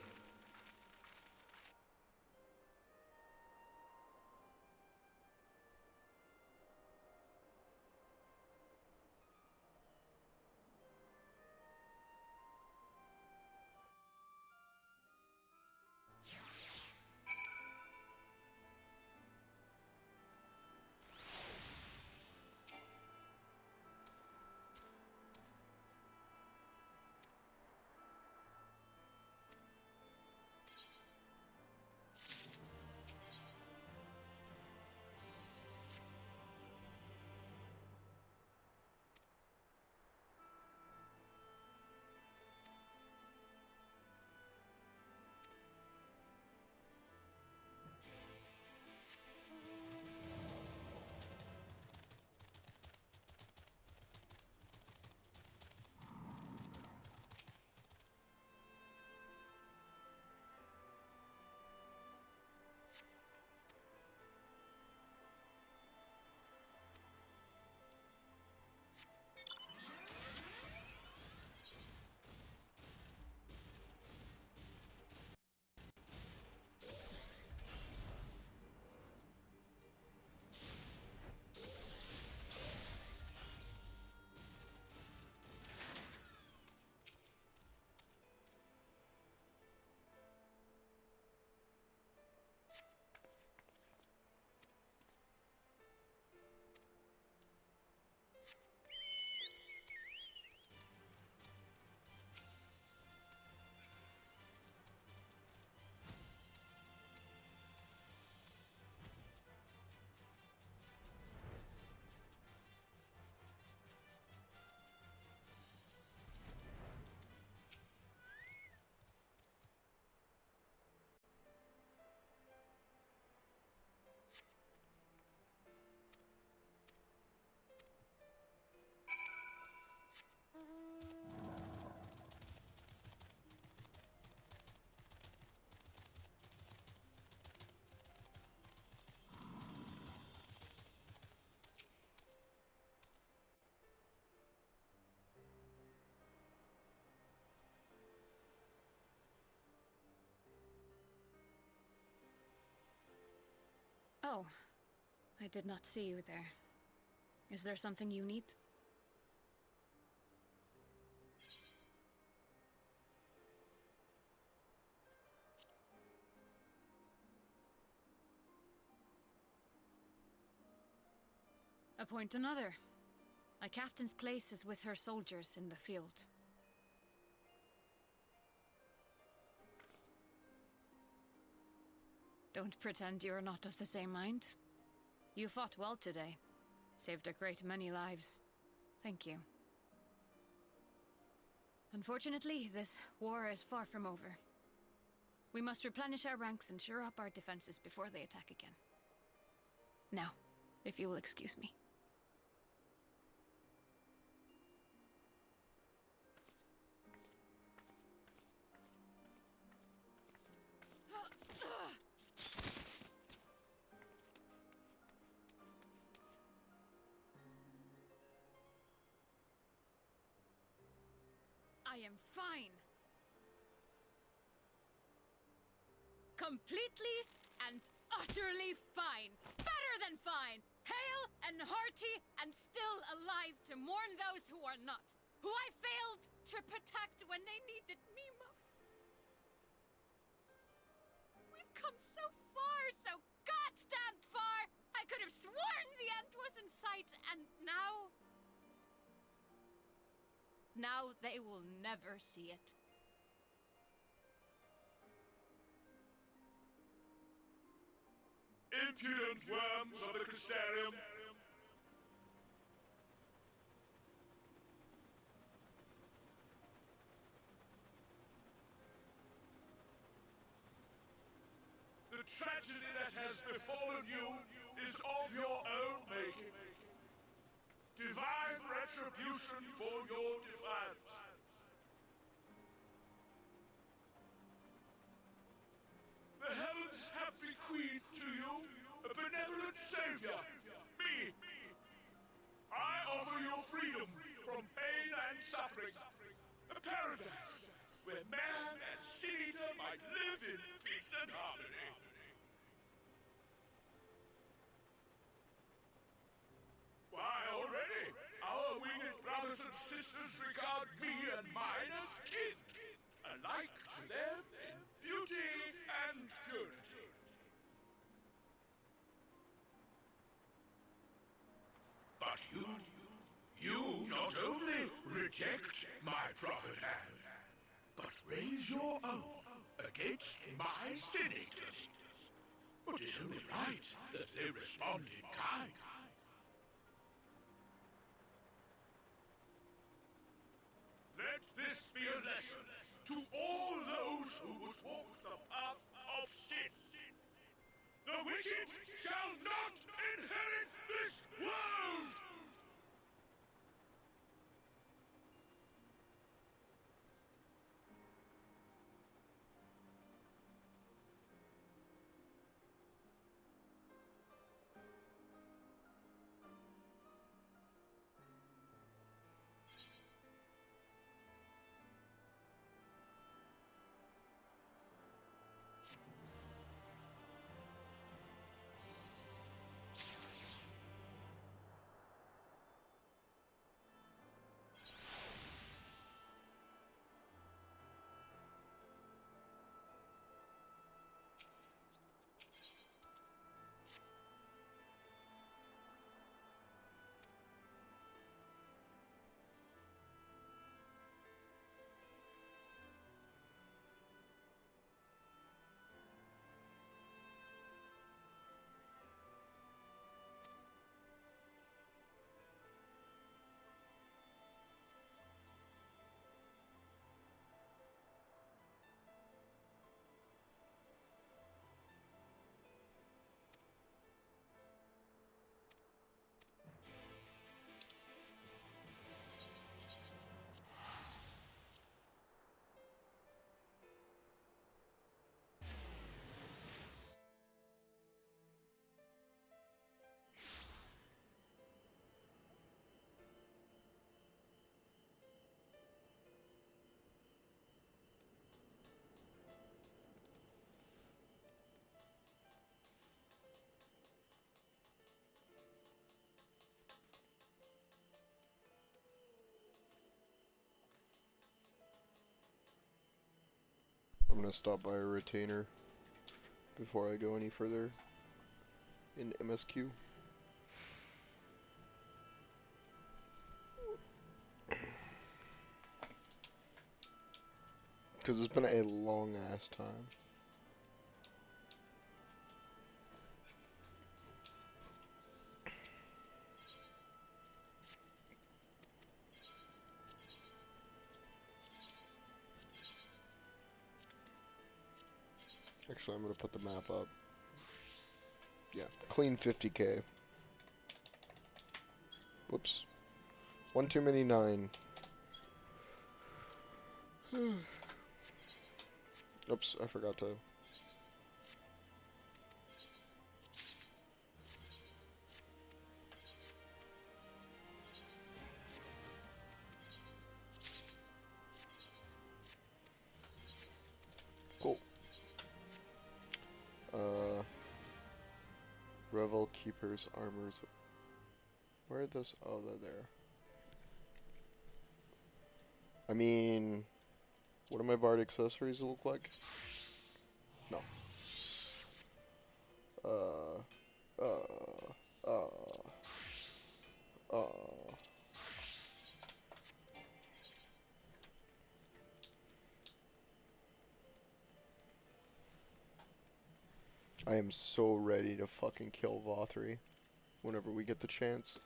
Oh, I did not see you there. Is there something you need? Appoint another. A captain's place is with her soldiers in the field. Don't pretend you are not of the same mind. You fought well today. Saved a great many lives. Thank you. Unfortunately, this war is far from over. We must replenish our ranks and shore up our defenses before they attack again. Now, if you will excuse me. I am fine. Completely and utterly fine. Better than fine. Hale and hearty and still alive to mourn those who are not. Who I failed to protect when they needed me most. We've come so far, so goddamn far. I could have sworn the end was in sight, and now... Now they will never see it. Impudent worms of the Crystarium! The tragedy that has befallen you is of your own making. Divine retribution for your defiance. The heavens have bequeathed to you a benevolent savior, me. I offer you freedom from pain and suffering, a paradise where man and sin-eater might live in peace and harmony. Why, already, our winged brothers and sisters regard me and mine as kin, alike to them in beauty and purity. But you not only reject my prophet hand, but raise your own against my sin-eaters. It is only right that they respond in kind. Let this be a lesson to all those who would walk the path of sin. The wicked shall not inherit this world! I'm gonna stop by a retainer before I go any further in MSQ. Because it's been a long ass time. Actually, I'm gonna put the map up. Yeah, clean 50k. Whoops. One too many 9. Oops, I forgot to. Cool. Revel Keeper's Armors. Where are those? Oh, they're there. I mean, what do my Bard accessories look like? No. I am so ready to fucking kill Vothri whenever we get the chance.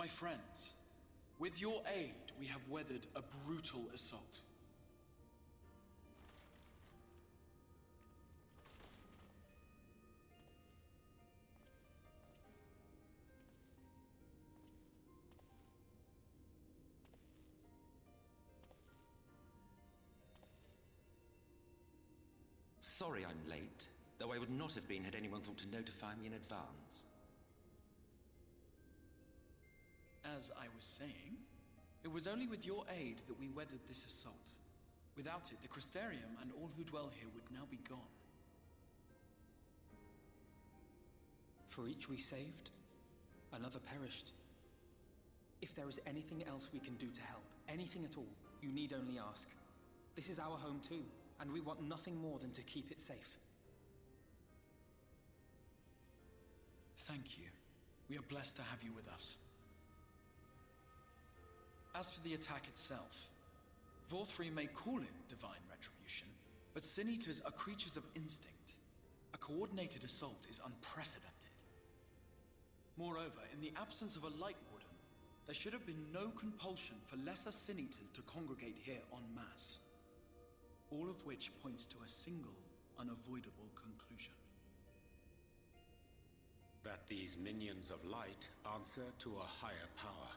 My friends, with your aid, we have weathered a brutal assault. Sorry I'm late, though I would not have been had anyone thought to notify me in advance. As I was saying, it was only with your aid that we weathered this assault. Without it, the Crystarium and all who dwell here would now be gone. For each we saved, another perished. If there is anything else we can do to help, anything at all, you need only ask. This is our home too, and we want nothing more than to keep it safe. Thank you. We are blessed to have you with us. As for the attack itself, Vorthri may call it divine retribution, but Sin Eaters are creatures of instinct. A coordinated assault is unprecedented. Moreover, in the absence of a Light Warden, there should have been no compulsion for lesser Sin Eaters to congregate here en masse. All of which points to a single, unavoidable conclusion. That these minions of light answer to a higher power.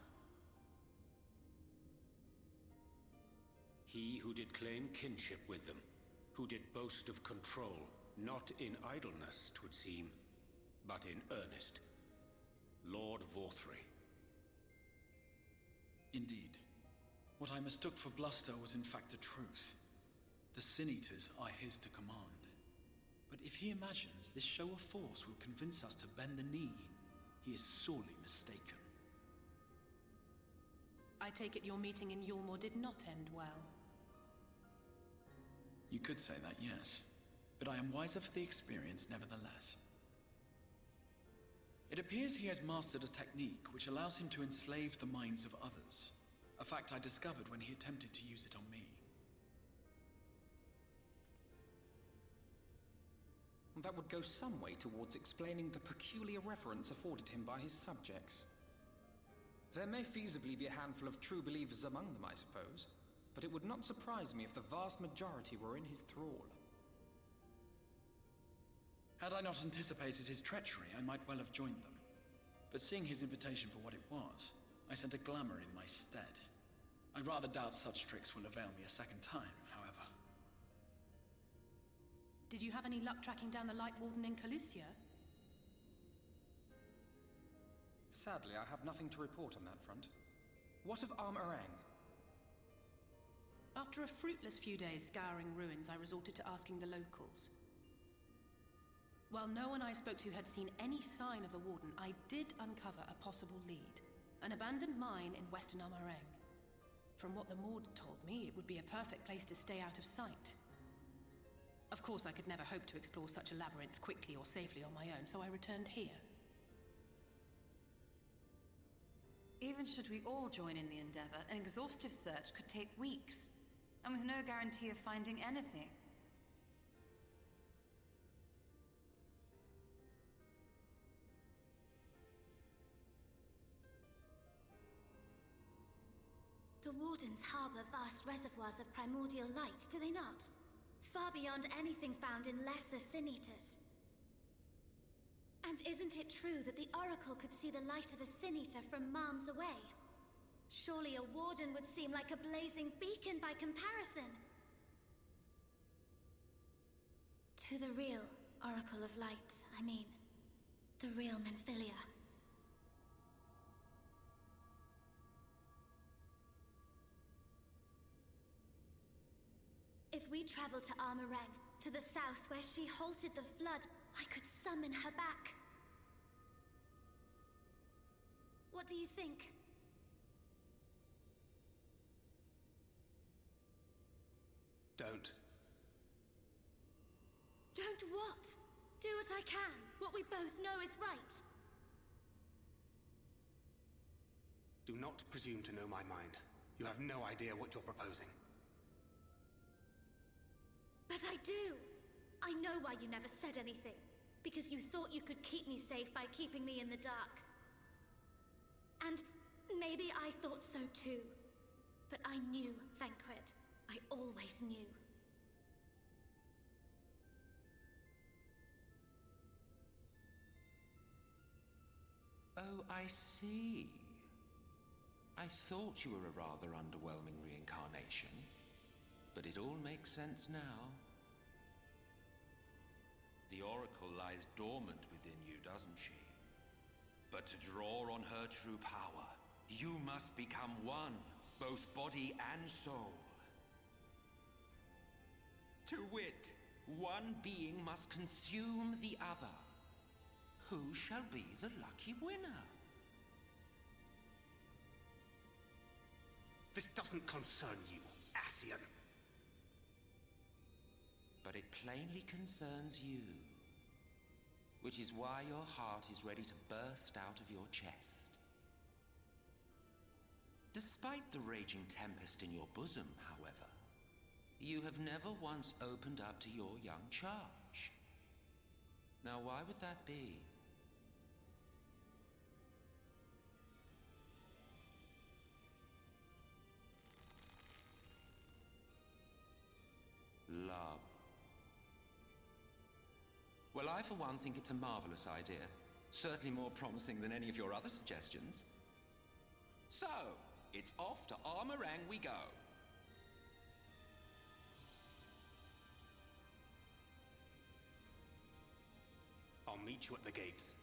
He who did claim kinship with them, who did boast of control, not in idleness, 'twould seem, but in earnest. Lord Vorthri. Indeed. What I mistook for bluster was in fact the truth. The Sin Eaters are his to command. But if he imagines this show of force will convince us to bend the knee, he is sorely mistaken. I take it your meeting in Yulmore did not end well. You could say that, yes. But I am wiser for the experience nevertheless. It appears he has mastered a technique which allows him to enslave the minds of others. A fact I discovered when he attempted to use it on me. That would go some way towards explaining the peculiar reverence afforded him by his subjects. There may feasibly be a handful of true believers among them, I suppose, but it would not surprise me if the vast majority were in his thrall. Had I not anticipated his treachery, I might well have joined them. But seeing his invitation for what it was, I sent a glamour in my stead. I rather doubt such tricks will avail me a second time, however. Did you have any luck tracking down the Light Warden in Calusia? Sadly, I have nothing to report on that front. What of Arm-Arang? After a fruitless few days scouring ruins, I resorted to asking the locals. While no one I spoke to had seen any sign of the Warden, I did uncover a possible lead. An abandoned mine in western Arm-Arang. From what the Maud told me, it would be a perfect place to stay out of sight. Of course, I could never hope to explore such a labyrinth quickly or safely on my own, so I returned here. Even should we all join in the endeavor, an exhaustive search could take weeks, and with no guarantee of finding anything. The Wardens harbor vast reservoirs of primordial light, do they not? Far beyond anything found in lesser Sin Eaters. And isn't it true that the Oracle could see the light of a Sin Eater from miles away? Surely a Warden would seem like a blazing beacon by comparison. To the real Oracle of Light, I mean. The real Menphilia. If we travel to Arm-Arang, to the south where she halted the flood, I could summon her back. What do you think? Don't. Don't what? Do what I can. What we both know is right. Do not presume to know my mind. You have no idea what you're proposing. But I do! I know why you never said anything. Because you thought you could keep me safe by keeping me in the dark. And Maybe I thought so too. But I knew, Thancred. I always knew. Oh, I see. I thought you were a rather underwhelming reincarnation, but it all makes sense now. The Oracle lies dormant within you, doesn't she? But to draw on her true power, you must become one, both body and soul. To wit, one being must consume the other. Who shall be the lucky winner? This doesn't concern you, Ascian. But it plainly concerns you. Which is why your heart is ready to burst out of your chest. Despite the raging tempest in your bosom, however, you have never once opened up to your young charge. Now, why would that be? Love. Well, I for one think it's a marvelous idea. Certainly more promising than any of your other suggestions. So, it's off to Armorang we go. I'll meet you at the gates.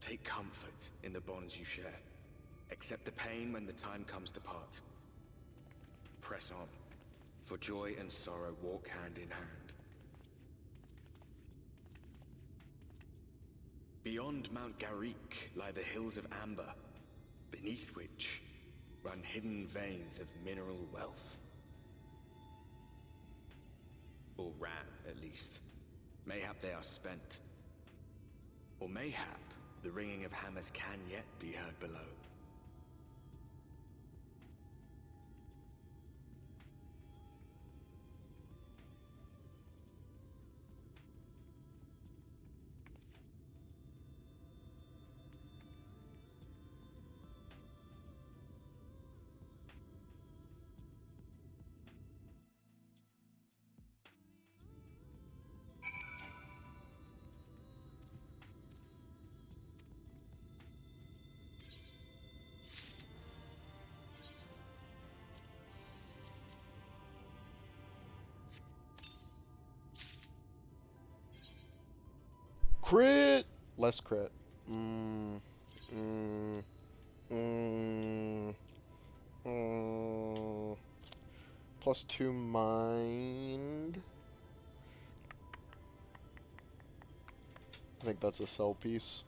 Take comfort in the bonds you share. Accept the pain when the time comes to part. Press on, for joy and sorrow walk hand in hand. Beyond Mount Garrick lie the hills of Amber, beneath which run hidden veins of mineral wealth. Or ran, at least. Mayhap they are spent. Or mayhap the ringing of hammers can yet be heard below. Crit! Less crit. Mm, mm, mm, mm. +2 mind. I think that's a sell piece.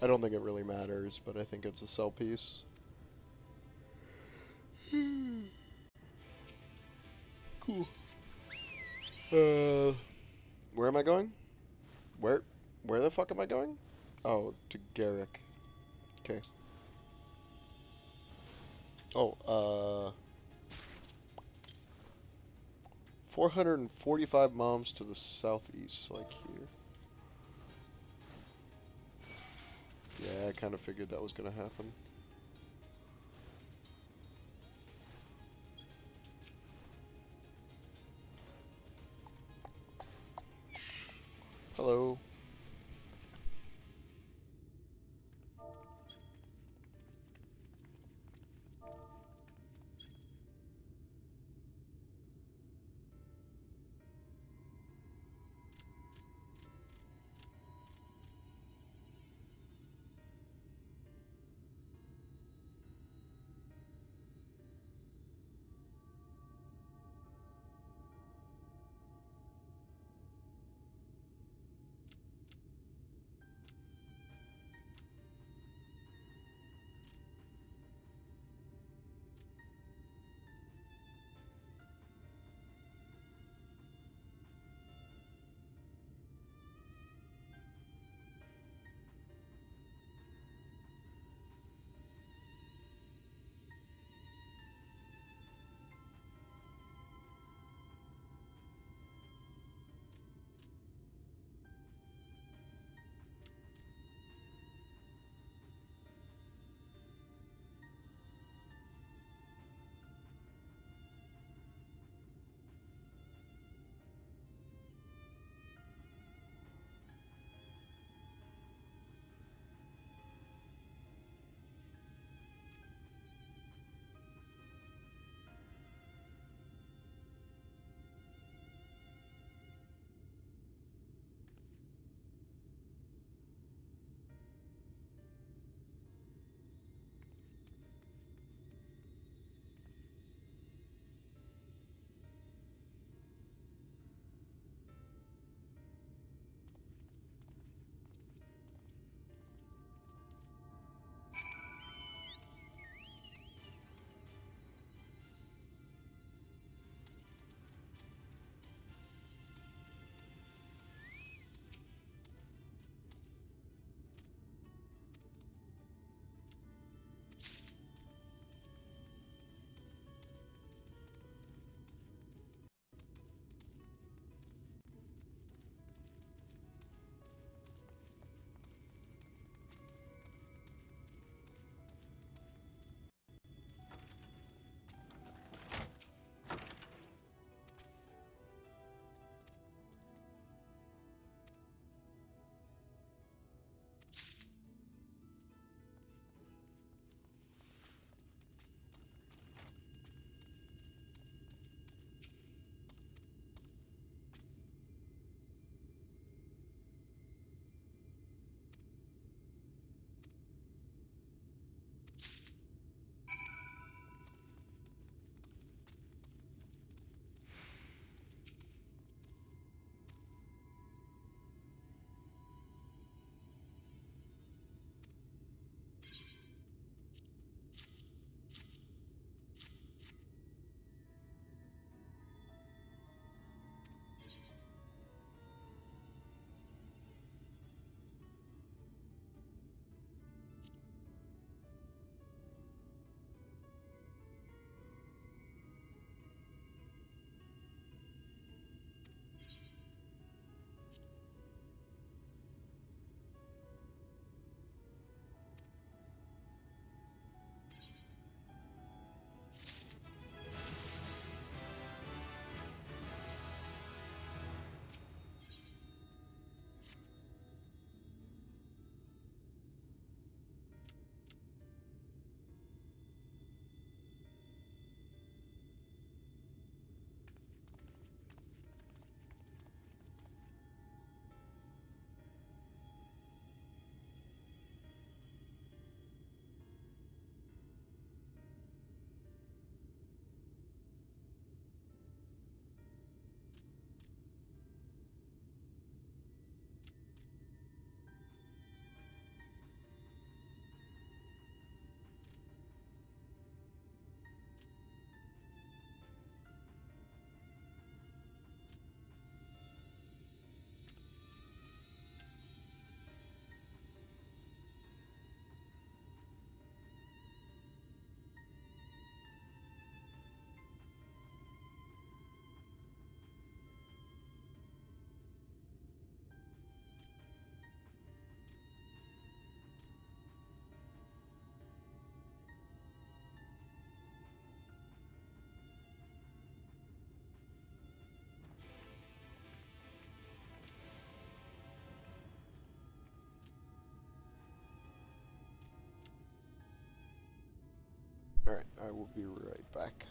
I don't think it really matters, but I think it's a sell piece. Cool. Where am I going? Where the fuck am I going? Oh, to Garrick. Okay. Oh, 445 moms to the southeast, like here. Yeah, I kind of figured that was gonna happen. Hello. Alright, I will be right back.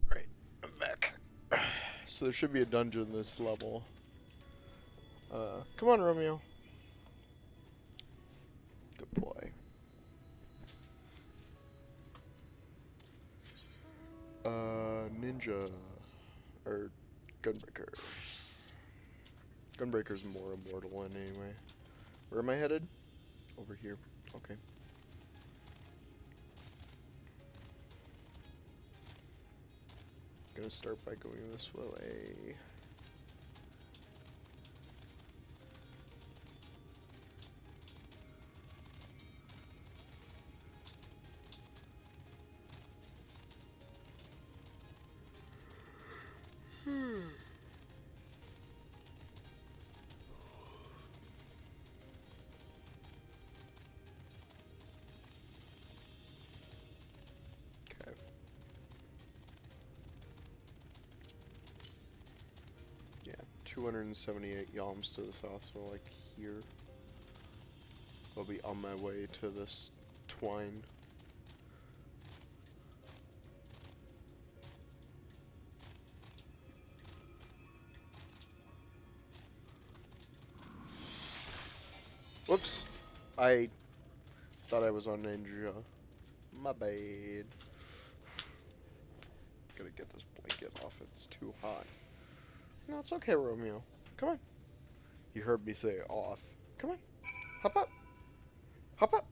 Right, I'm back. So there should be a dungeon this level. Come on, Romeo. Good boy. Ninja. Or Gunbreaker. Gunbreaker's more immortal one anyway. Where am I headed? Over here. Okay. Gonna start by going this way. Okay. Yeah, 278 yalms to the south, so like here. I'll be on my way to this twine. Whoops! I thought I was on Ninja. My bad. Gotta get this blanket off, it's too hot. No, it's okay, Romeo. Come on. You heard me say off. Come on. Hop up. Hop up.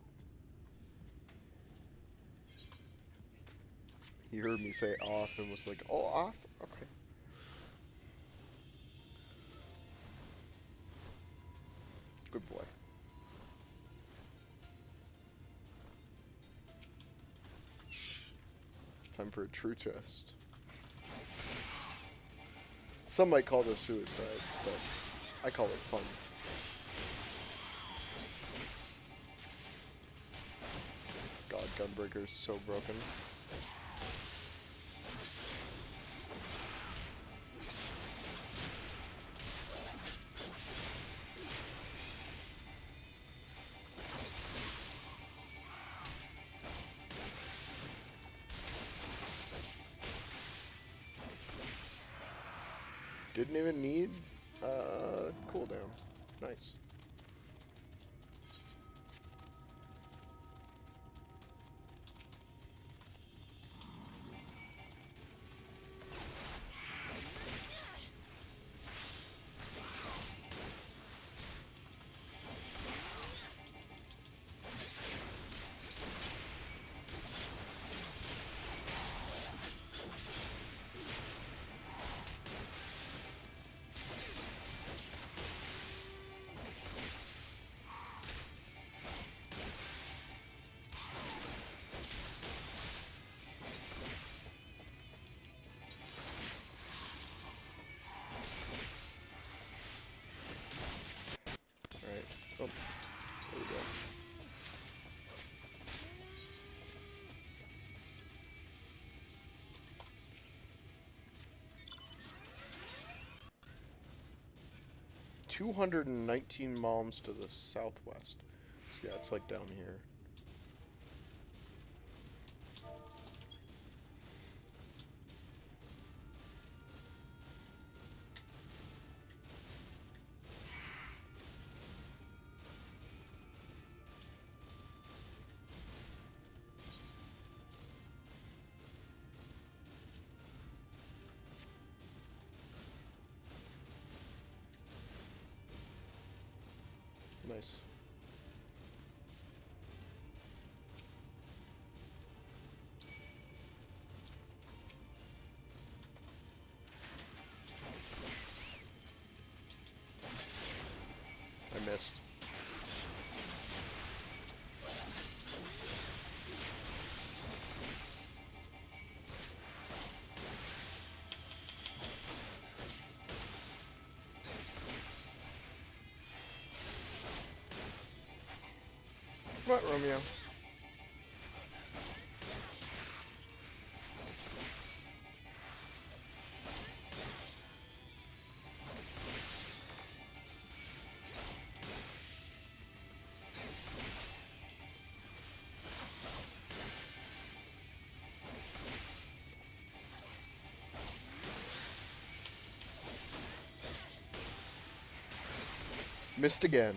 You heard me say off and was like, oh, off? Okay. Good boy. Time for a true test. Some might call this suicide, but I call it fun. God, Gunbreaker's so broken. Didn't even need cooldown. Nice. Alright. Oh, there we go. $219 malms to the southwest. It's Yeah, it's like down here. Nice. I missed. What, Romeo? Missed again.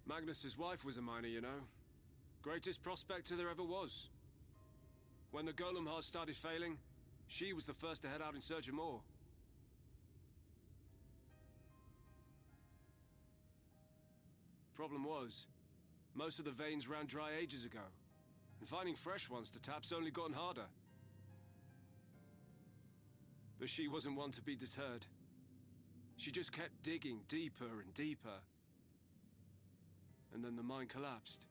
Magnus's wife was a miner, you know. Greatest prospector there ever was. When the golem heart started failing, she was the first to head out in search of more. Problem was, most of the veins ran dry ages ago, and finding fresh ones to tap's only gotten harder. But she wasn't one to be deterred. She just kept digging deeper and deeper. And then the mine collapsed.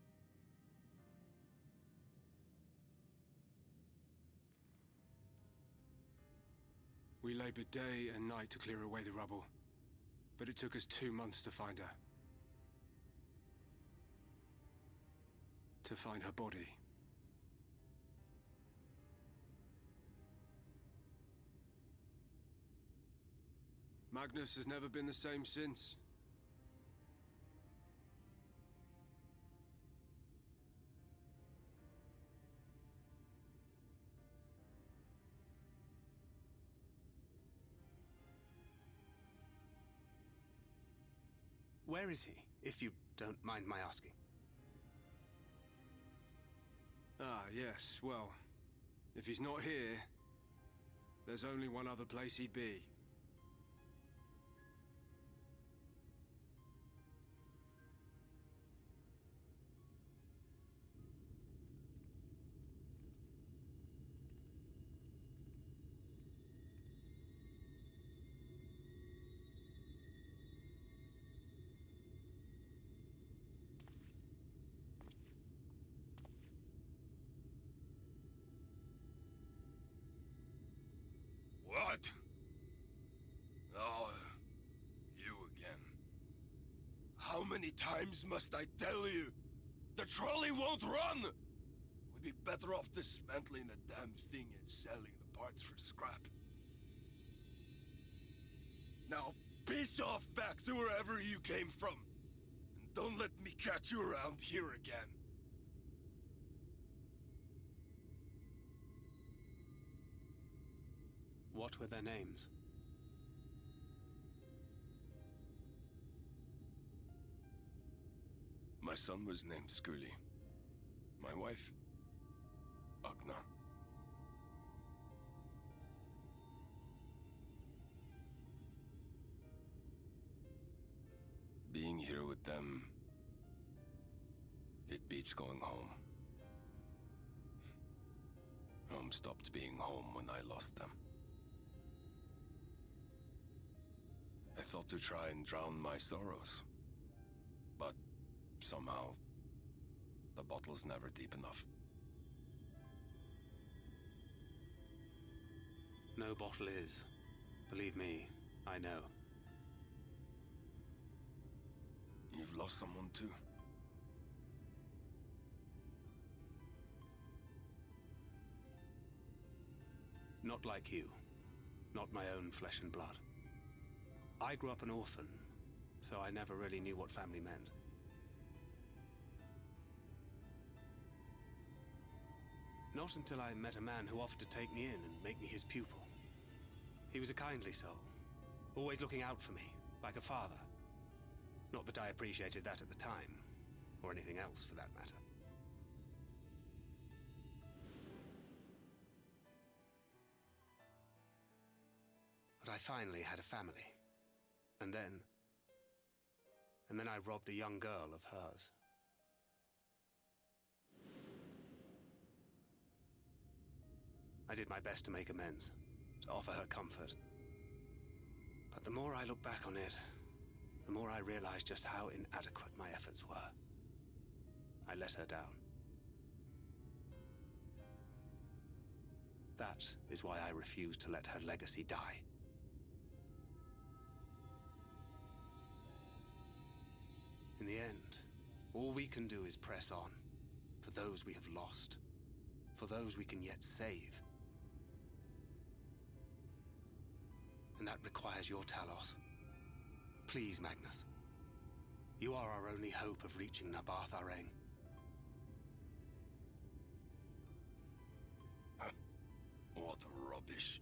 We labored day and night to clear away the rubble, but it took us 2 months to find her. To find her body. Magnus has never been the same since. Where is he, if you don't mind my asking? Ah, yes, well, if he's not here, there's only one other place he'd be. What? Oh, you again. How many times must I tell you? The trolley won't run! We'd be better off dismantling the damn thing and selling the parts for scrap. Now, piss off back to wherever you came from. And don't let me catch you around here again. What were their names? My son was named Skuli. My wife, Agna. Being here with them, it beats going home. Home stopped being home when I lost them. I thought to try and drown my sorrows, but somehow the bottle's never deep enough. No bottle is. Believe me, I know. You've lost someone too? Not like you. Not my own flesh and blood. I grew up an orphan, so I never really knew what family meant. Not until I met a man who offered to take me in and make me his pupil. He was a kindly soul, always looking out for me, like a father. Not that I appreciated that at the time, or anything else for that matter. But I finally had a family. And then I robbed a young girl of hers. I did my best to make amends, to offer her comfort. But the more I look back on it, the more I realize just how inadequate my efforts were. I let her down. That is why I refuse to let her legacy die. In the end, all we can do is press on, for those we have lost, for those we can yet save. And that requires your Talos. Please, Magnus. You are our only hope of reaching Nabarth Areng. What rubbish.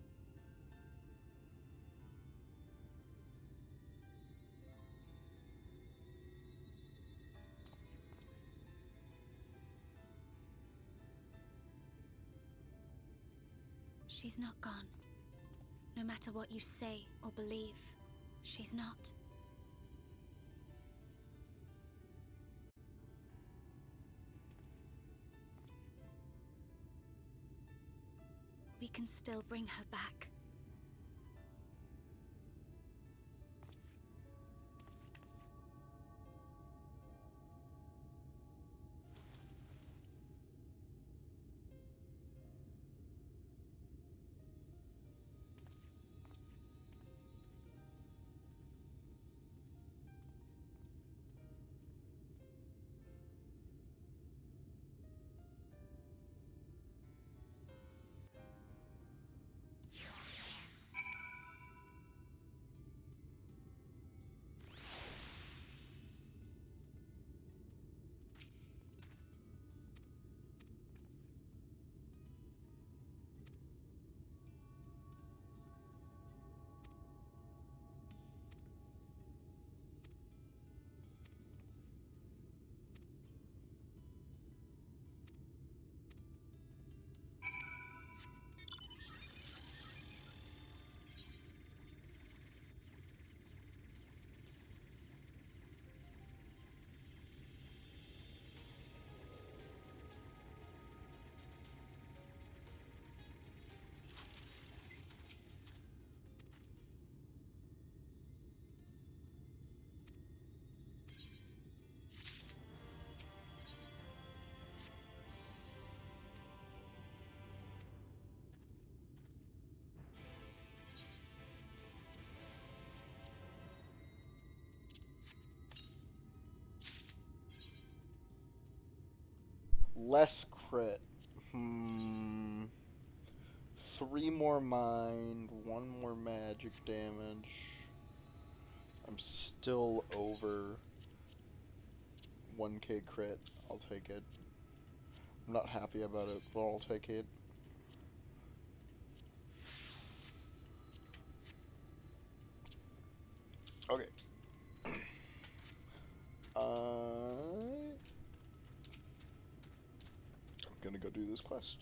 She's not gone. No matter what you say or believe, she's not. We can still bring her back. Less crit. 3 more mind, 1 more magic damage. I'm still over 1k crit. I'll take it. I'm not happy about it, but I'll take it. Okay. I'm gonna go do this quest.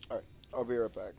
Alright, I'll be right back.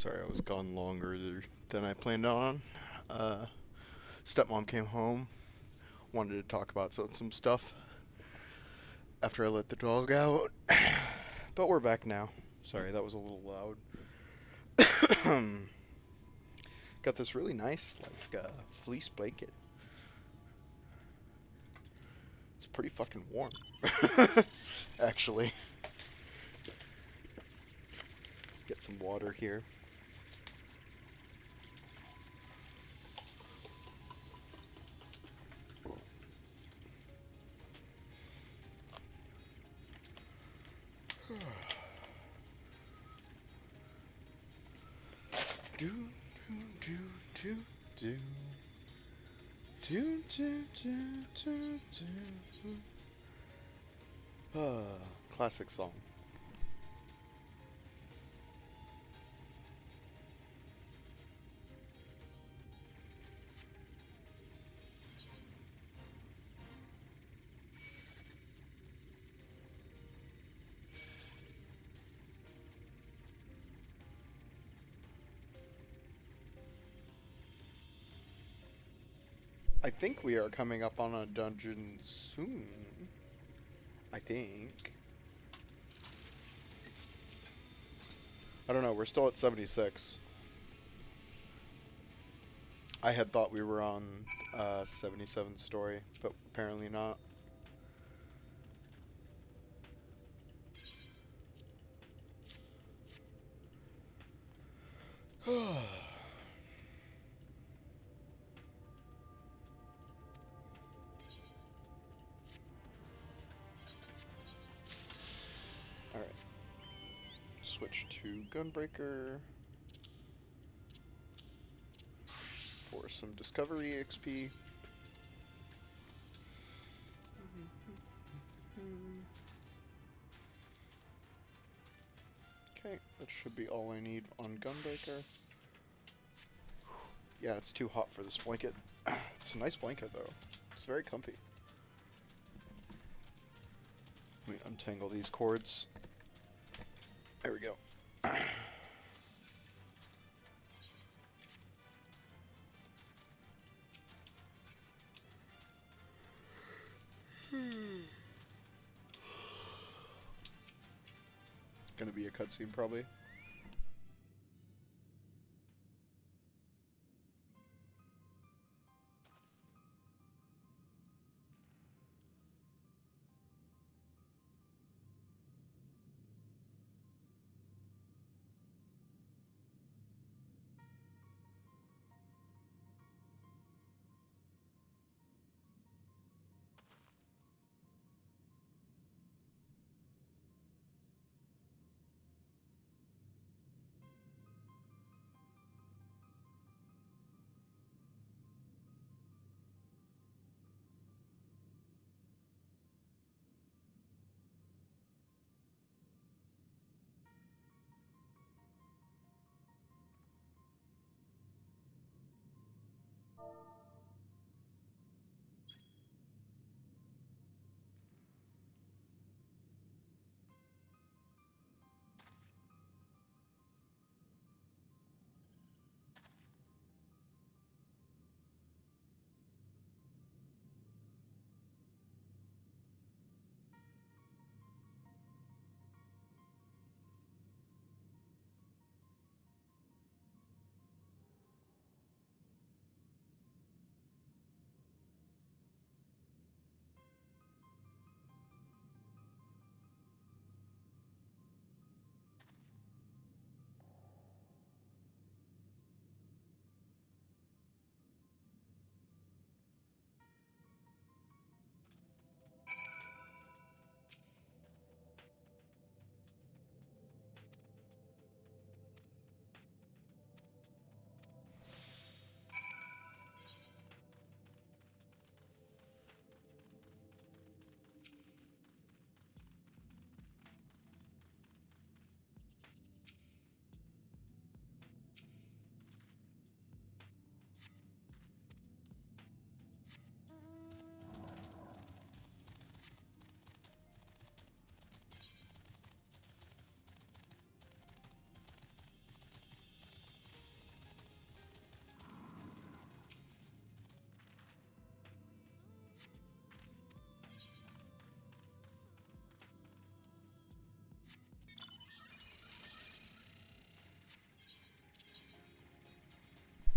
Sorry, I was gone longer than I planned on. Stepmom came home, wanted to talk about some stuff after I let the dog out. But we're back now. Sorry, that was a little loud. Got this really nice, fleece blanket. It's pretty fucking warm, actually. Get some water here. Do do do do do do do do do. Classic song. I think we are coming up on a dungeon soon. I think. I don't know, we're still at 76. I had thought we were on 77 story, but apparently not. Alright. Switch to Gunbreaker for some Discovery XP. Okay, that should be all I need on Gunbreaker. Yeah, it's too hot for this blanket. It's a nice blanket, though. It's very comfy. Let me untangle these cords. There we go. Gonna be a cutscene, probably.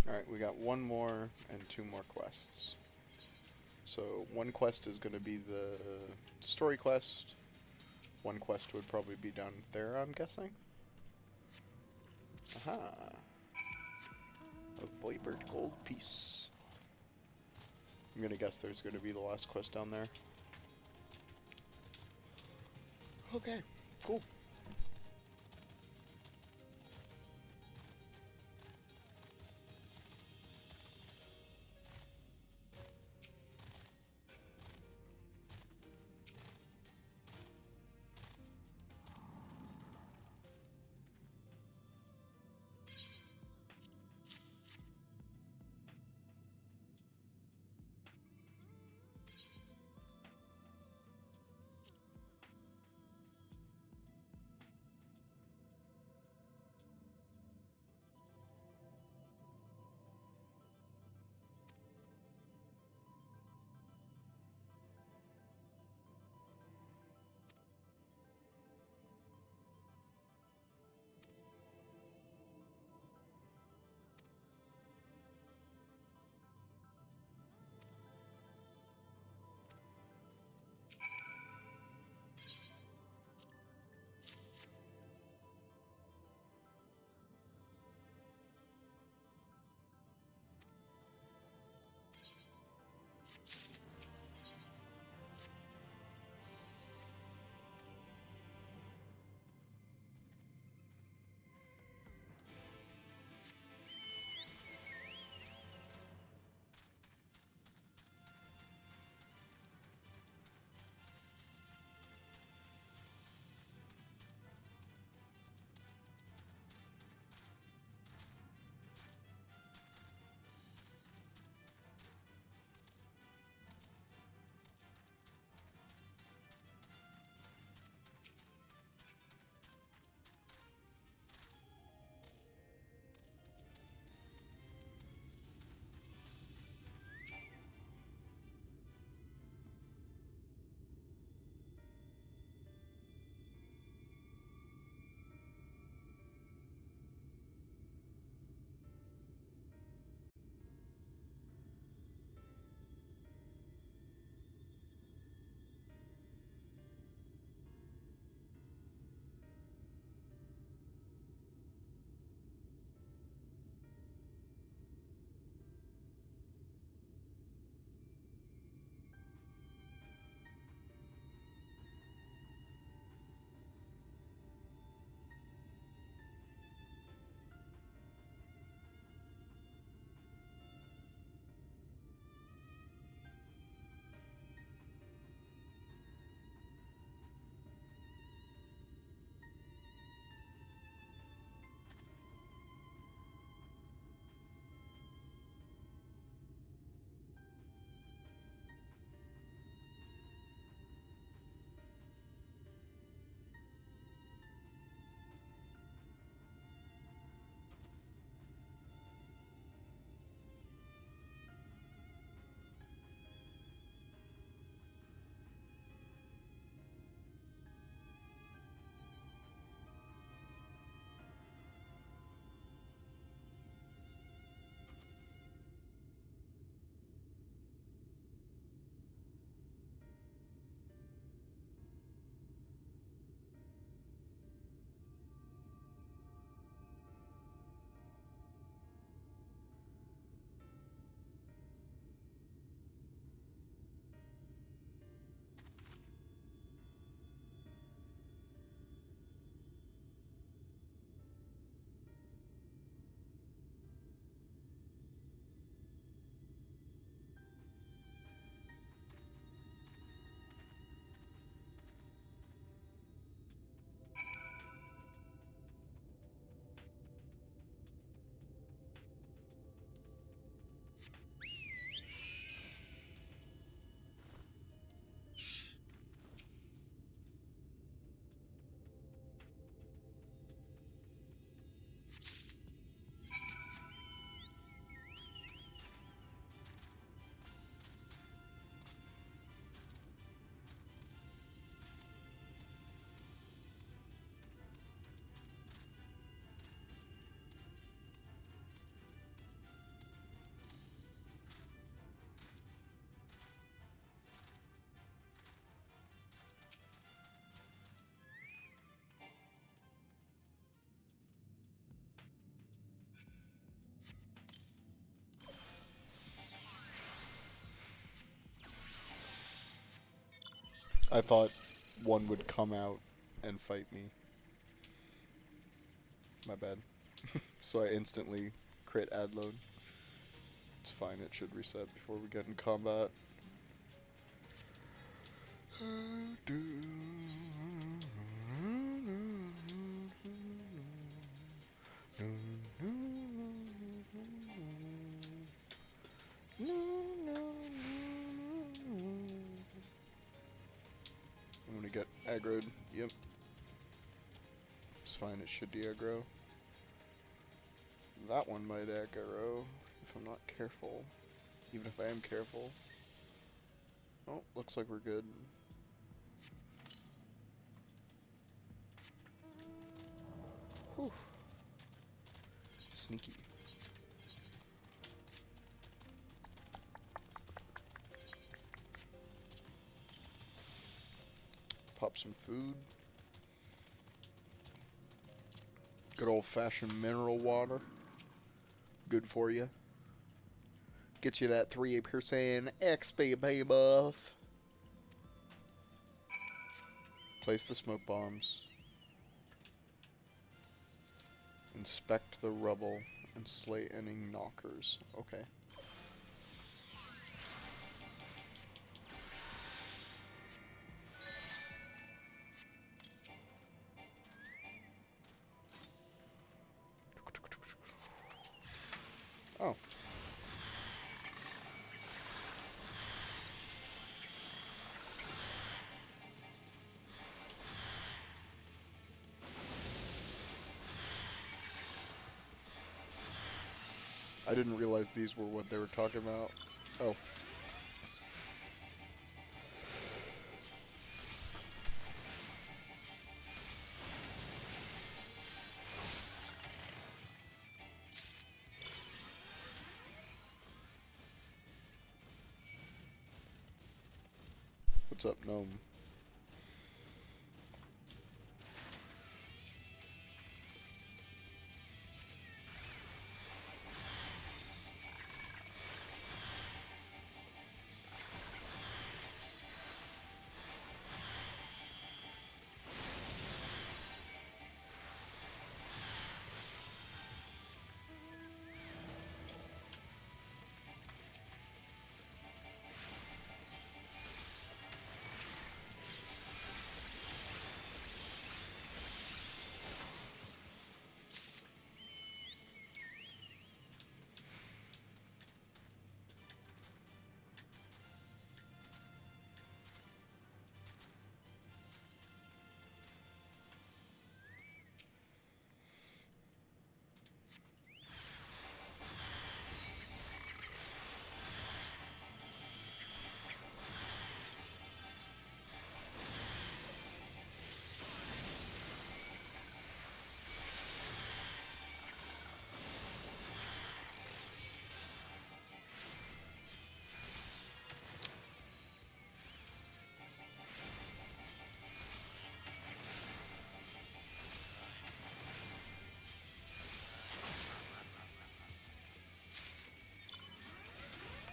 Alright, we got one more and two more quests. So one quest is going to be the story quest. One quest would probably be down there, I'm guessing. Aha! A Vipered gold piece. I'm going to guess there's going to be the last quest down there. Okay, cool. I thought one would come out and fight me. My bad. So I instantly crit ad load. It's fine, it should reset before we get in combat. I'm gonna get aggroed. Yep. It's fine, it should de-aggro. That one might aggro if I'm not careful. Even if I am careful. Oh, looks like we're good. Whew. Sneaky. Pop some food. Good old-fashioned mineral water. Good for you. Get you that 3% XP buff. Place the smoke bombs. Inspect the rubble and slay any knockers. Okay. Oh. I didn't realize these were what they were talking about. Oh. What's up, gnome?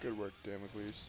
Good work, Damocles.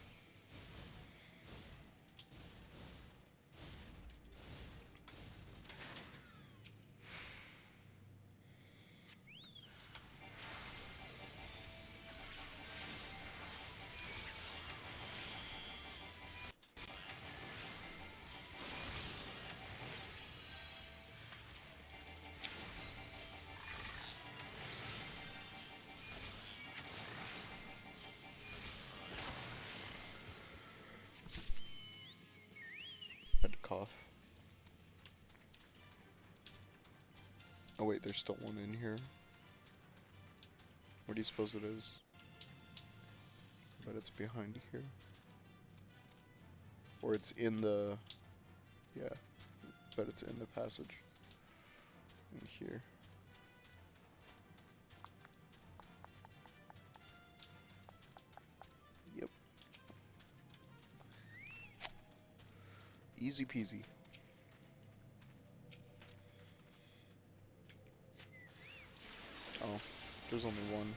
Had to cough. Oh wait, there's still one in here. What do you suppose it is? But it's behind here. Or it's in the... Yeah. But it's in the passage. In here. Yep. Easy peasy. Oh, there's only one.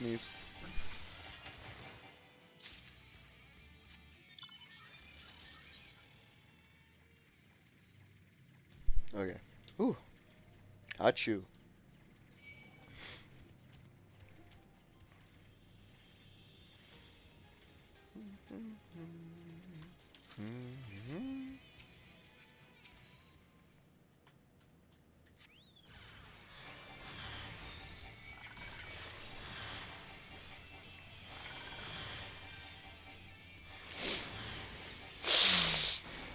sneeze. Okay. Ooh. Achoo.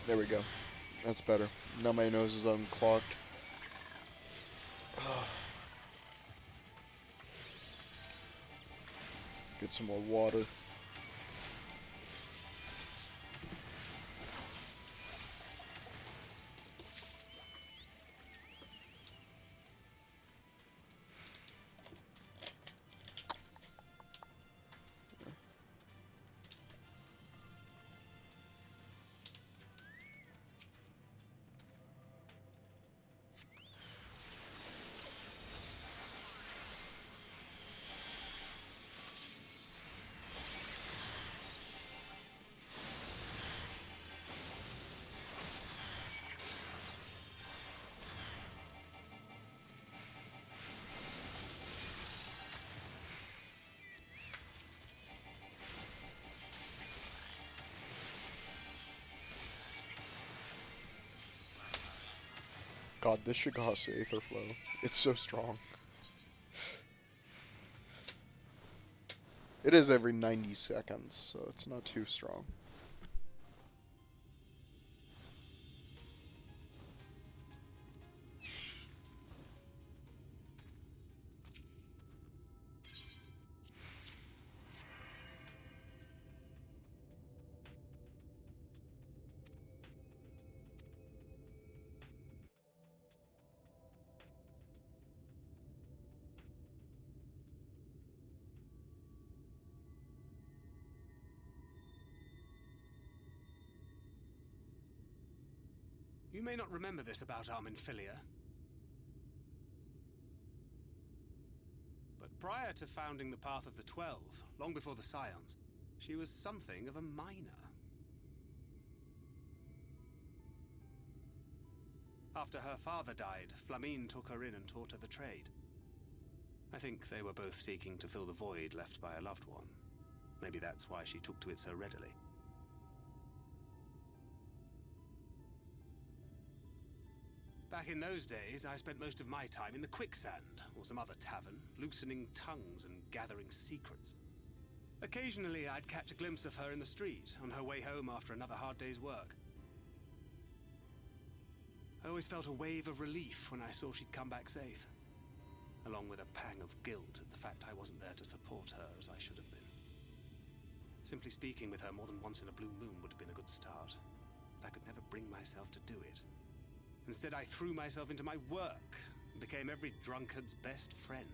There we go. That's better. Now my nose is unclogged. Get some more water. God, this should cost Aether Flow. It's so strong. It is every 90 seconds, so it's not too strong. You may not remember this about Arminfilia, but prior to founding the Path of the 12, long before the Scions, she was something of a miner. After her father died, Flamine took her in and taught her the trade. I think they were both seeking to fill the void left by a loved one. Maybe that's why she took to it so readily. Back in those days, I spent most of my time in the Quicksand, or some other tavern, loosening tongues and gathering secrets. Occasionally, I'd catch a glimpse of her in the street, on her way home after another hard day's work. I always felt a wave of relief when I saw she'd come back safe, along with a pang of guilt at the fact I wasn't there to support her as I should have been. Simply speaking with her more than once in a blue moon would have been a good start, but I could never bring myself to do it. Instead, I threw myself into my work and became every drunkard's best friend.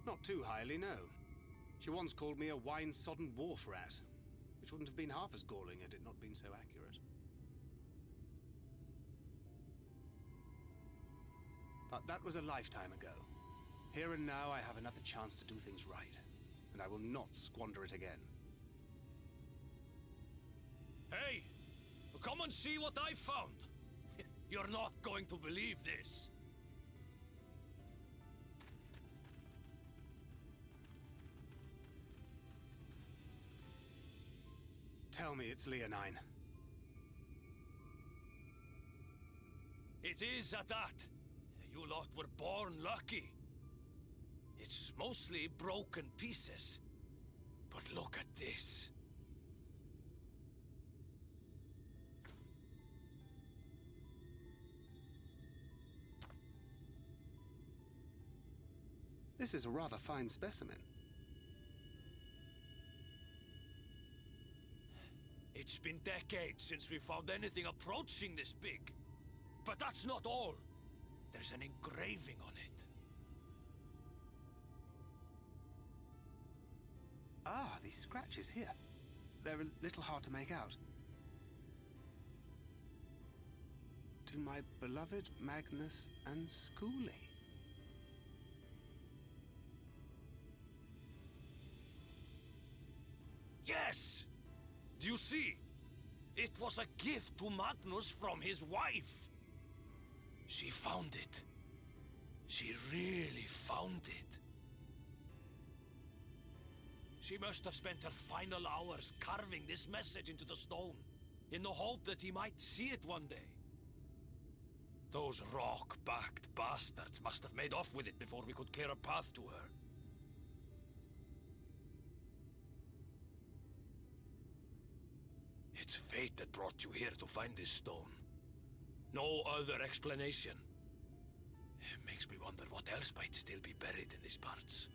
Not too highly, no. She once called me a wine-sodden wharf rat, which wouldn't have been half as galling had it not been so accurate. But that was a lifetime ago. Here and now I have another chance to do things right, and I will not squander it again. Hey! Come and see what I found! You're not going to believe this. Tell me it's Leonine. It is at that. You lot were born lucky. It's mostly broken pieces. But look at this. This is a rather fine specimen. It's been decades since we found anything approaching this big. But that's not all. There's an engraving on it. Ah, these scratches here. they're a little hard to make out. To my beloved Magnus and Schoolie. Yes! Do you see? It was a gift to Magnus from his wife. She found it. She really found it. She must have spent her final hours carving this message into the stone, in the hope that he might see it one day. Those rock-backed bastards must have made off with it before we could clear a path to her. It's fate that brought you here to find this stone. No other explanation. It makes me wonder what else might still be buried in these parts.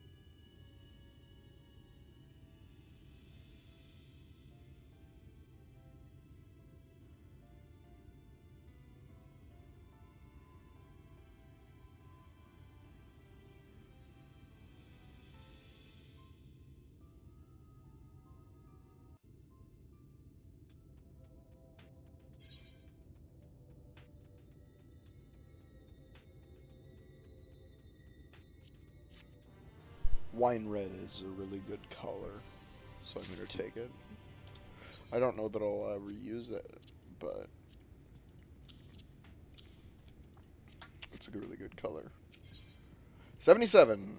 Wine red is a really good color, so I'm gonna take it. I don't know that I'll ever use it, but it's a really good color. 77.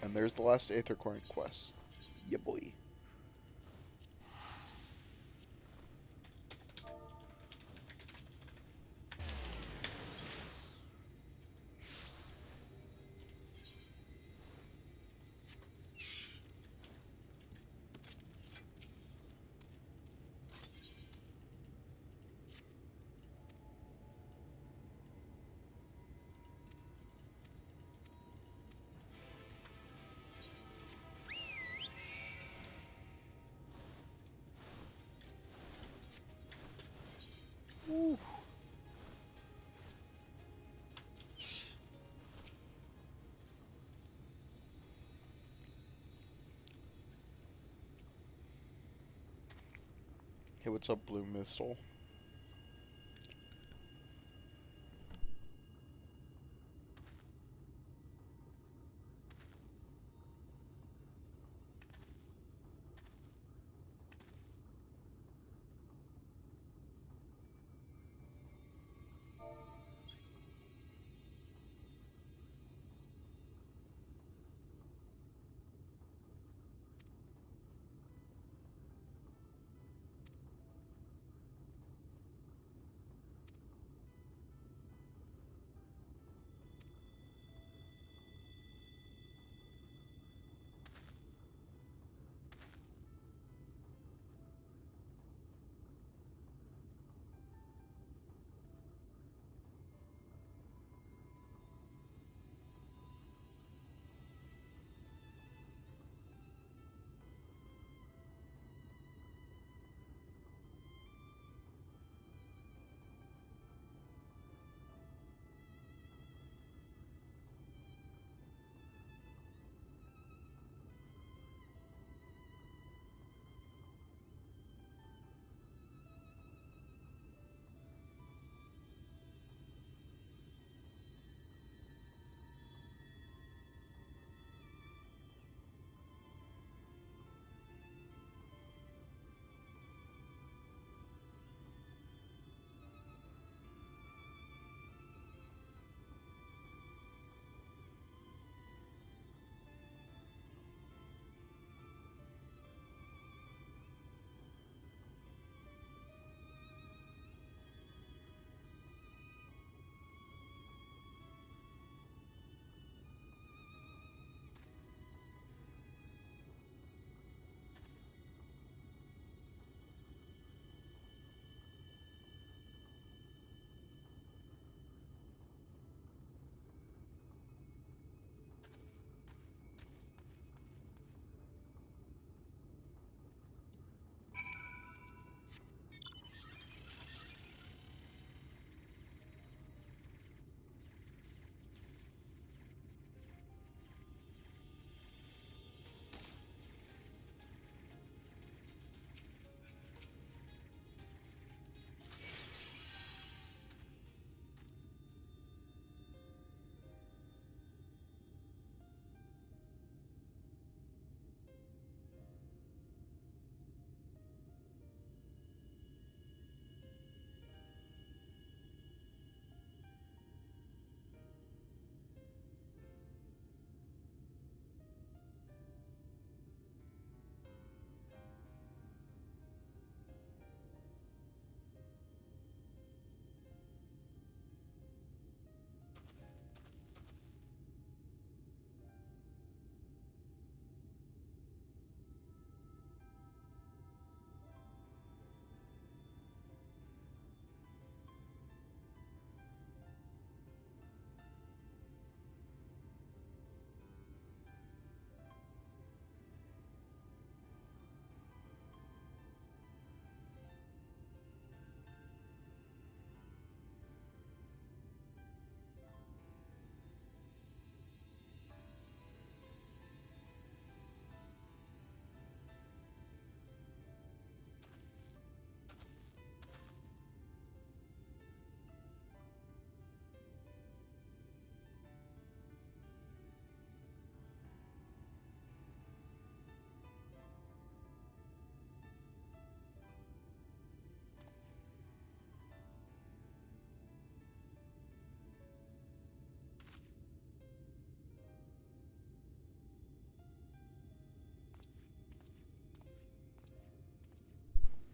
And there's the last Aethercoin quest. Yeah, boy. Ooh. Hey, what's up, Blue Mistle?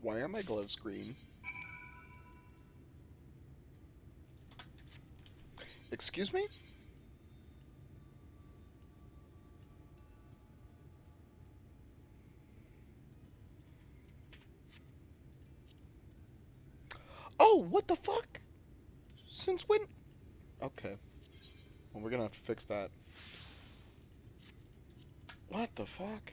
Why are my gloves green? Excuse me? Oh, what the fuck? Since when? Okay. Well, we're gonna have to fix that. What the fuck?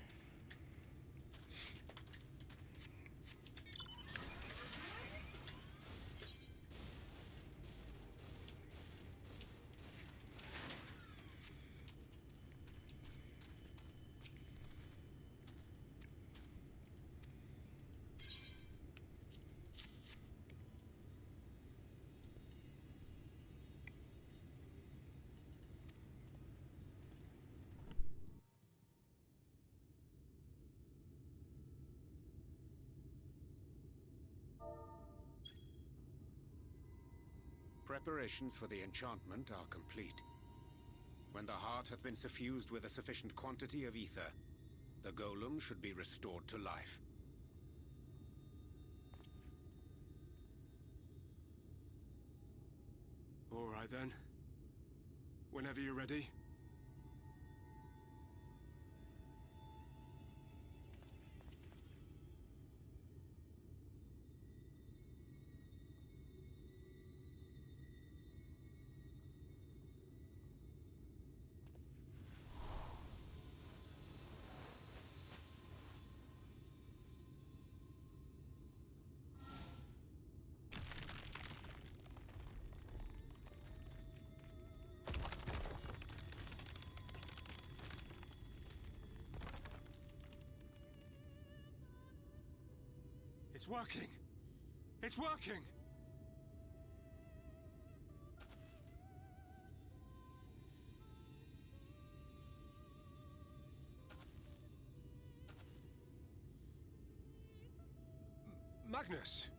Preparations for the enchantment are complete. When the heart hath been suffused with a sufficient quantity of ether, the golem should be restored to life. All right then. Whenever you're ready. It's working! It's working! Magnus!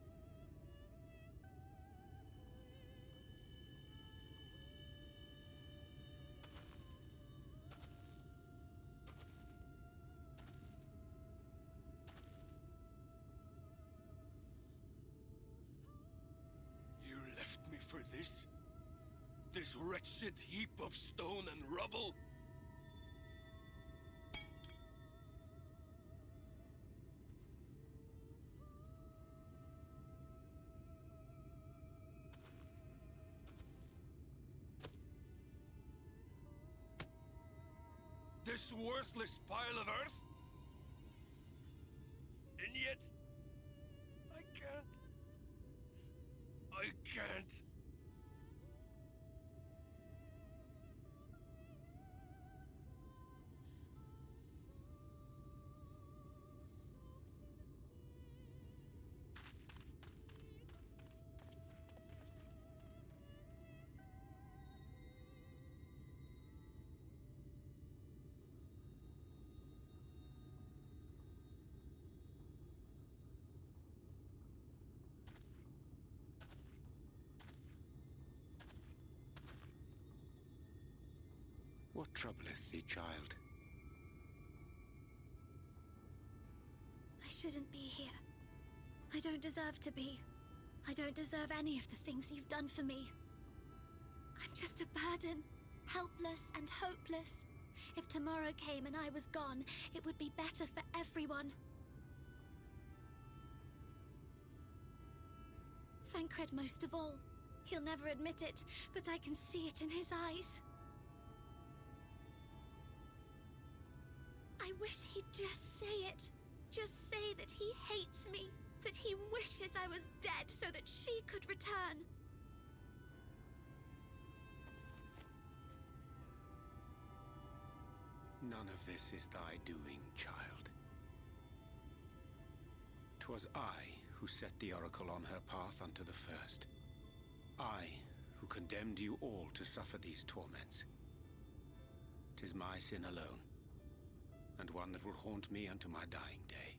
You left me for this? This wretched heap of stone and rubble? This worthless pile of earth? And yet, I can't. I can't. What troubleth thee, child? I shouldn't be here. I don't deserve to be. I don't deserve any of the things you've done for me. I'm just a burden, helpless and hopeless. If tomorrow came and I was gone, it would be better for everyone. Thancred most of all. He'll never admit it, but I can see it in his eyes. I wish he'd just say it. Just say that he hates me, that he wishes I was dead so that she could return. None of this is thy doing, child. 'Twas I who set the oracle on her path unto the first. I who condemned you all to suffer these torments. 'Tis my sin alone, and one that will haunt me unto my dying day.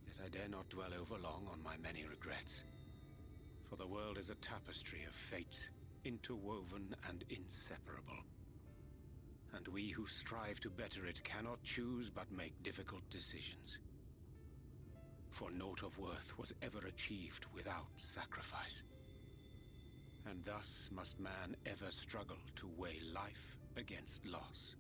Yet I dare not dwell over long on my many regrets, for the world is a tapestry of fates, interwoven and inseparable. and we who strive to better it cannot choose but make difficult decisions. For naught of worth was ever achieved without sacrifice. And thus must man ever struggle to weigh life against loss.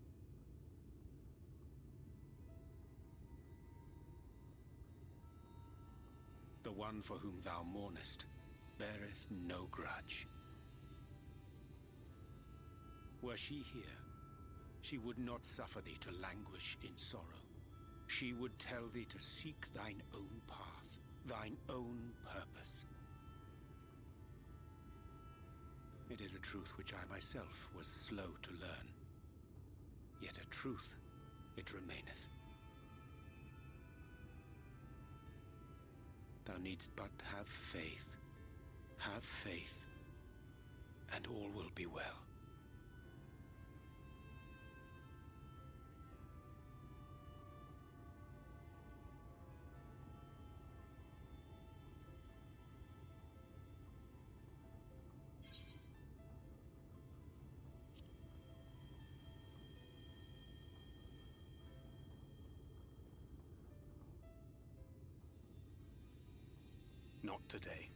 The one for whom thou mournest beareth no grudge. Were she here, she would not suffer thee to languish in sorrow. She would tell thee to seek thine own path, thine own purpose. It is a truth which I myself was slow to learn. Yet a truth it remaineth. Thou needst but have faith, and all will be well. Not today.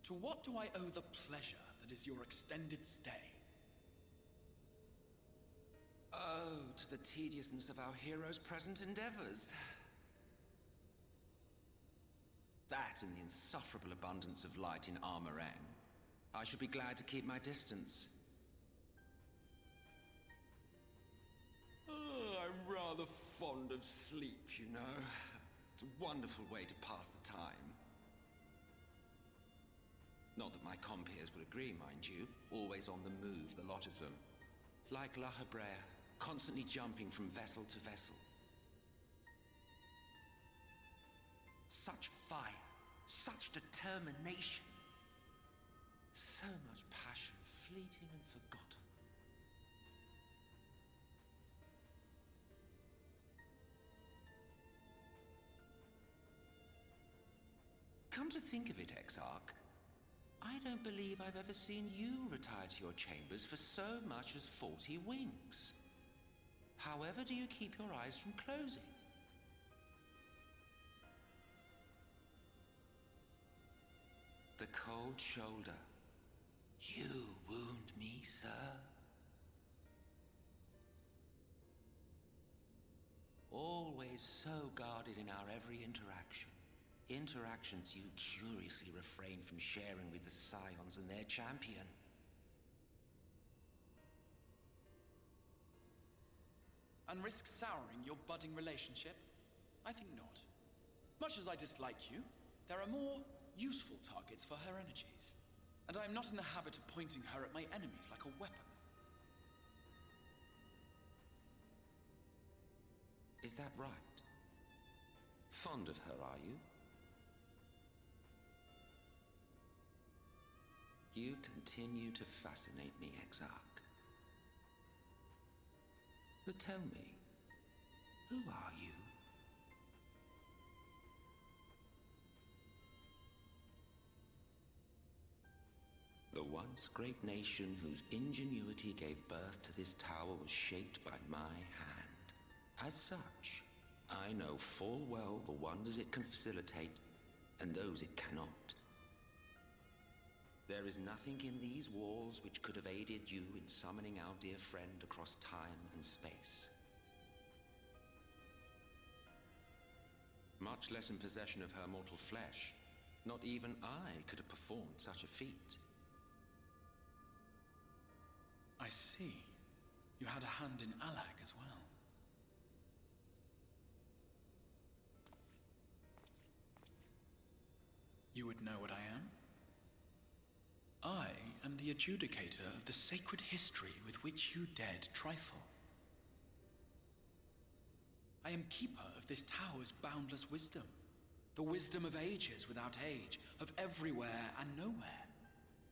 To what do I owe the pleasure that is your extended stay? Oh, to the tediousness of our hero's present endeavors. That and the insufferable abundance of light in Armorang. I should be glad to keep my distance. Oh, I'm rather fond of sleep, you know. It's a wonderful way to pass the time. Not that my compeers would agree, mind you. Always on the move, the lot of them. Like La Hebrea, constantly jumping from vessel to vessel. Such fire, such determination. So much passion, fleeting and forgotten. Come to think of it, Exarch, I don't believe I've ever seen you retire to your chambers for so much as 40 winks. However do you keep your eyes from closing? The cold shoulder. You wound me, sir. Always so guarded in our every interaction. Interactions you curiously refrain from sharing with the Scions and their champion. And risk souring your budding relationship? I think not. Much as I dislike you, there are more useful targets for her energies. And I am not in the habit of pointing her at my enemies like a weapon. Is that right? Fond of her, are you? You continue to fascinate me, Exarch. But tell me, who are you? The once great nation whose ingenuity gave birth to this tower was shaped by my hand. As such, I know full well the wonders it can facilitate and those it cannot. There is nothing in these walls which could have aided you in summoning our dear friend across time and space. Much less in possession of her mortal flesh. Not even I could have performed such a feat. I see. You had a hand in Alag as well. You would know what I am? I am the adjudicator of the sacred history with which you dared trifle. I am keeper of this tower's boundless wisdom. The wisdom of ages without age, of everywhere and nowhere.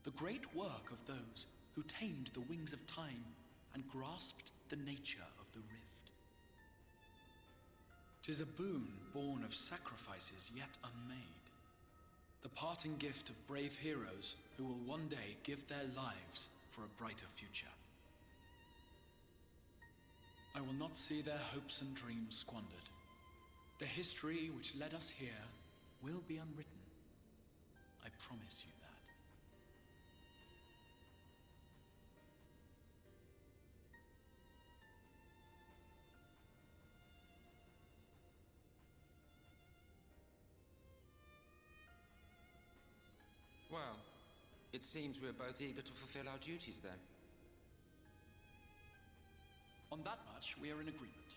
The great work of those who tamed the wings of time and grasped the nature of the rift. 'Tis a boon born of sacrifices yet unmade. The parting gift of brave heroes who will one day give their lives for a brighter future. I will not see their hopes and dreams squandered. The history which led us here will be unwritten. I promise you that. Well, it seems we're both eager to fulfill our duties then. On that much, we are in agreement.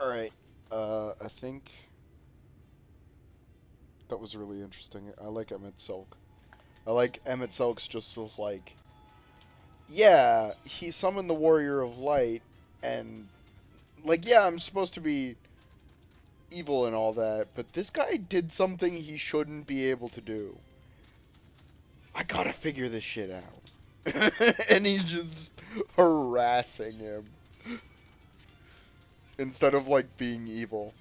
Alright, I think that was really interesting. I like Emmett Selk. I like Emmett Selk's just sort of like, yeah, he summoned the Warrior of Light, and, like, yeah, I'm supposed to be evil and all that, but this guy did something he shouldn't be able to do. I gotta figure this shit out. And he's just harassing him. Instead of, like, being evil.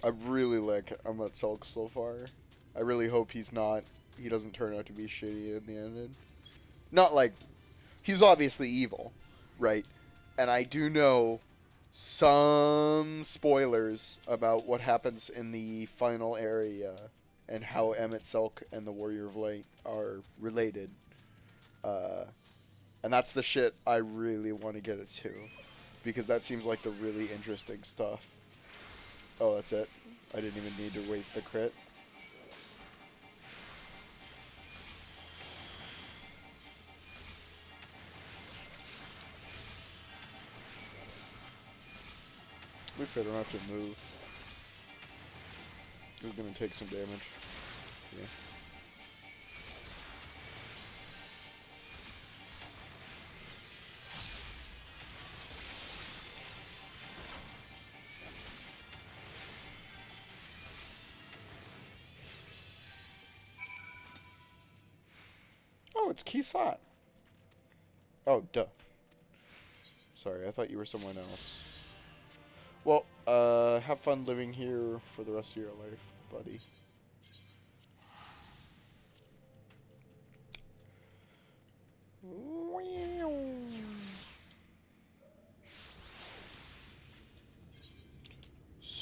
I really like Emmett Selk so far. I really hope he doesn't turn out to be shitty in the end. Not like, he's obviously evil, right? And I do know some spoilers about what happens in the final area and how Emmett Selk and the Warrior of Light are related. And that's the shit I really want to get it to, because that seems like the really interesting stuff. Oh, that's it. I didn't even need to waste the crit. At least I don't have to move. This is gonna take some damage. Yeah. Oh, it's Kisat. Oh, duh. Sorry, I thought you were someone else. Well, have fun living here for the rest of your life, buddy.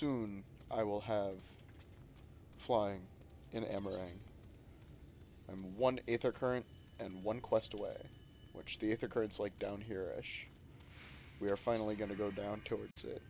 soon I will have flying in Amarang. I'm 1 Aether Current and 1 quest away, which the Aether Current's like down here-ish. We are finally going to go down towards it.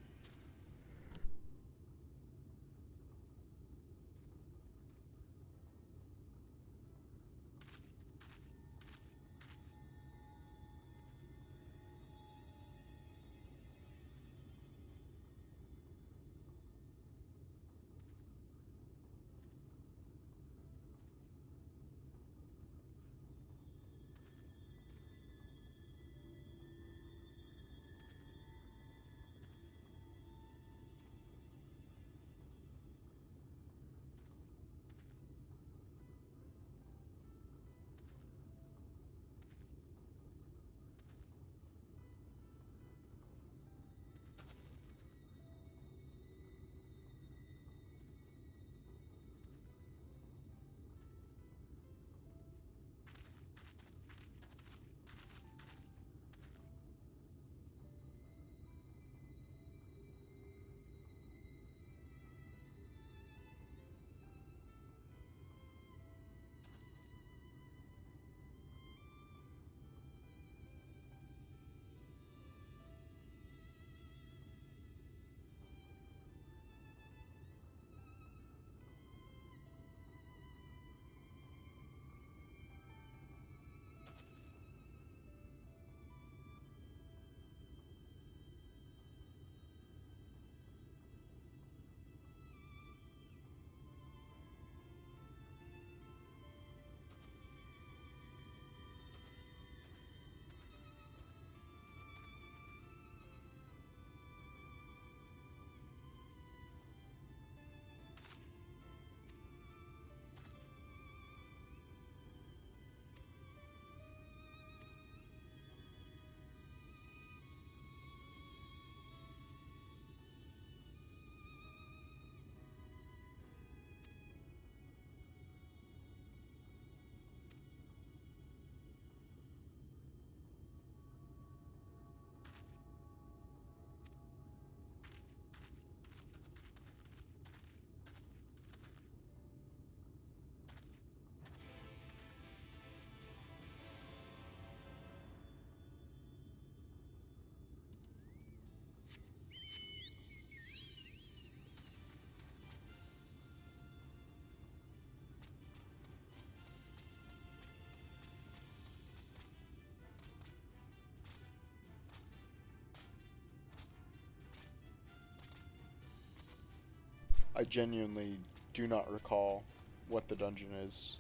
I genuinely do not recall what the dungeon is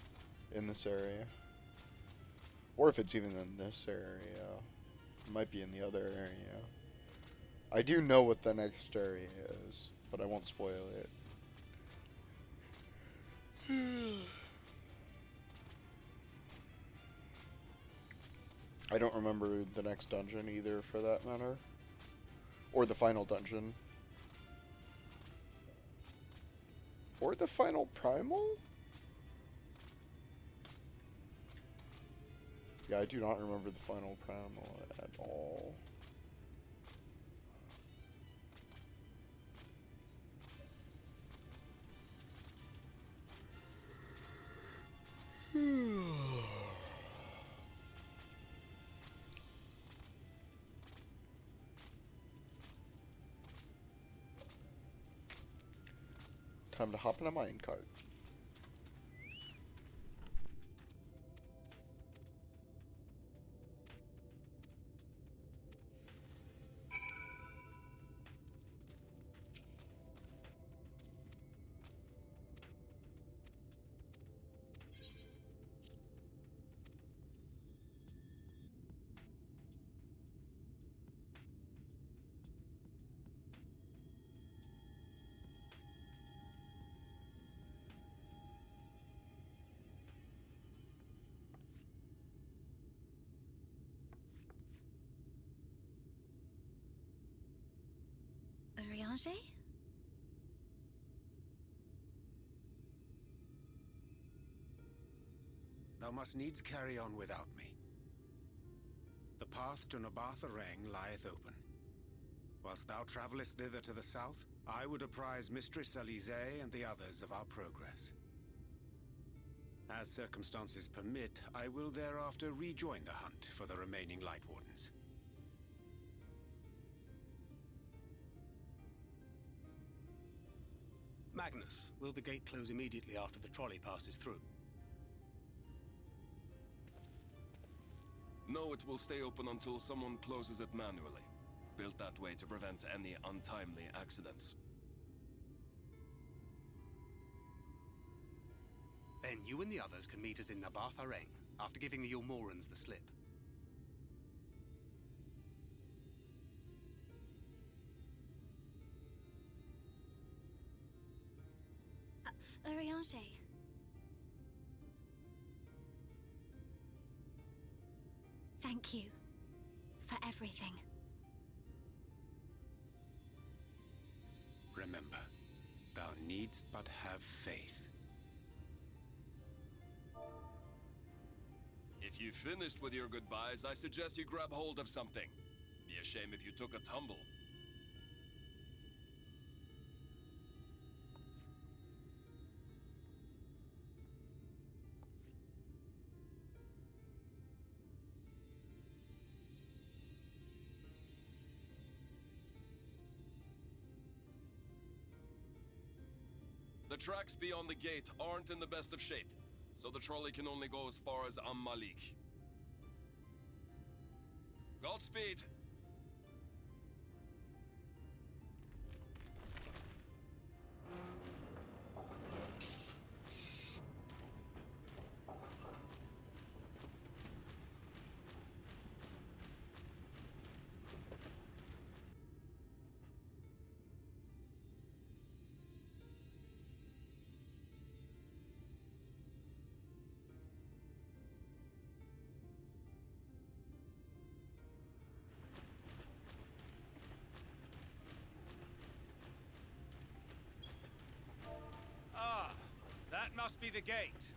in this area. Or if it's even in this area. It might be in the other area. I do know what the next area is, but I won't spoil it. I don't remember the next dungeon either, for that matter. Or the final dungeon. Or the final primal? Yeah, I do not remember the final primal at all. Time to hop in a minecart. Eorzea? Thou must needs carry on without me. The path to Nabartha Reng lieth open. Whilst thou travellest thither to the south, I would apprise Mistress Eorzea and the others of our progress. As circumstances permit, I will thereafter rejoin the hunt for the remaining Light Wardens. Magnus, will the gate close immediately after the trolley passes through? No, it will stay open until someone closes it manually. Built that way to prevent any untimely accidents. Then you and the others can meet us in Nabarth Areng, after giving the Ilmorans the slip. Eorzea. Thank you for everything. Remember, thou needst but have faith. If you've finished with your goodbyes, I suggest you grab hold of something. Be a shame if you took a tumble. The tracks beyond the gate aren't in the best of shape, so the trolley can only go as far as Malik. Godspeed! That must be the gate.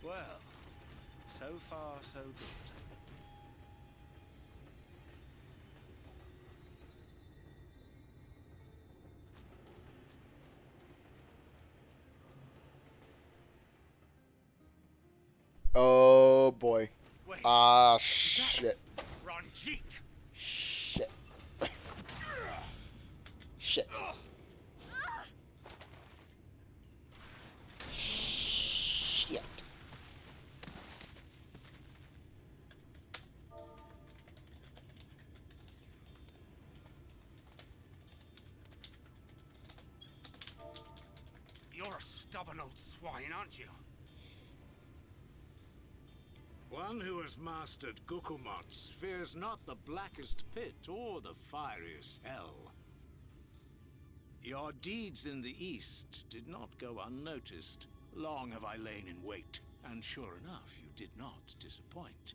Well, so far so good. Oh boy. Wait, Ah, is that shit. Ranjit? Shit. Shit. Shit. You're a stubborn old swine, aren't you? One who has mastered Gukumots fears not the blackest pit or the fieriest hell. Your deeds in the east did not go unnoticed. Long have I lain in wait, and sure enough, you did not disappoint.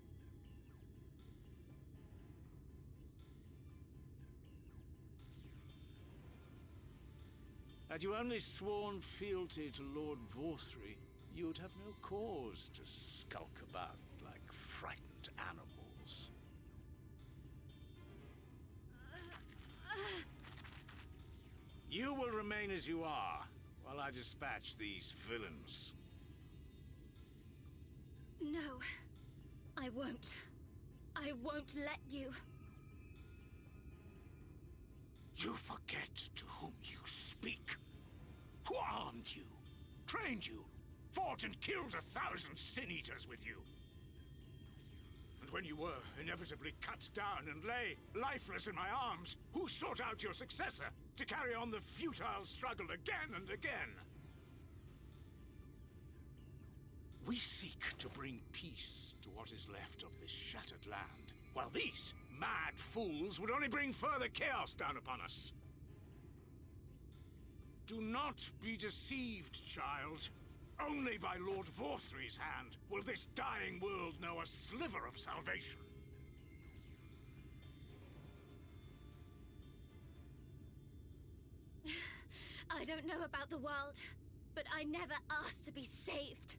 Had you only sworn fealty to Lord Vorthry, you'd have no cause to skulk about like frightened animals. You will remain as you are, while I dispatch these villains. No, I won't. I won't let you. You forget to whom you speak. Who armed you, trained you, fought and killed 1,000 sin-eaters with you? And when you were inevitably cut down and lay lifeless in my arms, who sought out your successor to carry on the futile struggle again and again? We seek to bring peace to what is left of this shattered land, while these mad fools would only bring further chaos down upon us. Do not be deceived, child. Only by Lord Vorthry's hand will this dying world know a sliver of salvation. I don't know about the world, but I never asked to be saved.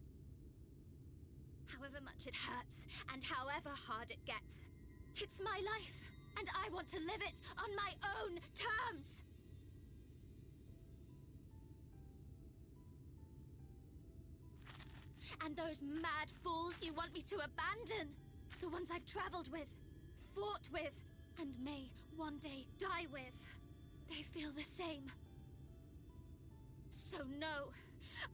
However much it hurts, and however hard it gets, it's my life, and I want to live it on my own terms! And those mad fools you want me to abandon, the ones I've traveled with, fought with, and may one day die with, they feel the same. So no,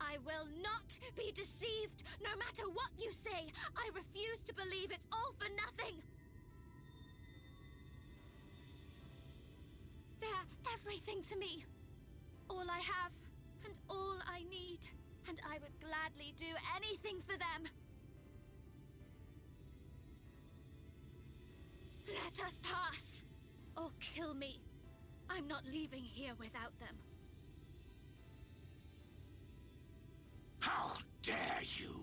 I will not be deceived, no matter what you say. I refuse to believe it's all for nothing. They're everything to me. All I have, and all I need. And I would gladly do anything for them. Let us pass, or kill me. I'm not leaving here without them. How dare you!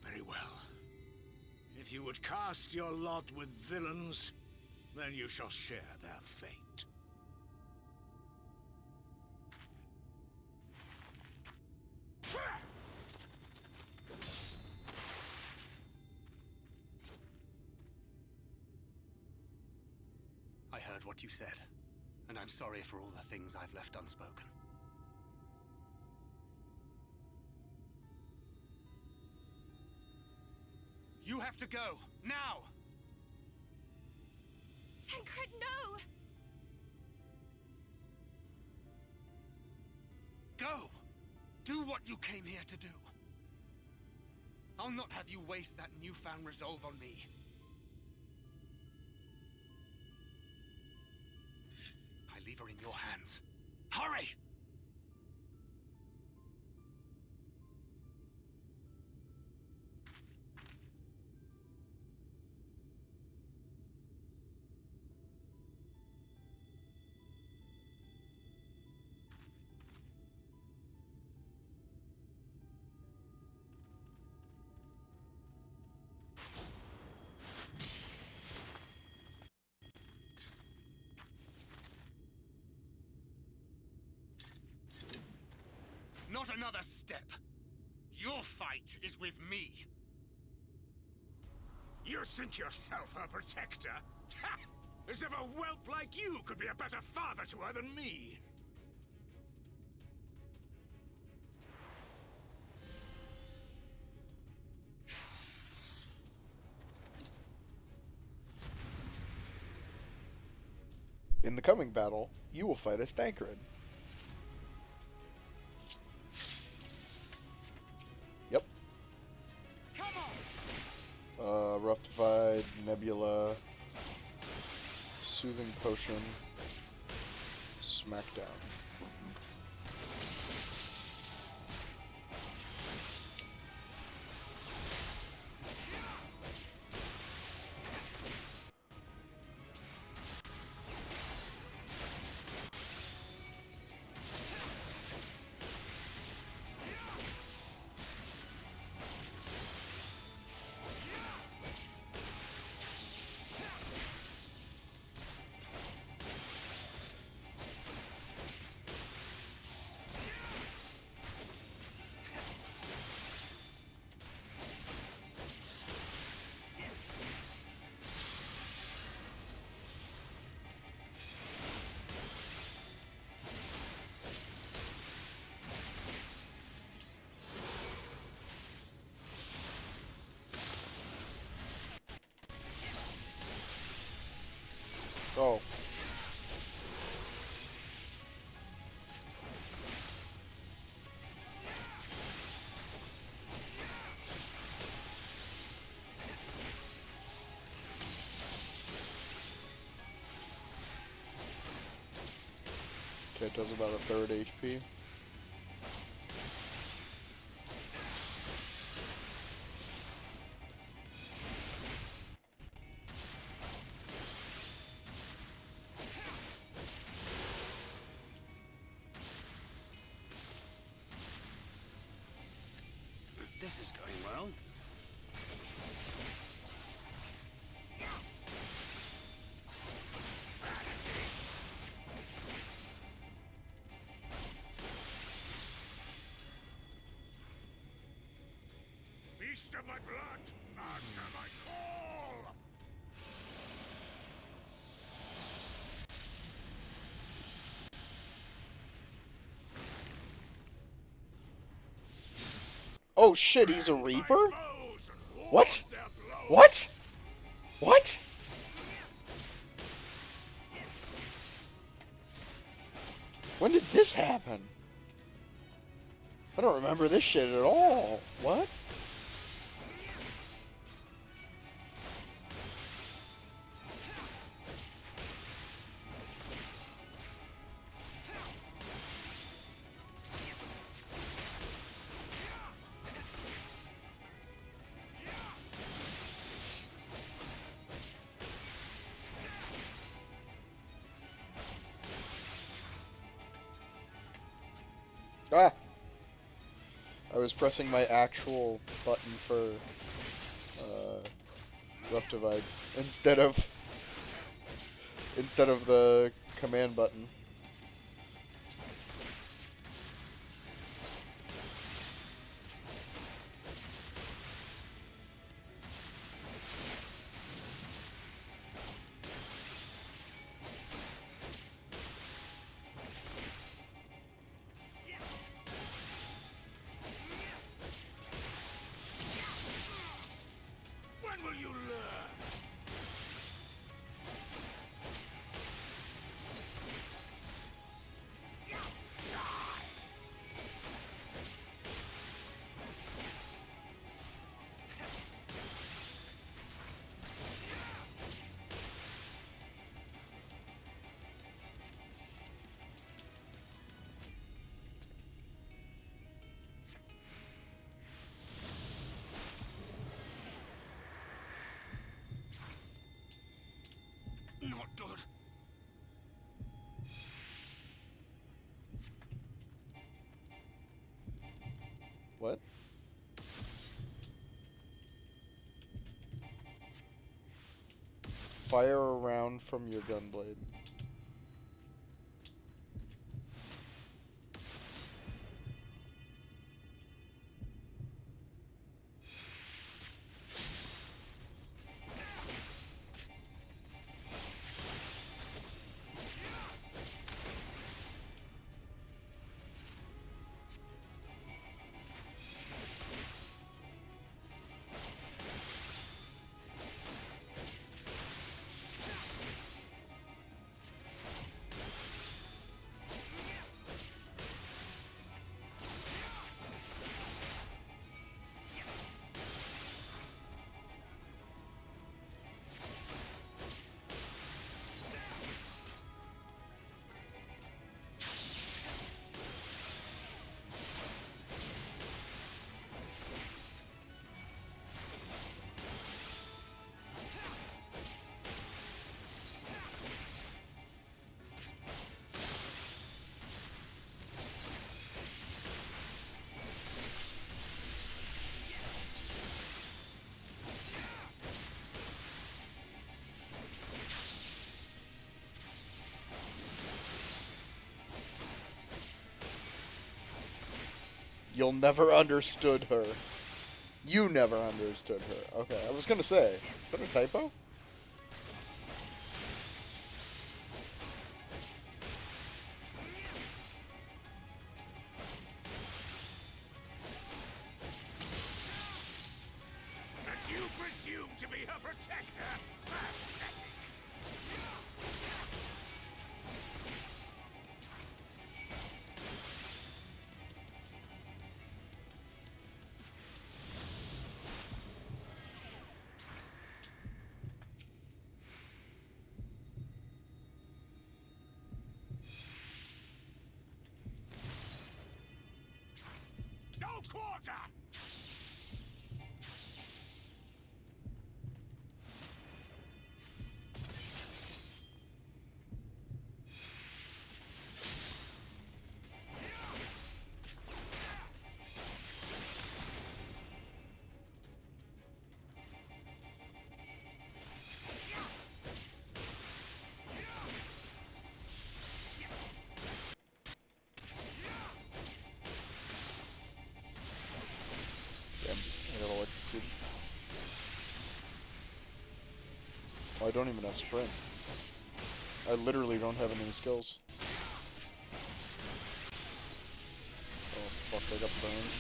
Very well. If you would cast your lot with villains, then you shall share their fate. I heard what you said, and I'm sorry for all the things I've left unspoken. You have to go, now! Thancred, no! Go! Do what you came here to do. I'll not have you waste that newfound resolve on me. I leave her in your hands. Hurry! Not another step. Your fight is with me. You think yourself her protector? Ha! As if a whelp like you could be a better father to her than me! In the coming battle, you will fight as Thancred. Yep. Roughified, Nebula, Soothing Potion, Smackdown. Oh. Okay, it does about a third HP. This is going well. taste of my blood? Answer my call! Oh shit, he's a Reaper? What? What? What? When did this happen? I don't remember this shit at all. What? Ah! I was pressing my actual button for left divide instead of the command button. When will you learn? Not good. What? Fire a round from your gunblade. You'll never understood her. You never understood her. Okay, I was gonna say, is that a typo? And you presume to be her protector? Pathetic. No quarter! I don't even have sprint. I literally don't have any skills. Oh fuck, I got burned.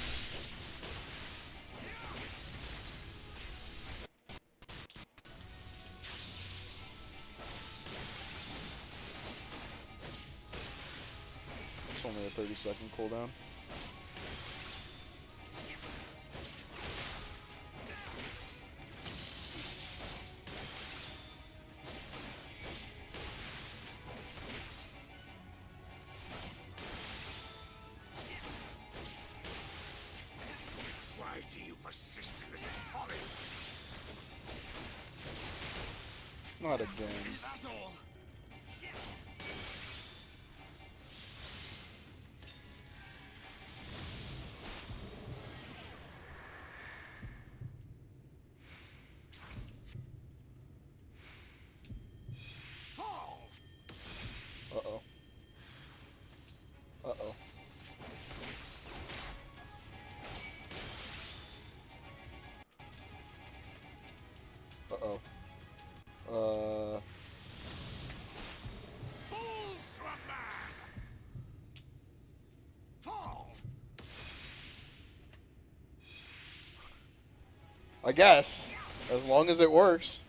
It's only a 30-second cooldown. Why do you persist in this folly? Not again. That's all. Uh-oh. Uh-oh. Uh-oh. Fools to a man! Fall! I guess. As long as it works.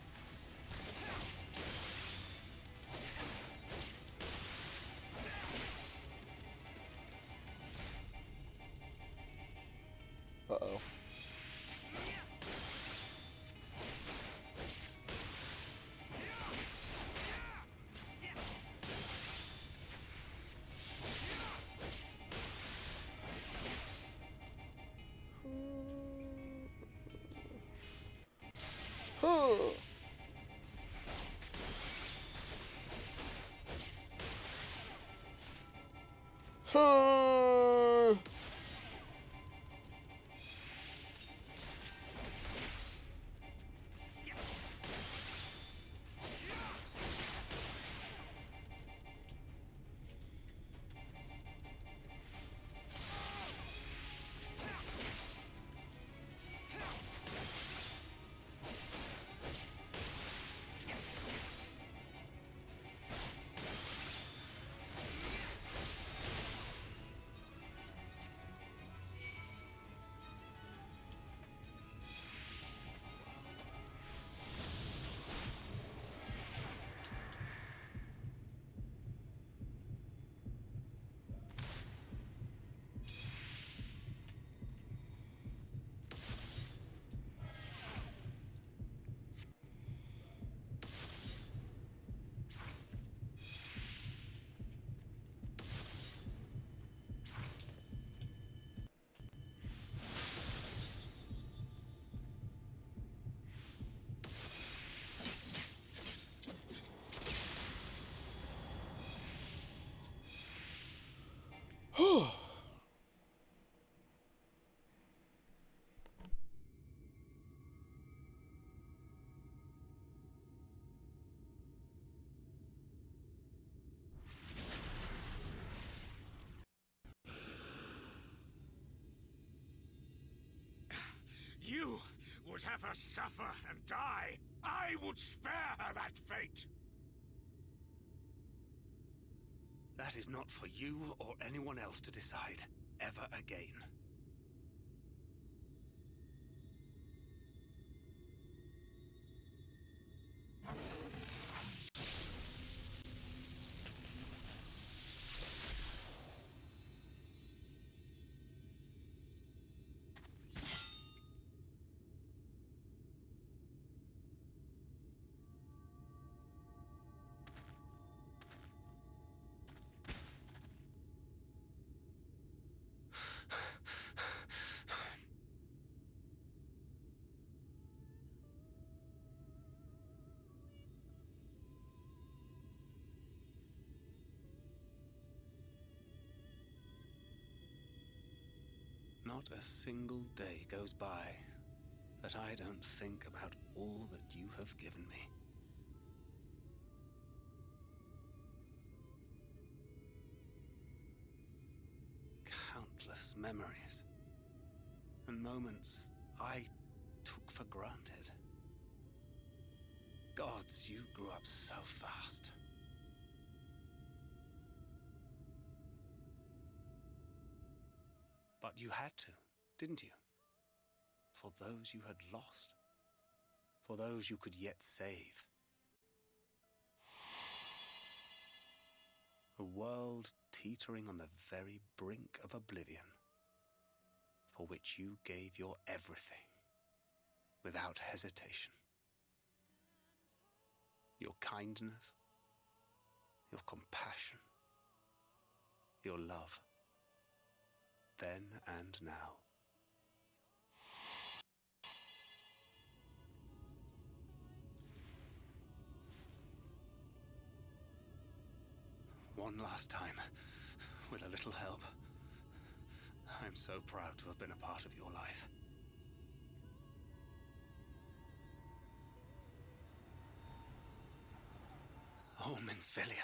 Uh-oh. You would have her suffer and die. I would spare her that fate. That is not for you or anyone else to decide ever again. Not a single day goes by that I don't think about all that you have given me. Countless memories and moments I took for granted. Gods, you grew up so fast. But you had to, didn't you? For those you had lost. For those you could yet save. A world teetering on the very brink of oblivion, for which you gave your everything, without hesitation. Your kindness, your compassion, your love, then and now. One last time, with a little help. I'm so proud to have been a part of your life. Oh, Minfilia.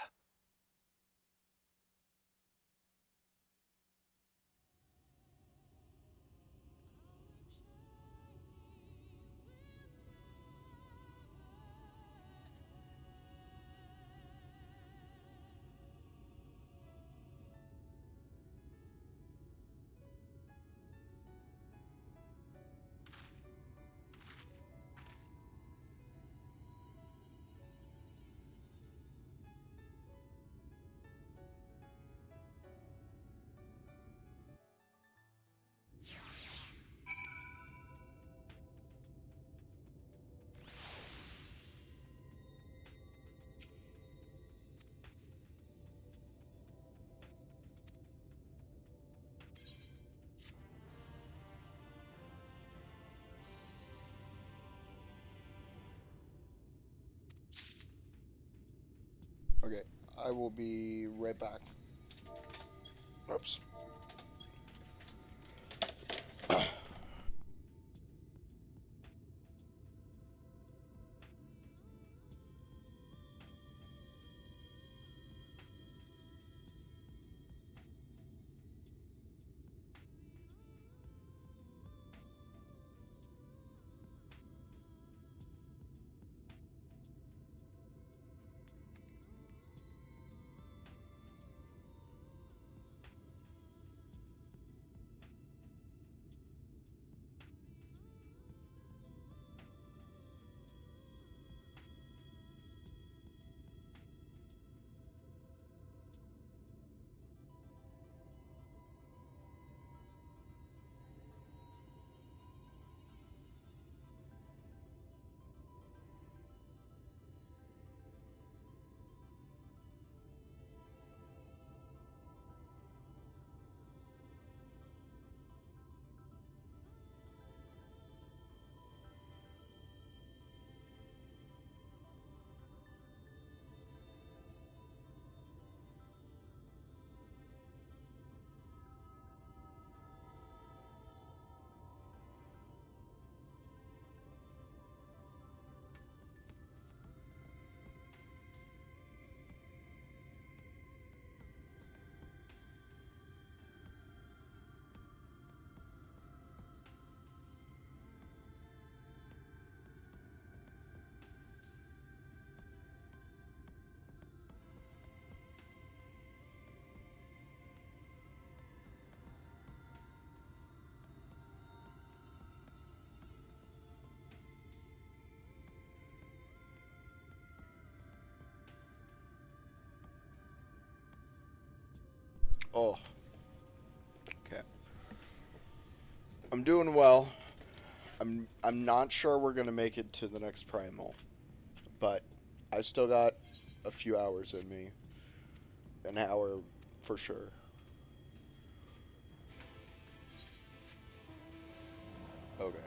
Okay, I will be right back. Oops. Oh. Okay. I'm doing well. I'm not sure we're gonna make it to the next primal, but I still got a few hours in me. An hour for sure. Okay.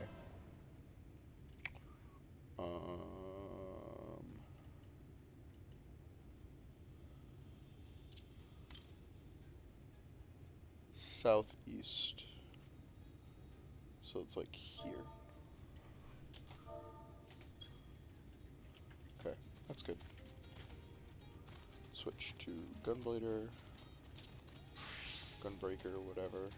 Southeast. So it's like here. Okay, that's good. Switch to Gunblader, Gunbreaker, whatever.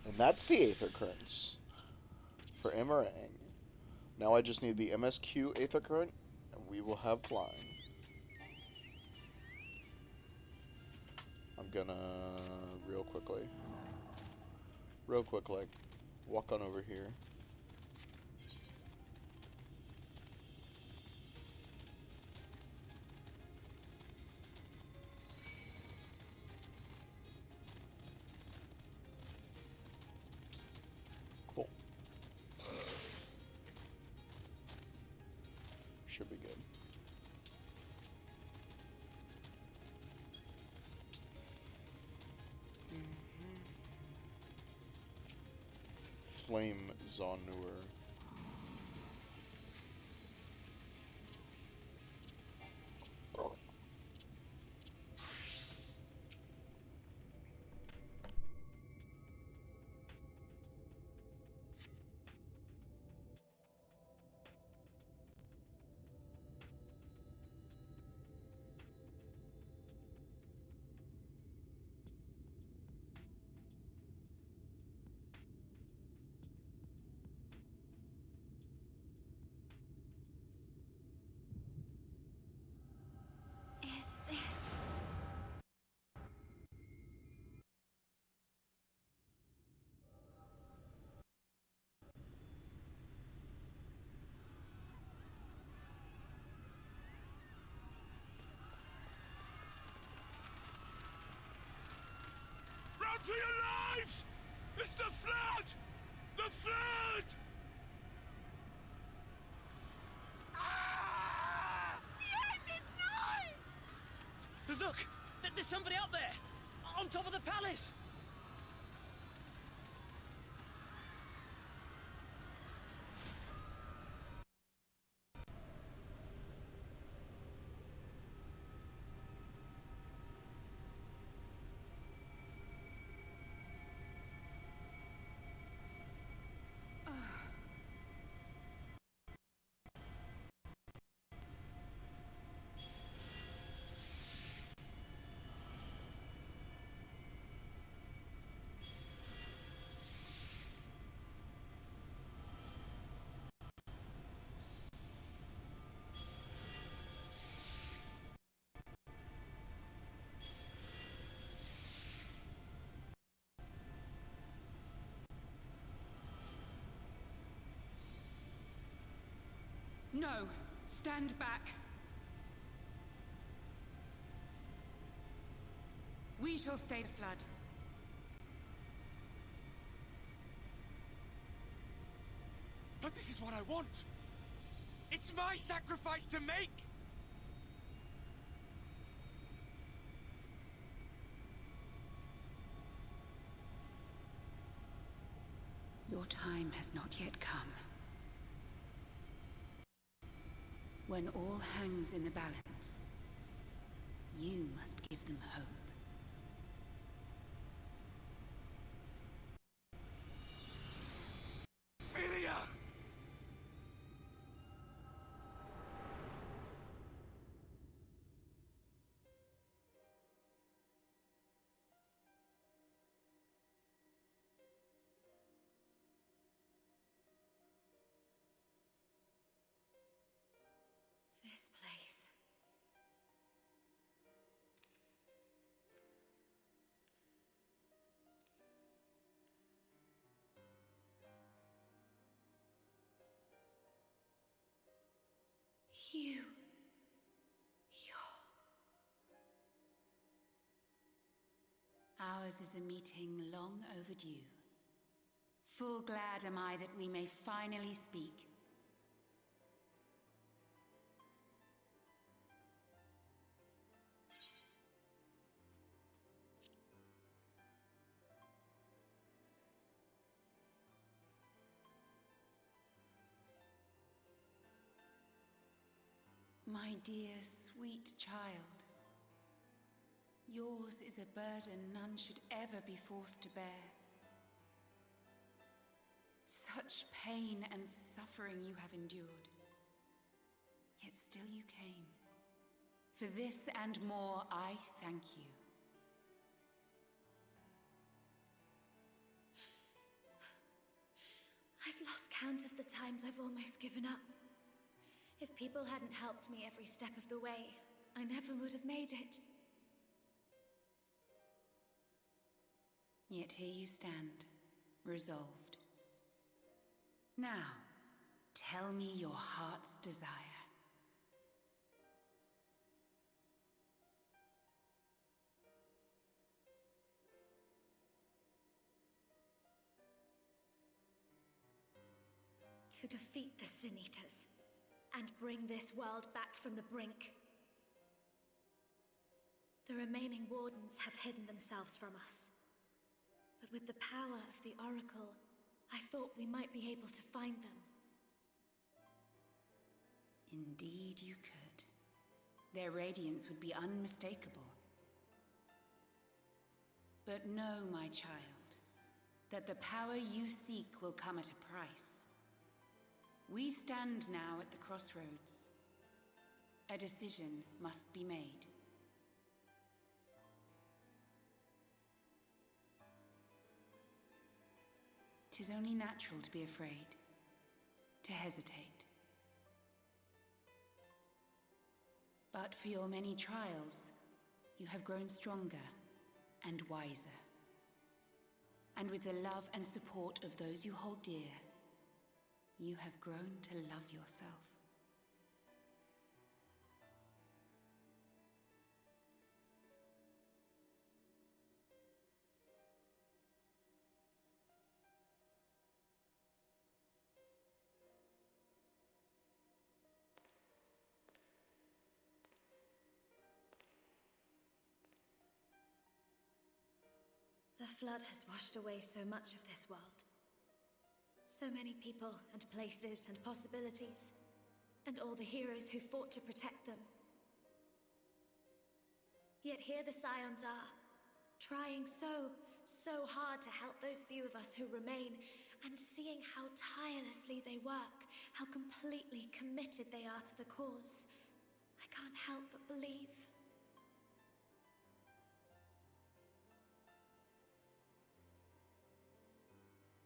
And that's the Aether Currents for Emerang. Now I just need the MSQ Aether Current, and we will have flying. I'm gonna real quickly, walk on over here. Cool. Should be good. Flame Zonur. Is this... Run for your lives! It's the flood! The flood! The end is nigh! Look! There's somebody up there! On top of the palace! No! Stand back! We shall stay the flood. But this is what I want! It's my sacrifice to make! Your time has not yet come. When all hangs in the balance, you must give them hope. Philia! This place... You... Ours is a meeting long overdue. Full glad am I that we may finally speak. My dear, sweet child, yours is a burden none should ever be forced to bear. Such pain and suffering you have endured, yet still you came. For this and more, I thank you. count of the times I've almost given up. If people hadn't helped me every step of the way, I never would have made it. Yet here you stand, resolved. Now, tell me your heart's desire. To defeat the Sin Eaters, and bring this world back from the brink. The remaining Wardens have hidden themselves from us. But with the power of the Oracle, I thought we might be able to find them. Indeed you could. Their radiance would be unmistakable. But know, my child, that the power you seek will come at a price. We stand now at the crossroads. A decision must be made. 'Tis only natural to be afraid, to hesitate. But for your many trials, you have grown stronger and wiser. And with the love and support of those you hold dear, you have grown to love yourself. The flood has washed away so much of this world. So many people and places and possibilities, and all the heroes who fought to protect them. Yet here the Scions are, trying so hard to help those few of us who remain, and seeing how tirelessly they work, how completely committed they are to the cause. I can't help but believe.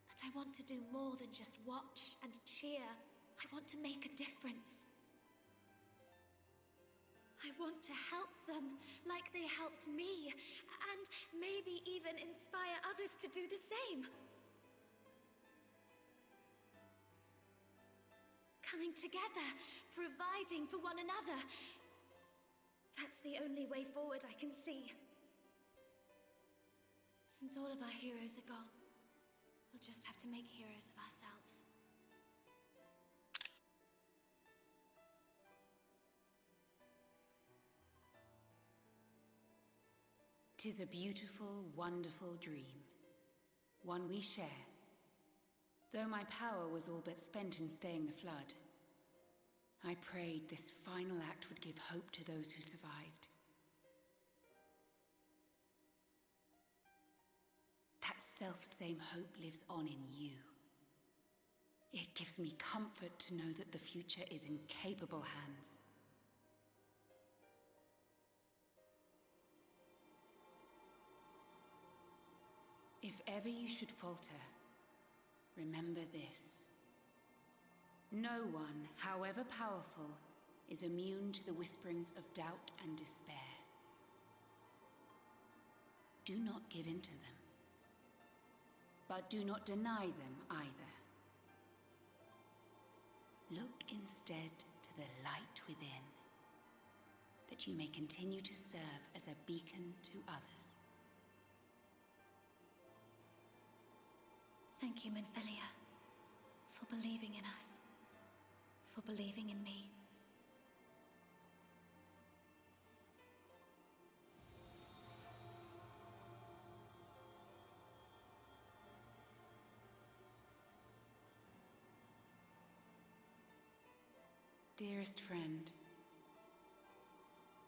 But I want to do more than just watch and cheer. I want to make a difference. I want to help them like they helped me, and maybe even inspire others to do the same. Coming together, providing for one another. That's the only way forward I can see. Since all of our heroes are gone, we'll just have to make heroes of ourselves. 'Tis a beautiful, wonderful dream. One we share. Though my power was all but spent in staying the flood, I prayed this final act would give hope to those who survived. That self-same hope lives on in you. It gives me comfort to know that the future is in capable hands. If ever you should falter, remember this. No one, however powerful, is immune to the whisperings of doubt and despair. Do not give in to them, but do not deny them either. Look instead to the light within, that you may continue to serve as a beacon to others. Thank you, Minfilia, for believing in us, for believing in me. Dearest friend,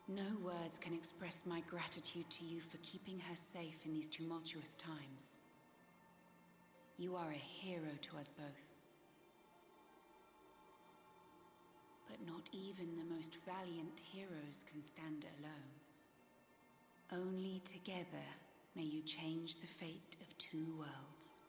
no words can express my gratitude to you for keeping her safe in these tumultuous times. You are a hero to us both. But not even the most valiant heroes can stand alone. Only together may you change the fate of two worlds.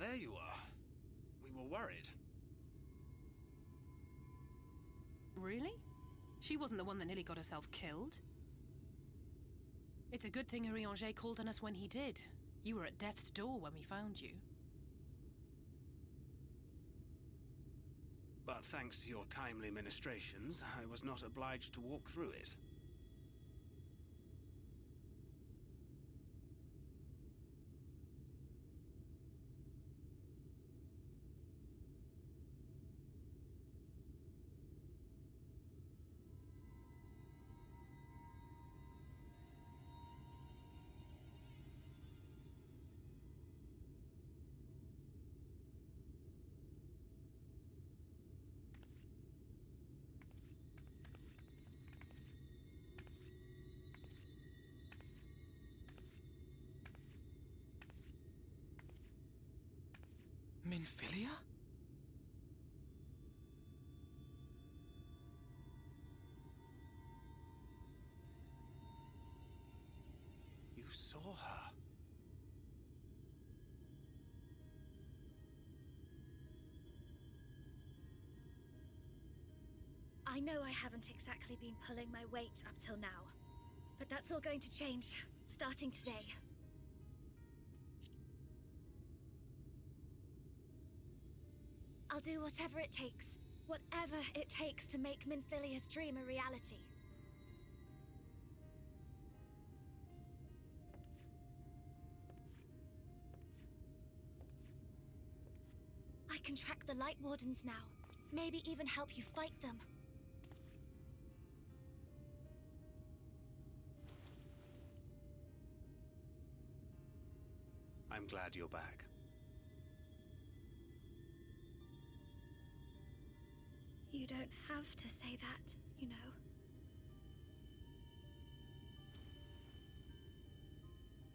there you are. We were worried. Really? She wasn't the one that nearly got herself killed. It's a good thing Eorzea called on us when he did. You were at death's door when we found you. But thanks to your timely ministrations, I was not obliged to walk through it. Minfilia? You saw her. I know I haven't exactly been pulling my weight up till now, but that's all going to change, starting today. I'll do whatever it takes to make Minfilia's dream a reality. I can track the Light Wardens now, maybe even help you fight them. I'm glad you're back. You don't have to say that, you know.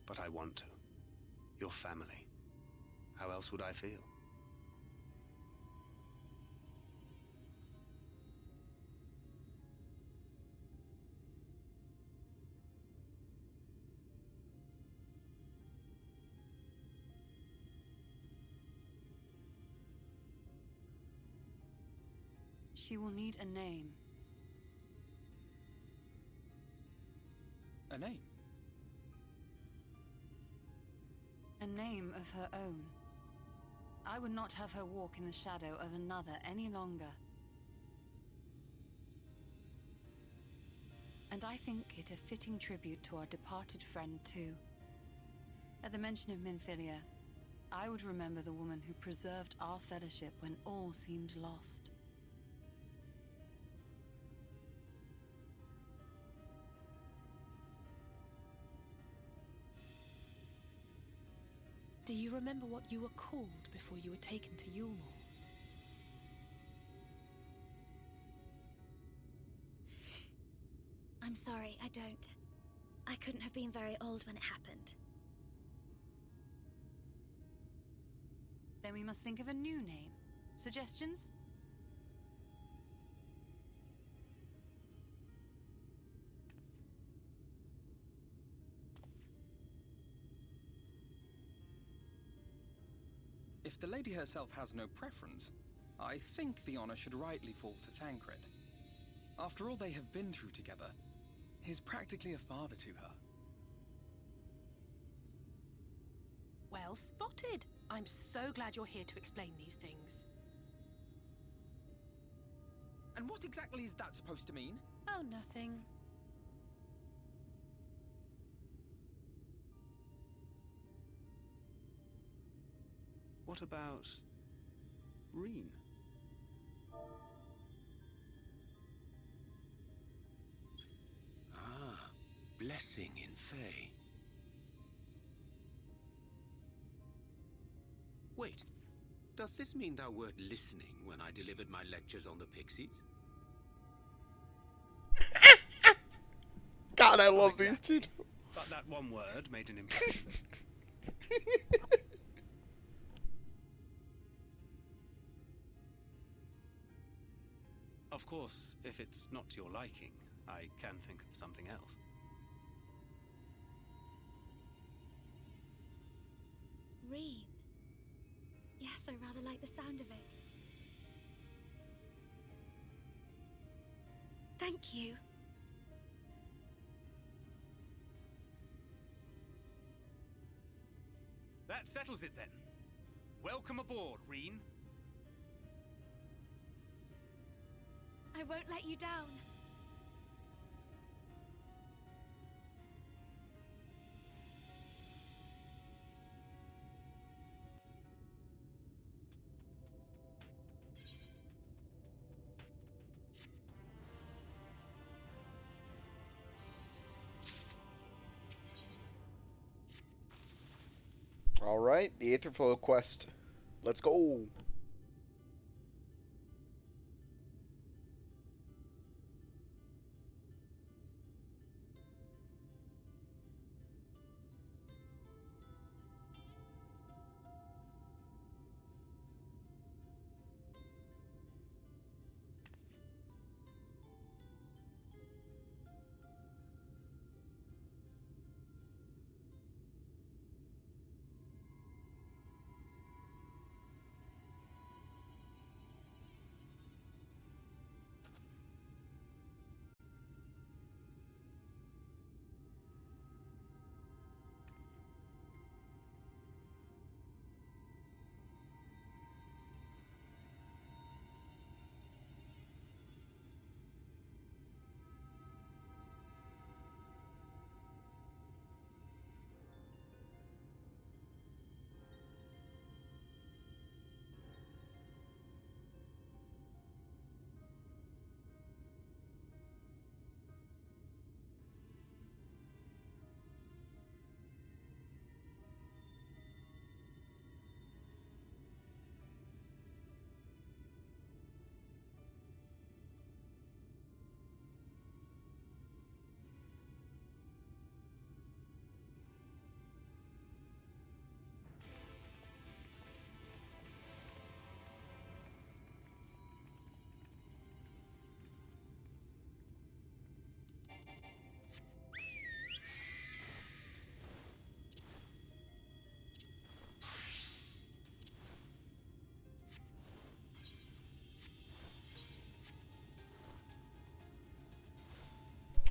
But I want to. Your family. How else would I feel? She will need a name. A name? A name of her own. I would not have her walk in the shadow of another any longer. And I think it a fitting tribute to our departed friend, too. At the mention of Minfilia, I would remember the woman who preserved our fellowship when all seemed lost. Do you remember what you were called before you were taken to Yulmore? I'm sorry, I don't. I couldn't have been very old when it happened. Then we must think of a new name. Suggestions? If the lady herself has no preference, I think the honor should rightly fall to Thancred. After all they have been through together, he's practically a father to her. Well spotted. I'm so glad you're here to explain these things. And what exactly is that supposed to mean? Oh, nothing. What about Reen? Ah, blessing in Fae. Wait, doth this mean thou wert listening when I delivered my lectures on the pixies? God, I love exactly. these two. But that one word made an impression. Of course, if it's not to your liking, I can think of something else. Reen. also rather like the sound of it. Thank you. That settles it then. Welcome aboard, Reen. I won't let you down. Alright, the Aetherflow quest. Let's go!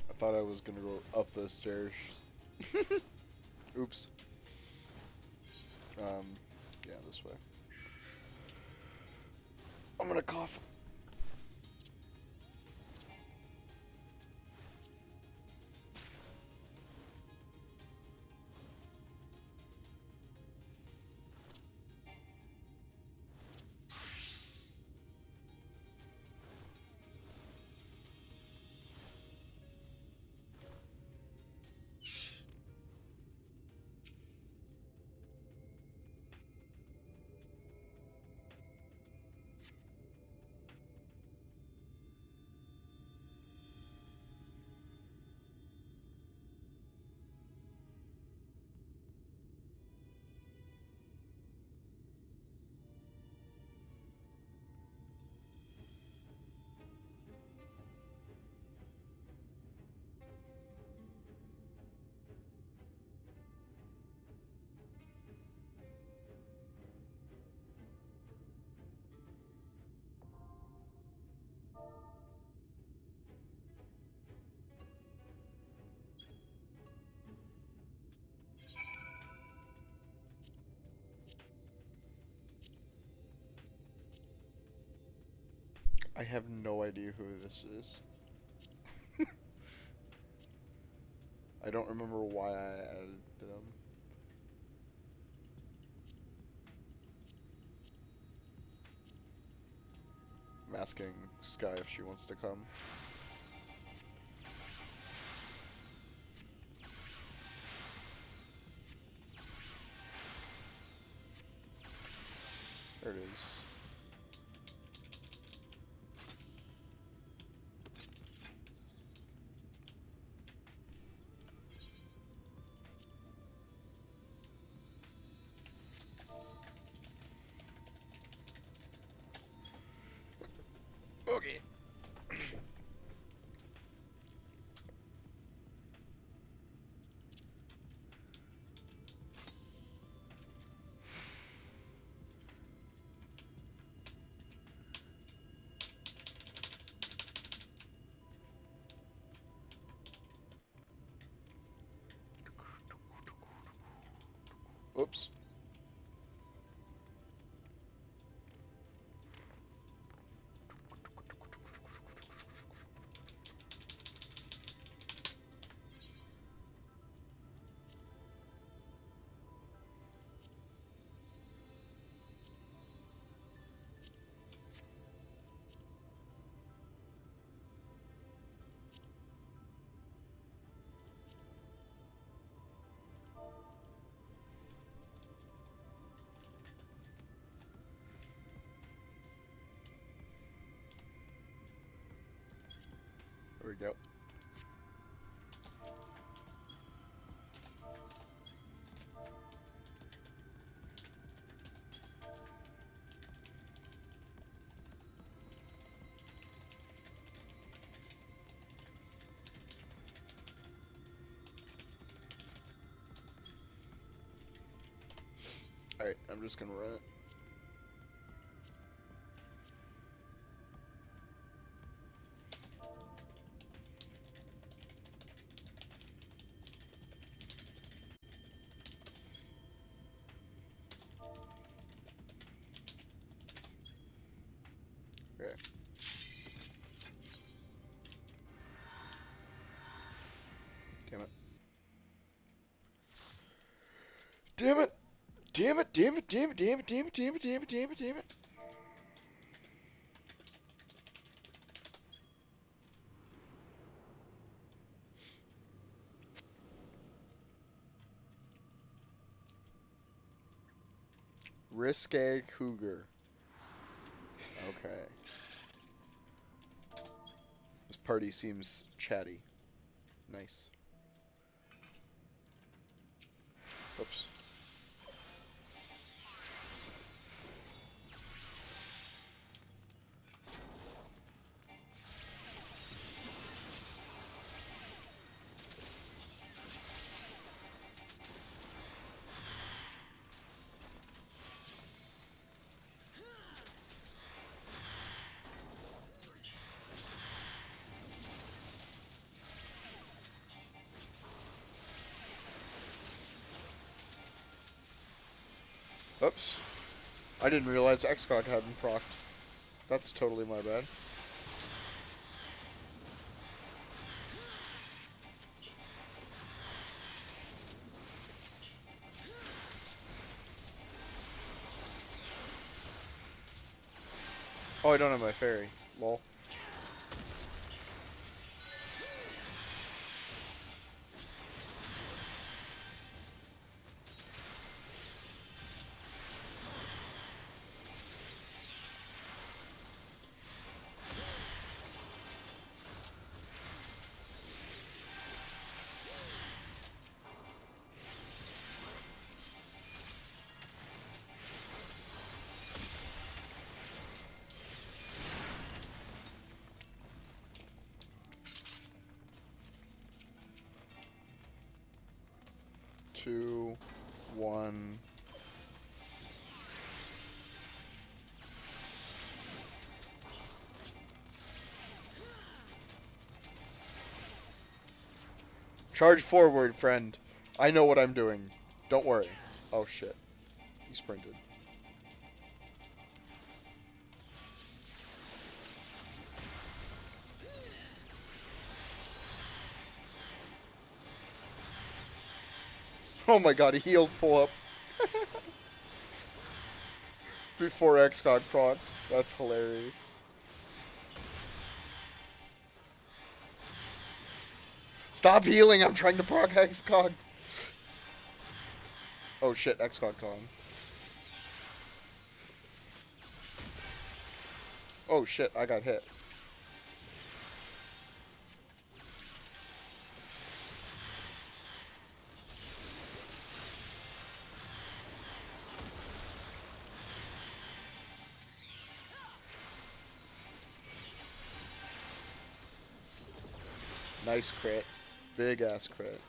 I thought I was gonna go up the stairs. Oops. Yeah, this way. I'm gonna cough. I have no idea who this is. I don't remember why I added them. I'm asking Sky if she wants to come. There it is. Okay. Oops. There we go. Alright, I'm just gonna run it. Okay. Damn it. Damn it! Damn it, damn it, damn it, damn it, damn it, damn it, damn it, damn it, damn it. Risque Cougar. Okay. This party seems chatty. Nice. Oops. Oops. I didn't realize XCOG hadn't procced. That's totally my bad. Oh, I don't have my fairy. Lol. Two, one. Charge forward, friend. I know what I'm doing. Don't worry. Oh shit. He sprinted. Oh my god, he healed full up. Before XCOG procced. That's hilarious. Stop healing, I'm trying to proc XCOG. Oh shit, XCOG Con. Oh shit, I got hit. Nice crit. Big ass crit.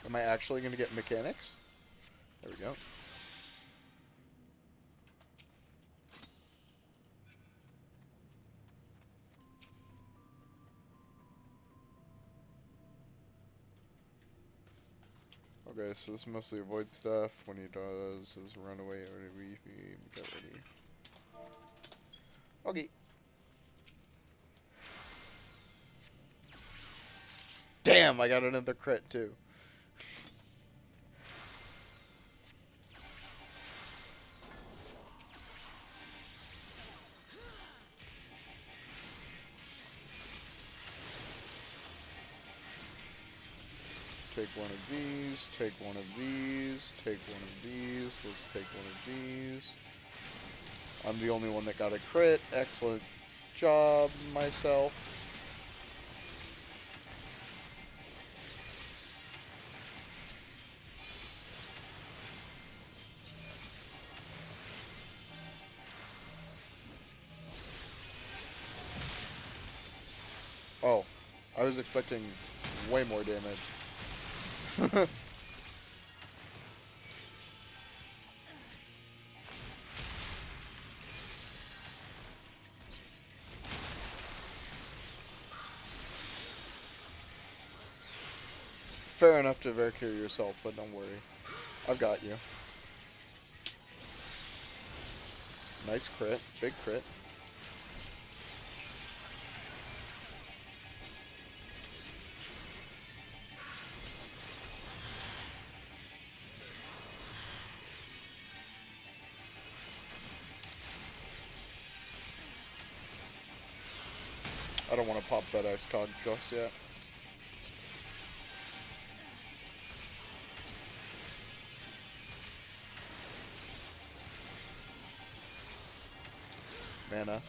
Am I actually going to get mechanics? There we go. Okay, so this mostly avoid stuff. When he does is run away or we get ready. Okay. Damn, I got another crit too. Take one of these, take one of these, take one of these, let's take one of these. I'm the only one that got a crit. Excellent job, myself. Oh, I was expecting way more damage. Fair enough to Valkyrie yourself, but don't worry. I've got you. Nice crit. Big crit. I don't want to pop that X-Cog just yet. Mana.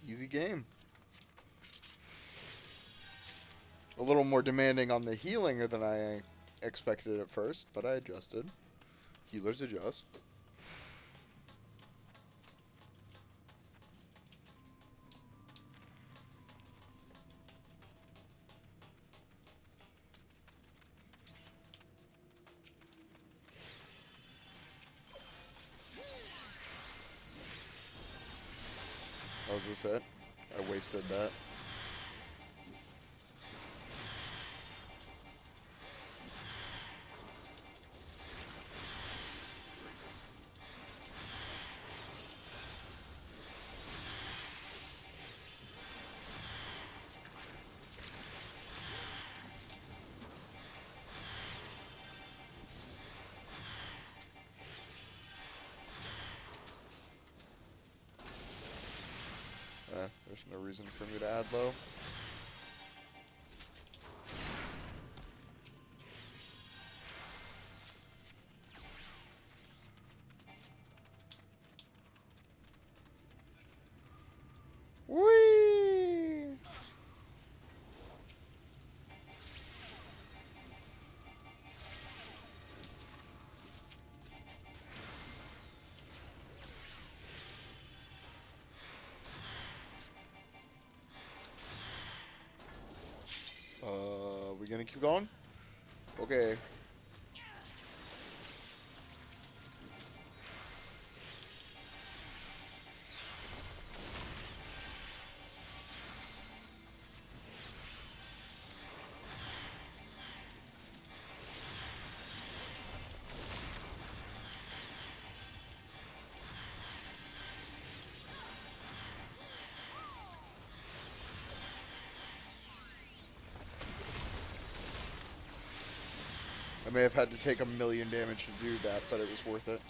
Easy game. A little more demanding on the healing than I expected at first, but I adjusted. Healers adjust. That was this it? I wasted that. There's no reason for me to add low. keep going? Okay. I may have had to take 1,000,000 damage to do that, but it was worth it.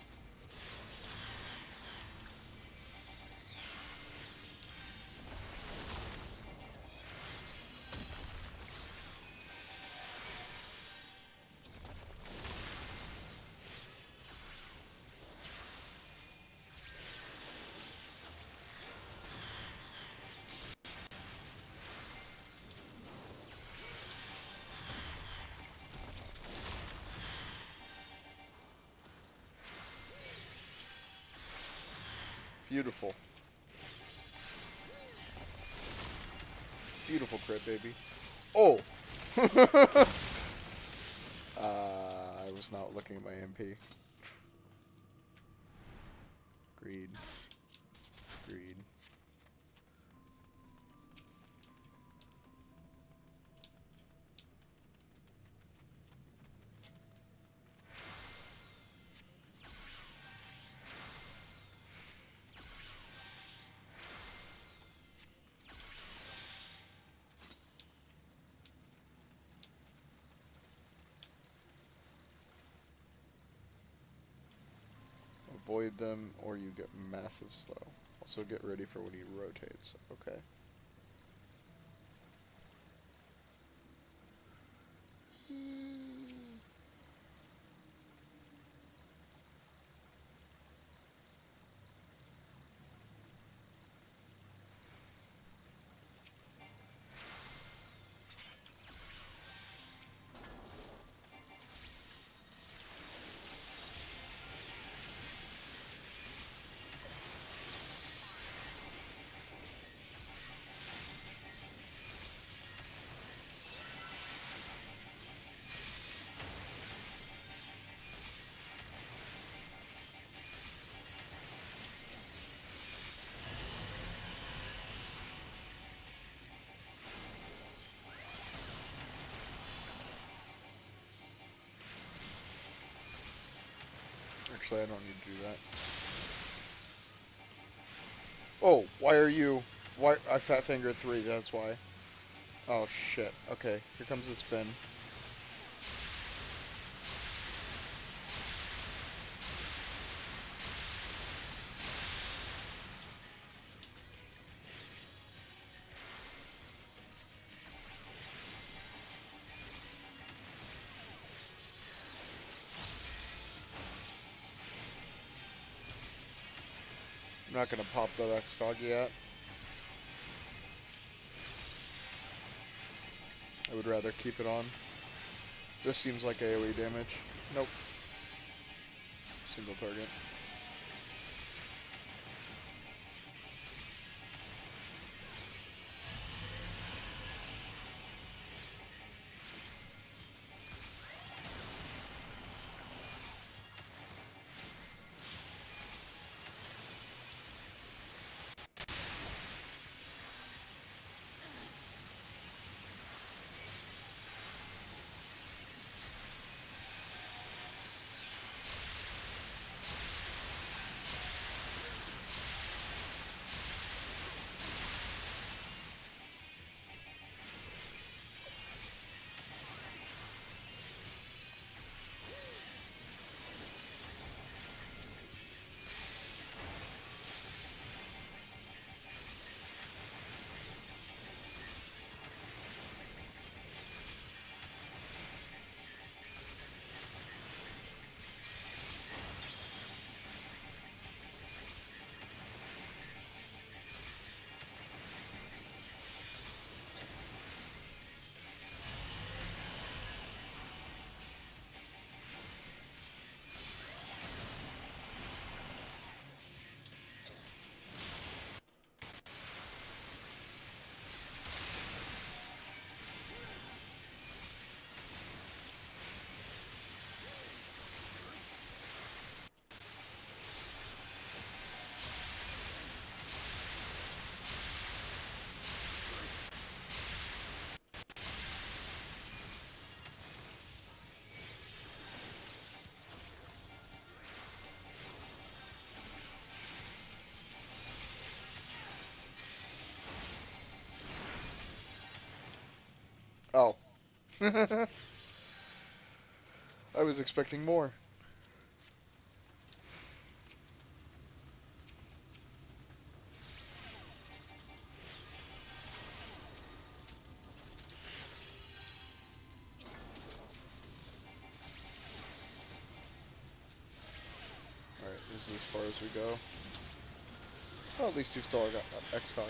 Beautiful. Beautiful crit, baby. Oh! I was not looking at my MP. Greed. Greed. Avoid them or you get massive slow. Also get ready for when he rotates. Okay. Actually, I don't need to do that. Oh, why are you... Why... I fat fingered 3, that's why. Oh, shit. Okay, here comes the spin. I'm not gonna pop the Rexcog yet. I would rather keep it on. This seems like AoE damage. Nope. Single target. I was expecting more. Alright, this is as far as we go. Well, at least you still got XCOG.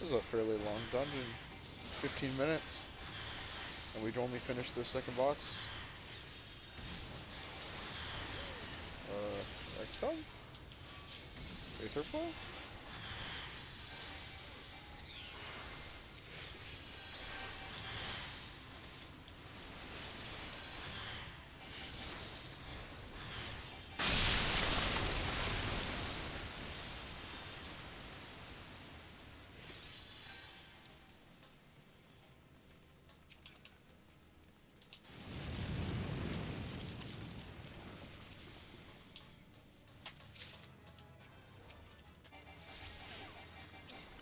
This is a fairly long dungeon. 15 minutes. And we'd only finished the second box. XCOM? Aetherfall?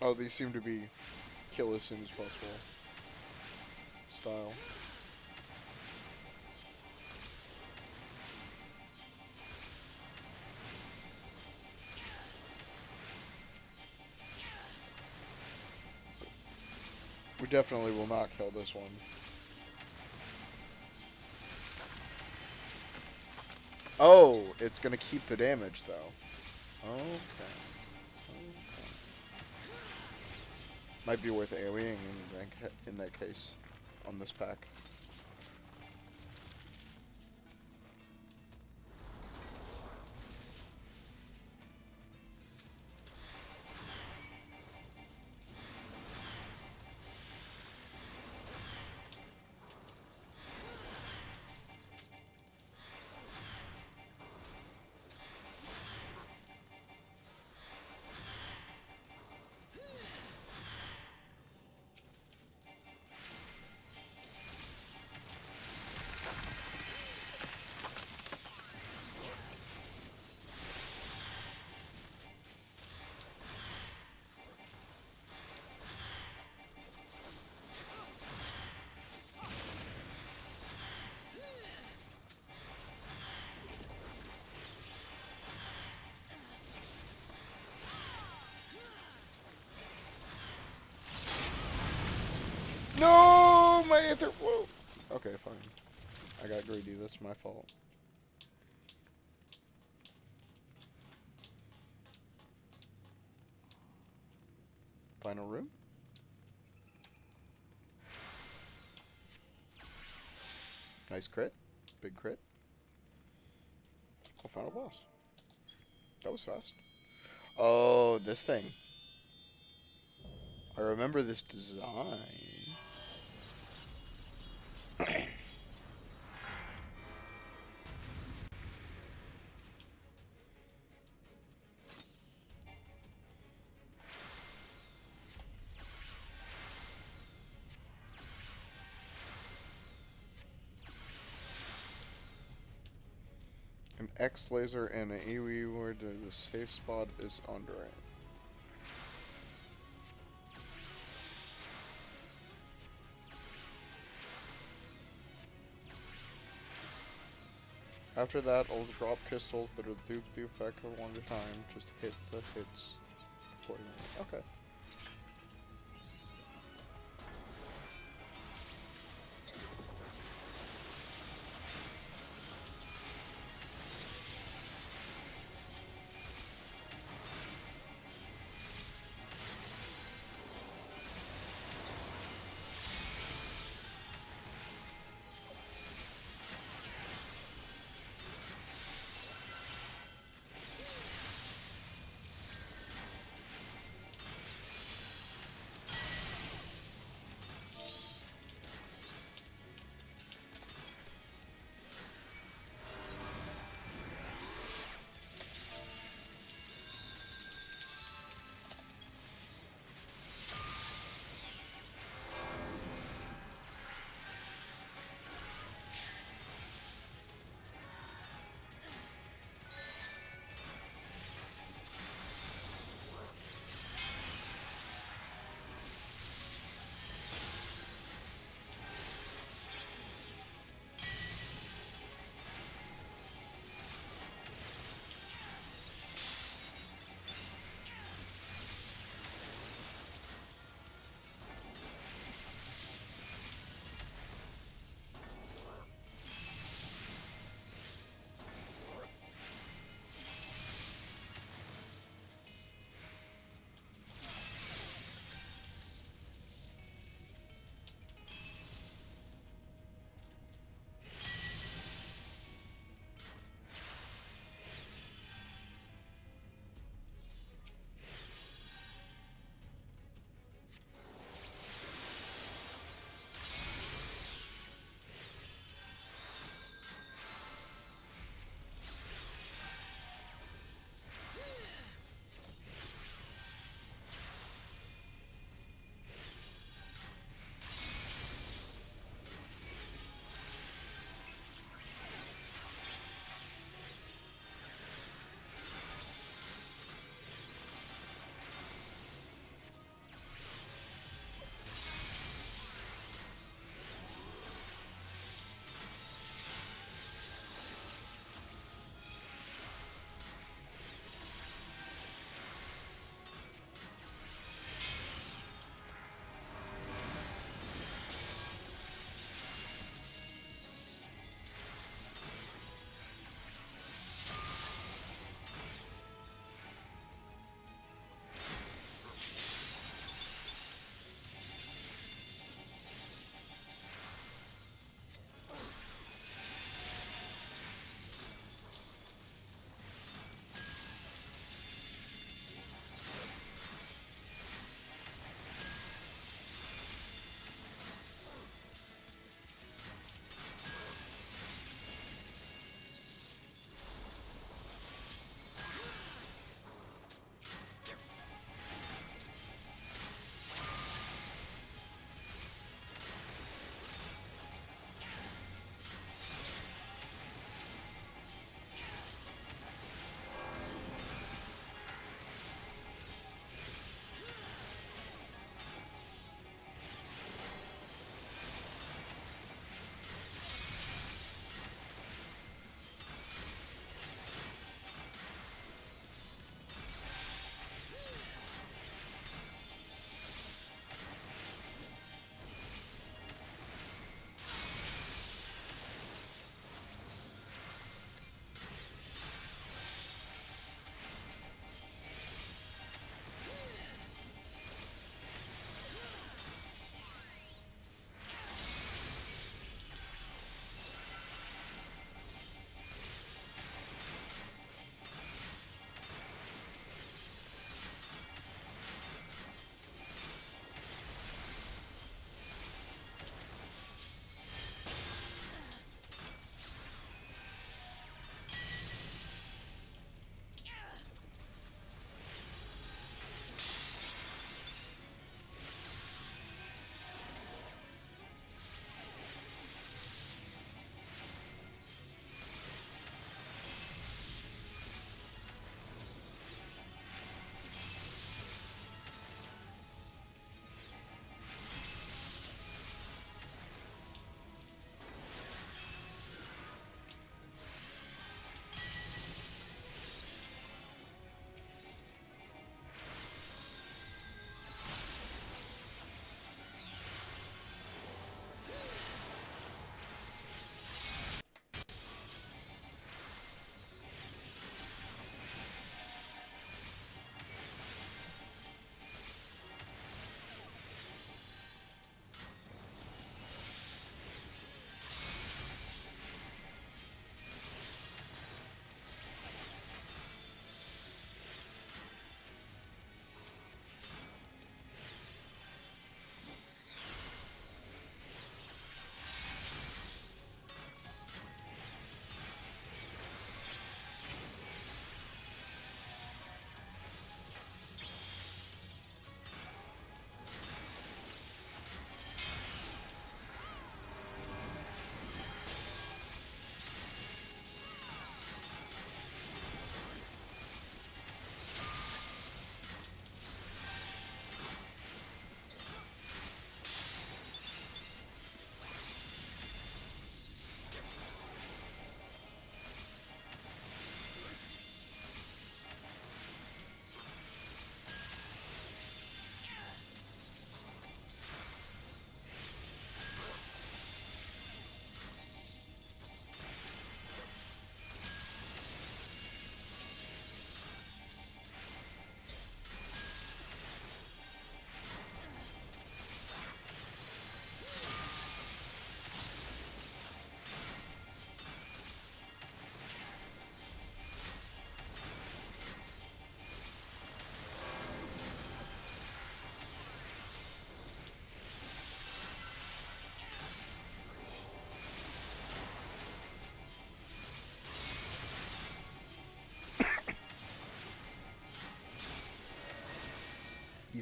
Oh, these seem to be kill as soon as possible style. We definitely will not kill this one. Oh, it's gonna keep the damage though. Okay. Might be worth AoEing in that case, on this pack. No, my Aether. Whoa. Okay, fine. I got greedy. That's my fault. Final room. Nice crit. Big crit. Oh, final boss. That was fast. Oh, this thing. I remember this design. An X laser and an AoE ward. The safe spot is under it. After that, I'll drop pistols that will dupe the effect for one at a time. Just hit the hits accordingly. Okay.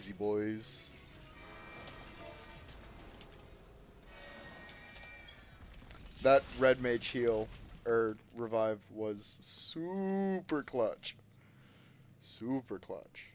Easy, boys. That red mage heal, or revive, was super clutch. Super clutch.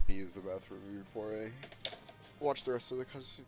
Use the bathroom before I watch the rest of the cutscenes.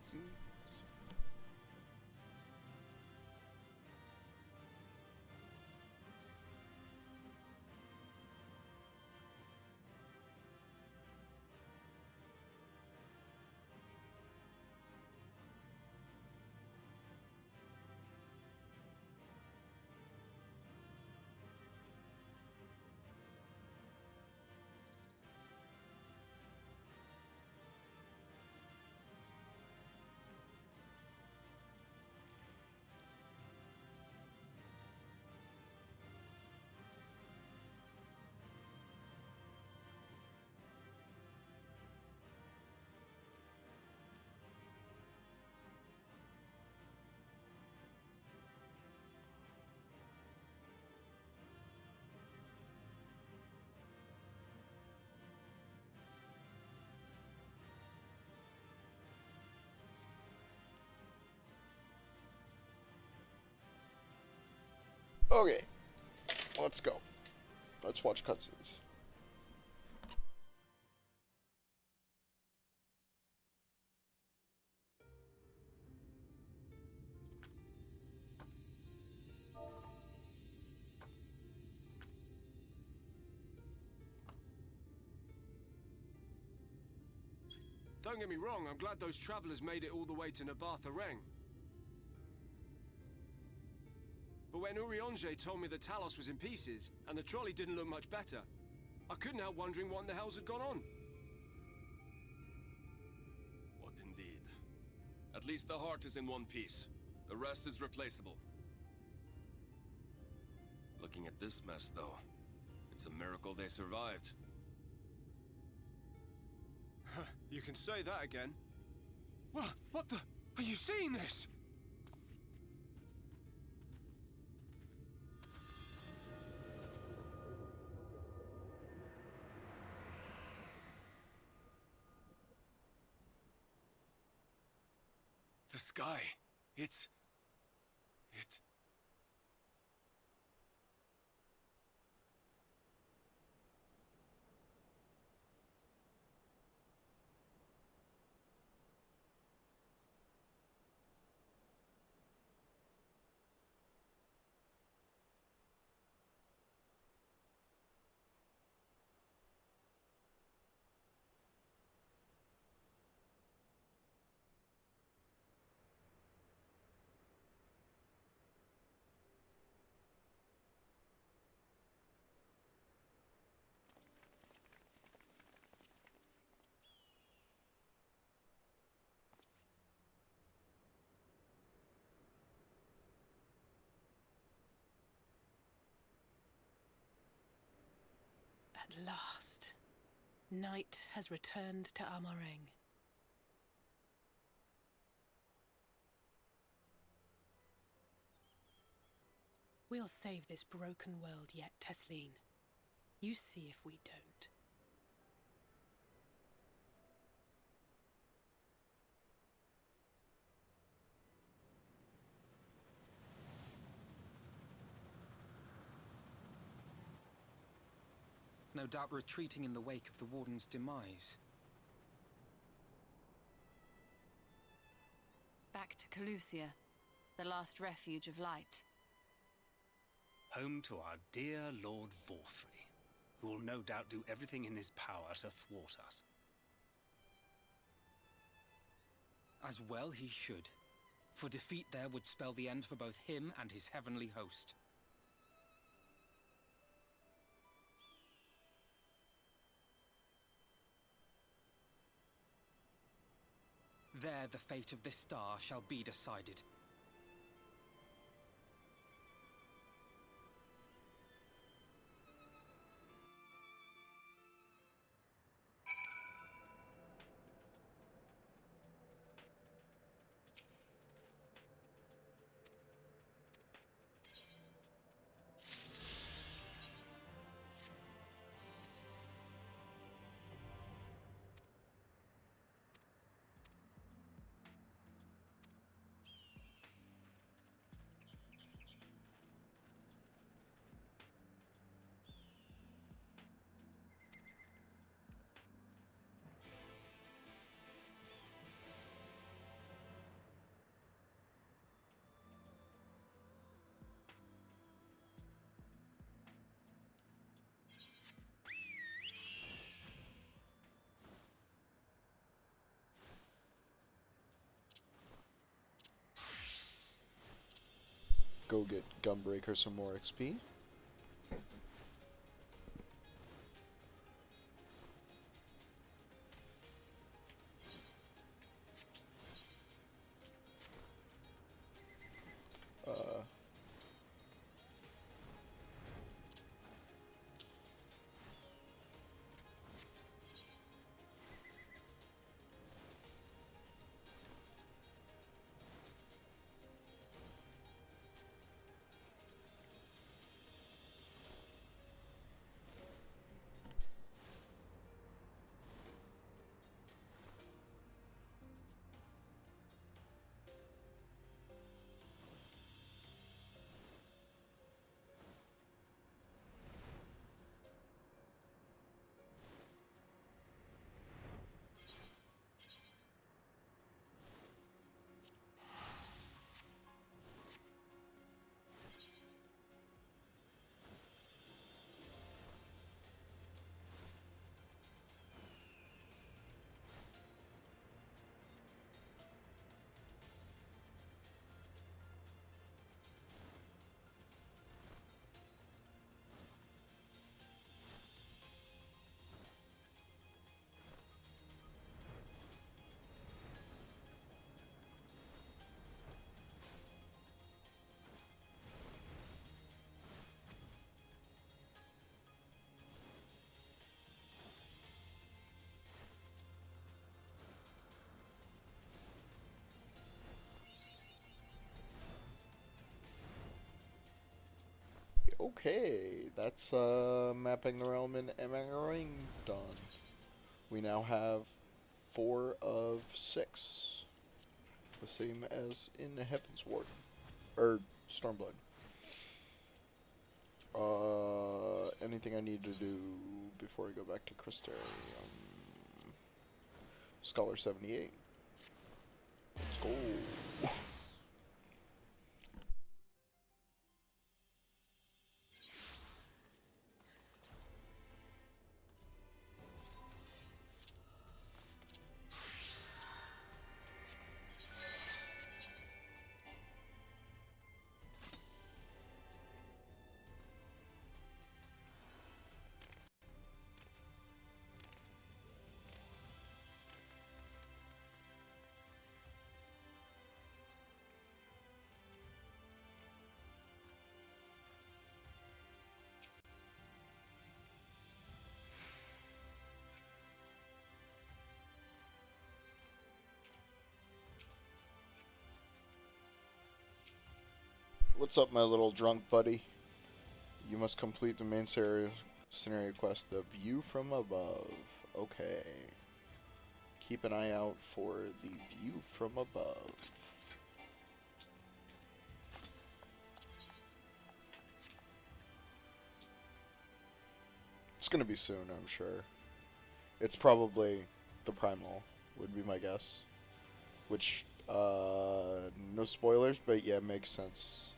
Okay, let's go. Let's watch cutscenes. Don't get me wrong, I'm glad those travelers made it all the way to Nabatha Reng. But when Eorzea told me that Talos was in pieces, and the trolley didn't look much better, I couldn't help wondering what in the hells had gone on. What indeed? At least the heart is in one piece. The rest is replaceable. Looking at this mess, though, it's a miracle they survived. You can say that again. What the? Are you seeing this? The sky. It... At last, night has returned to Amareng. We'll save this broken world yet, Tesleen. You see if we don't. No doubt retreating in the wake of the Warden's demise. Back to Calusia, the last refuge of light. Home to our dear Lord Vorthry, who will no doubt do everything in his power to thwart us. As well he should, for defeat there would spell the end for both him and his heavenly host. There the fate of this star shall be decided. Go get Gunbreaker some more XP. Okay, that's mapping the realm in Emerring done. We now have 4 of 6. The same as in the Heaven's Ward. Or Stormblood. Anything I need to do before I go back to Crystary? Scholar 78. Let's go. What's up, my little drunk buddy? You must complete the main scenario quest, The View from Above. Okay. Keep an eye out for The View from Above. It's gonna be soon, I'm sure. It's probably the Primal, would be my guess. Which, no spoilers, but yeah, makes sense.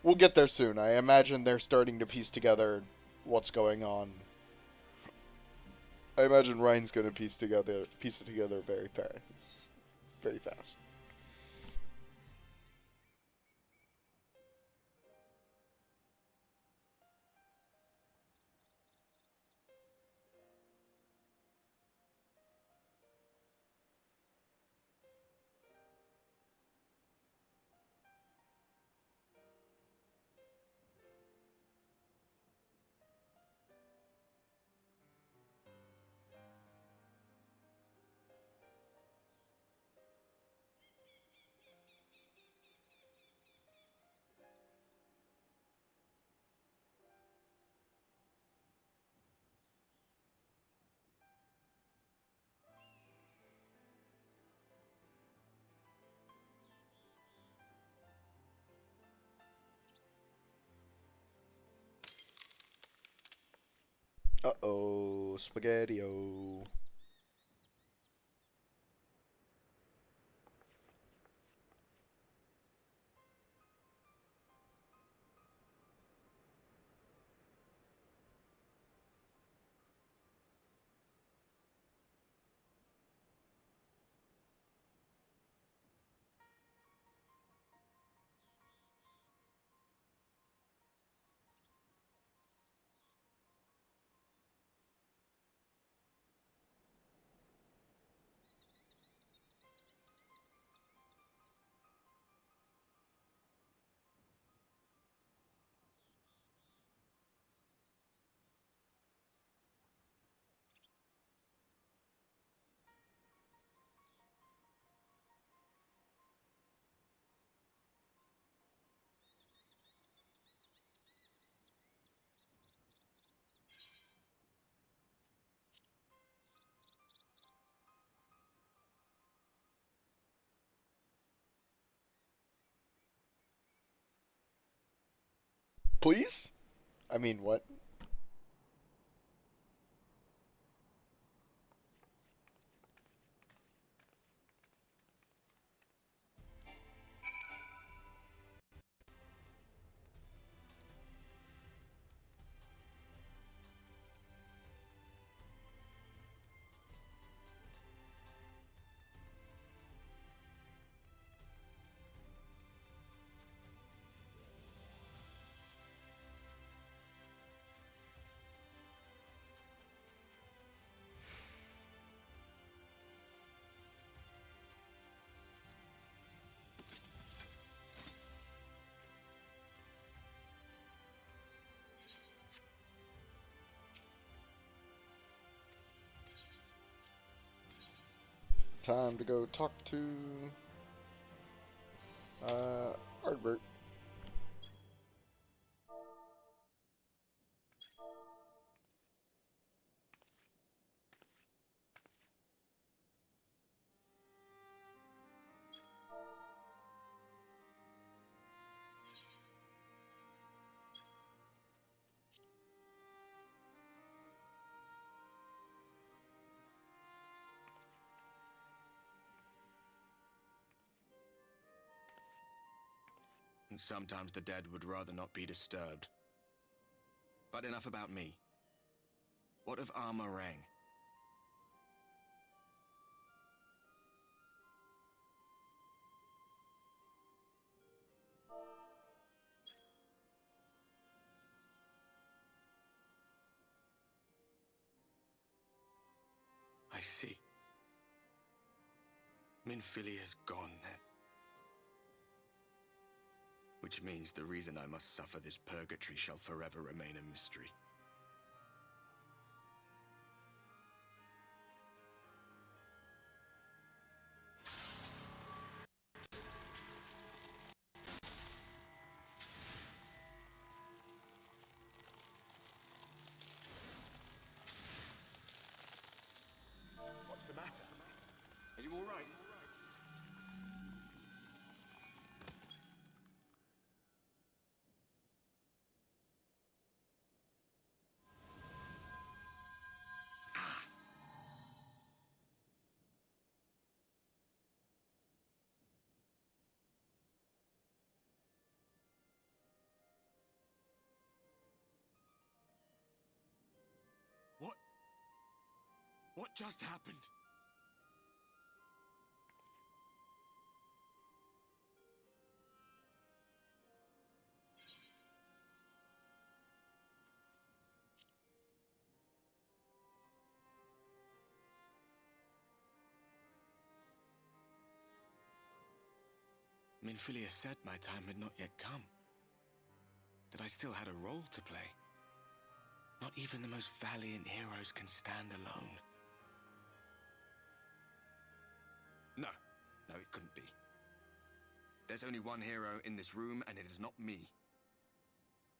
We'll get there soon. I imagine they're starting to piece together what's going on. I imagine Ryan's gonna piece it together very fast. Very fast. Uh-oh, spaghetti-o. Please? I mean, what? Time to go talk to Ardbert. And sometimes the dead would rather not be disturbed. But enough about me. What of Armorang? I see. Minfili is gone, then. Which means the reason I must suffer this purgatory shall forever remain a mystery. What just happened? Minfilia said my time had not yet come. That I still had a role to play. Not even the most valiant heroes can stand alone. No, it couldn't be. There's only one hero in this room, and it is not me.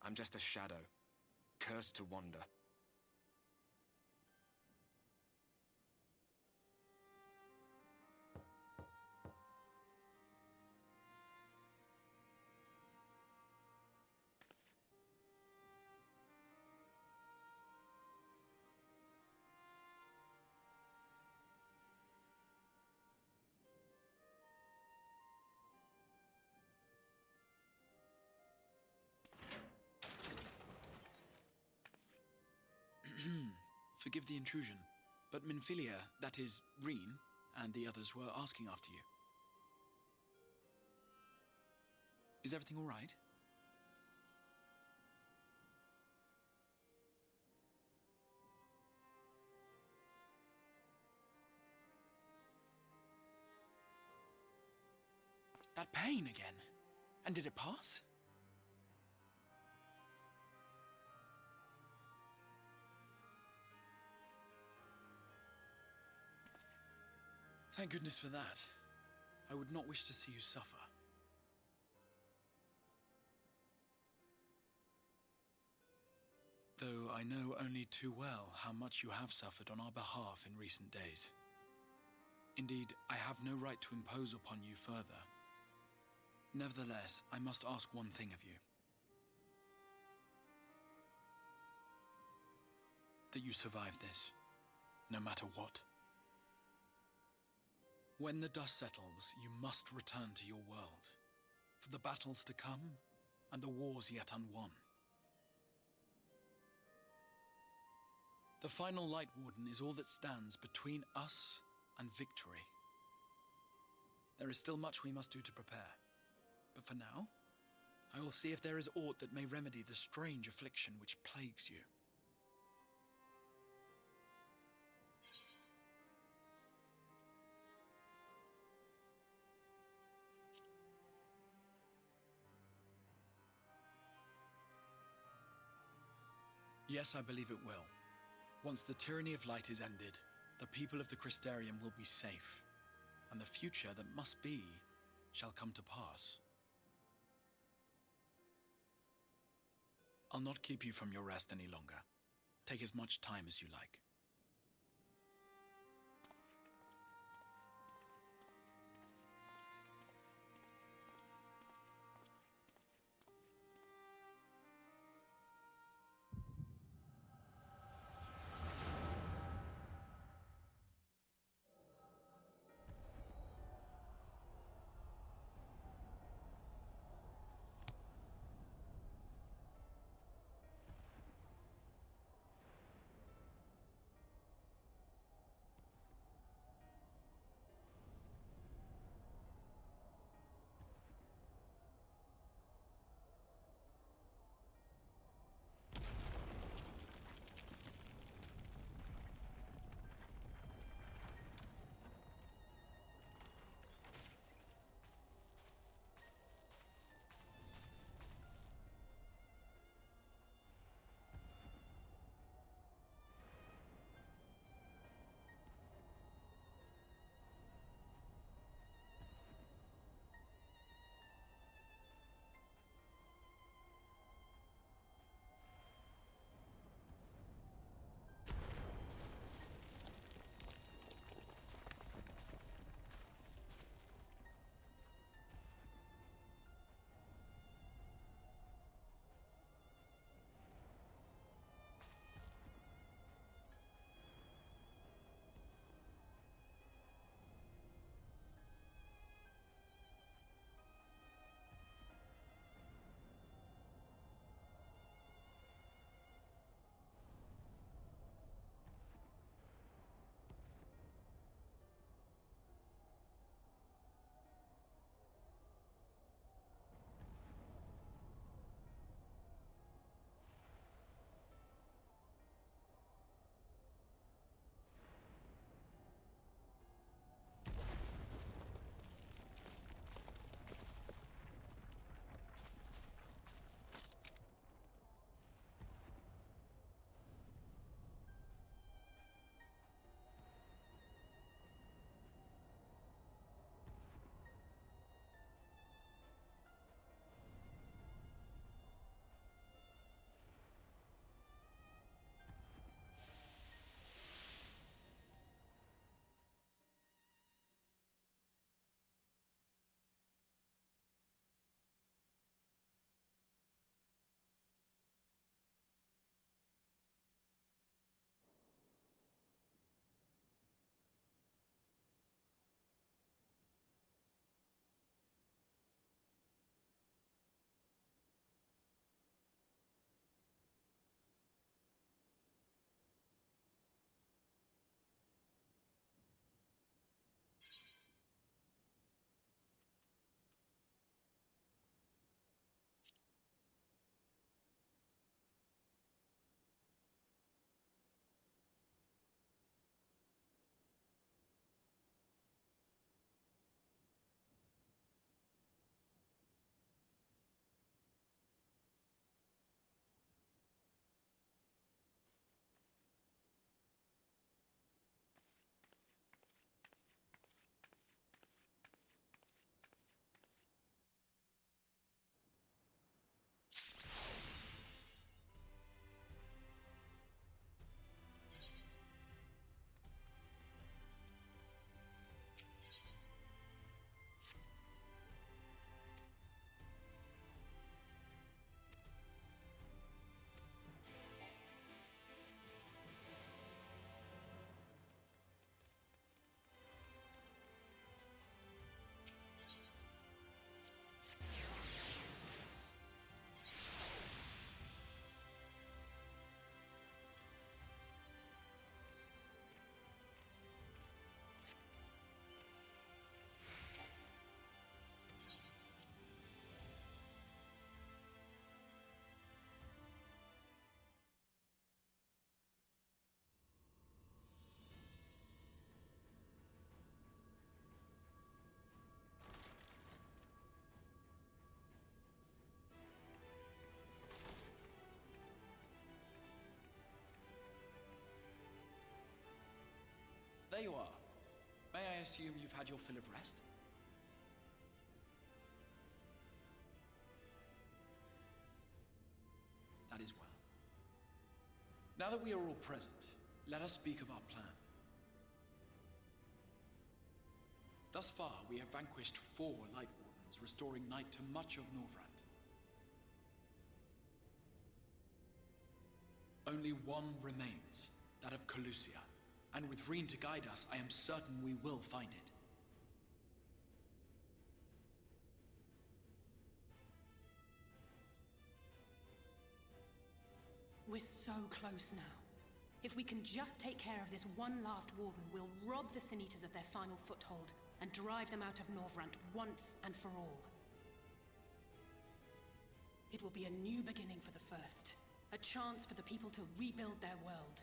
I'm just a shadow, cursed to wander. Forgive the intrusion, but Minfilia, that is, Reen, and the others were asking after you. Is everything all right? That pain again. And did it pass? Thank goodness for that. I would not wish to see you suffer. Though I know only too well how much you have suffered on our behalf in recent days. Indeed, I have no right to impose upon you further. Nevertheless, I must ask one thing of you. That you survive this, no matter what. When the dust settles, you must return to your world, for the battles to come and the wars yet unwon. The final Light Warden is all that stands between us and victory. There is still much we must do to prepare, but for now, I will see if there is aught that may remedy the strange affliction which plagues you. Yes, I believe it will. Once the tyranny of light is ended, the people of the Crystarium will be safe, and the future that must be shall come to pass. I'll not keep you from your rest any longer. Take as much time as you like. There you are. May I assume you've had your fill of rest? That is well. Now that we are all present, let us speak of our plan. Thus far, we have vanquished 4 Light Wardens, restoring night to much of Norvrant. Only one remains, that of Calusia, and with Reen to guide us, I am certain we will find it. We're so close now. If we can just take care of this one last Warden, we'll rob the Sin Eaters of their final foothold and drive them out of Norvrant once and for all. It will be a new beginning for the First, a chance for the people to rebuild their world.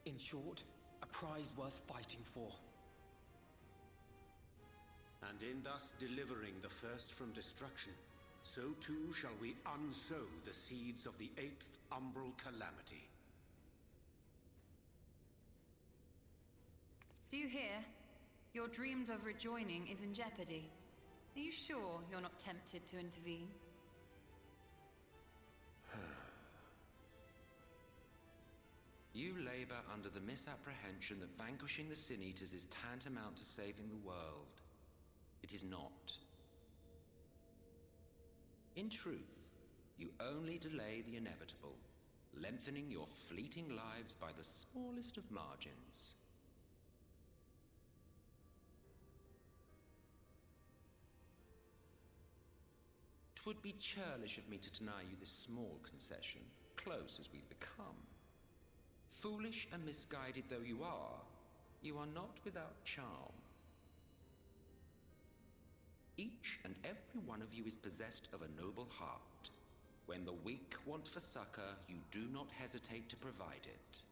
In short, a prize worth fighting for. And in thus delivering the First from destruction, so too shall we unsow the seeds of the 8th Umbral Calamity. Do you hear? Your dreamed of rejoining is in jeopardy. Are you sure you're not tempted to intervene? You labor under the misapprehension that vanquishing the Sin Eaters is tantamount to saving the world. It is not. In truth, you only delay the inevitable, lengthening your fleeting lives by the smallest of margins. Twould be churlish of me to deny you this small concession, close as we've become. Foolish and misguided though you are not without charm. Each and every one of you is possessed of a noble heart. When the weak want for succor, you do not hesitate to provide it.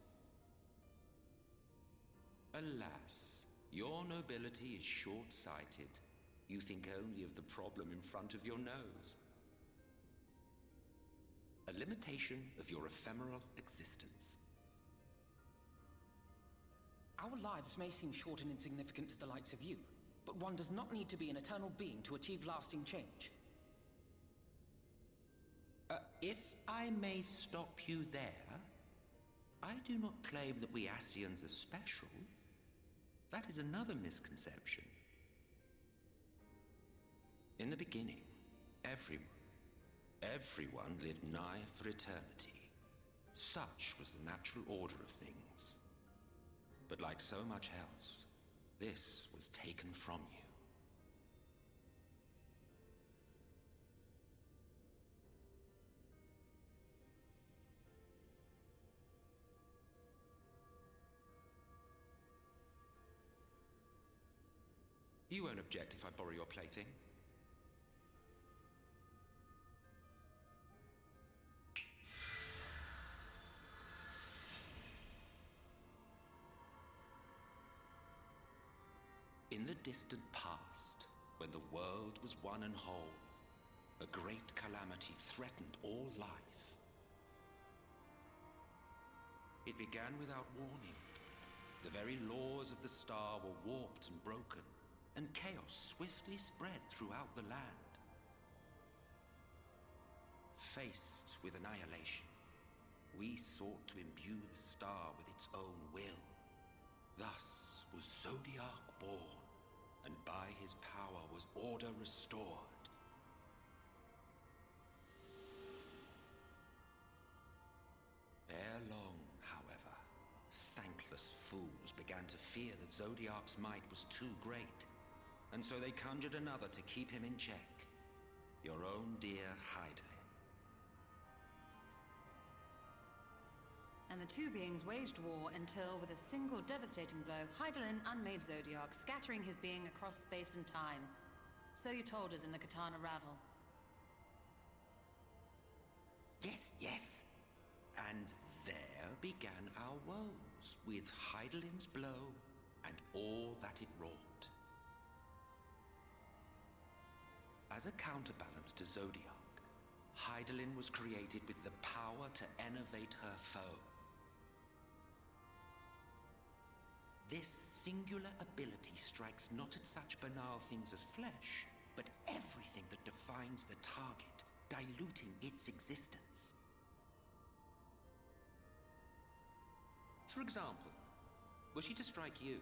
Alas, your nobility is short-sighted. You think only of the problem in front of your nose. A limitation of your ephemeral existence. Our lives may seem short and insignificant to the likes of you, but one does not need to be an eternal being to achieve lasting change. If I may stop you there, I do not claim that we Ascians are special. That is another misconception. In the beginning, everyone lived nigh for eternity. Such was the natural order of things. But like so much else, this was taken from you. You won't object if I borrow your plaything? In the distant past, when the world was one and whole, a great calamity threatened all life. It began without warning. The very laws of the star were warped and broken, and chaos swiftly spread throughout the land. Faced with annihilation, we sought to imbue the star with its own will. Thus was Zodiac born, and by his power was order restored. Ere long, however, thankless fools began to fear that Zodiac's might was too great, and so they conjured another to keep him in check. Your own dear Hydaelyn. And the two beings waged war until, with a single devastating blow, Hydaelyn unmade Zodiac, scattering his being across space and time. So you told us in the Katana Ravel. Yes. And there began our woes, with Hydaelyn's blow and all that it wrought. As a counterbalance to Zodiac, Hydaelyn was created with the power to enervate her foe. This singular ability strikes not at such banal things as flesh, but everything that defines the target, diluting its existence. For example, were she to strike you?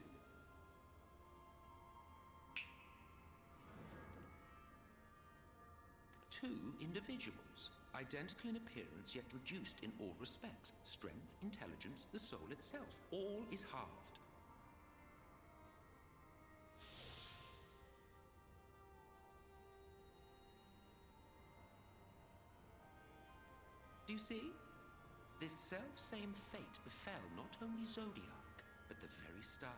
Two individuals, identical in appearance yet reduced in all respects. Strength, intelligence, the soul itself, all is halved. Do you see? This self-same fate befell not only Zodiac, but the very star.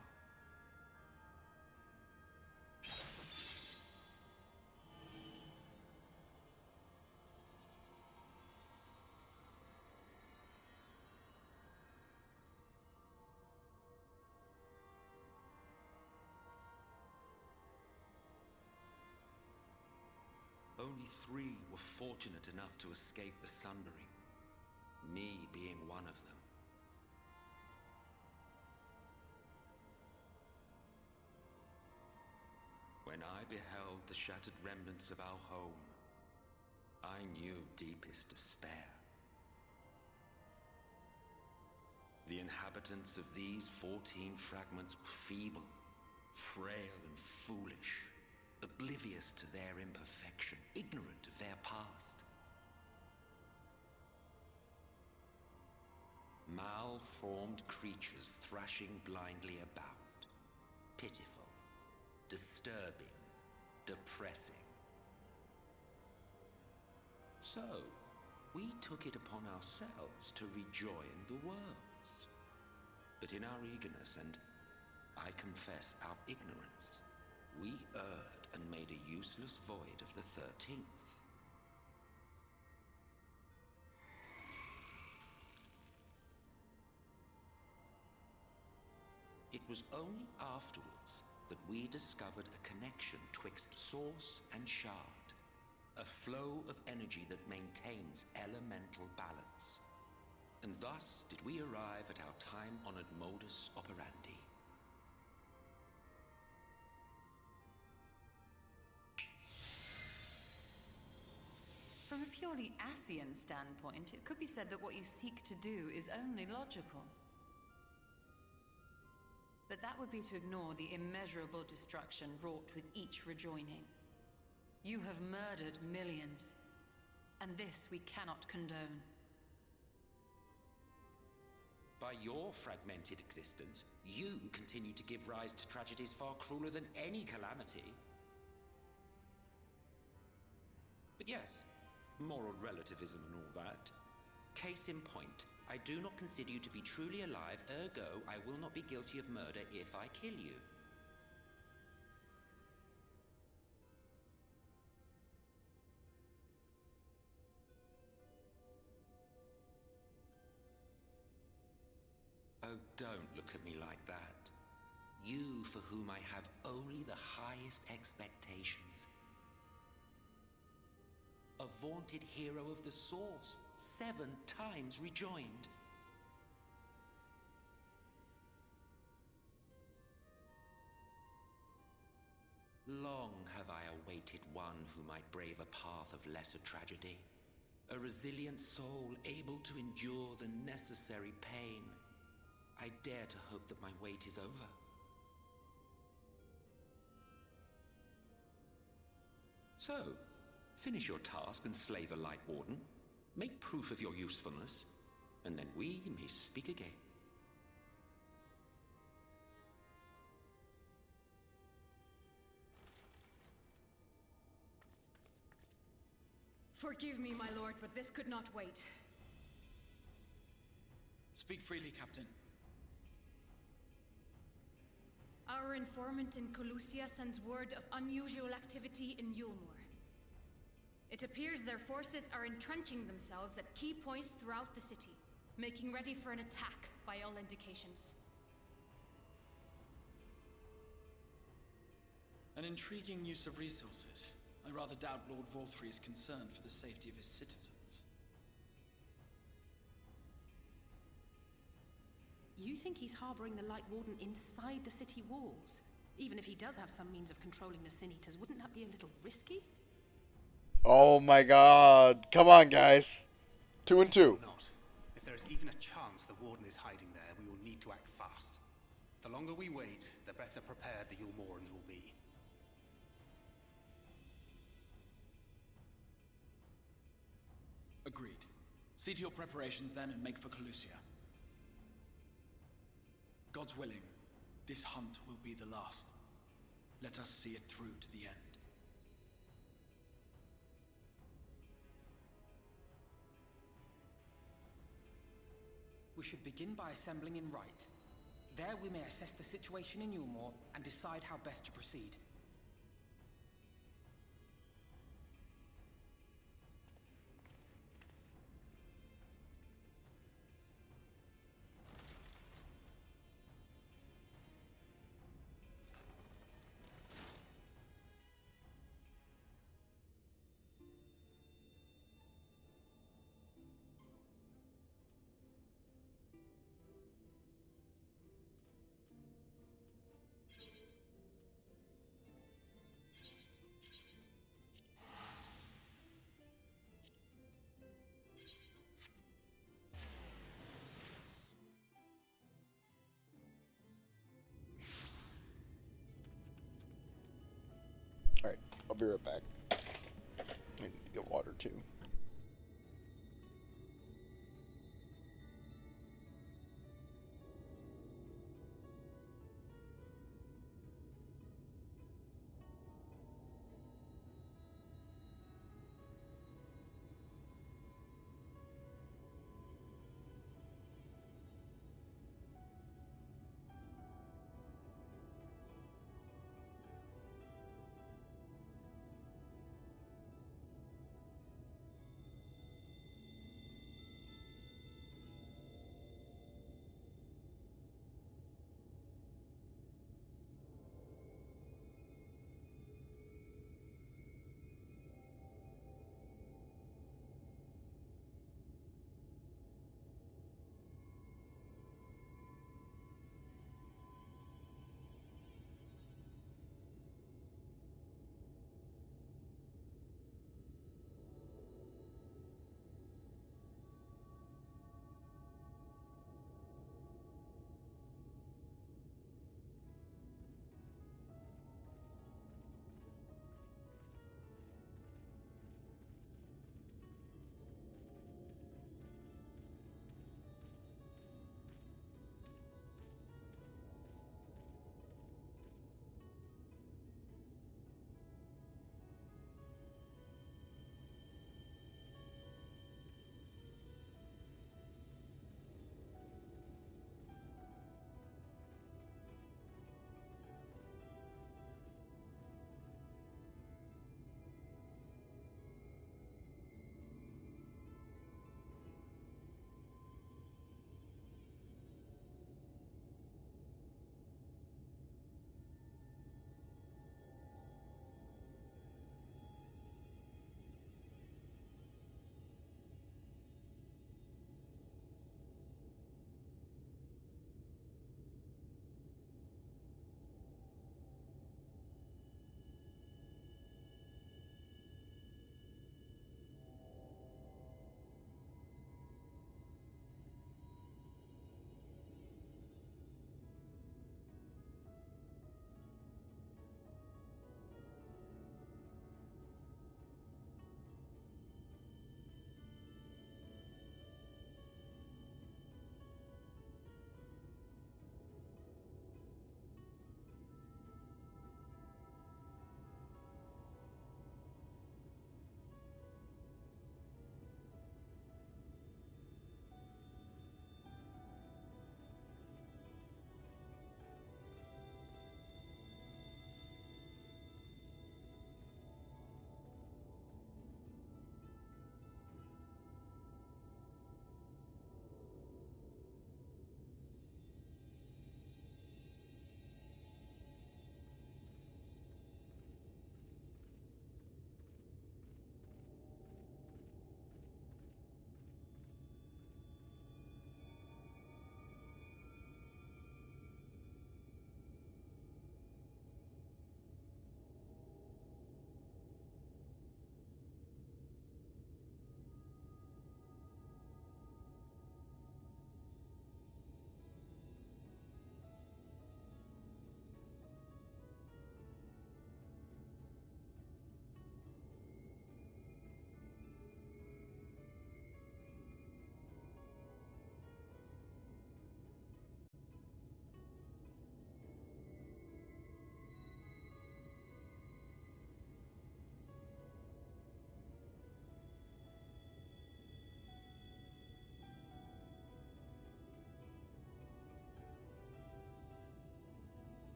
Only 3 were fortunate enough to escape the Sundering, me being one of them. When I beheld the shattered remnants of our home, I knew deepest despair. The inhabitants of these 14 fragments were feeble, frail and foolish, oblivious to their imperfection, ignorant of their past. Malformed creatures thrashing blindly about. Pitiful, disturbing, depressing. So, we took it upon ourselves to rejoin the worlds. But in our eagerness and, I confess, our ignorance, we erred and made a useless void of the 13th. It was only afterwards that we discovered a connection twixt source and shard, a flow of energy that maintains elemental balance. And thus did we arrive at our time-honored modus operandi. From a purely Asian standpoint, it could be said that what you seek to do is only logical. But that would be to ignore the immeasurable destruction wrought with each rejoining. You have murdered millions, and this we cannot condone. By your fragmented existence, you continue to give rise to tragedies far crueler than any calamity. But yes, moral relativism and all that. Case in point, I do not consider you to be truly alive, ergo I will not be guilty of murder if I kill you. Oh, don't look at me like that. You for whom I have only the highest expectations. A vaunted hero of the Source, 7 times rejoined. Long have I awaited one who might brave a path of lesser tragedy. A resilient soul able to endure the necessary pain. I dare to hope that my wait is over. So, finish your task and slay the Light Warden. Make proof of your usefulness, and then we may speak again. Forgive me, my lord, but this could not wait. Speak freely, Captain. Our informant in Colusia sends word of unusual activity in Yulmore. It appears their forces are entrenching themselves at key points throughout the city, making ready for an attack by all indications. An intriguing use of resources. I rather doubt Lord Vorthry is concerned for the safety of his citizens. You think he's harboring the Light Warden inside the city walls? Even if he does have some means of controlling the Sin Eaters, wouldn't that be a little risky? Oh my god. Come on, guys. 2 and 2. Not. If there is even a chance the Warden is hiding there, we will need to act fast. The longer we wait, the better prepared the Yulmorans will be. Agreed. See to your preparations then and make for Calusia. God's willing, this hunt will be the last. Let us see it through to the end. We should begin by assembling in Rite. There we may assess the situation in Yulmore and decide how best to proceed. Alright, I'll be right back. I need to get water too.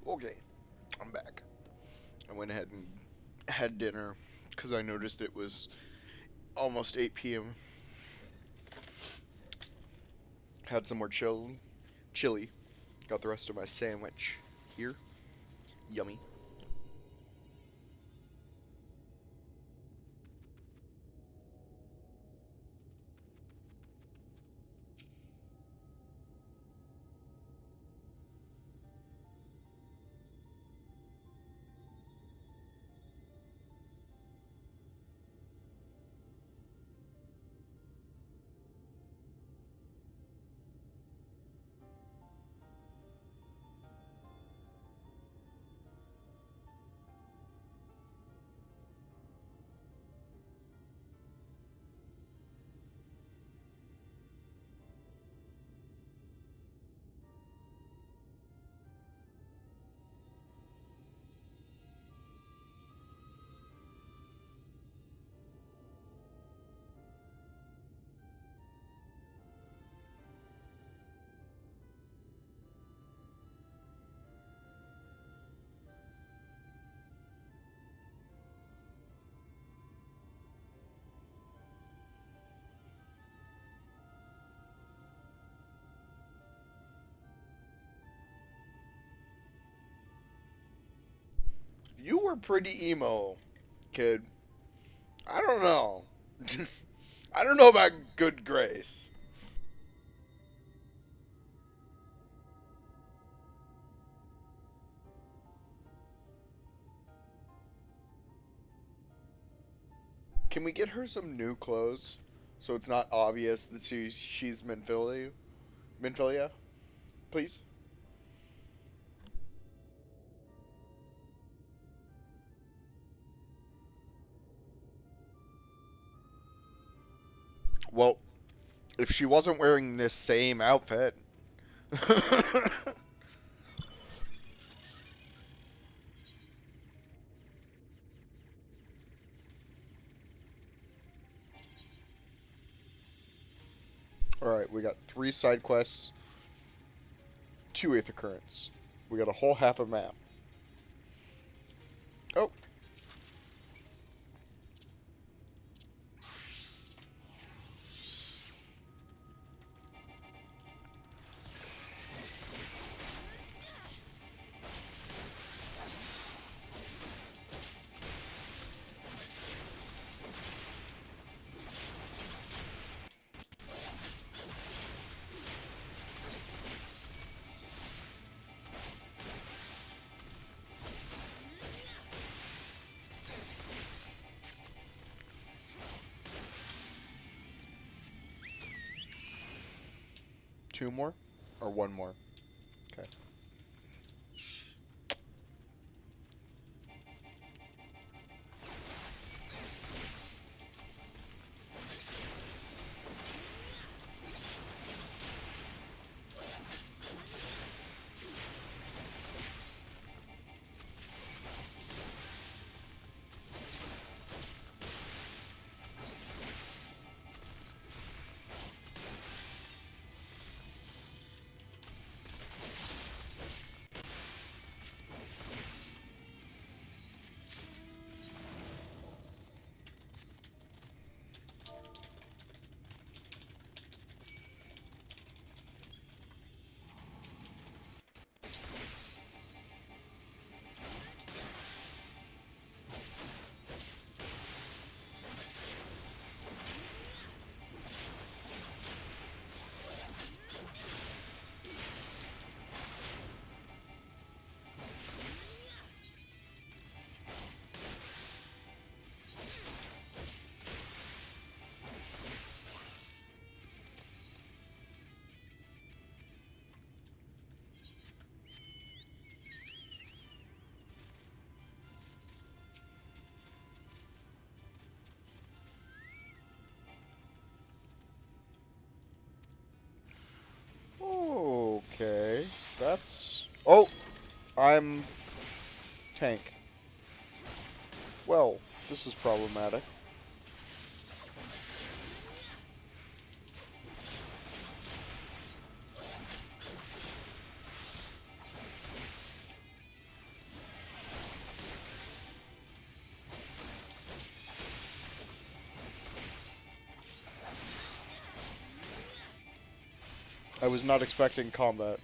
Okay, I'm back. I went ahead and had dinner because I noticed it was almost 8 p.m. Had some more chili. Got the rest of my sandwich here. Yummy. You were pretty emo, kid. I don't know. I don't know about good grace. Can we get her some new clothes so it's not obvious that she's Minfilia? Minfilia, please. Well, if she wasn't wearing this same outfit. Alright, we got 3 side quests, 2 Aether Currents. We got a whole half a map. Oh. Two more? Or one more? Okay. Okay, that's... Oh! I'm... tank. Well, this is problematic. I was not expecting combat.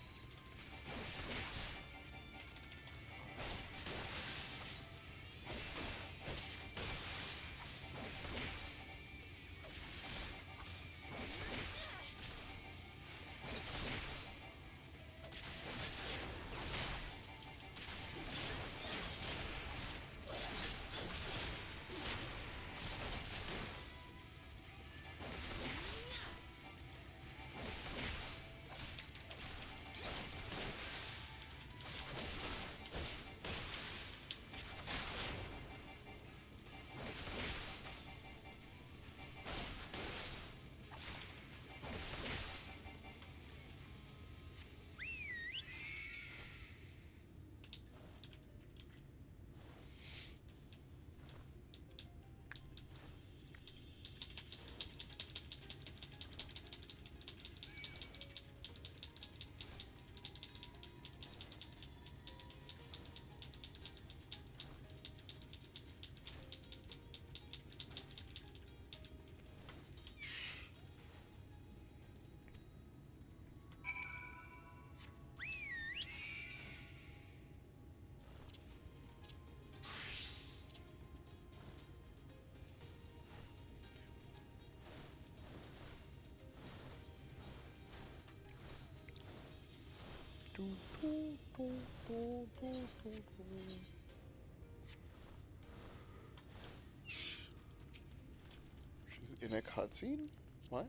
She's in a cutscene? What?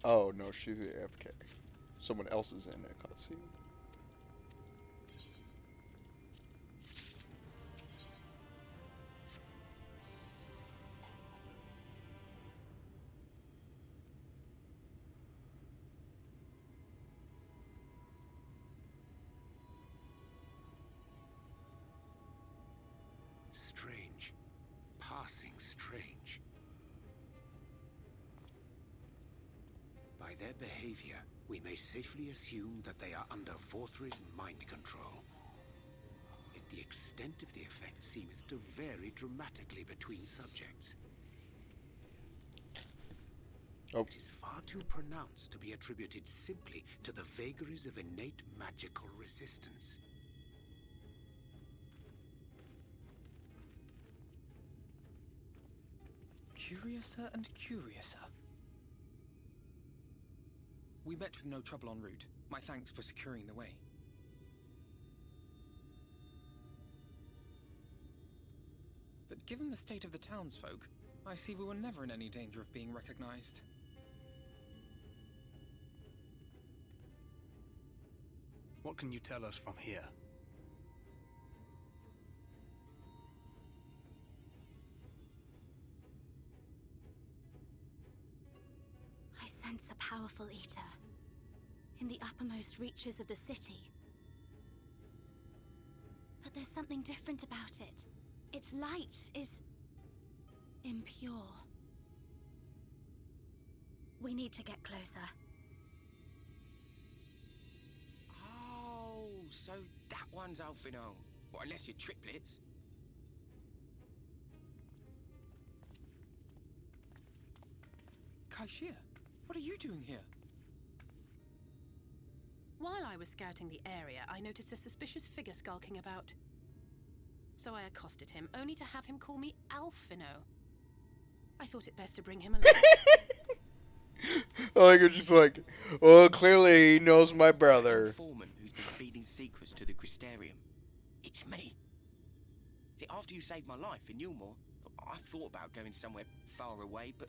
Oh no, she's AFK. Someone else is in a cutscene. Strange. Passing strange. By their behavior, we may safely assume that they are under Vorthri's mind control. Yet the extent of the effect seemeth to vary dramatically between subjects. It is far too pronounced to be attributed simply to the vagaries of innate magical resistance. Curiouser and curiouser. We met with no trouble en route. My thanks for securing the way. But given the state of the townsfolk, I see we were never in any danger of being recognized. What can you tell us from here? I sense a powerful eater in the uppermost reaches of the city. But there's something different about it. Its light is impure. We need to get closer. Oh, so that one's Alphino. Well, unless you're triplets. Kaishir, what are you doing here? While I was scouting the area, I noticed a suspicious figure skulking about. So I accosted him, only to have him call me Alphino. I thought it best to bring him along. I like it's just like, well, clearly he knows my brother. Informant who's been feeding secrets to the Crystarium. It's me. See, after you saved my life in Yulmore, I thought about going somewhere far away, but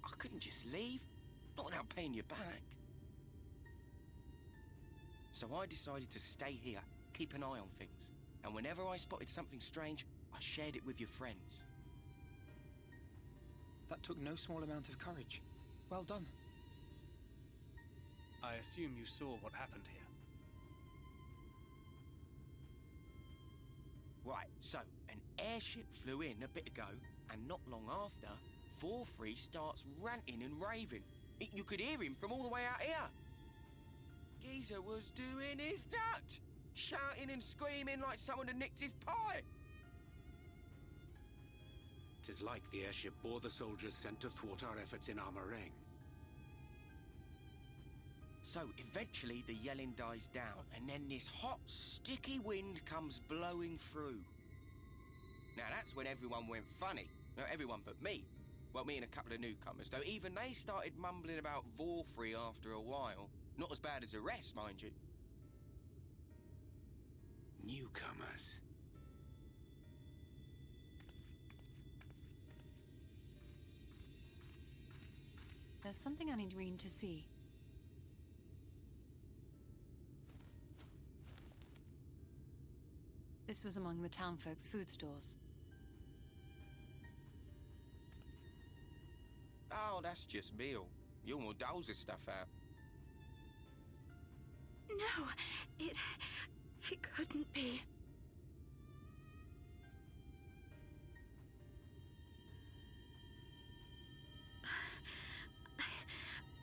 I couldn't just leave. Not without paying you back. So I decided to stay here, keep an eye on things. And whenever I spotted something strange, I shared it with your friends. That took no small amount of courage. Well done. I assume you saw what happened here. Right, so an airship flew in a bit ago, and not long after, Vorthri starts ranting and raving. You could hear him from all the way out here. Geezer was doing his nut, shouting and screaming like someone had nicked his pie. 'Tis like the airship bore the soldiers sent to thwart our efforts in Armorang. So eventually the yelling dies down, and then this hot, sticky wind comes blowing through. Now that's when everyone went funny. No, everyone but me. Well, me and a couple of newcomers, though even they started mumbling about Vorfrey after a while. Not as bad as the rest, mind you. Newcomers. There's something I need Reen to see. This was among the townfolk's food stores. Oh, that's just meal. Yulmore doles his stuff out. No, it couldn't be.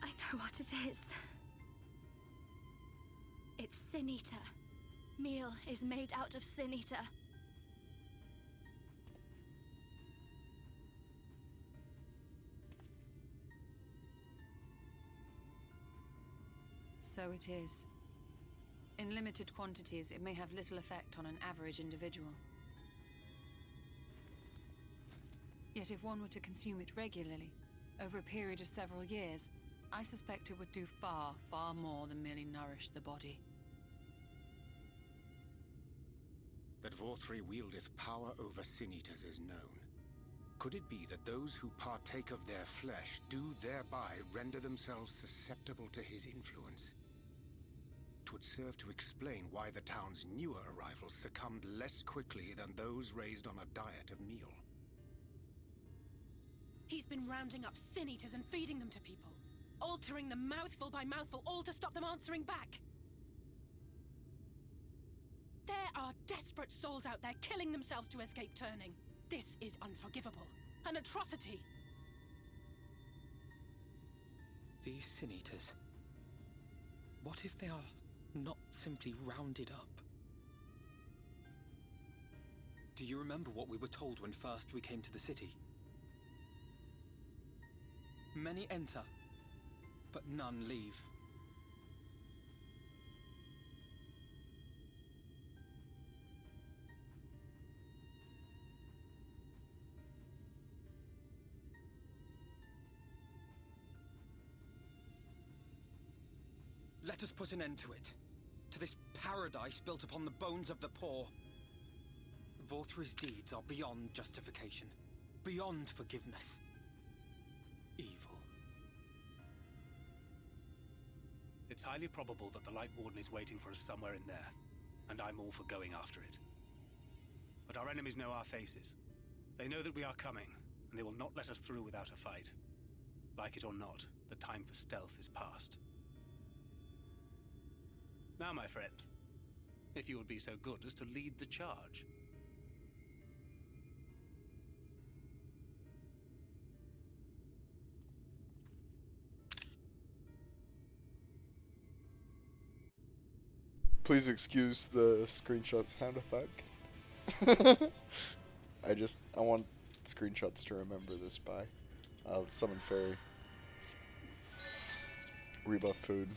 I know what it is. It's Sin Eater. Meal is made out of Sin Eater. So it is. In limited quantities, it may have little effect on an average individual. Yet if one were to consume it regularly, over a period of several years, I suspect it would do far, far more than merely nourish the body. That Vorfrey wieldeth power over Sin-Eaters is known. Could it be that those who partake of their flesh do thereby render themselves susceptible to his influence? 'Twould serve to explain why the town's newer arrivals succumbed less quickly than those raised on a diet of meal. He's been rounding up Sin-Eaters and feeding them to people. Altering them mouthful by mouthful, all to stop them answering back. There are desperate souls out there killing themselves to escape turning. This is unforgivable. An atrocity. These Sin-Eaters. What if they are not simply rounded up? Do you remember what we were told when first we came to the city? Many enter, but none leave. Let us put an end to it. To this paradise built upon the bones of the poor. Vorthr's deeds are beyond justification. Beyond forgiveness. Evil. It's highly probable that the Light Warden is waiting for us somewhere in there, and I'm all for going after it. But our enemies know our faces. They know that we are coming, and they will not let us through without a fight. Like it or not, the time for stealth is past. Now, my friend, if you would be so good as to lead the charge. Please excuse the screenshot sound effect. I want screenshots to remember this by. Summon Fairy. Rebuff food.